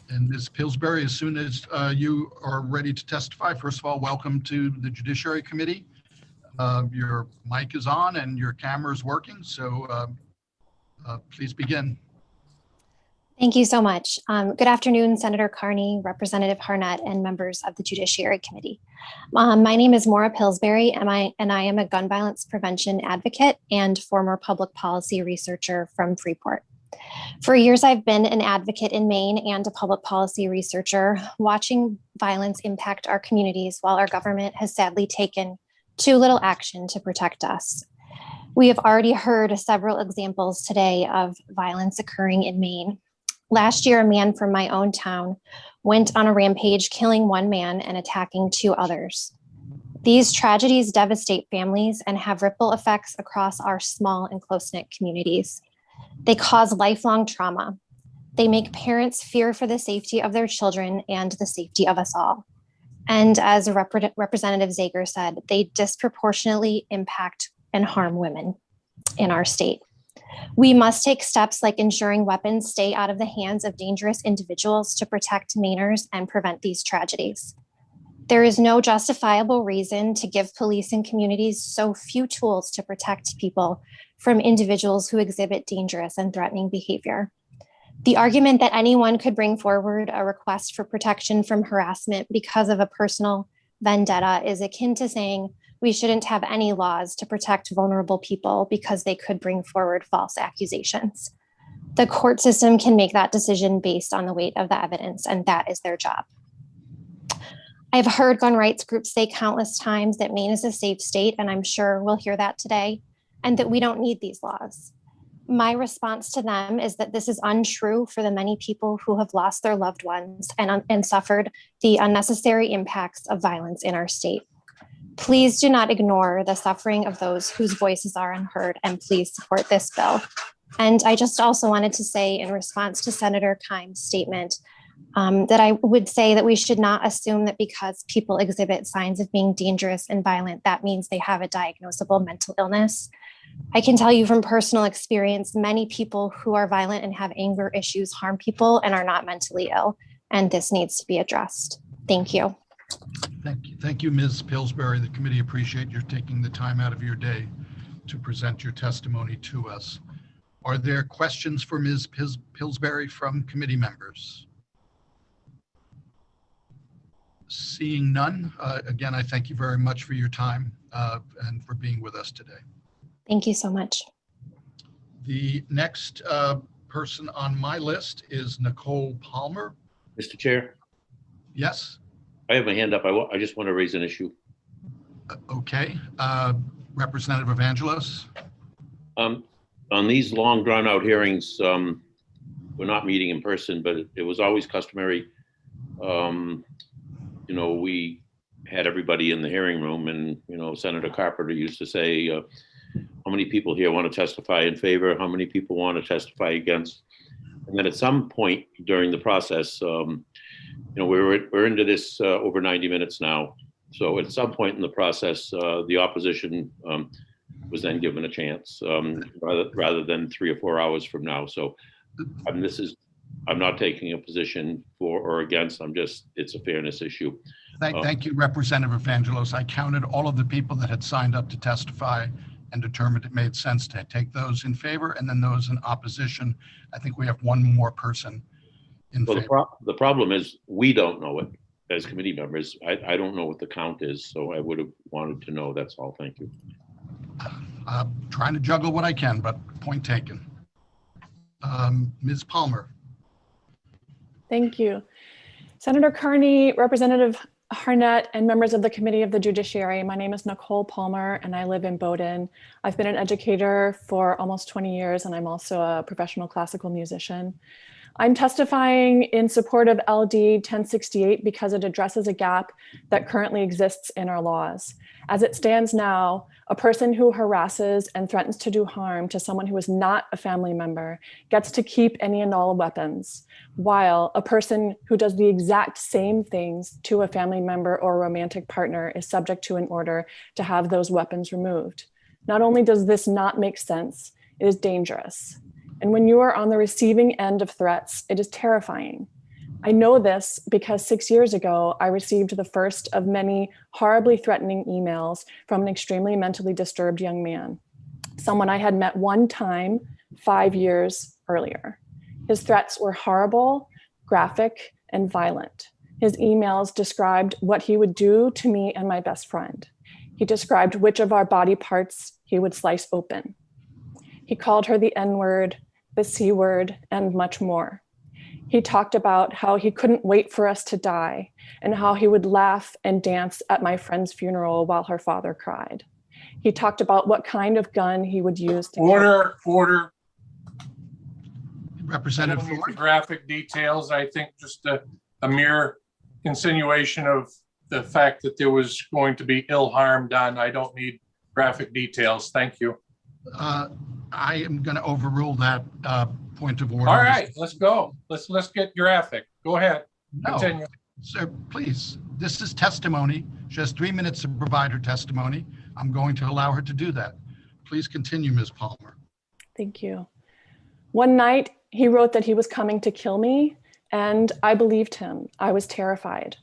And Ms. Pillsbury, as soon as you are ready to testify, first of all, welcome to the Judiciary Committee. Your mic is on and your camera is working, so please begin. Thank you so much. Good afternoon, Senator Carney, Representative Harnett, and members of the Judiciary Committee. My name is Maura Pillsbury, and I am a gun violence prevention advocate and former public policy researcher from Freeport. For years, I've been an advocate in Maine and a public policy researcher, watching violence impact our communities while our government has sadly taken too little action to protect us. We have already heard several examples today of violence occurring in Maine. Last year, a man from my own town went on a rampage, killing one man and attacking two others. These tragedies devastate families and have ripple effects across our small and close-knit communities. They cause lifelong trauma. They make parents fear for the safety of their children and the safety of us all. And as Representative Zager said, they disproportionately impact and harm women in our state. We must take steps like ensuring weapons stay out of the hands of dangerous individuals to protect Mainers and prevent these tragedies. There is no justifiable reason to give police and communities so few tools to protect people from individuals who exhibit dangerous and threatening behavior. The argument that anyone could bring forward a request for protection from harassment because of a personal vendetta is akin to saying we shouldn't have any laws to protect vulnerable people because they could bring forward false accusations. The court system can make that decision based on the weight of the evidence, and that is their job. I've heard gun rights groups say countless times that Maine is a safe state, and I'm sure we'll hear that today, and that we don't need these laws. My response to them is that this is untrue for the many people who have lost their loved ones and suffered the unnecessary impacts of violence in our state. Please do not ignore the suffering of those whose voices are unheard, and please support this bill. And I just also wanted to say, in response to Senator Kime's statement, that I would say that we should not assume that because people exhibit signs of being dangerous and violent, that means they have a diagnosable mental illness. I can tell you from personal experience, many people who are violent and have anger issues harm people and are not mentally ill, and this needs to be addressed. Thank you. Thank you. Thank you, Ms. Pillsbury. The committee appreciate your taking the time out of your day to present your testimony to us. Are there questions for Ms. Pillsbury from committee members? Seeing none, again, I thank you very much for your time and for being with us today. Thank you so much. The next person on my list is Nicole Palmer. Mr. Chair, Yes, I have my hand up. I just want to raise an issue. okay. Representative Evangelos. On these long drawn out hearings, we're not meeting in person, but it was always customary. You know, we had everybody in the hearing room, and, you know, Senator Carpenter used to say, how many people here want to testify in favor? How many people want to testify against? And then at some point during the process, you know, we're into this over 90 minutes now. So at some point in the process, the opposition was then given a chance rather than 3 or 4 hours from now. So I'm not taking a position for or against. It's a fairness issue. Thank you, Representative Evangelos. I counted all of the people that had signed up to testify and determined it made sense to take those in favor and then those in opposition. I think we have one more person in favor. The problem is we don't know it as committee members. I don't know what the count is, so I would have wanted to know. That's all. Thank you. Trying to juggle what I can, but point taken. Ms. Palmer. Thank you. Senator Carney, Representative Harnett, and members of the Committee of the Judiciary. My name is Nicole Palmer and I live in Bowdoin. I've been an educator for almost 20 years and I'm also a professional classical musician. I'm testifying in support of LD 1068 because it addresses a gap that currently exists in our laws. As it stands now, a person who harasses and threatens to do harm to someone who is not a family member gets to keep any and all weapons, while a person who does the exact same things to a family member or romantic partner is subject to an order to have those weapons removed. Not only does this not make sense, it is dangerous. And when you are on the receiving end of threats, it is terrifying. I know this because 6 years ago, I received the first of many horribly threatening emails from an extremely mentally disturbed young man, someone I had met one time 5 years earlier. His threats were horrible, graphic, and violent. His emails described what he would do to me and my best friend. He described which of our body parts he would slice open. He called her the N-word, the C-word, and much more. He talked about how he couldn't wait for us to die and how he would laugh and dance at my friend's funeral while her father cried. He talked about what kind of gun he would use to Order. Representative I don't need the graphic details. I think just a mere insinuation of the fact that there was going to be ill harm done. I don't need graphic details. Thank you. I am going to overrule that point of order. All right, let's go. Let's get graphic. Go ahead. No, Continue. sir, please. This is testimony. She has 3 minutes to provide her testimony. I'm going to allow her to do that. Please continue, Ms. Palmer. Thank you. One night, he wrote that he was coming to kill me, and I believed him. I was terrified.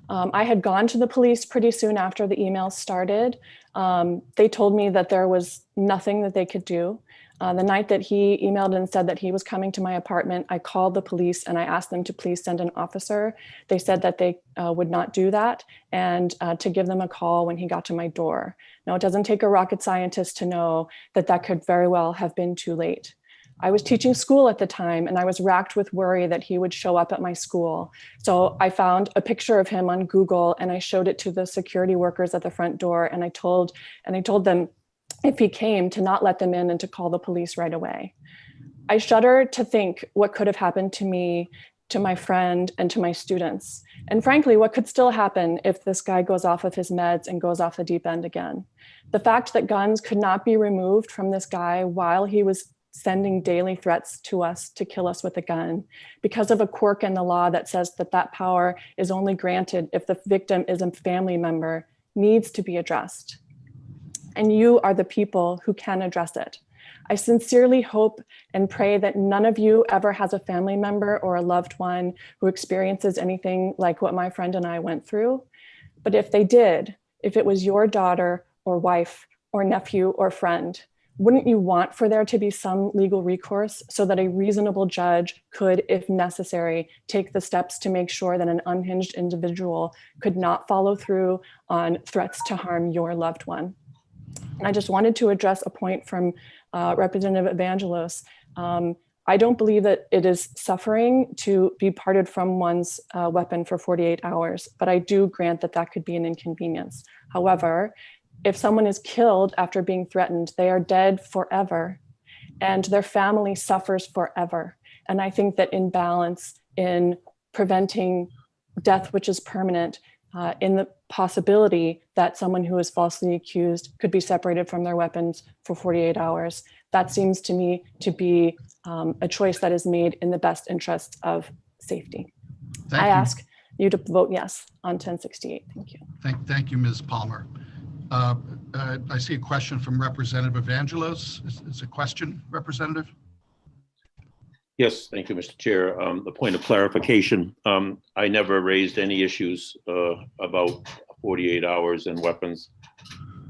I had gone to the police pretty soon after the emails started. They told me that there was nothing that they could do. The night that he emailed and said that he was coming to my apartment, I called the police and I asked them to please send an officer. They said that they would not do that and to give them a call when he got to my door. Now, it doesn't take a rocket scientist to know that that could very well have been too late. I was teaching school at the time and I was racked with worry that he would show up at my school. So I found a picture of him on Google and I showed it to the security workers at the front door and I told them if he came to not let them in and to call the police right away. I shudder to think what could have happened to me, to my friend, and to my students. And frankly, what could still happen if this guy goes off of his meds and goes off the deep end again. The fact that guns could not be removed from this guy while he was sending daily threats to us to kill us with a gun because of a quirk in the law that says that that power is only granted if the victim is a family member needs to be addressed. And you are the people who can address it. I sincerely hope and pray that none of you ever has a family member or a loved one who experiences anything like what my friend and I went through. But if they did, if it was your daughter or wife or nephew or friend, wouldn't you want for there to be some legal recourse so that a reasonable judge could, if necessary, take the steps to make sure that an unhinged individual could not follow through on threats to harm your loved one? And I just wanted to address a point from Representative Evangelos, I don't believe that it is suffering to be parted from one's weapon for 48 hours, but I do grant that that could be an inconvenience. However, if someone is killed after being threatened, they are dead forever and their family suffers forever. And I think that in balance, in preventing death, which is permanent, in the possibility that someone who is falsely accused could be separated from their weapons for 48 hours, that seems to me to be a choice that is made in the best interest of safety. I ask you to vote yes on 1068. Thank you. Thank you, Ms. Palmer. I see a question from Representative Evangelos. Is a question, Representative? Yes, thank you, Mr. Chair. The point of clarification, I never raised any issues about 48 hours and weapons.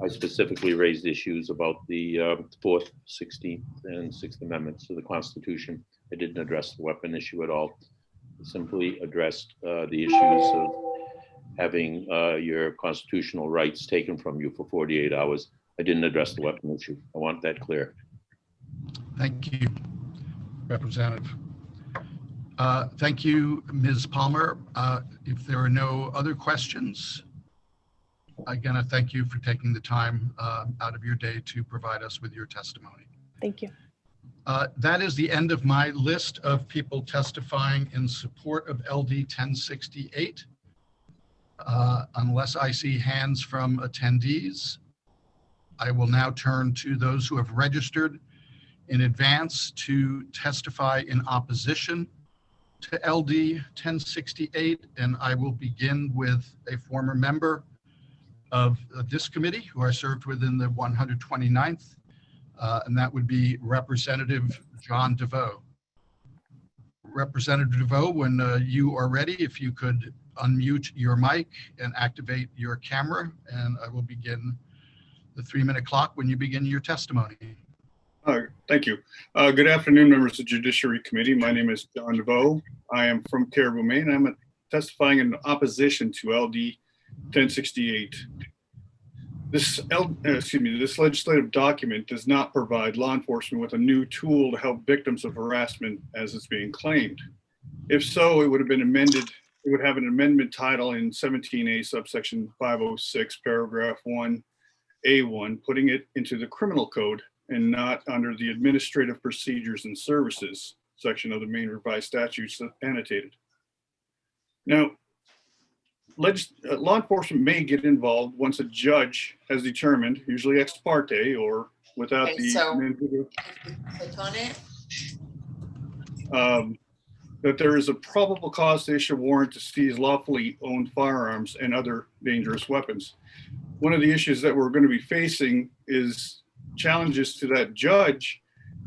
I specifically raised issues about the 4th, 16th, and 6th Amendments to the Constitution. I didn't address the weapon issue at all. I simply addressed the issues of having your constitutional rights taken from you for 48 hours. I didn't address the weapon issue. I want that clear. Thank you, Representative. Thank you, Ms. Palmer. If there are no other questions, again, I thank you for taking the time out of your day to provide us with your testimony. Thank you. That is the end of my list of people testifying in support of LD 1068. Unless I see hands from attendees, I will now turn to those who have registered in advance to testify in opposition to LD 1068. And I will begin with a former member of this committee who I served with in the 129th, and that would be Representative John DeVoe. Representative DeVoe, when you are ready, if you could unmute your mic and activate your camera, and I will begin the 3-minute clock when you begin your testimony. Thank you. Good afternoon, members of the Judiciary Committee. My name is John DeVoe. I am from Caribou, Maine. I'm testifying in opposition to LD 1068. This legislative document does not provide law enforcement with a new tool to help victims of harassment as it's being claimed. If so, it would have been amended. It would have an amendment title in 17A subsection 506 paragraph 1A1, putting it into the criminal code and not under the Administrative Procedures and Services section of the Maine Revised Statutes annotated. Now, law enforcement may get involved once a judge has determined, usually ex parte or without that there is a probable cause to issue a warrant to seize lawfully owned firearms and other dangerous weapons. One of the issues that we're going to be facing is challenges to that judge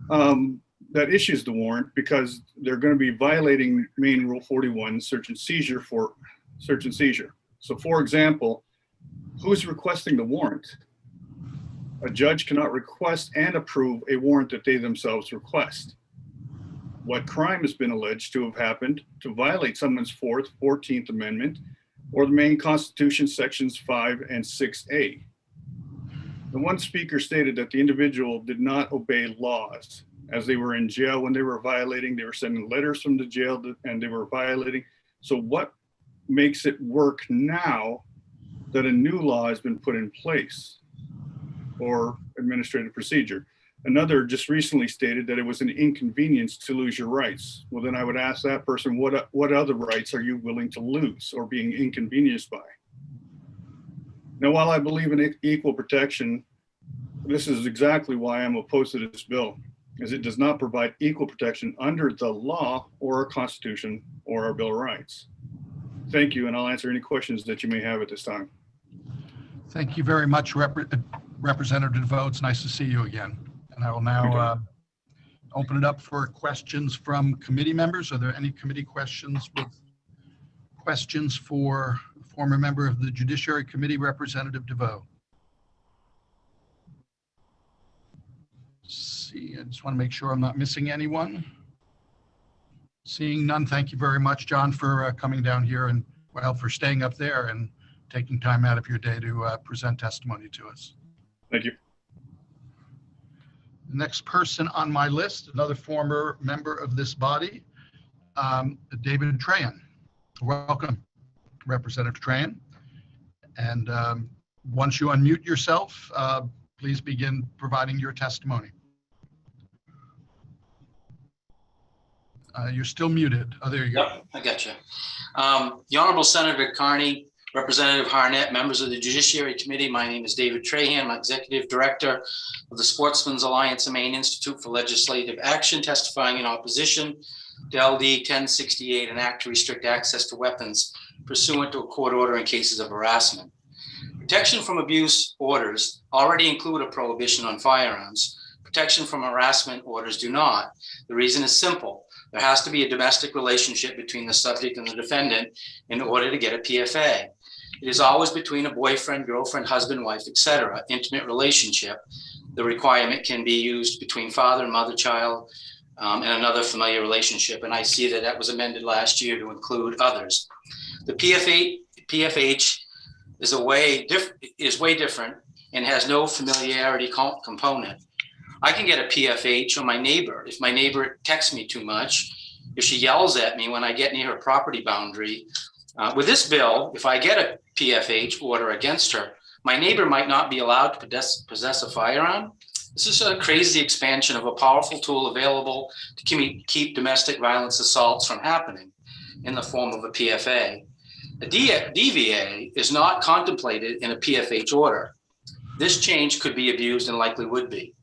that issues the warrant, because they're going to be violating Maine Rule 41, search and seizure for search and seizure. So for example, who's requesting the warrant? A judge cannot request and approve a warrant that they themselves request. What crime has been alleged to have happened to violate someone's 4th, 14th Amendment, or the Maine Constitution sections 5 and 6A. The one speaker stated that the individual did not obey laws. As they were in jail when they were violating, they were sending letters from the jail and they were violating. So what makes it work now that a new law has been put in place or administrative procedure? Another just recently stated that it was an inconvenience to lose your rights. Well, then I would ask that person, what other rights are you willing to lose or being inconvenienced by? Now, while I believe in equal protection, this is exactly why I'm opposed to this bill, as it does not provide equal protection under the law or our Constitution or our Bill of Rights. Thank you, and I'll answer any questions that you may have at this time. Thank you very much, Representative DeVoe. It's nice to see you again. And I will now open it up for questions from committee members. Are there any committee questions with questions for former member of the Judiciary Committee, Representative DeVoe? See, I just want to make sure I'm not missing anyone. Seeing none, thank you very much, John, for coming down here and, well, for staying up there and taking time out of your day to present testimony to us. Thank you. The next person on my list, another former member of this body, David Trahan. Welcome, Representative Trahan. And once you unmute yourself, please begin providing your testimony. You're still muted. Oh, there you go. Yep, I got you. The Honorable Senator Carney, Representative Harnett, members of the Judiciary Committee, my name is David Trahan. I'm Executive Director of the Sportsmen's Alliance of Maine Institute for Legislative Action, testifying in opposition to LD 1068, an act to restrict access to weapons pursuant to a court order in cases of harassment. Protection from abuse orders already include a prohibition on firearms. Protection from harassment orders do not. The reason is simple. There has to be a domestic relationship between the subject and the defendant in order to get a PFA. It is always between a boyfriend, girlfriend, husband, wife, etc., intimate relationship. The requirement can be used between father and mother, child, and another familiar relationship. And I see that that was amended last year to include others. The PFH is way different and has no familiarity component. I can get a PFH on my neighbor if my neighbor texts me too much, if she yells at me when I get near her property boundary. With this bill, if I get a PFH order against her, my neighbor might not be allowed to possess a firearm. This is a crazy expansion of a powerful tool available to keep domestic violence assaults from happening in the form of a PFA. A DVA is not contemplated in a PFH order. This change could be abused and likely would be.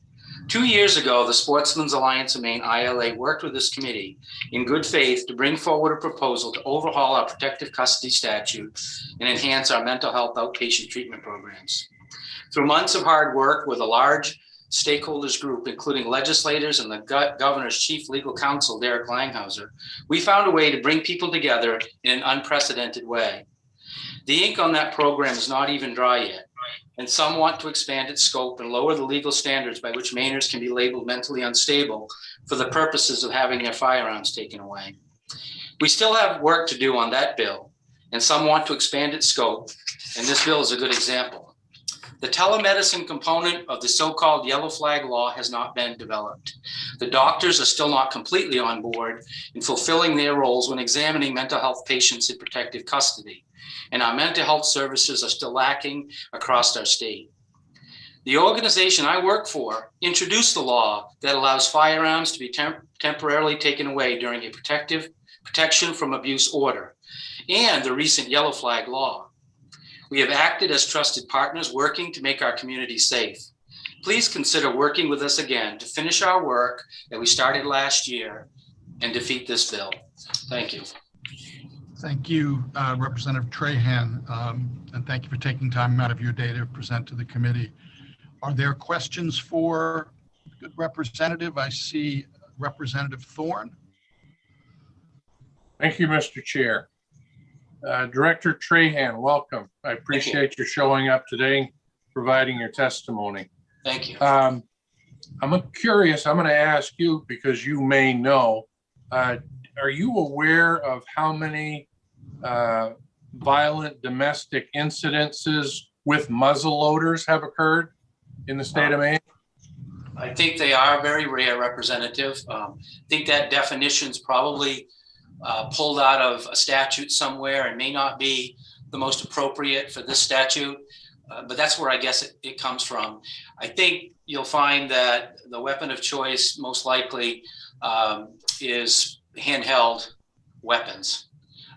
2 years ago, the Sportsmen's Alliance of Maine, ILA, worked with this committee in good faith to bring forward a proposal to overhaul our protective custody statute and enhance our mental health outpatient treatment programs. Through months of hard work with a large stakeholders group, including legislators and the governor's chief legal counsel, Derek Langhauser, we found a way to bring people together in an unprecedented way. The ink on that program is not even dry yet, and some want to expand its scope and lower the legal standards by which Mainers can be labeled mentally unstable for the purposes of having their firearms taken away. We still have work to do on that bill, and some want to expand its scope, and this bill is a good example. The telemedicine component of the so-called yellow flag law has not been developed. The doctors are still not completely on board in fulfilling their roles when examining mental health patients in protective custody, and our mental health services are still lacking across our state. The organization I work for introduced the law that allows firearms to be temporarily taken away during a protection from abuse order, and the recent yellow flag law. We have acted as trusted partners working to make our community safe. Please consider working with us again to finish our work that we started last year and defeat this bill. Thank you. Thank you, Representative Trahan, and thank you for taking time out of your day to present to the committee. Are there questions for the representative? I see Representative Thorne. Thank you, Mr. Chair. Director Trahan, welcome. I appreciate you showing up today, providing your testimony. Thank you. I'm curious, I'm going to ask you because you may know, are you aware of how many violent domestic incidences with muzzle loaders have occurred in the state of Maine? I think they are very rare, Representative. I think that definition's probably pulled out of a statute somewhere and may not be the most appropriate for this statute, but that's where I guess it comes from. I think you'll find that the weapon of choice most likely is handheld weapons,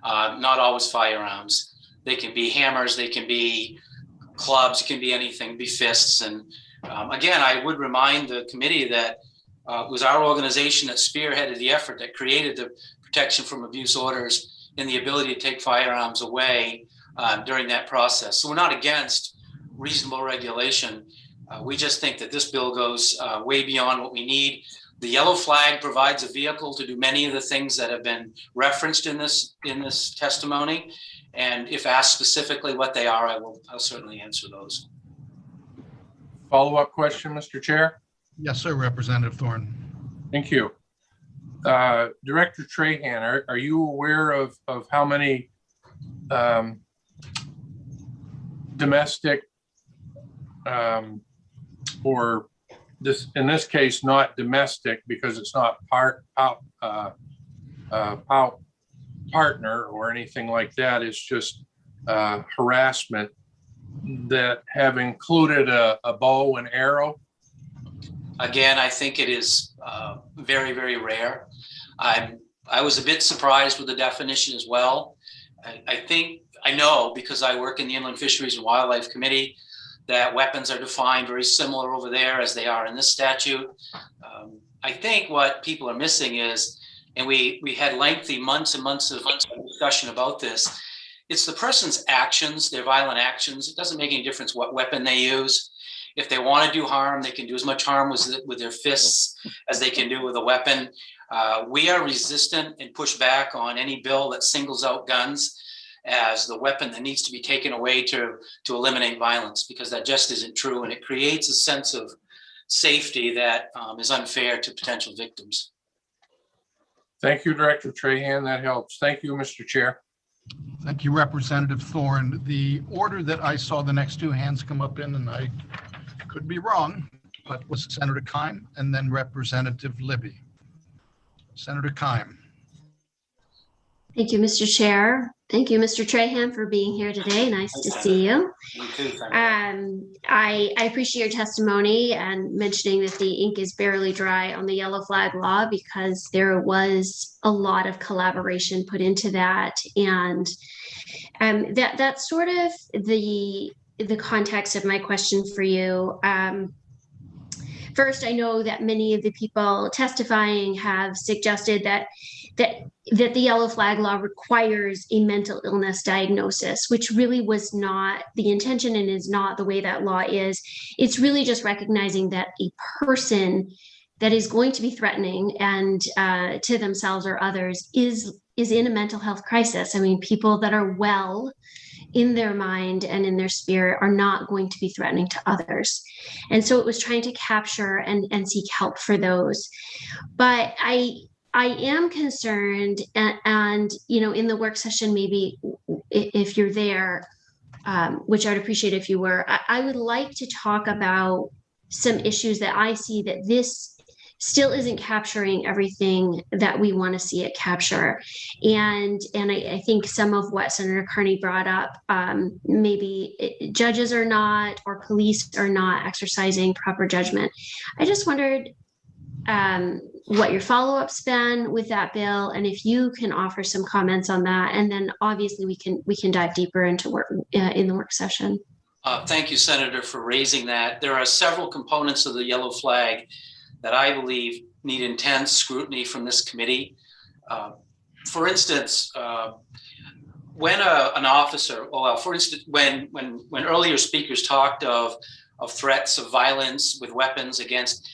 not always firearms. They can be hammers, they can be clubs, it can be anything, be fists. And again, I would remind the committee that it was our organization that spearheaded the effort that created the protection from abuse orders and the ability to take firearms away during that process. So we're not against reasonable regulation. We just think that this bill goes way beyond what we need. The yellow flag provides a vehicle to do many of the things that have been referenced in this testimony. And if asked specifically what they are, I'll certainly answer those. Follow-up question, Mr. Chair? Yes, sir, Representative Thorne. Thank you. Director Trahan, are you aware of how many domestic or in this case, not domestic because it's not partner or anything like that. It's just harassment that have included a bow and arrow. Again, I think it is very, very rare. I was a bit surprised with the definition as well. I know because I work in the Inland Fisheries and Wildlife Committee that weapons are defined very similar over there as they are in this statute. I think what people are missing is, and we had lengthy months and months of discussion about this, it's the person's actions, their violent actions. It doesn't make any difference what weapon they use. If they want to do harm, they can do as much harm with their fists as they can do with a weapon. We are resistant and push back on any bill that singles out guns as the weapon that needs to be taken away to eliminate violence, because that just isn't true. And it creates a sense of safety that is unfair to potential victims. Thank you, Director Trahan. That helps. Thank you, Mr. Chair. Thank you, Representative Thorne. The order that I saw the next two hands come up in, and I could be wrong, but was Senator Keim and then Representative Libby. Senator Keim. Thank you, Mr. Chair. Thank you, Mr. Trahan, for being here today. Nice to see you. I appreciate your testimony and mentioning that the ink is barely dry on the yellow flag law, because there was a lot of collaboration put into that. And that's sort of the context of my question for you. First, I know that many of the people testifying have suggested that the yellow flag law requires a mental illness diagnosis, which really was not the intention and is not the way that law is. It's really just recognizing that a person that is going to be threatening and to themselves or others is in a mental health crisis. I mean, people that are well in their mind and in their spirit are not going to be threatening to others. And so it was trying to capture and seek help for those. But I am concerned, and in the work session, maybe if you're there, which I'd appreciate if you were, I would like to talk about some issues that I see that this still isn't capturing everything that we want to see it capture. And I think some of what Senator Carney brought up, maybe judges are not, or police are not exercising proper judgment. I just wondered what your follow-up's been with that bill, and if you can offer some comments on that. And then obviously we can dive deeper into work in the work session. Thank you, Senator, for raising that. There are several components of the yellow flag that I believe need intense scrutiny from this committee. For instance, when an officer, for instance, when earlier speakers talked of threats of violence with weapons against,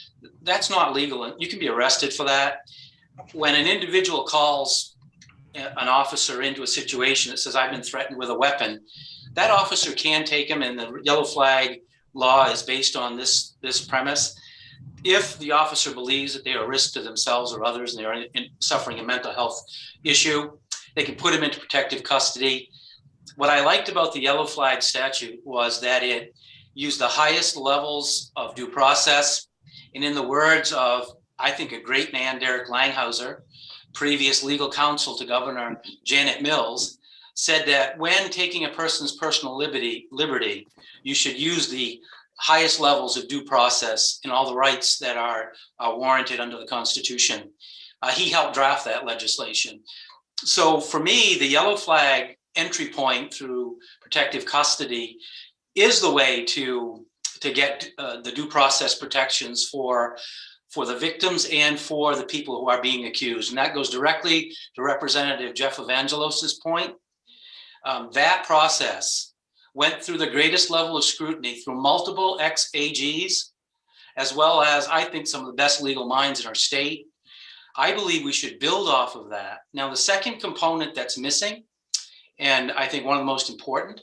that's not legal, and you can be arrested for that. When an individual calls an officer into a situation that says, I've been threatened with a weapon, that officer can take him, and the yellow flag law is based on this premise. If the officer believes that they are a risk to themselves or others and they are suffering a mental health issue, they can put him into protective custody. What I liked about the yellow flag statute was that it used the highest levels of due process. And in the words of, I think, a great man, Derek Langhauser, previous legal counsel to Governor Janet Mills, said that when taking a person's personal liberty, you should use the highest levels of due process and all the rights that are warranted under the Constitution. He helped draft that legislation. So for me, the yellow flag entry point through protective custody is the way to get the due process protections for the victims and for the people who are being accused. And that goes directly to Representative Jeff Evangelos's point. That process went through the greatest level of scrutiny through multiple ex-AGs, as well as, I think, some of the best legal minds in our state. I believe we should build off of that. Now, the second component that's missing, and I think one of the most important,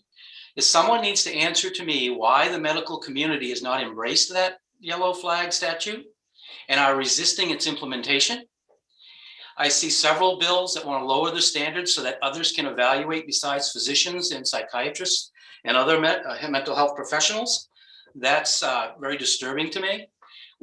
is someone needs to answer to me why the medical community has not embraced that yellow flag statute and are resisting its implementation. I see several bills that want to lower the standards so that others can evaluate besides physicians and psychiatrists and other mental health professionals. That's very disturbing to me.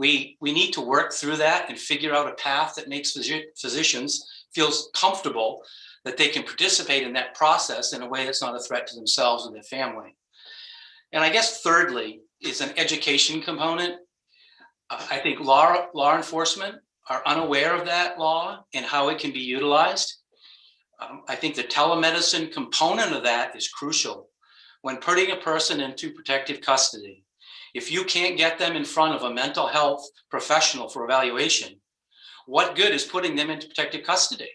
We need to work through that and figure out a path that makes physicians feel comfortable that they can participate in that process in a way that's not a threat to themselves or their family. And I guess thirdly is an education component. I think law enforcement are unaware of that law and how it can be utilized. I think the telemedicine component of that is crucial. When putting a person into protective custody, if you can't get them in front of a mental health professional for evaluation, what good is putting them into protective custody?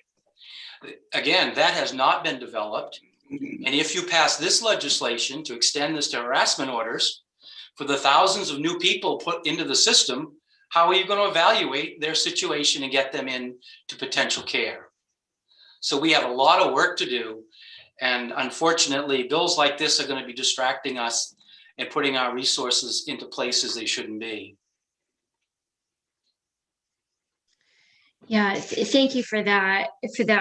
Again, that has not been developed. And if you pass this legislation to extend this to harassment orders, for the thousands of new people put into the system, how are you going to evaluate their situation and get them into potential care? So we have a lot of work to do. And unfortunately, bills like this are going to be distracting us and putting our resources into places they shouldn't be. Yeah, thank you for that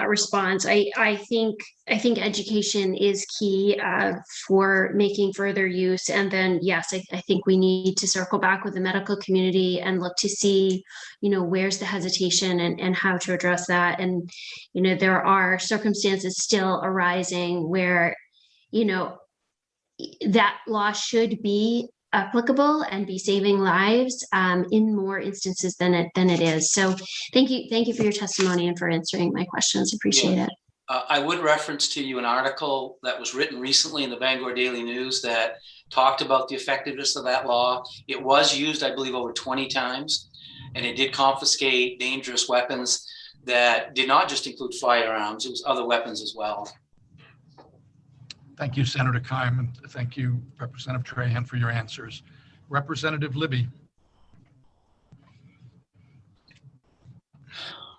response. I think education is key for making further use. And then, yes, I think we need to circle back with the medical community and look to see, where's the hesitation and how to address that. And, there are circumstances still arising where, that law should be applicable and be saving lives in more instances than it is. So thank you for your testimony and for answering my questions. Appreciate it. I would reference to you an article that was written recently in the Bangor Daily News that talked about the effectiveness of that law. It was used, I believe, over 20 times, and it did confiscate dangerous weapons that did not just include firearms, it was other weapons as well. Thank you, Senator Keim, and thank you, Representative Trahan, for your answers. Representative Libby.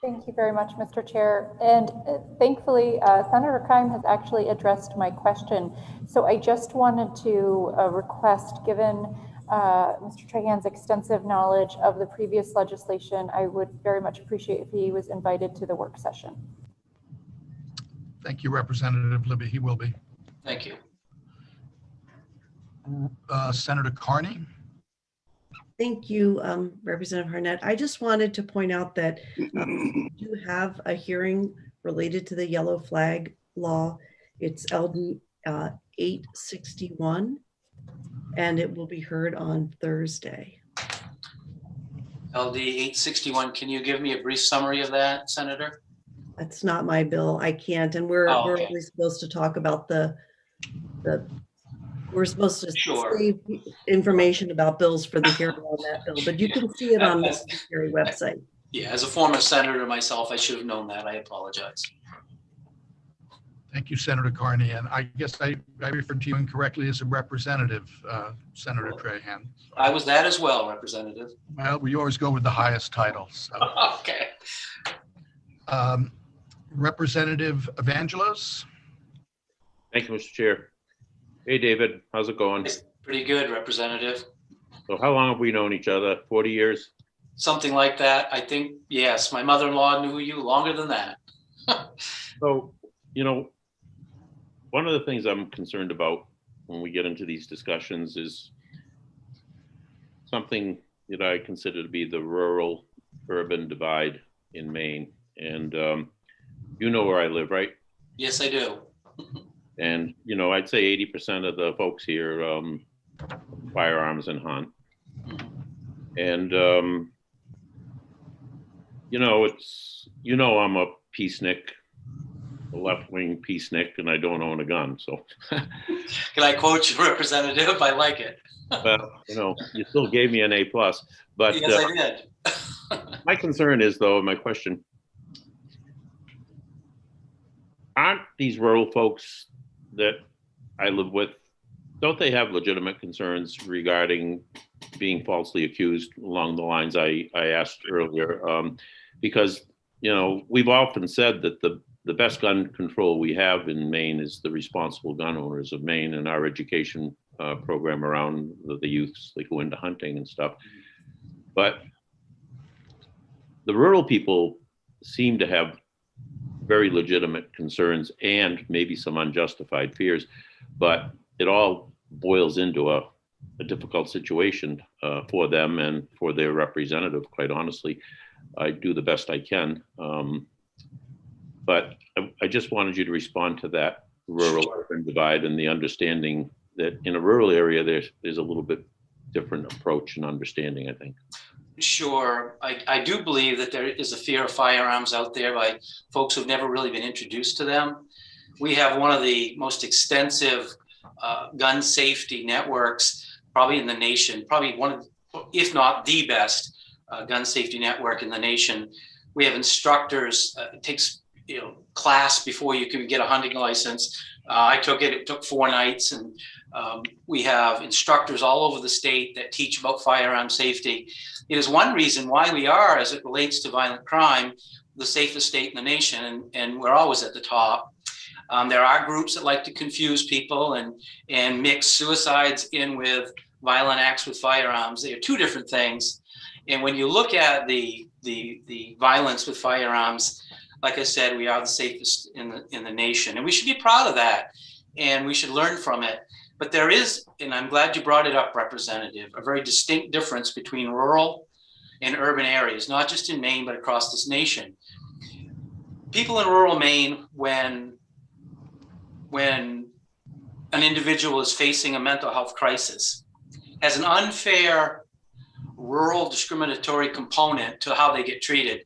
Thank you very much, Mr. Chair. And thankfully, Senator Keim has actually addressed my question. So I just wanted to request, given Mr. Trahan's extensive knowledge of the previous legislation, I would very much appreciate if he was invited to the work session. Thank you, Representative Libby. He will be. Thank you. Senator Carney. Thank you, Representative Harnett. I just wanted to point out that we do have a hearing related to the yellow flag law. It's LD 861, and it will be heard on Thursday. LD 861, can you give me a brief summary of that, Senator? That's not my bill. I can't. And we're only supposed to talk about we're supposed to save information about bills for the hearing on that bill, but you can see it on the Secretary website. Yeah, as a former senator myself, I should have known that. I apologize. Thank you, Senator Carney. And I guess I referred to you incorrectly as a representative, Senator Trahan. I was that as well, Representative. Well, we always go with the highest title. So. Okay. Representative Evangelos. Thank you, Mr. Chair. Hey, David, how's it going? It's pretty good, Representative. So how long have we known each other? 40 years? Something like that. I think, yes, my mother-in-law knew you longer than that. So, one of the things I'm concerned about when we get into these discussions is something that I consider to be the rural-urban divide in Maine. And you know where I live, right? Yes, I do. And, I'd say 80% of the folks here firearms and hunt. And, I'm a peacenik, a left-wing peacenik, and I don't own a gun. So can I quote you, Representative? I like it. Well, you still gave me an A+. But yes, I did. My concern is, though, my question, aren't these rural folks that I live with, don't they have legitimate concerns regarding being falsely accused along the lines I asked earlier? Because, we've often said that the best gun control we have in Maine is the responsible gun owners of Maine and our education program around the youths that go into hunting and stuff. But the rural people seem to have very legitimate concerns and maybe some unjustified fears, but it all boils into a a difficult situation for them and for their representative, quite honestly. I do the best I can. But I just wanted you to respond to that rural urban divide and the understanding that in a rural area, there's a little bit different approach and understanding, I think. Sure. I do believe that there is a fear of firearms out there by folks who've never really been introduced to them. We have one of the most extensive gun safety networks probably in the nation, probably one of, if not the best gun safety network in the nation. We have instructors, it takes class before you can get a hunting license. I took it, it took 4 nights, and we have instructors all over the state that teach about firearm safety. It is one reason why we are, as it relates to violent crime, the safest state in the nation, and we're always at the top. There are groups that like to confuse people and mix suicides in with violent acts with firearms. They are 2 different things. And when you look at the violence with firearms, like I said, we are the safest in the nation, and we should be proud of that, and we should learn from it. But there is, and I'm glad you brought it up, Representative, a very distinct difference between rural and urban areas, not just in Maine, but across this nation. People in rural Maine, when an individual is facing a mental health crisis, has an unfair rural discriminatory component to how they get treated.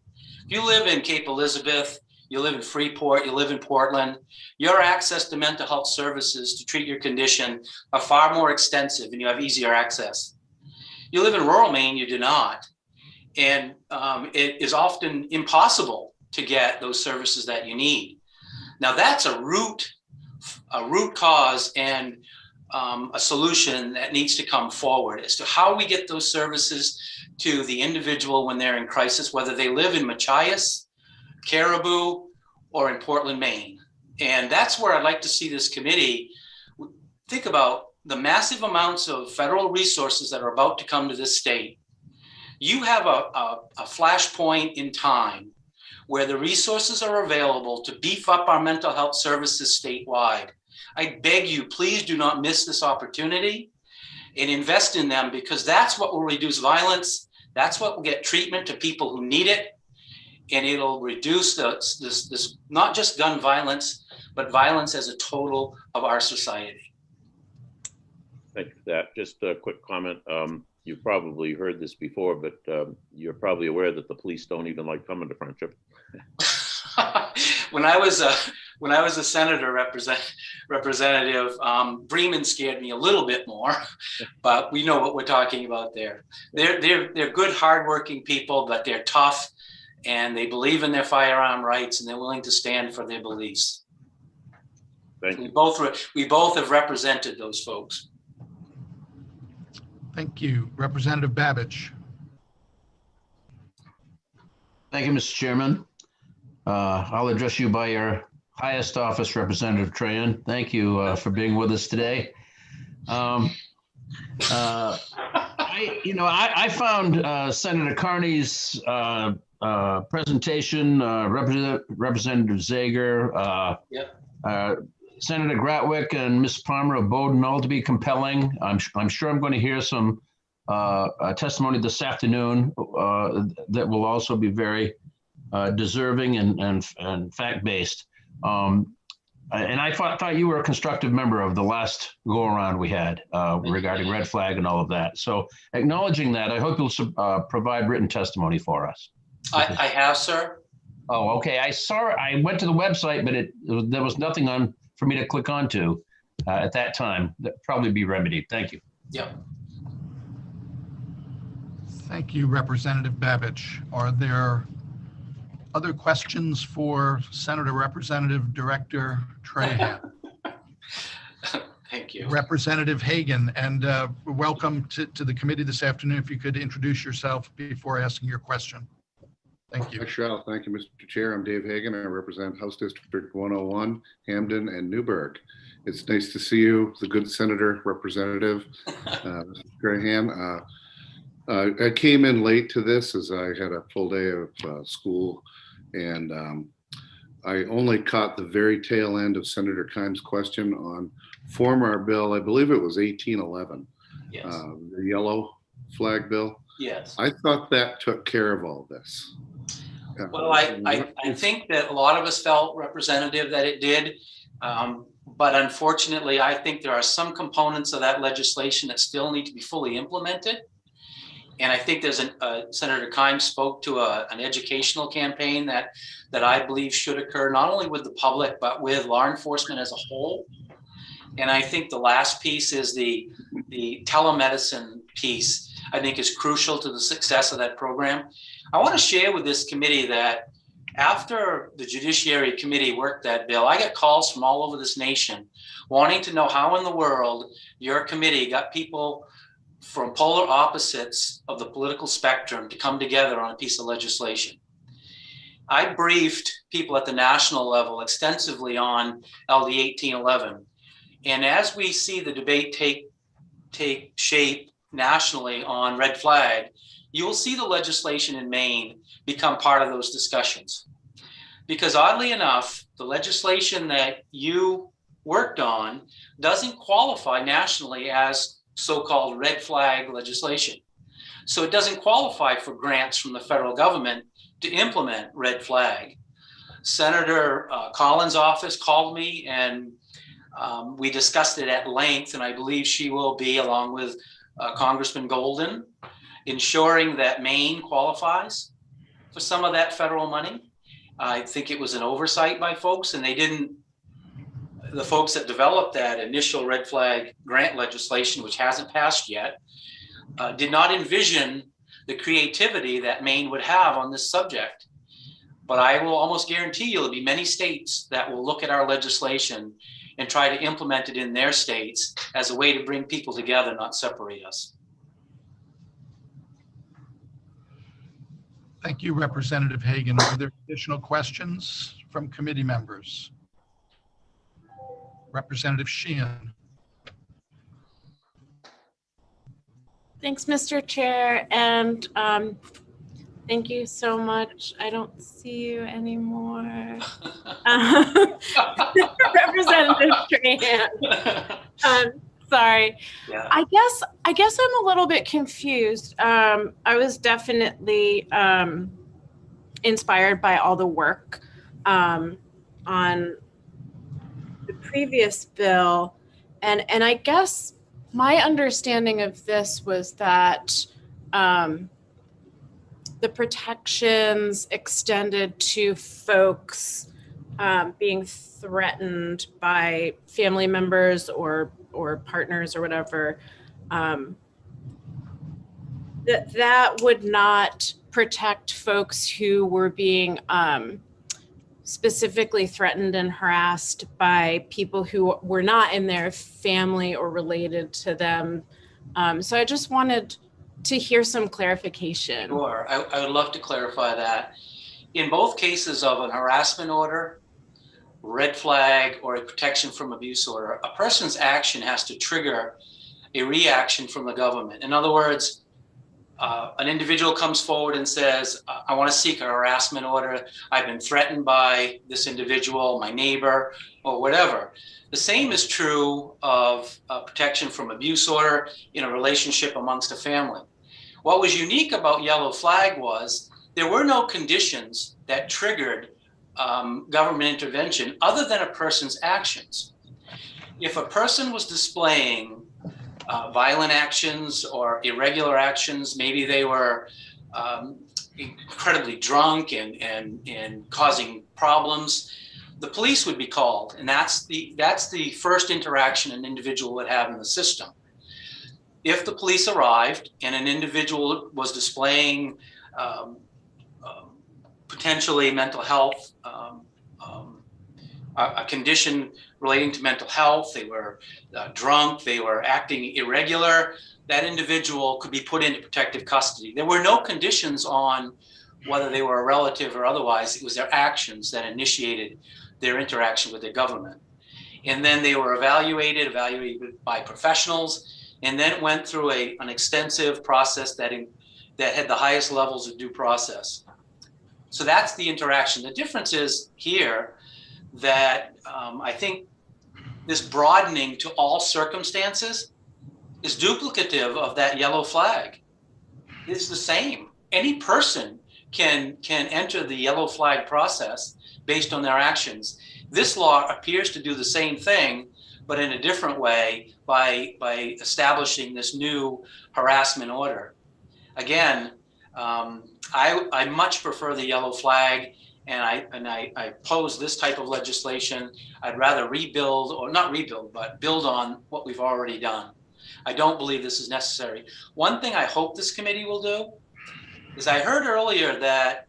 If you live in Cape Elizabeth, you live in Freeport, you live in Portland, your access to mental health services to treat your condition are far more extensive and you have easier access. You live in rural Maine, you do not. And it is often impossible to get those services that you need. Now that's a root cause and a solution that needs to come forward as to how we get those services to the individual when they're in crisis, whether they live in Machias, Caribou, or in Portland, Maine. And that's where I'd like to see this committee think about the massive amounts of federal resources that are about to come to this state. You have a flashpoint in time where the resources are available to beef up our mental health services statewide. I beg you, please do not miss this opportunity and invest in them, because that's what will reduce violence. That's what will get treatment to people who need it. And it'll reduce this not just gun violence, but violence as a total of our society. Thank you for that. Just a quick comment. You've probably heard this before, but you're probably aware that the police don't even like coming to Friendship. When I was a senator representative, Bremen scared me a little bit more, but we know what we're talking about there. They're good, hardworking people, but they're tough, and they believe in their firearm rights, and they're willing to stand for their beliefs. Thank you. We both have represented those folks. Thank you. Representative Babbage. Thank you, Mr. Chairman. I'll address you by your highest office, Representative Trahan. Thank you for being with us today. I found Senator Carney's presentation, Representative Zager, Senator Gratwick and Ms. Palmer of Bowdoin all to be compelling. I'm sure I'm going to hear some testimony this afternoon that will also be very deserving and fact-based. And I thought you were a constructive member of the last go-around we had regarding red flag and all of that. So acknowledging that, I hope you'll provide written testimony for us. I have, sir. Oh, okay. I went to the website, but there was nothing on for me to click onto at that time. That probably be remedied. Thank you. Yeah. Thank you, Representative Babbage. Are there other questions for Senator Representative Director Trahan? Thank you. Representative Hagan, and welcome to the committee this afternoon. If you could introduce yourself before asking your question. Thank you. I shall. Thank you, Mr. Chair. I'm Dave Hagan. I represent House District 101, Hamden and Newburgh. It's nice to see you, the good Senator Representative, Mr. Trahan. I came in late to this as I had a full day of school, and I only caught the very tail end of Senator Kimes' question on former bill. I believe it was 1811. Yes. The yellow flag bill. Yes. I thought that took care of all this. Well, I think that a lot of us felt, Representative, that it did. But unfortunately, I think there are some components of that legislation that still need to be fully implemented. And I think there's Senator Kimes spoke to an educational campaign that I believe should occur, not only with the public, but with law enforcement as a whole. And I think the last piece is the telemedicine piece, I think is crucial to the success of that program. I want to share with this committee that after the Judiciary Committee worked that bill, I got calls from all over this nation wanting to know how in the world your committee got people from polar opposites of the political spectrum to come together on a piece of legislation. I briefed people at the national level extensively on LD 1811. And as we see the debate take shape nationally on red flag, you will see the legislation in Maine become part of those discussions. Because oddly enough, the legislation that you worked on doesn't qualify nationally as so-called red flag legislation. So it doesn't qualify for grants from the federal government to implement red flag. Senator Collins' office called me and we discussed it at length, and I believe she will be, along with Congressman Golden, ensuring that Maine qualifies for some of that federal money. I think it was an oversight by folks, and the folks that developed that initial red flag grant legislation, which hasn't passed yet, did not envision the creativity that Maine would have on this subject. But I will almost guarantee you there'll be many states that will look at our legislation and try to implement it in their states as a way to bring people together, not separate us. Thank you, Representative Hagan. Are there additional questions from committee members? Representative Sheehan. Thanks, Mr. Chair, and thank you so much. I don't see you anymore. Representative Trahan. Sorry. Yeah. I guess I'm a little bit confused. I was definitely inspired by all the work on the previous bill, and I guess my understanding of this was that the protections extended to folks being threatened by family members or partners or whatever, that would not protect folks who were being specifically threatened and harassed by people who were not in their family or related to them. So I just wanted to hear some clarification. Sure, I would love to clarify that. In both cases of an harassment order, red flag, or a protection from abuse order, a person's action has to trigger a reaction from the government. In other words, an individual comes forward and says, I want to seek a harassment order. I've been threatened by this individual, my neighbor, or whatever. The same is true of protection from abuse order in a relationship amongst a family. What was unique about yellow flag was there were no conditions that triggered government intervention other than a person's actions. If a person was displaying violent actions or irregular actions, maybe they were incredibly drunk and causing problems, the police would be called, and that's the first interaction an individual would have in the system. If the police arrived and an individual was displaying potentially mental health, a condition relating to mental health, they were drunk, they were acting irregular, that individual could be put into protective custody. There were no conditions on whether they were a relative or otherwise. It was their actions that initiated their interaction with the government. And then they were evaluated by professionals, and then went through an extensive process that had the highest levels of due process. So that's the interaction. The difference is here that I think this broadening to all circumstances is duplicative of that yellow flag. It's the same. Any person can enter the yellow flag process based on their actions. This law appears to do the same thing, but in a different way by establishing this new harassment order. Again, I much prefer the yellow flag, and I oppose this type of legislation. I'd rather rebuild, or not rebuild, but build on what we've already done. I don't believe this is necessary. One thing I hope this committee will do is, I heard earlier that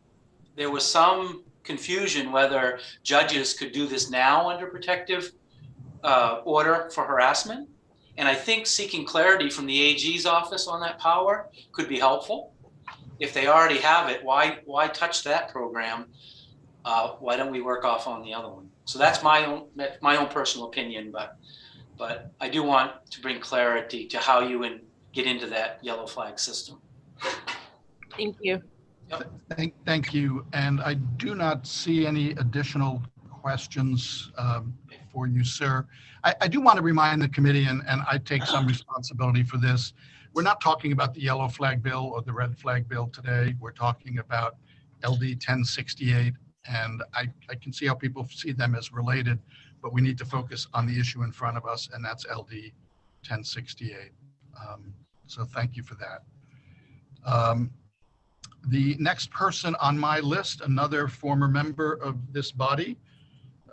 there was some confusion whether judges could do this now under protective order for harassment. And I think seeking clarity from the AG's office on that power could be helpful. If they already have it, why touch that program? Why don't we work off on the other one? So that's my own personal opinion, but I do want to bring clarity to how you get into that yellow flag system. Thank you. Thank you. And I do not see any additional questions for you, sir. I do want to remind the committee, and I take some responsibility for this. We're not talking about the yellow flag bill or the red flag bill today. We're talking about LD 1068. And I can see how people see them as related, but we need to focus on the issue in front of us, and that's LD 1068. So thank you for that. The next person on my list, another former member of this body,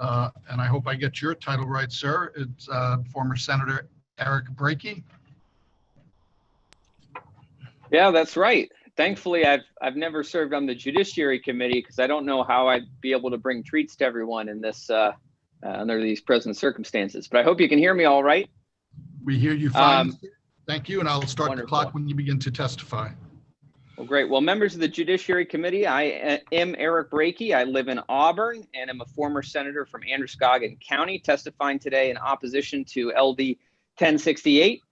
and I hope I get your title right, sir. It's former Senator Eric Brakey. Yeah, that's right. Thankfully, I've never served on the Judiciary Committee because I don't know how I'd be able to bring treats to everyone in this under these present circumstances. But I hope you can hear me all right. We hear you fine. Thank you, and I'll start Wonderful. the clock when you begin to testify. Well, great. Well, members of the Judiciary Committee, I am Eric Brakey. I live in Auburn, and I'm a former senator from Androscoggin County, testifying today in opposition to LD 1068.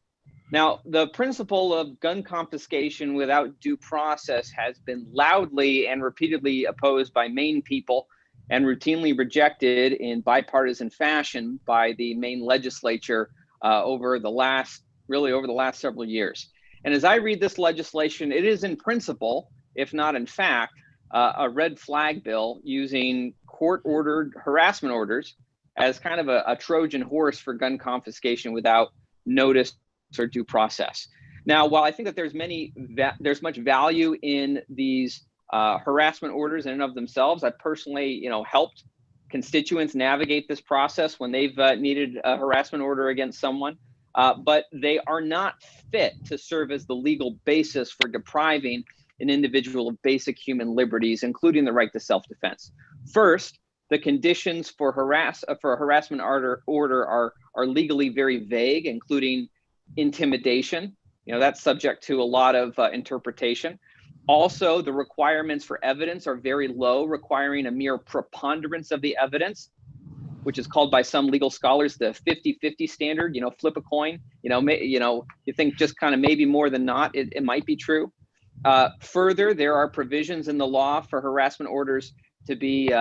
Now, the principle of gun confiscation without due process has been loudly and repeatedly opposed by Maine people and routinely rejected in bipartisan fashion by the Maine legislature over the last several years. And as I read this legislation, it is in principle, if not in fact, a red flag bill using court-ordered harassment orders as kind of a Trojan horse for gun confiscation without notice or due process. Now, while I think that there's much value in these harassment orders in and of themselves, I personally, helped constituents navigate this process when they've needed a harassment order against someone, but they are not fit to serve as the legal basis for depriving an individual of basic human liberties, including the right to self-defense. First, the conditions for a harassment order are legally very vague, including intimidation. That's subject to a lot of interpretation. Also, the requirements for evidence are very low, requiring a mere preponderance of the evidence, which is called by some legal scholars the 50-50 standard. Flip a coin. You think just kind of maybe more than not, it might be true. Further, there are provisions in the law for harassment orders to be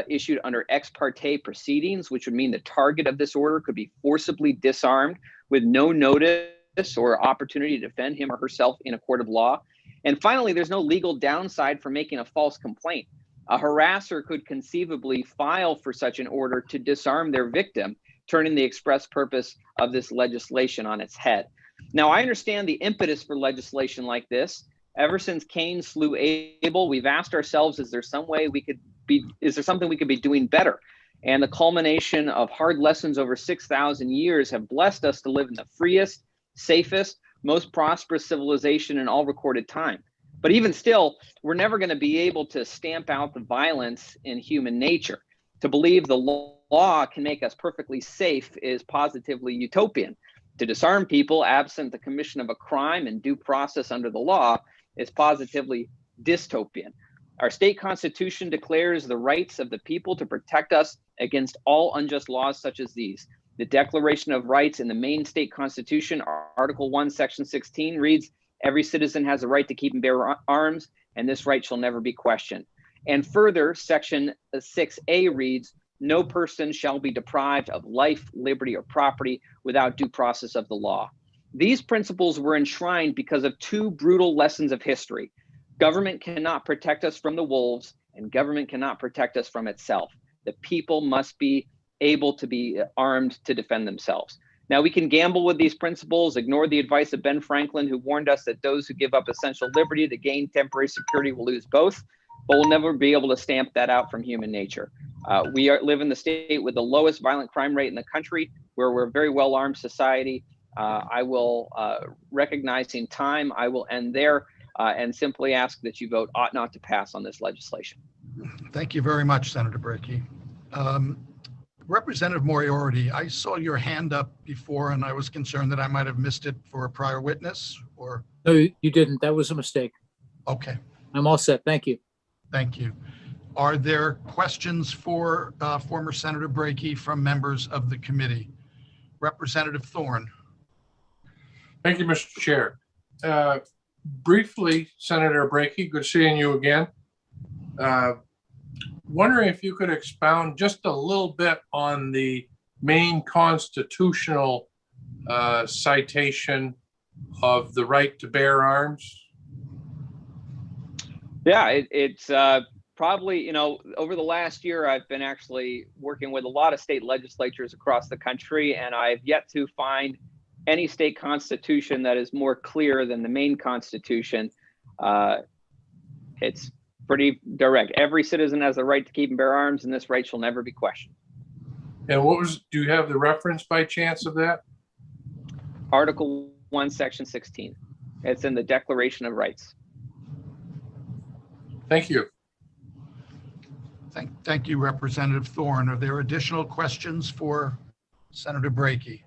issued under ex parte proceedings, which would mean the target of this order could be forcibly disarmed with no notice or opportunity to defend him or herself in a court of law. And finally, there's no legal downside for making a false complaint. A harasser could conceivably file for such an order to disarm their victim, turning the express purpose of this legislation on its head. Now, I understand the impetus for legislation like this. Ever since Cain slew Abel, we've asked ourselves, is there something we could be doing better? And the culmination of hard lessons over 6,000 years have blessed us to live in the freest, safest, most prosperous civilization in all recorded time. But even still, we're never going to be able to stamp out the violence in human nature. To believe the law can make us perfectly safe is positively utopian. To disarm people absent the commission of a crime and due process under the law is positively dystopian. Our state constitution declares the rights of the people to protect us against all unjust laws such as these. The Declaration of Rights in the Maine state constitution, Article 1, Section 16 reads, "Every citizen has a right to keep and bear arms, and this right shall never be questioned." And further, Section 6A reads, "No person shall be deprived of life, liberty, or property without due process of the law." These principles were enshrined because of two brutal lessons of history. Government cannot protect us from the wolves, and government cannot protect us from itself. The people must be able to be armed to defend themselves. Now, we can gamble with these principles, ignore the advice of Ben Franklin, who warned us that those who give up essential liberty to gain temporary security will lose both, but we'll never be able to stamp that out from human nature. We live in the state with the lowest violent crime rate in the country, where we're a very well-armed society. I will, recognizing time, I will end there and simply ask that you vote ought not to pass on this legislation. Thank you very much, Senator Berkey. Representative Moriarty, I saw your hand up before and I was concerned that I might have missed it for a prior witness, or? No, you didn't. That was a mistake. Okay. I'm all set. Thank you. Thank you. Are there questions for former Senator Berkey from members of the committee? Representative Thorne. Thank you, Mr. Chair. Briefly, Senator Berkey, good seeing you again. Wondering if you could expound just a little bit on the main constitutional citation of the right to bear arms. Yeah, it's probably, you know, over the last year, I've been actually working with a lot of state legislatures across the country, and I've yet to find any state constitution that is more clear than the Maine Constitution. It's pretty direct. Every citizen has the right to keep and bear arms, and this right shall never be questioned. And do you have the reference by chance of that? Article 1, Section 16. It's in the Declaration of Rights. Thank you. Thank you, Representative Thorne. Are there additional questions for Senator Berkey?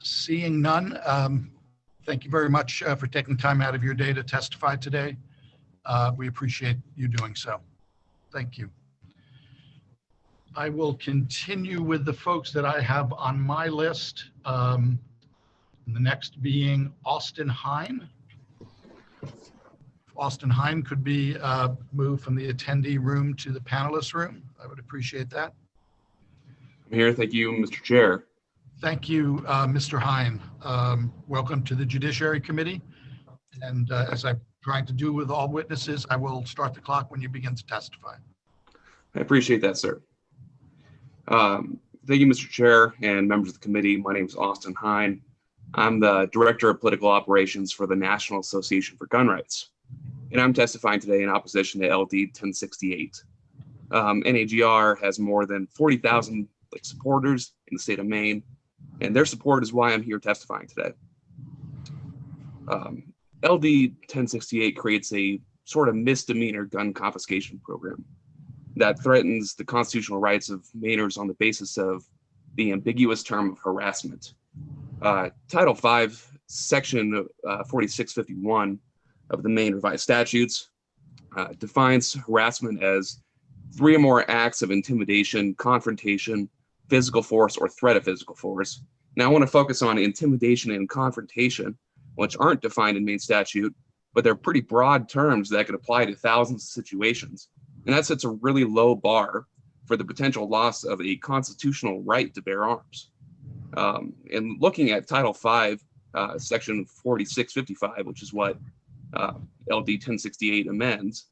Seeing none, thank you very much for taking time out of your day to testify today. We appreciate you doing so. Thank you. I will continue with the folks that I have on my list. The next being Austin Hine. Austin Hine could be moved from the attendee room to the panelist room. I would appreciate that. I'm here. Thank you, Mr. Chair. Thank you, Mr. Hine. Welcome to the Judiciary Committee. And as I'm trying to do with all witnesses, I will start the clock when you begin to testify. I appreciate that, sir. Thank you, Mr. Chair and members of the committee. My name is Austin Hine. I'm the Director of Political Operations for the National Association for Gun Rights. And I'm testifying today in opposition to LD 1068. NAGR has more than 40,000 supporters in the state of Maine, and their support is why I'm here testifying today. LD 1068 creates a sort of misdemeanor gun confiscation program that threatens the constitutional rights of Mainers on the basis of the ambiguous term of harassment. Title 5, Section 4651 of the Maine Revised Statutes defines harassment as 3 or more acts of intimidation, confrontation, physical force, or threat of physical force. Now, I want to focus on intimidation and confrontation, which aren't defined in Maine statute, but they're pretty broad terms that could apply to thousands of situations. And that sets a really low bar for the potential loss of a constitutional right to bear arms. And looking at Title 5, Section 4655, which is what LD 1068 amends,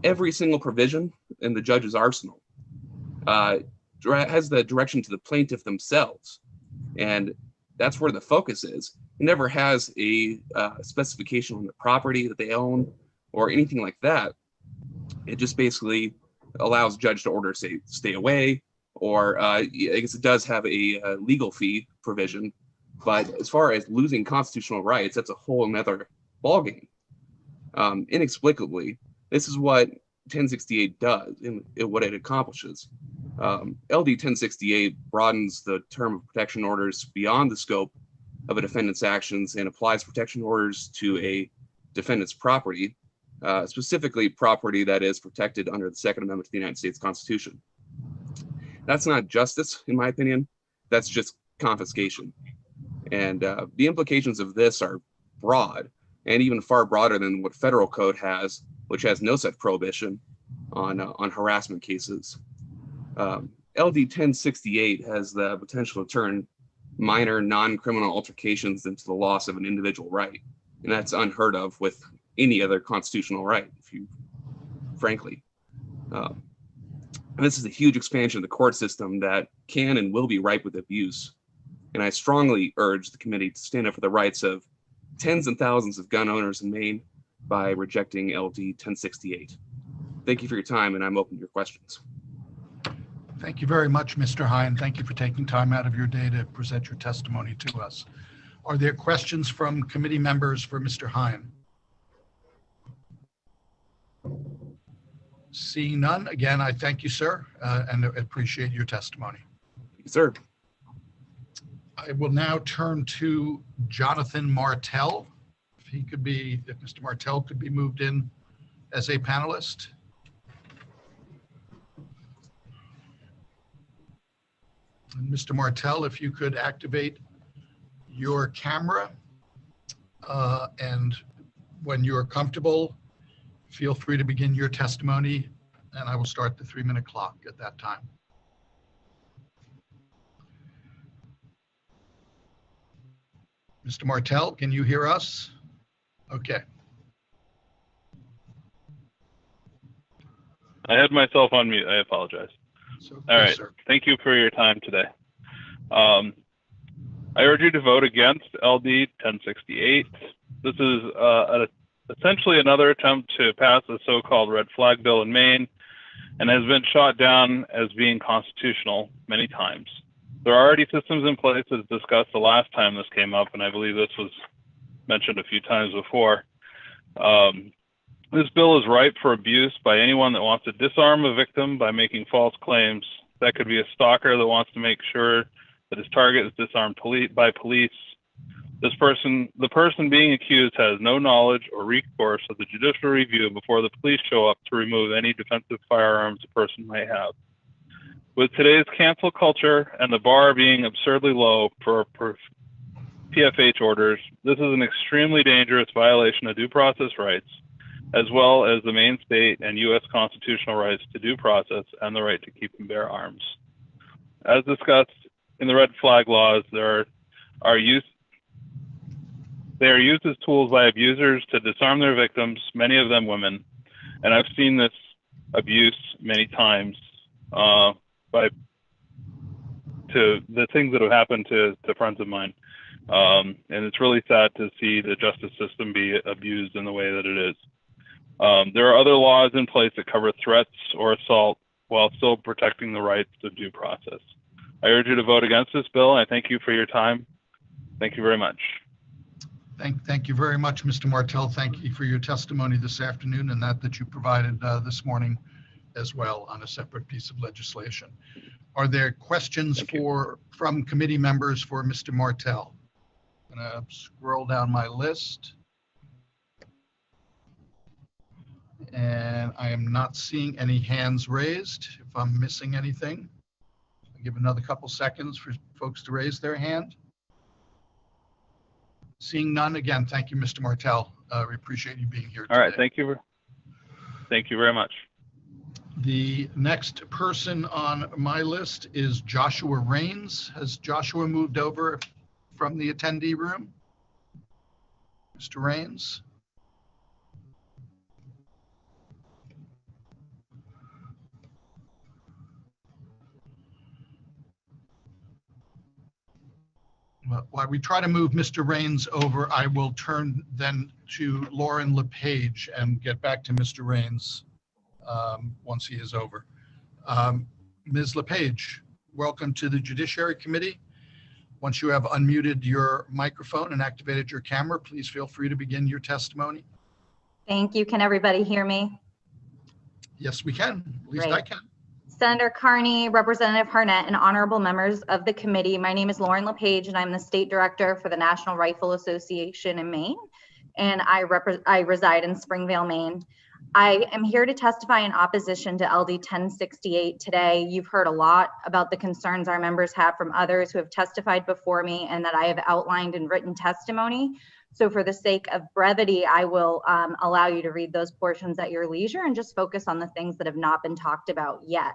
every single provision in the judge's arsenal has the direction to the plaintiff themselves. And that's where the focus is. It never has a specification on the property that they own or anything like that. It just basically allows judge to order, say, stay away, or I guess it does have a legal fee provision. But as far as losing constitutional rights, that's a whole nother ballgame. Inexplicably, this is what 1068 does and what it accomplishes. LD 1068 broadens the term of protection orders beyond the scope of a defendant's actions and applies protection orders to a defendant's property, specifically property that is protected under the Second Amendment to the United States Constitution. That's not justice, in my opinion. That's just confiscation. And the implications of this are broad and even far broader than what federal code has, which has no such prohibition on harassment cases. LD 1068 has the potential to turn minor non-criminal altercations into the loss of an individual right. And that's unheard of with any other constitutional right, frankly. And this is a huge expansion of the court system that can and will be ripe with abuse. And I strongly urge the committee to stand up for the rights of tens and thousands of gun owners in Maine by rejecting LD 1068. Thank you for your time, and I'm open to your questions. Thank you very much, Mr. Hine. Thank you for taking time out of your day to present your testimony to us. Are there questions from committee members for Mr. Hine? Seeing none, again, I thank you, sir, and appreciate your testimony. Yes, sir. I will now turn to Jonathan Martell. If Mr. Martell could be moved in as a panelist. And Mr. Martell, if you could activate your camera, and when you're comfortable, feel free to begin your testimony, and I will start the 3-minute clock at that time. Mr. Martell, can you hear us? Okay. I had myself on mute. I apologize. All right. Sir. Thank you for your time today. I urge you to vote against LD 1068. This is essentially another attempt to pass a so-called red flag bill in Maine, and has been shot down as being constitutional many times. There are already systems in place as discussed the last time this came up, and I believe this was mentioned a few times before. This bill is ripe for abuse by anyone that wants to disarm a victim by making false claims. That could be a stalker that wants to make sure that his target is disarmed by police. The person being accused has no knowledge or recourse of the judicial review before the police show up to remove any defensive firearms the person may have. With today's cancel culture and the bar being absurdly low for PFH orders, this is an extremely dangerous violation of due process rights, as well as the Maine state and U.S. constitutional rights to due process and the right to keep and bear arms. As discussed in the red flag laws, they are used as tools by abusers to disarm their victims, many of them women. And I've seen this abuse many times to the things that have happened to friends of mine. And it's really sad to see the justice system be abused in the way that it is. There are other laws in place that cover threats or assault while still protecting the rights of due process. I urge you to vote against this bill. I thank you for your time. Thank you very much. Thank you very much, Mr. Martell. Thank you for your testimony this afternoon and that you provided this morning as well on a separate piece of legislation. Are there questions from committee members for Mr. Martell? I'm going to scroll down my list. And I am not seeing any hands raised. If I'm missing anything, I'll give another couple seconds for folks to raise their hand. Seeing none, again, thank you, Mr. Martell. We appreciate you being here today. All right, thank you. Thank you very much. The next person on my list is Joshua Rains. Has Joshua moved over from the attendee room? Mr. Rains? While we try to move Mr. Rains over, I will turn then to Lauren LePage and get back to Mr. Rains once he is over. Ms. LePage, welcome to the Judiciary Committee. Once you have unmuted your microphone and activated your camera, please feel free to begin your testimony. Thank you. Can everybody hear me? Yes, we can. At least Great. I can. Senator Carney, Representative Harnett, and honorable members of the committee. My name is Lauren LePage, and I'm the state director for the National Rifle Association in Maine, and I reside in Springvale, Maine. I am here to testify in opposition to LD 1068 today. You've heard a lot about the concerns our members have from others who have testified before me and that I have outlined in written testimony. So for the sake of brevity, I will allow you to read those portions at your leisure and just focus on the things that have not been talked about yet.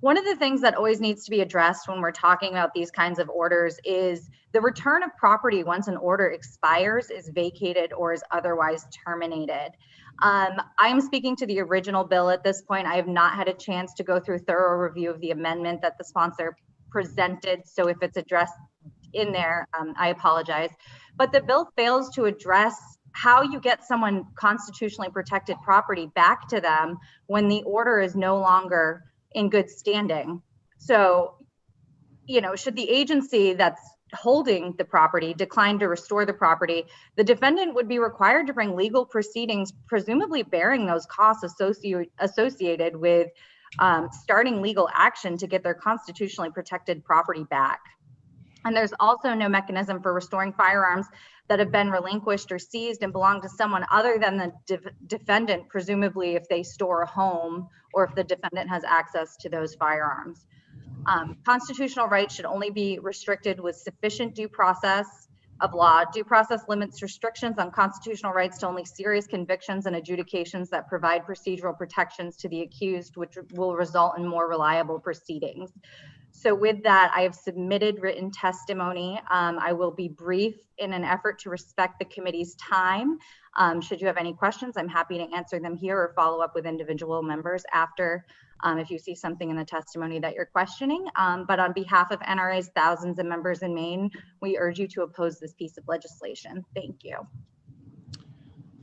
One of the things that always needs to be addressed when we're talking about these kinds of orders is the return of property once an order expires, is vacated, or is otherwise terminated. I am speaking to the original bill at this point. I have not had a chance to go through thorough review of the amendment that the sponsor presented. So if it's addressed in there, I apologize. But the bill fails to address how you get someone constitutionally protected property back to them when the order is no longer in good standing. So, you know, should the agency that's holding the property decline to restore the property, the defendant would be required to bring legal proceedings, presumably bearing those costs associated with starting legal action to get their constitutionally protected property back. And there's also no mechanism for restoring firearms that have been relinquished or seized and belong to someone other than the defendant, presumably if they store a home or if the defendant has access to those firearms. Constitutional rights should only be restricted with sufficient due process of law. Due process limits restrictions on constitutional rights to only serious convictions and adjudications that provide procedural protections to the accused, which will result in more reliable proceedings. So with that, I have submitted written testimony. I will be brief in an effort to respect the committee's time. Should you have any questions, I'm happy to answer them here or follow up with individual members after if you see something in the testimony that you're questioning. But on behalf of NRA's thousands of members in Maine, we urge you to oppose this piece of legislation. Thank you.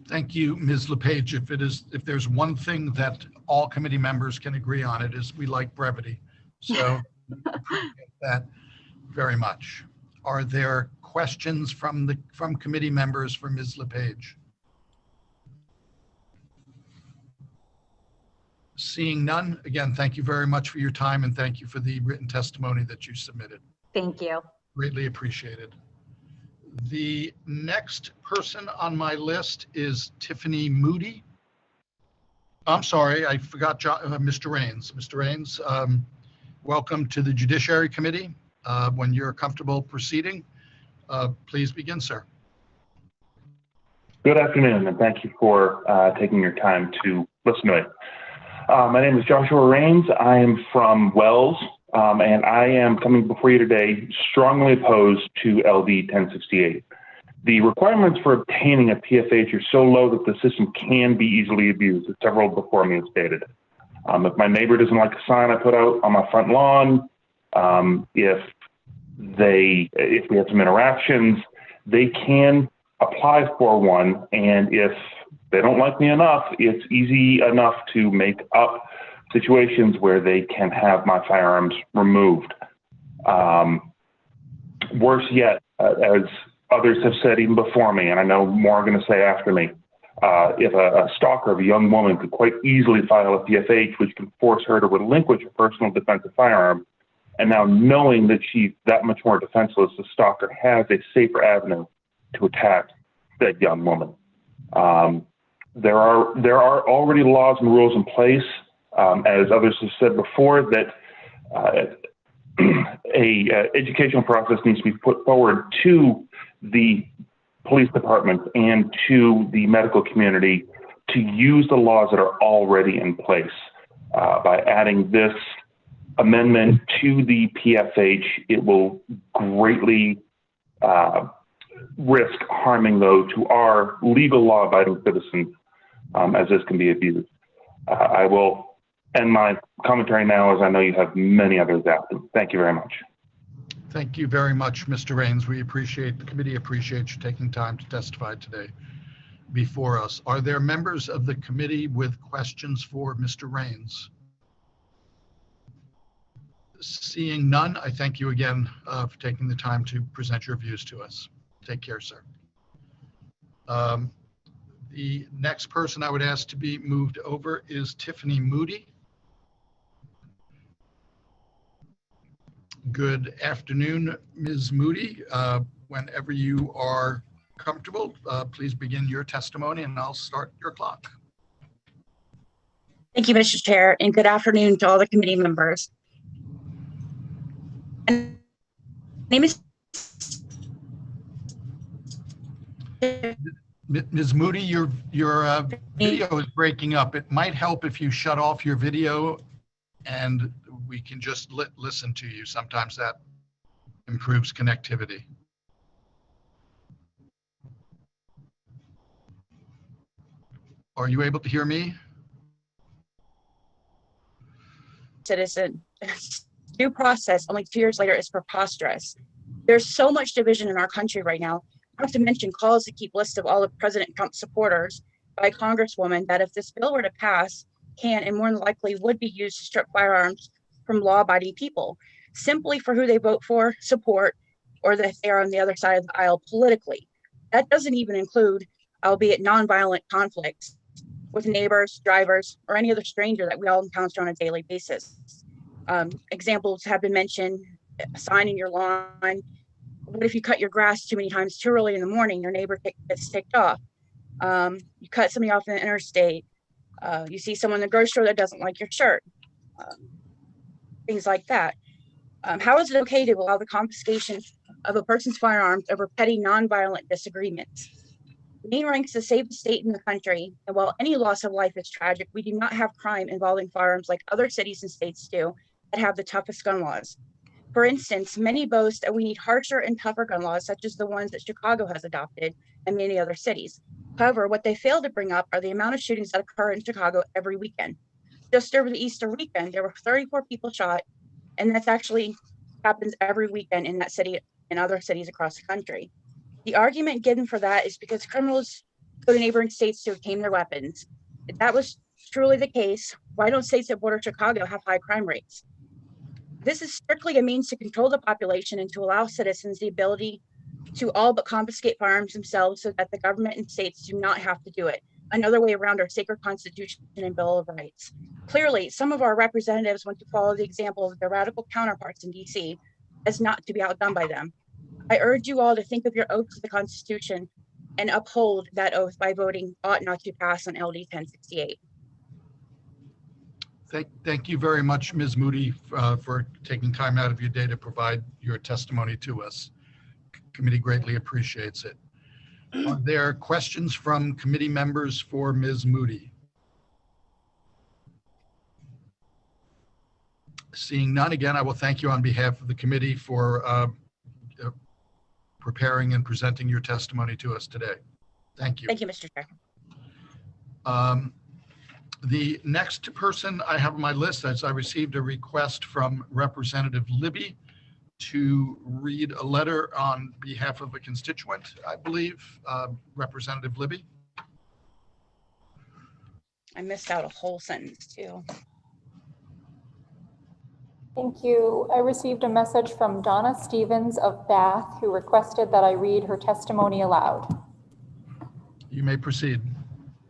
Thank you, Ms. LePage. If there's one thing that all committee members can agree on, it is we like brevity. So appreciate that very much. Are there questions from committee members for Ms. LePage? Seeing none, again, thank you very much for your time and thank you for the written testimony that you submitted. Thank you. Greatly appreciated. The next person on my list is Tiffany Moody. I'm sorry, I forgot Mr. Rains. Mr. Rains, welcome to the Judiciary Committee. When you're comfortable proceeding, please begin, sir. Good afternoon, and thank you for taking your time to listen to me. My name is Joshua Rains. I am from Wells, and I am coming before you today strongly opposed to LD 1068. The requirements for obtaining a PFH are so low that the system can be easily abused, as several before me have stated. If my neighbor doesn't like a sign I put out on my front lawn, if we have some interactions, they can apply for one. And if they don't like me enough, it's easy enough to make up situations where they can have my firearms removed. Worse yet, as others have said even before me, and I know more are going to say after me, if a stalker of a young woman could quite easily file a PFH, which can force her to relinquish a personal defensive firearm, and now knowing that she's that much more defenseless, the stalker has a safer avenue to attack that young woman. There are already laws and rules in place, as others have said before, that a educational process needs to be put forward to the police department and to the medical community to use the laws that are already in place. By adding this amendment to the PFH, it will greatly risk harming those who are legal law-abiding citizens, as this can be abused. I will end my commentary now, as I know you have many others after. Thank you very much. Thank you very much, Mr. Rains. The committee appreciates you taking time to testify today before us. Are there members of the committee with questions for Mr. Rains? Seeing none, I thank you again for taking the time to present your views to us. Take care, sir. The next person I would ask to be moved over is Tiffany Moody. Good afternoon, Ms. Moody. Whenever you are comfortable, please begin your testimony and I'll start your clock. Thank you, Mr. Chair, and good afternoon to all the committee members. My name is Ms. Moody, your video is breaking up. It might help if you shut off your video and we can just listen to you. Sometimes that improves connectivity. Are you able to hear me? Citizen due process only 2 years later is preposterous. There's so much division in our country right now, not to mention calls to keep lists of all of President Trump's supporters by a congresswoman that if this bill were to pass, can and more than likely would be used to strip firearms from law-abiding people, simply for who they vote for, support, or that they are on the other side of the aisle politically. That doesn't even include, albeit nonviolent conflicts with neighbors, drivers, or any other stranger that we all encounter on a daily basis. Examples have been mentioned, a sign in your lawn. What if you cut your grass too many times too early in the morning? Your neighbor gets ticked off. You cut somebody off in the interstate. You see someone in the grocery store that doesn't like your shirt. Things like that. How is it okay to allow the confiscation of a person's firearms over petty nonviolent disagreements? Maine ranks the safest state in the country, and while any loss of life is tragic, we do not have crime involving firearms like other cities and states do that have the toughest gun laws. For instance, many boast that we need harsher and tougher gun laws, such as the ones that Chicago has adopted and many other cities. However, what they fail to bring up are the amount of shootings that occur in Chicago every weekend. Just over the Easter weekend, there were 34 people shot, and that's actually happens every weekend in that city and other cities across the country. The argument given for that is because criminals go to neighboring states to obtain their weapons. If that was truly the case, why don't states that border Chicago have high crime rates? This is strictly a means to control the population and to allow citizens the ability to all but confiscate firearms themselves so that the government and states do not have to do it. Another way around our sacred Constitution and Bill of Rights. Clearly, some of our representatives want to follow the example of their radical counterparts in DC as not to be outdone by them. I urge you all to think of your oath to the Constitution and uphold that oath by voting ought not to pass on LD 1068. Thank you very much, Ms. Moody, for taking time out of your day to provide your testimony to us. Committee greatly appreciates it. Are there questions from committee members for Ms. Moody? Seeing none, again, I will thank you on behalf of the committee for preparing and presenting your testimony to us today. Thank you. Thank you, Mr. Chair. The next person I have on my list is I received a request from Representative Libby to read a letter on behalf of a constituent, I believe. Representative Libby. I missed out a whole sentence too. Thank you. I received a message from Donna Stevens of Bath, who requested that I read her testimony aloud. You may proceed.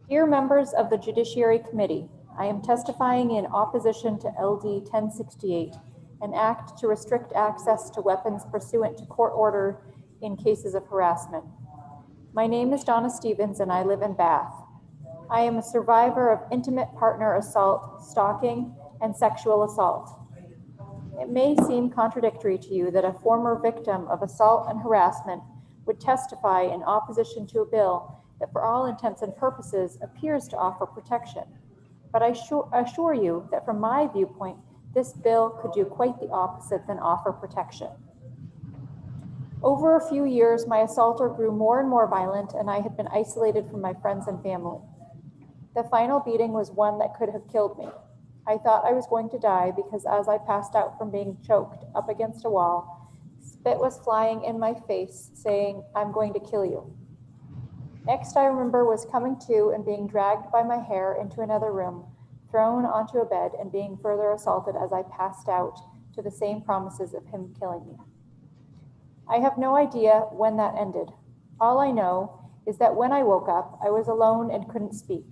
Dear members of the Judiciary Committee, I am testifying in opposition to LD 1068, an act to restrict access to weapons pursuant to court order in cases of harassment. My name is Donna Stevens and I live in Bath. I am a survivor of intimate partner assault, stalking, and sexual assault. It may seem contradictory to you that a former victim of assault and harassment would testify in opposition to a bill that for all intents and purposes appears to offer protection. But I assure you that from my viewpoint, this bill could do quite the opposite than offer protection. Over a few years, my assaulter grew more and more violent and I had been isolated from my friends and family. The final beating was one that could have killed me. I thought I was going to die because as I passed out from being choked up against a wall, spit was flying in my face saying, "I'm going to kill you." Next, I remember was coming to and being dragged by my hair into another room, thrown onto a bed and being further assaulted as I passed out to the same promises of him killing me. I have no idea when that ended. All I know is that when I woke up, I was alone and couldn't speak.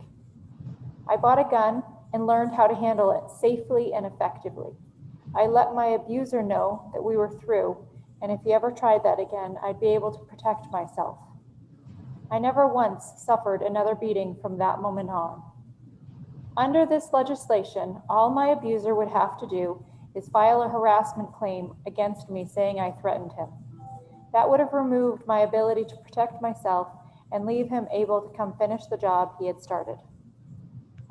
I bought a gun and learned how to handle it safely and effectively. I let my abuser know that we were through, and if he ever tried that again, I'd be able to protect myself. I never once suffered another beating from that moment on. Under this legislation, all my abuser would have to do is file a harassment claim against me saying I threatened him. That would have removed my ability to protect myself and leave him able to come finish the job he had started.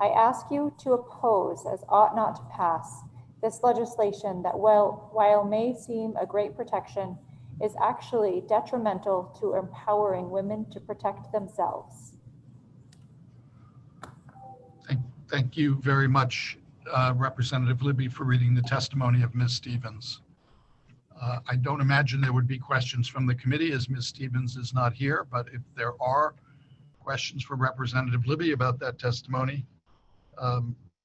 I ask you to oppose, as ought not to pass, This legislation that while may seem a great protection, is actually detrimental to empowering women to protect themselves. Thank you very much, Representative Libby, for reading the testimony of Ms. Stevens. I don't imagine there would be questions from the committee as Ms. Stevens is not here, but if there are questions for Representative Libby about that testimony,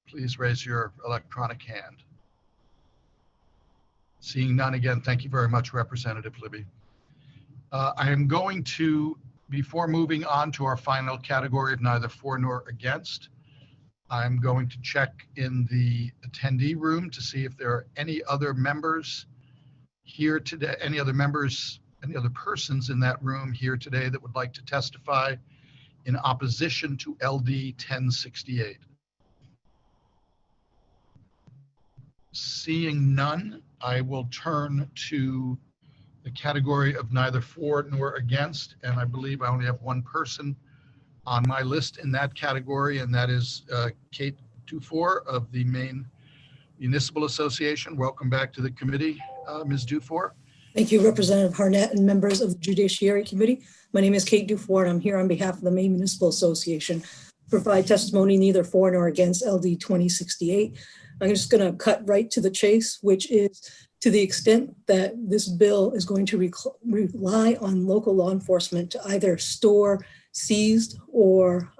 please raise your electronic hand. Seeing none, again, thank you very much, Representative Libby. I am going to, before moving on to our final category of neither for nor against, I'm going to check in the attendee room to see if there are any other members here today, any other persons in that room here today that would like to testify in opposition to LD 1068. Seeing none, I will turn to the category of neither for nor against, and I believe I only have one person on my list in that category, and that is Kate Dufour of the Maine Municipal Association. Welcome back to the committee, Ms. Dufour. Thank you, Representative Harnett and members of the Judiciary Committee. My name is Kate Dufour, and I'm here on behalf of the Maine Municipal Association to provide testimony neither for nor against LD 2068. I'm just going to cut right to the chase, which is to the extent that this bill is going to rely on local law enforcement to either store seized or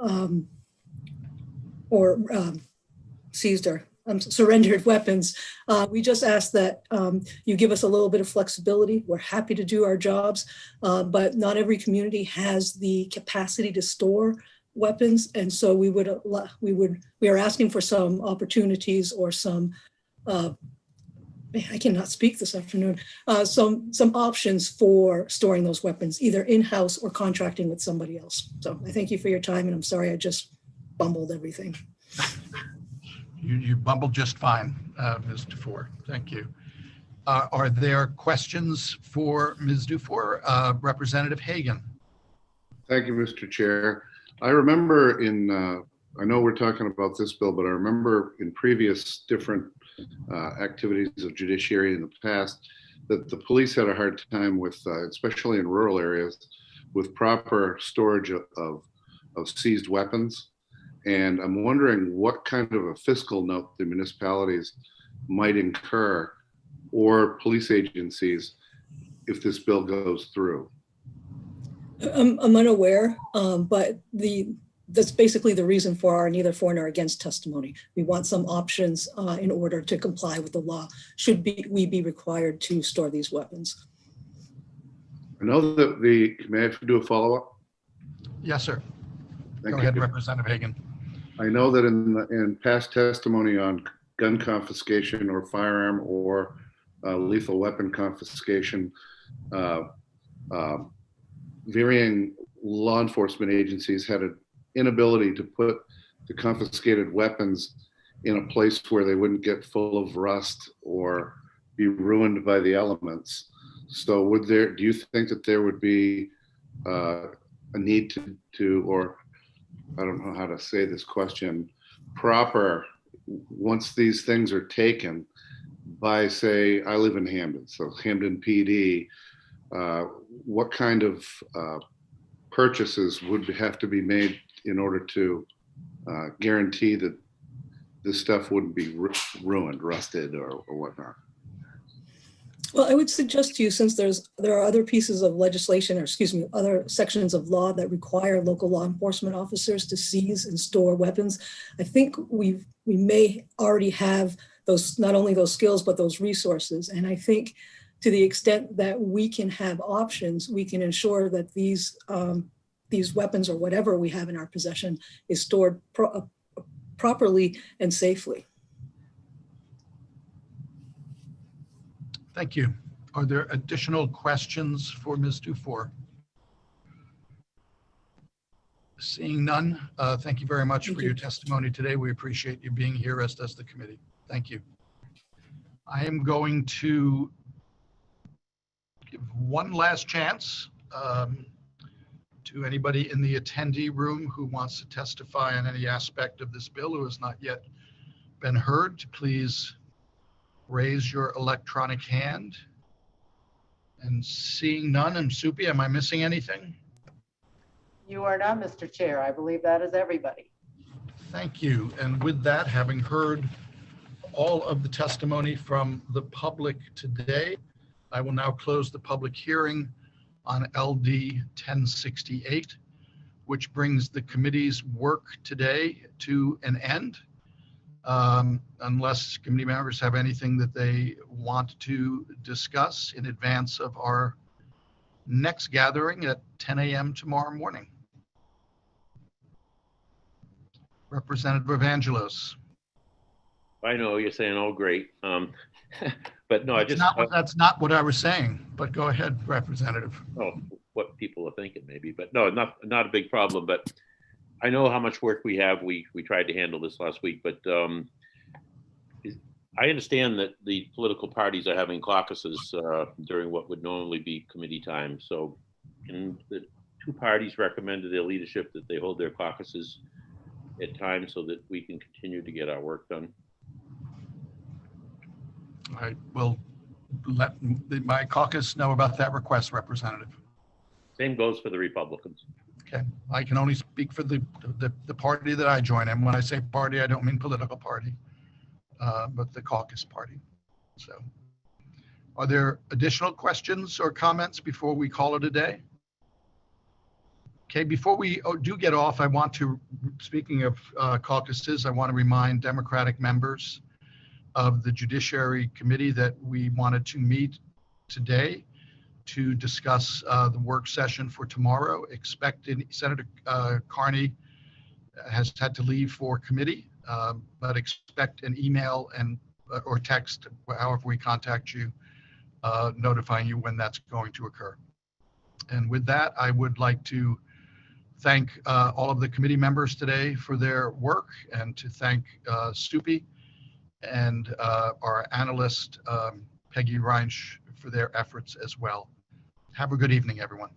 surrendered weapons. We just ask that you give us a little bit of flexibility. We're happy to do our jobs, but not every community has the capacity to store weapons, and so we are asking for some opportunities or some. I cannot speak this afternoon. Some options for storing those weapons, either in-house or contracting with somebody else. So I thank you for your time, and I'm sorry I just bumbled everything. You bumbled just fine, Ms. Dufour. Thank you. Are there questions for Ms. Dufour? Representative Hagan. Thank you, Mr. Chair. I remember I know we're talking about this bill, but I remember in previous different activities of judiciary in the past that the police had a hard time with, especially in rural areas, with proper storage of seized weapons. And I'm wondering what kind of a fiscal note the municipalities might incur or police agencies if this bill goes through. I'm unaware, but that's basically the reason for our neither for nor against testimony. We want some options in order to comply with the law, should we be required to store these weapons. I know that may I do a follow-up? Yes, sir. Thank Go ahead, Representative Hagan. I know that in past testimony on gun confiscation or firearm or lethal weapon confiscation, varying law enforcement agencies had an inability to put the confiscated weapons in a place where they wouldn't get full of rust or be ruined by the elements. So do you think that there would be a need to, or I don't know how to say this question, once these things are taken by, say, I live in Hamden, so Hamden PD, what kind of purchases would have to be made in order to guarantee that this stuff wouldn't be ruined, rusted, or whatnot? Well, I would suggest to you, since there are other pieces of legislation, or excuse me, other sections of law that require local law enforcement officers to seize and store weapons, I think we may already have those, not only those skills, but those resources. And I think to the extent that we can have options, we can ensure that these weapons or whatever we have in our possession is stored properly and safely. Thank you. Are there additional questions for Ms. Dufour? Seeing none, thank you very much for your testimony today. We appreciate you being here, as does the committee. Thank you. I am going to give one last chance to anybody in the attendee room who wants to testify on any aspect of this bill who has not yet been heard to please raise your electronic hand. And seeing none, and Soupy, am I missing anything? You are not, Mr. Chair. I believe that is everybody. Thank you. And with that, having heard all of the testimony from the public today, I will now close the public hearing on LD 1068, which brings the committee's work today to an end. Unless committee members have anything that they want to discuss in advance of our next gathering at 10 a.m. tomorrow morning. Representative Evangelos. I know you're saying, oh, great. But no, That's not what I was saying, but go ahead, Representative. Oh, what people are thinking maybe, but no, not a big problem. But I know how much work we have. We tried to handle this last week, but I understand that the political parties are having caucuses during what would normally be committee time. So, and the two parties recommended their leadership that they hold their caucuses at times so that we can continue to get our work done. I will let my caucus know about that request, Representative. Same goes for the Republicans. Okay, I can only speak for the party that I join in. When I say party, I don't mean political party, but the caucus party. So, are there additional questions or comments before we call it a day? Okay, before we do get off, I want to, speaking of caucuses, I want to remind Democratic members of the Judiciary Committee that we wanted to meet today to discuss the work session for tomorrow. Expected Senator Carney has had to leave for committee, but expect an email and or text, however we contact you, notifying you when that's going to occur. And with that, I would like to thank all of the committee members today for their work, and to thank Soupy and our analyst, Peggy Reinsch, for their efforts as well. Have a good evening, everyone.